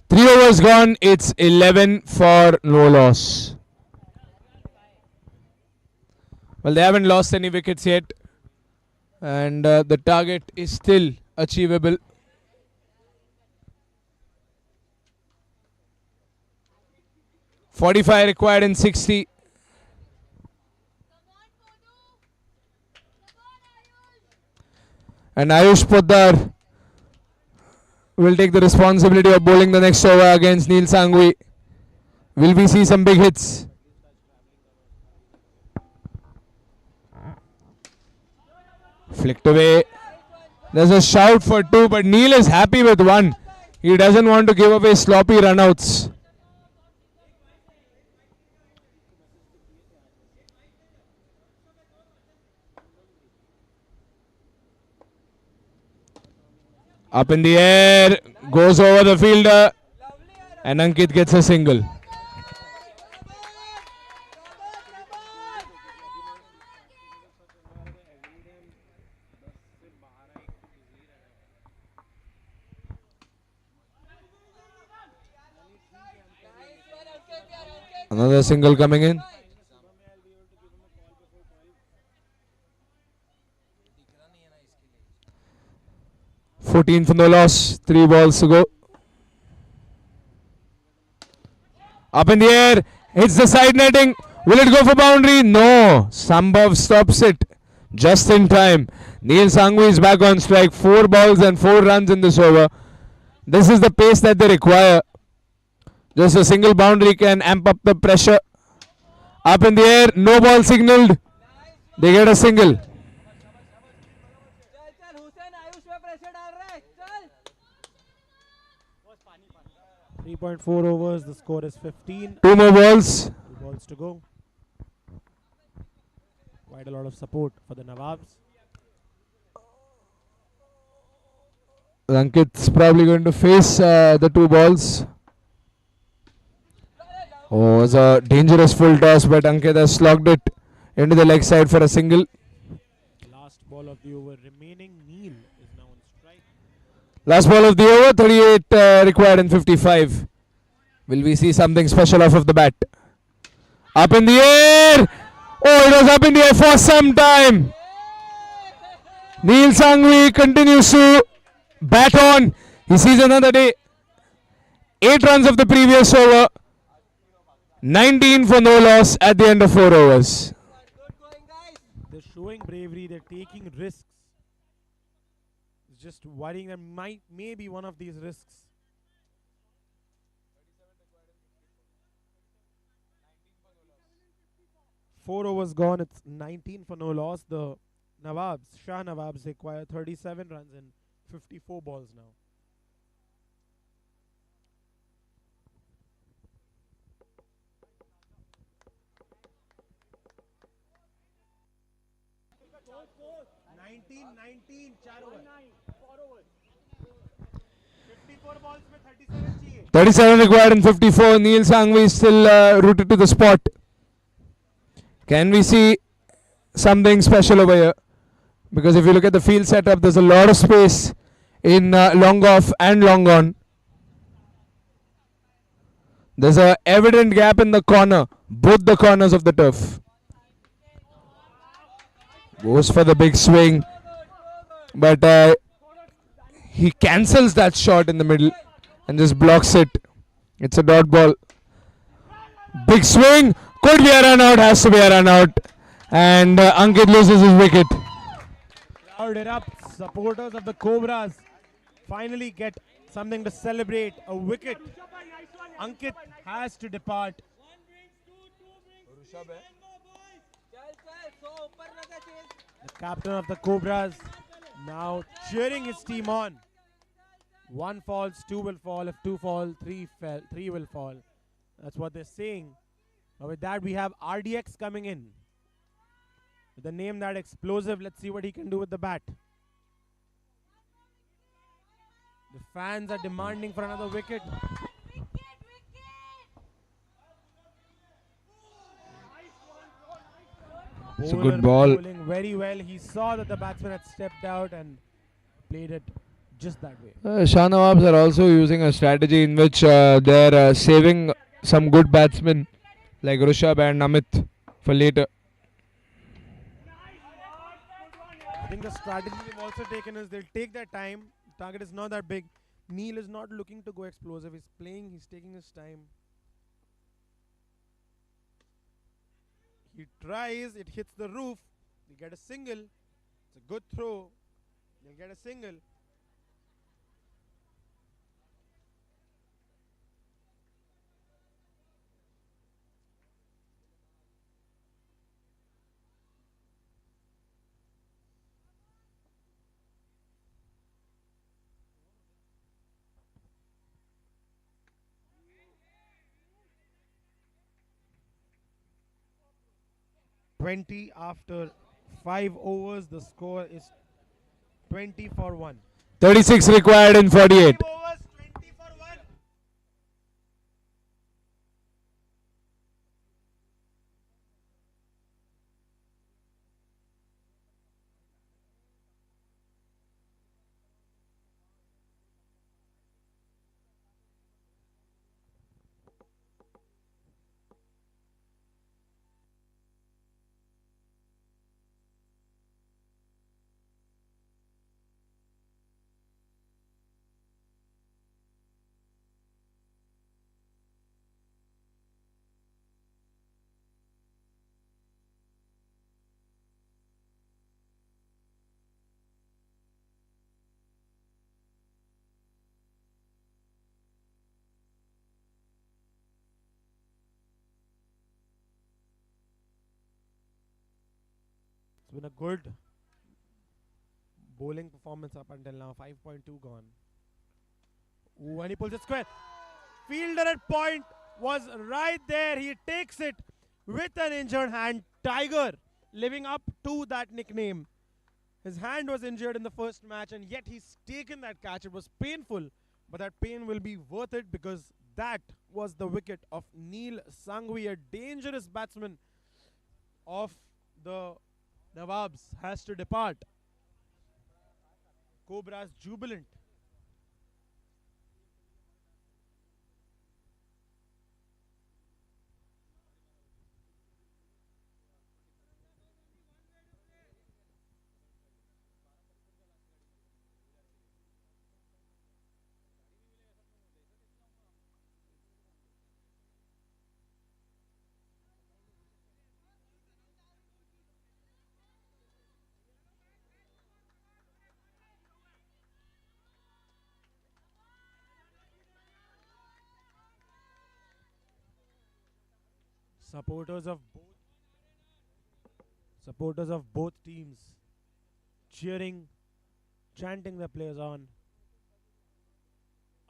Three overs gone, it's 11 for no loss. Well, they haven't lost any wickets yet, and the target is still achievable. "45 required in 60. And Ayush Poddar will take the responsibility of bowling the next over against Neil Sangvi. Will we see some big hits? Flicked away. There's a shout for 2, but Neil is happy with 1. He doesn't want to give away sloppy runouts. Up in the air, goes over the fielder, and Ankit gets a single. Another single coming in. $14 for no loss. 3 balls to go. Up in the air. Hits the side netting. Will it go for boundary? No. Sambhav stops it just in time. Neil Sangvi is back on strike. 4 balls and 4 runs in this over. This is the pace that they require. Just a single boundary can amp up the pressure. Up in the air. No ball signaled. They get a single. 3.4 overs, the score is 15. 2 more balls. 2 balls to go. Quite a lot of support for the Nawabs. Ankit's probably going to face the 2 balls. Oh, it was a dangerous full toss, but Ankit has slogged it into the leg side for a single. Last ball of the over remaining. Neil is now on strike. Last ball of the over, 38 required in 55. Will we see something special off of the bat? Up in the air! Oh, it was up in the air for some time. Neil Sangvi continues to bat on. He sees another day. 8 runs of the previous over. 19 for no loss at the end of 4 overs. They're showing bravery. They're taking risks. It's just worrying that maybe one of these risks. Four overs gone. It's 19 for no loss. The Nawabs, Shah Nawabs, require 37 runs and 54 balls now. चार over 54 balls में 37 चाहिए. 37 required in 54. Neil Sangvi is still rooted to the spot. Can we see something special over here? Because if you look at the field setup, there's a lot of space in long off and long on. There's a evident gap in the corner, both the corners of the turf. Goes for the big swing, but he cancels that shot in the middle and just blocks it. It's a dot ball. Big swing, could be a run out, has to be a run out, and Ankit loses his wicket. Crowd erupts. Supporters of the Cobras finally get something to celebrate. A wicket. Ankit has to depart. The captain of the Cobras now cheering his team on. 1 falls, 2 will fall. If 2 fall, 3 will fall. That's what they're saying. But with that, we have RDX coming in. With the name that explosive, let's see what he can do with the bat. The fans are demanding for another wicket. It's a good ball. Bowling very well. He saw that the batsman had stepped out and played it just that way. Shah Nawabs are also using a strategy in which they're saving some good batsmen like Rishabh and Amit for later. I think the strategy they've also taken is they'll take their time. Target is not that big. Neil is not looking to go explosive. He's playing. He's taking his time. He tries. It hits the roof. They get a single. It's a good throw. They'll get a single. After 5 overs, the score is 20 for 1. 36 required in 48. Overs, 20 for 1. It's been a good bowling performance up until now. 5.2 gone. Ooh, and he pulls it square. Fielder at point was right there. He takes it with an injured hand. Tiger living up to that nickname. His hand was injured in the first match, and yet he's taken that catch. It was painful, but that pain will be worth it because that was the wicket of Neil Sanghvi, a dangerous batsman of the Nawabs, has to depart. Cobras jubilant. Supporters of both teams cheering, chanting their players on.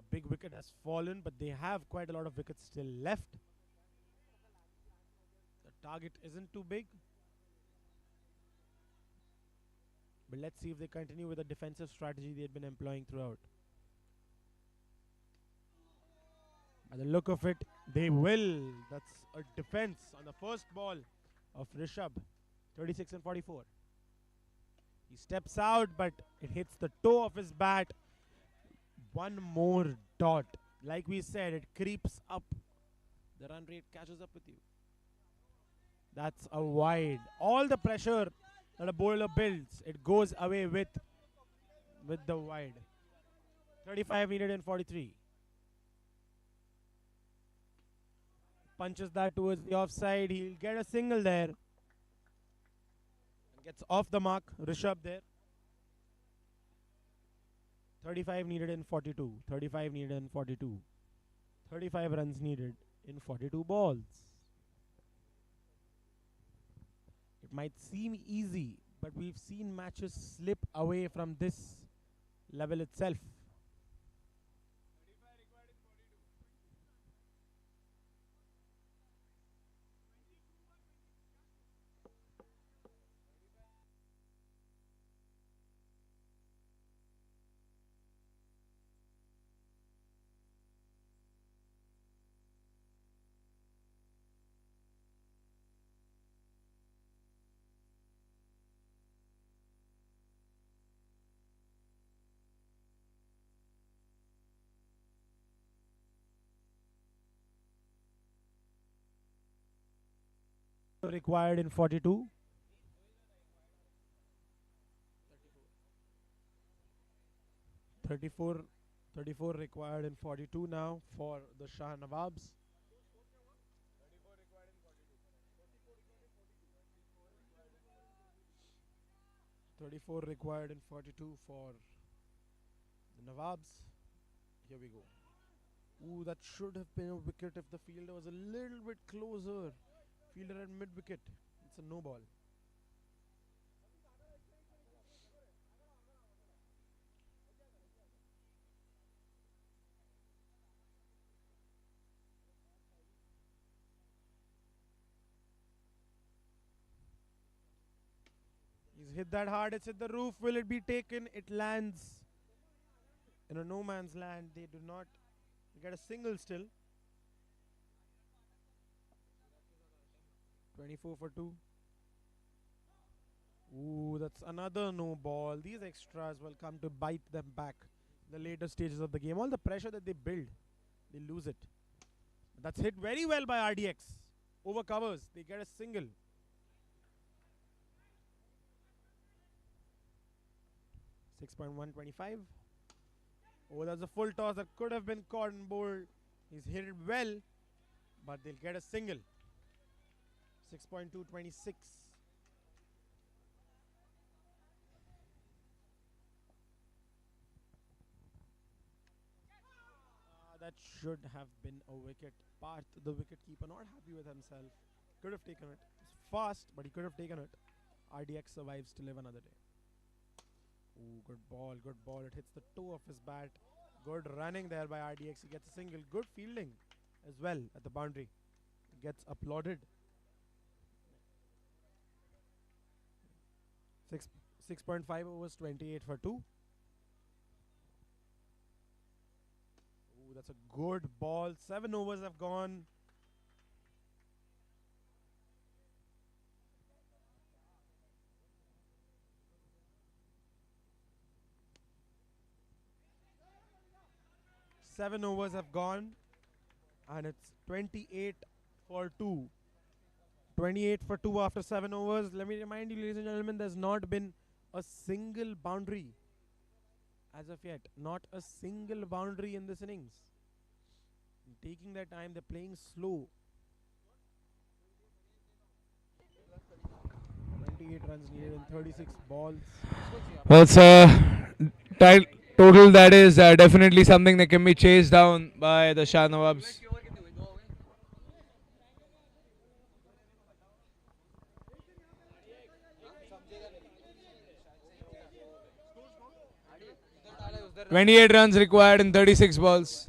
A big wicket has fallen, but they have quite a lot of wickets still left. The target isn't too big, but let's see if they continue with the defensive strategy they've been employing throughout. By the look of it, they will. That's a defense on the first ball of Rishabh. 36 and 44. He steps out, but it hits the toe of his bat. One more dot. Like we said, it creeps up. The run rate catches up with you. That's a wide. All the pressure that a bowler builds, it goes away with the wide. 35 needed in 43. Punches that towards the offside. He'll get a single there. And gets off the mark. Rishabh there. 35 needed in 42. 35 needed in 42. 35 runs needed in 42 balls. It might seem easy, but we've seen matches slip away from this level itself. Required in 42. 34 required in 42 now for the Shah Nawabs. 34 required in 42 for the Nawabs. Here we go. Ooh, that should have been a wicket if the fielder was a little bit closer. Fielder at mid wicket. It's a no ball. He's hit that hard. It's hit the roof. Will it be taken? It lands in a no man's land. They do not get a single still. 24 for 2. Ooh, that's another no ball. These extras will come to bite them back in the later stages of the game. All the pressure that they build, they lose it. That's hit very well by RDX. Over covers, they get a single. .125. Oh, that's a full toss that could have been caught and bowled. He's hit it well, but they'll get a single. 6.226. That should have been a wicket. Parth, the wicket keeper, not happy with himself. Could have taken it. It's fast, but he could have taken it. RDX survives to live another day. Ooh, good ball, good ball. It hits the toe of his bat. Good running there by RDX. He gets a single. Good fielding as well at the boundary. He gets applauded. 6.5 overs, 28 for 2. Ooh, that's a good ball. 7 overs have gone. Seven overs have gone, and it's 28 for 2. 28 for 2 after 7 overs. Let me remind you, ladies and gentlemen, there's not been a single boundary as of yet. Not a single boundary in this innings. Taking their time, they're playing slow. 28 runs needed in 36 balls. Well, it's a total that is definitely something that can be chased down by the Shah Nawabs. .28 runs required in 36 balls.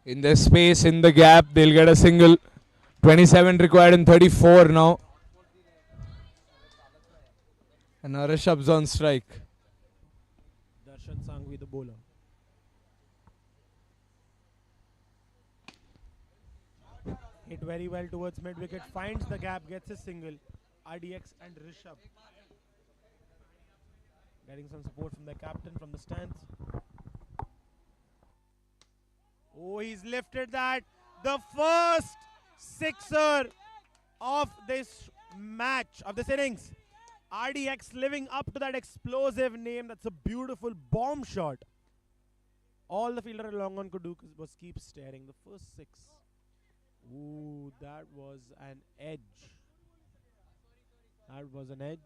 In the space, in the gap, they'll get a single. 27 required in 34 now. And Rishabh's on strike. Darshan Sangvi, the bowler. Hit very well towards mid wicket, finds the gap, gets a single. RDX and Rishabh getting some support from the captain from the stands. Oh, he's lifted that. The first sixer of this match, of this innings. RDX living up to that explosive name. That's a beautiful bomb shot. All the fielder along on could do was keep staring. The first 6. Ooh, that was an edge. That was an edge.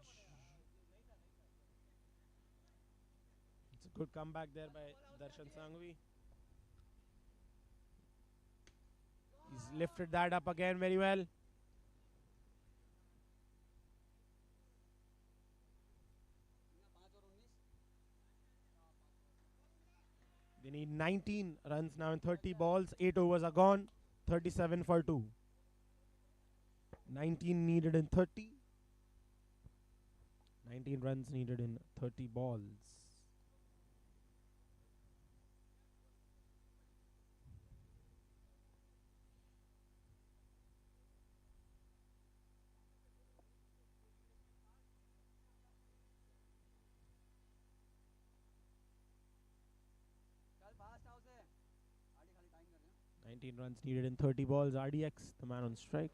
It's a good comeback there by Darshan Sangvi. He's lifted that up again very well. They need 19 runs now in 30 balls. 8 overs are gone. 37 for 2. 19 needed in 30. 19 runs needed in 30 balls. Runs needed in 30 balls. RDX, the man on strike.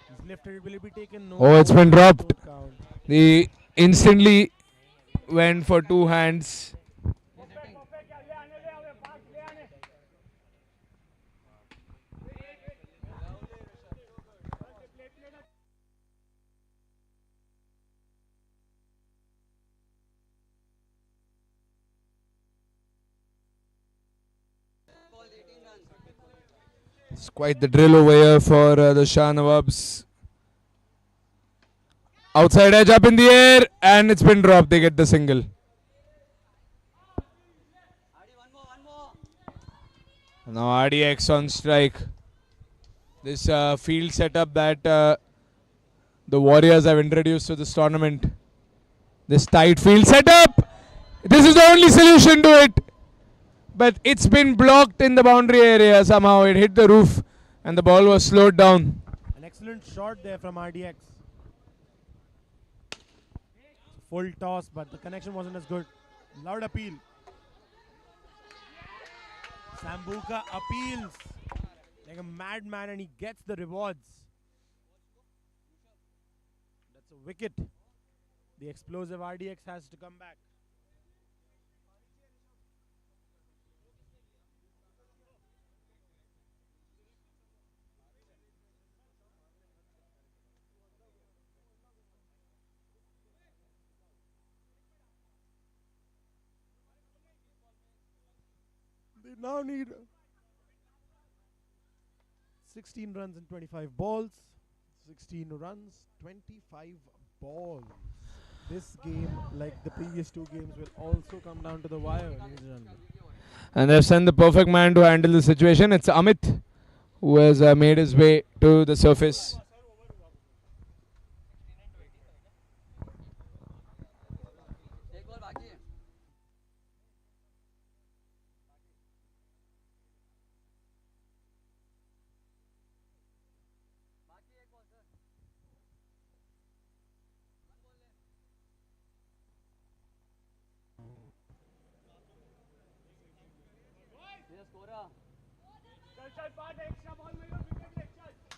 He's lifted. Will it be taken? No. Oh, it's been dropped. He instantly went for 2 hands. It's quite the drill over here for the Shah Nawabs. Outside edge up in the air, and it's been dropped. They get the single. Now RDX on strike. This field setup that the Warriors have introduced to this tournament. This tight field setup. This is the only solution to it. But it's been blocked in the boundary area somehow. It hit the roof and the ball was slowed down. An excellent shot there from RDX. Full toss, but the connection wasn't as good. Loud appeal. Sambuca appeals like a madman and he gets the rewards. That's a wicket. The explosive RDX has to come back. They now need 16 runs in 25 balls. 16 runs, 25 balls. This game, like the previous two games, will also come down to the wire, ladies and gentlemen. And they've sent the perfect man to handle the situation. It's Amit, who has made his way to the surface.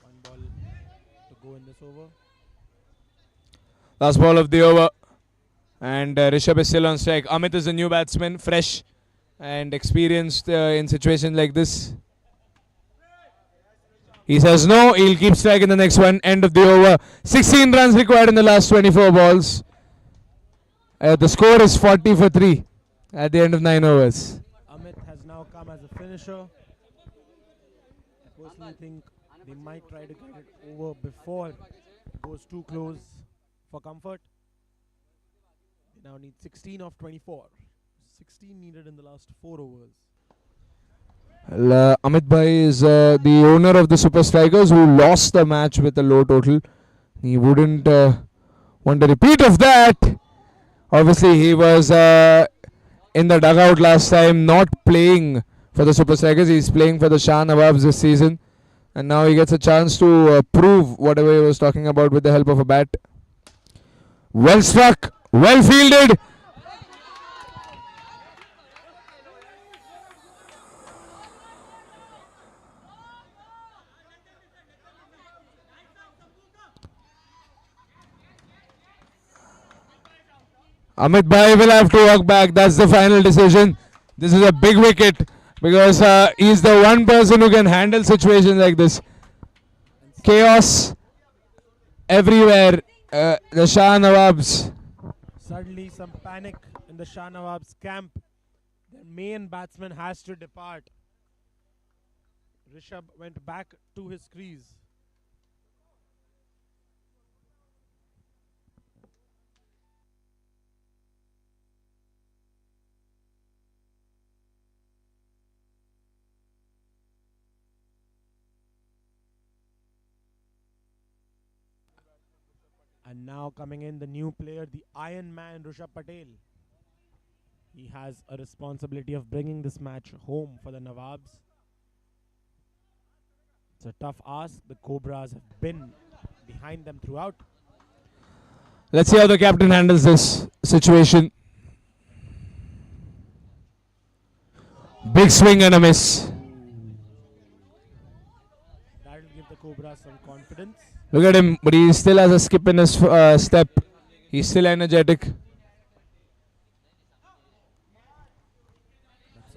One ball to go in this over. Last ball of the over. And Rishabh is still on strike. Amit is a new batsman, fresh and experienced in situations like this. He says no, he'll keep striking the next one. End of the over. 16 runs required in the last 24 balls. The score is 40 for 3 at the end of 9 overs. Amit has now come as a finisher. I personally think they might try to get it over before it goes too close for comfort. They now need 16 of 24. 16 needed in the last 4 overs. Amit Bhai is the owner of the Super Strikers who lost the match with a low total. He wouldn't want a repeat of that. Obviously, he was in the dugout last time, not playing for the Super Strikers. He's playing for the Shah Nawabs this season. And now he gets a chance to prove whatever he was talking about with the help of a bat. Well struck, well fielded. Amit Bhai will have to walk back. That's the final decision. This is a big wicket because he's the one person who can handle situations like this. Chaos everywhere. The Shah Nawabs. Suddenly some panic in the Shah Nawabs camp. Their main batsman has to depart. Rishabh went back to his crease. And now coming in the new player, the Iron Man, Rishabh Patel. He has a responsibility of bringing this match home for the Nawabs. It's a tough ask. The Cobras have been behind them throughout. Let's see how the captain handles this situation. Big swing and a miss. That'll give the Cobras some confidence. Look at him, but he still has a skip in his step. He's still energetic.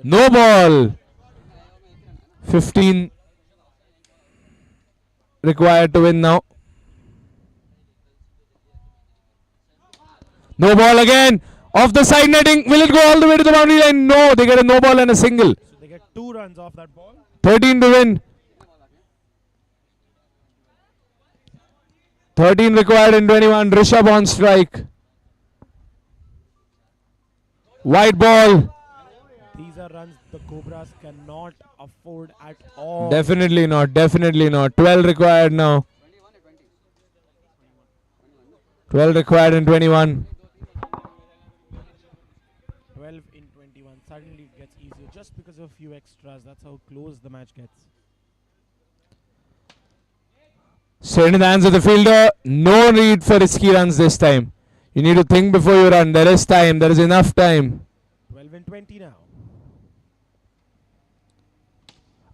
No ball. 15 required to win now. No ball again. Off the side netting. Will it go all the way to the boundary line? No, they get a no ball and a single. So they get 2 runs off that ball. 13 to win. 13 required in 21. Rishabh on strike. White ball. These are runs the Cobras cannot afford at all. Definitely not. Definitely not. 12 required now. 12 required in 21. 12 in 21. Suddenly it gets easier just because of a few extras. That's how close the match gets. Straight in the hands of the fielder. No need for risky runs this time. You need to think before you run. There is time. There is enough time. 12 and 20 now.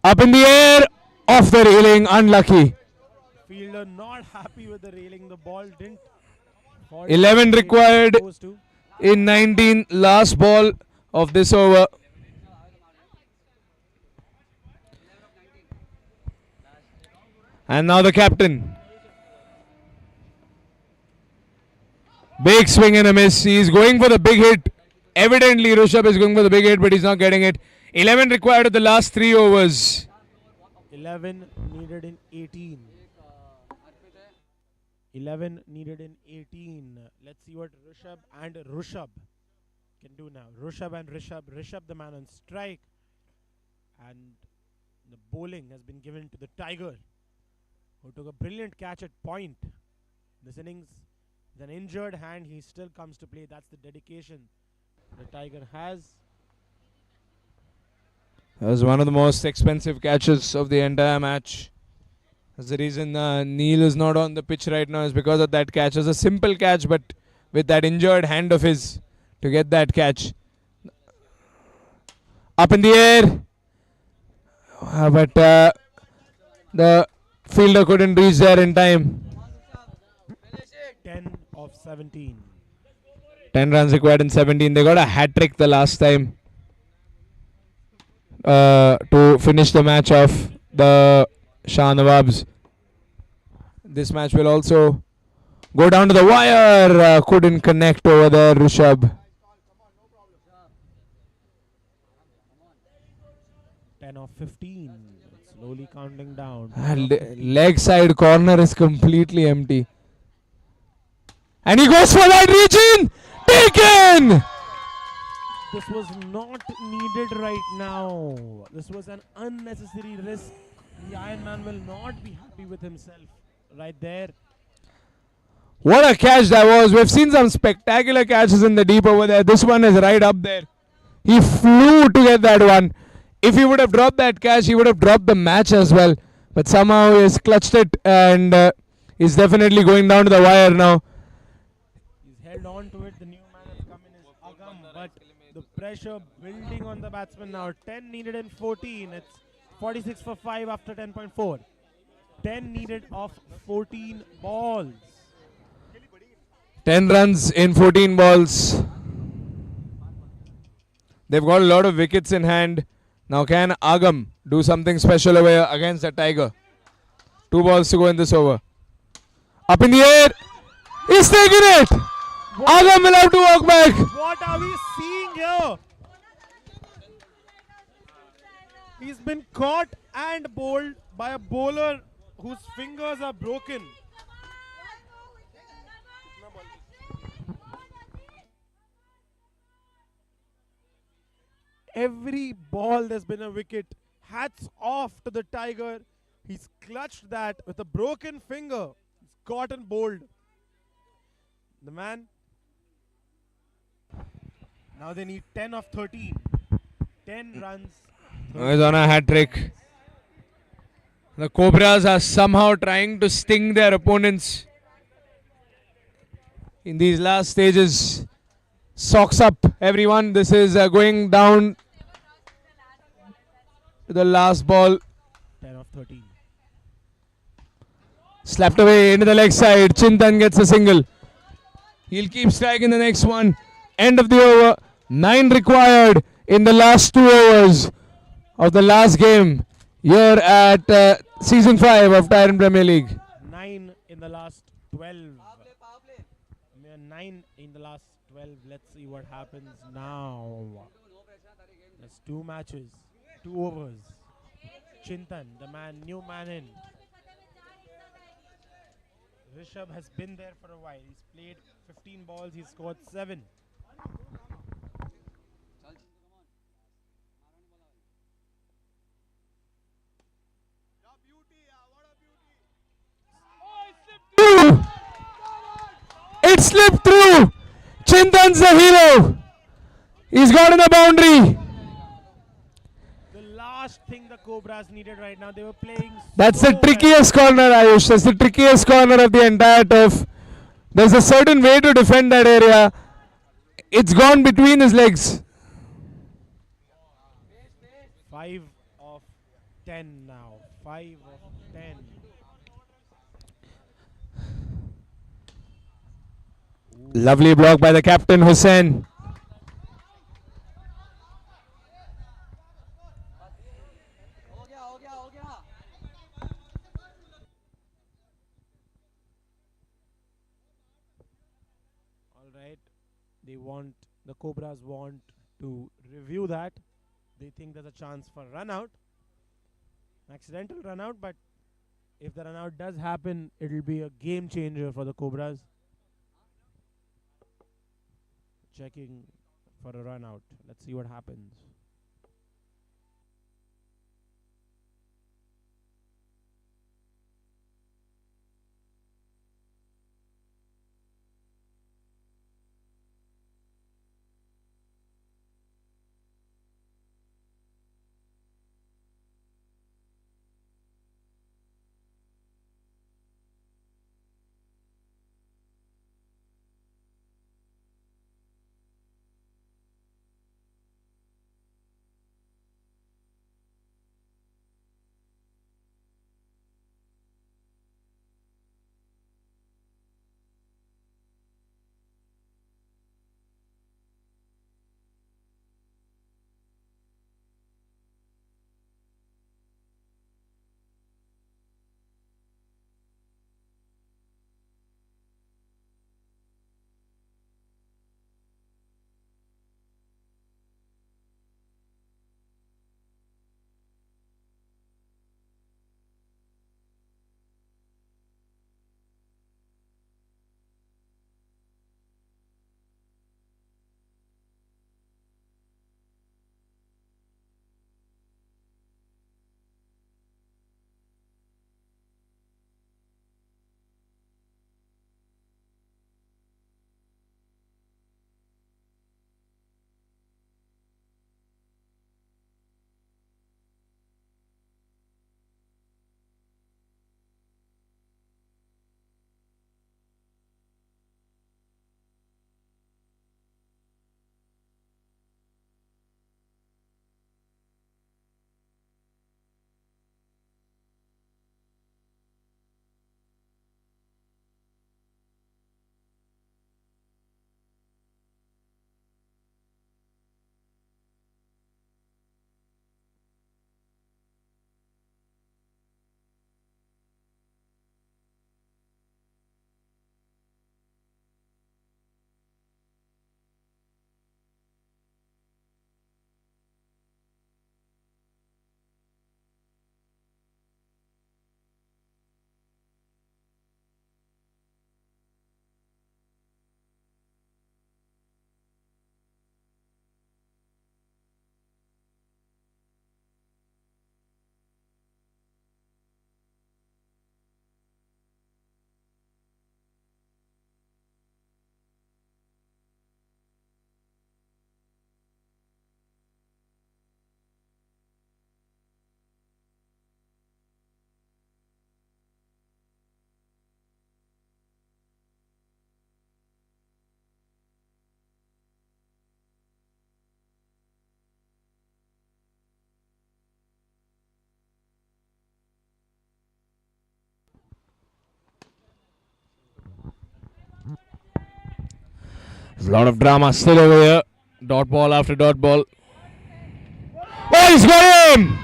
Up in the air. Off the railing. Unlucky. Fielder not happy with the railing. The ball didn't fall. 11 required in 19. Last ball of this over. And now the captain. Big swing and a miss. He's going for the big hit. Evidently, Rishabh is going for the big hit, but he's not getting it. 11 required at the last 3 overs. 11 needed in 18. 11 needed in 18. Let's see what Rishabh and Rishabh can do now. Rishabh and Rishabh. Rishabh the man on strike. And the bowling has been given to the Tiger, who took a brilliant catch at point. This innings, with an injured hand, he still comes to play. That's the dedication the Tiger has. That was one of the most expensive catches of the entire match. That's the reason Neil is not on the pitch right now, is because of that catch. It was a simple catch, but with that injured hand of his to get that catch. Up in the air. But the fielder couldn't reach there in time. 10 of 17. 10 runs required in 17. They got a hat-trick the last time to finish the match off, the Shah Nawabs. This match will also go down to the wire. Couldn't connect over there, Rishabh. 10 of 15. It's slowly counting down. Leg side corner is completely empty. And he goes for that region. Taken! This was not needed right now. This was an unnecessary risk. The Iron Man will not be happy with himself right there. What a catch that was. We've seen some spectacular catches in the deep over there. This one is right up there. He flew to get that one. If he would have dropped that catch, he would have dropped the match as well. But somehow he has clutched it and is definitely going down to the wire now. He's held on to it. The new man has come in as Agam, but the pressure building on the batsman now. 10 needed in 14. It's 46 for 5 after 10.4. 10 needed of 14 balls. 10 runs in 14 balls. They've got a lot of wickets in hand. Now can Agam do something special over here against the Tiger? 2 balls to go in this over. Up in the air. He's taking it. Agam will have to walk back. What are we seeing here? He's been caught and bowled by a bowler whose fingers are broken. Every ball there's been a wicket. Hats off to the Tiger. He's clutched that with a broken finger. He's caught and bowled. The man. Now they need 10 of 13. 10 runs. He's on a hat-trick. The Cobras are somehow trying to sting their opponents in these last stages. Socks up, everyone. This is going down to the last ball. 10 of 13. Slapped away into the leg side. Chintan gets a single. He'll keep striking the next one. End of the over. 9 required in the last 2 overs of the last game here at Season 5 of Tyrant Premier League. 9 in the last 12. 9 in the last 12. Let's see what happens now. There's 2 matches, 2 overs. Chintan, the man, new man in. Rishabh has been there for a while. He's played 15 balls, he's scored 7. It slipped through. Chintan's the hero. He's got in the boundary. The last thing the Cobras needed right now, they were playing. That's so the trickiest corner, Ayush. That's the trickiest corner of the entire turf. There's a certain way to defend that area. It's gone between his legs. 5 of 10 now. 5 of 10. Lovely block by the captain, Hussain. Alright. The Cobras want to review that. They think there's a chance for run out. Accidental run out, but if the run out does happen, it'll be a game changer for the Cobras. Checking for a run out. Let's see what happens. There's a lot of drama still over here. Dot ball after dot ball. Oh, he's got him!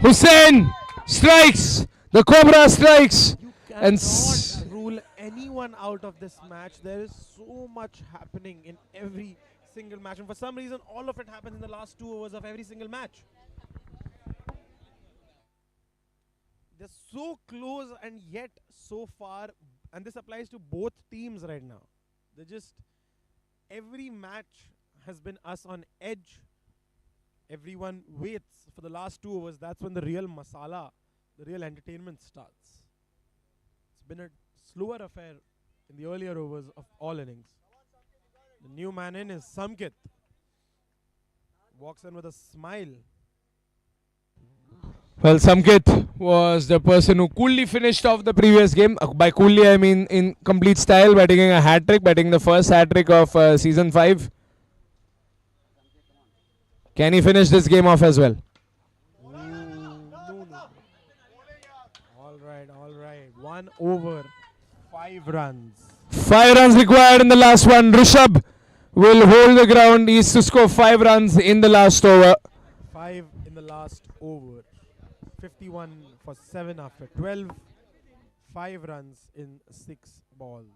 Hussain strikes. The Cobra strikes. And rule anyone out of this match. There is so much happening in every single match. And for some reason, all of it happens in the last 2 overs of every single match. They're so close and yet so far, and this applies to both teams right now. They're just, every match has been us on edge. Everyone waits for the last 2 overs. That's when the real masala, the real entertainment starts. It's been a slower affair in the earlier overs of all innings. The new man in is Samkit. Walks in with a smile. Well, Samkit was the person who coolly finished off the previous game. By coolly, I mean in complete style, batting a hat trick, batting the first hat trick of season 5. Can he finish this game off as well? All right. 1 over, 5 runs. 5 runs required in the last one. Rishabh will hold the ground. He is to score 5 runs in the last over. 5 in the last over. 51 for 7 after 12. 5 runs in 6 balls.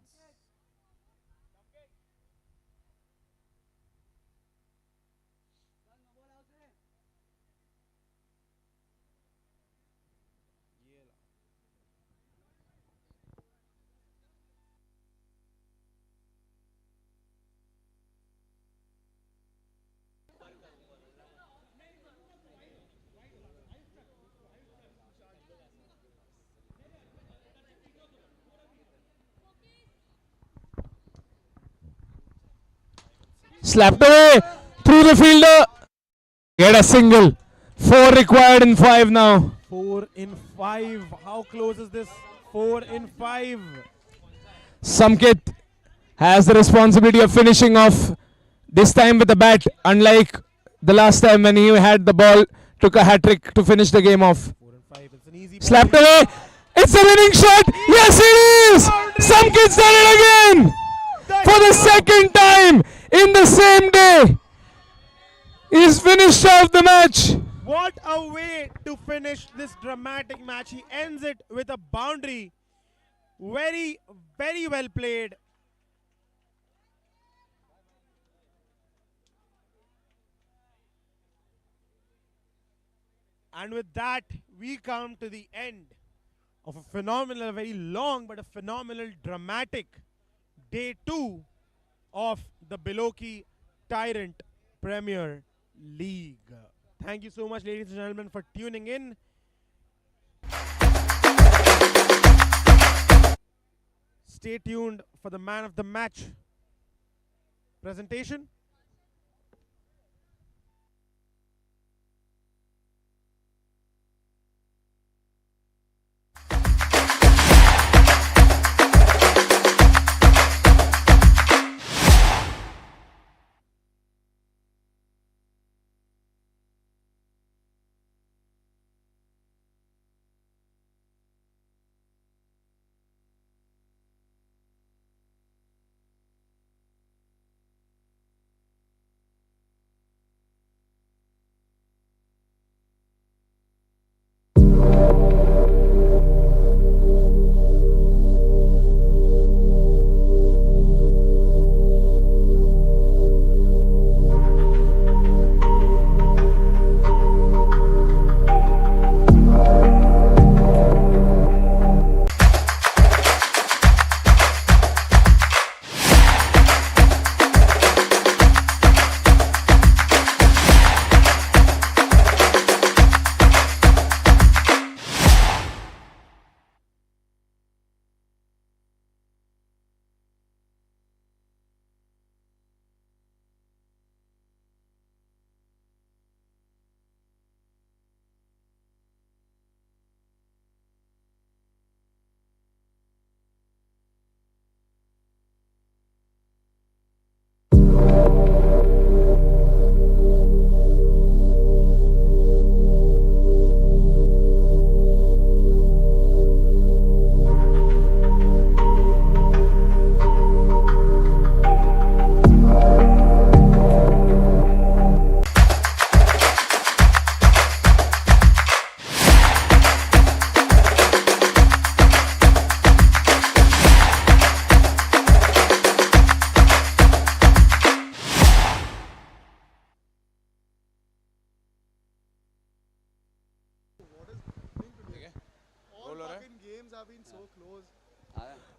Slapped away through the fielder. Get a single. 4 required in 5 now. 4 in 5. How close is this? 4 in 5. Samkit has the responsibility of finishing off, this time with the bat, unlike the last time when he had the ball, took a hat trick to finish the game off. 4 and 5. It's an easy Slapped ball. away. It's a winning shot. Yes, it is. Samkit's done it again. For the second time in the same day. He's finished off the match. What a way to finish this dramatic match. He ends it with a boundary. Very, very well played. And with that, we come to the end of a phenomenal, very long, but a phenomenal, dramatic day 2 of the Biloki Tyrant Premier League. Thank you so much, ladies and gentlemen, for tuning in. Stay tuned for the man of the match presentation.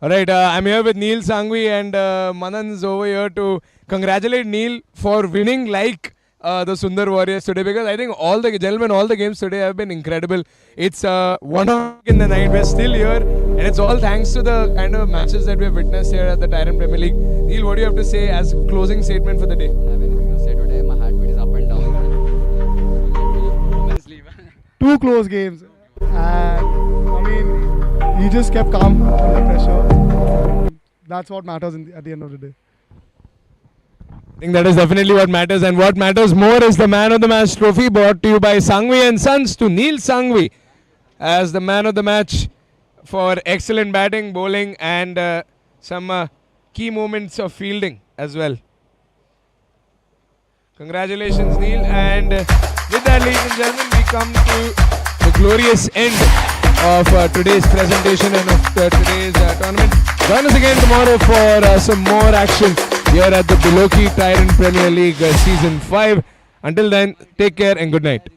Alright, I'm here with Neil Sangvi and Manan's over here to congratulate Neil for winning like the Sundar Warriors today, because I think all the games today have been incredible. It's 1 o'clock in the night, we're still here, and it's all thanks to the kind of matches that we've witnessed here at the Tyrant Premier League. Neil, what do you have to say as closing statement for the day? I mean, you say today my heartbeat is up and down. Immensely, man. 2 close games. And I mean, he just kept calm under pressure. That's what matters at the end of the day. I think that is definitely what matters, and what matters more is the Man of the Match trophy brought to you by Sangvi and Sons to Neil Sangvi as the Man of the Match for excellent batting, bowling and some key moments of fielding as well. Congratulations, Neil, and with that, ladies and gentlemen, we come to the glorious end of today's presentation and of today's tournament. Join us again tomorrow for some more action here at the Biloki Tyrant Premier League Season 5. Until then, take care and good night.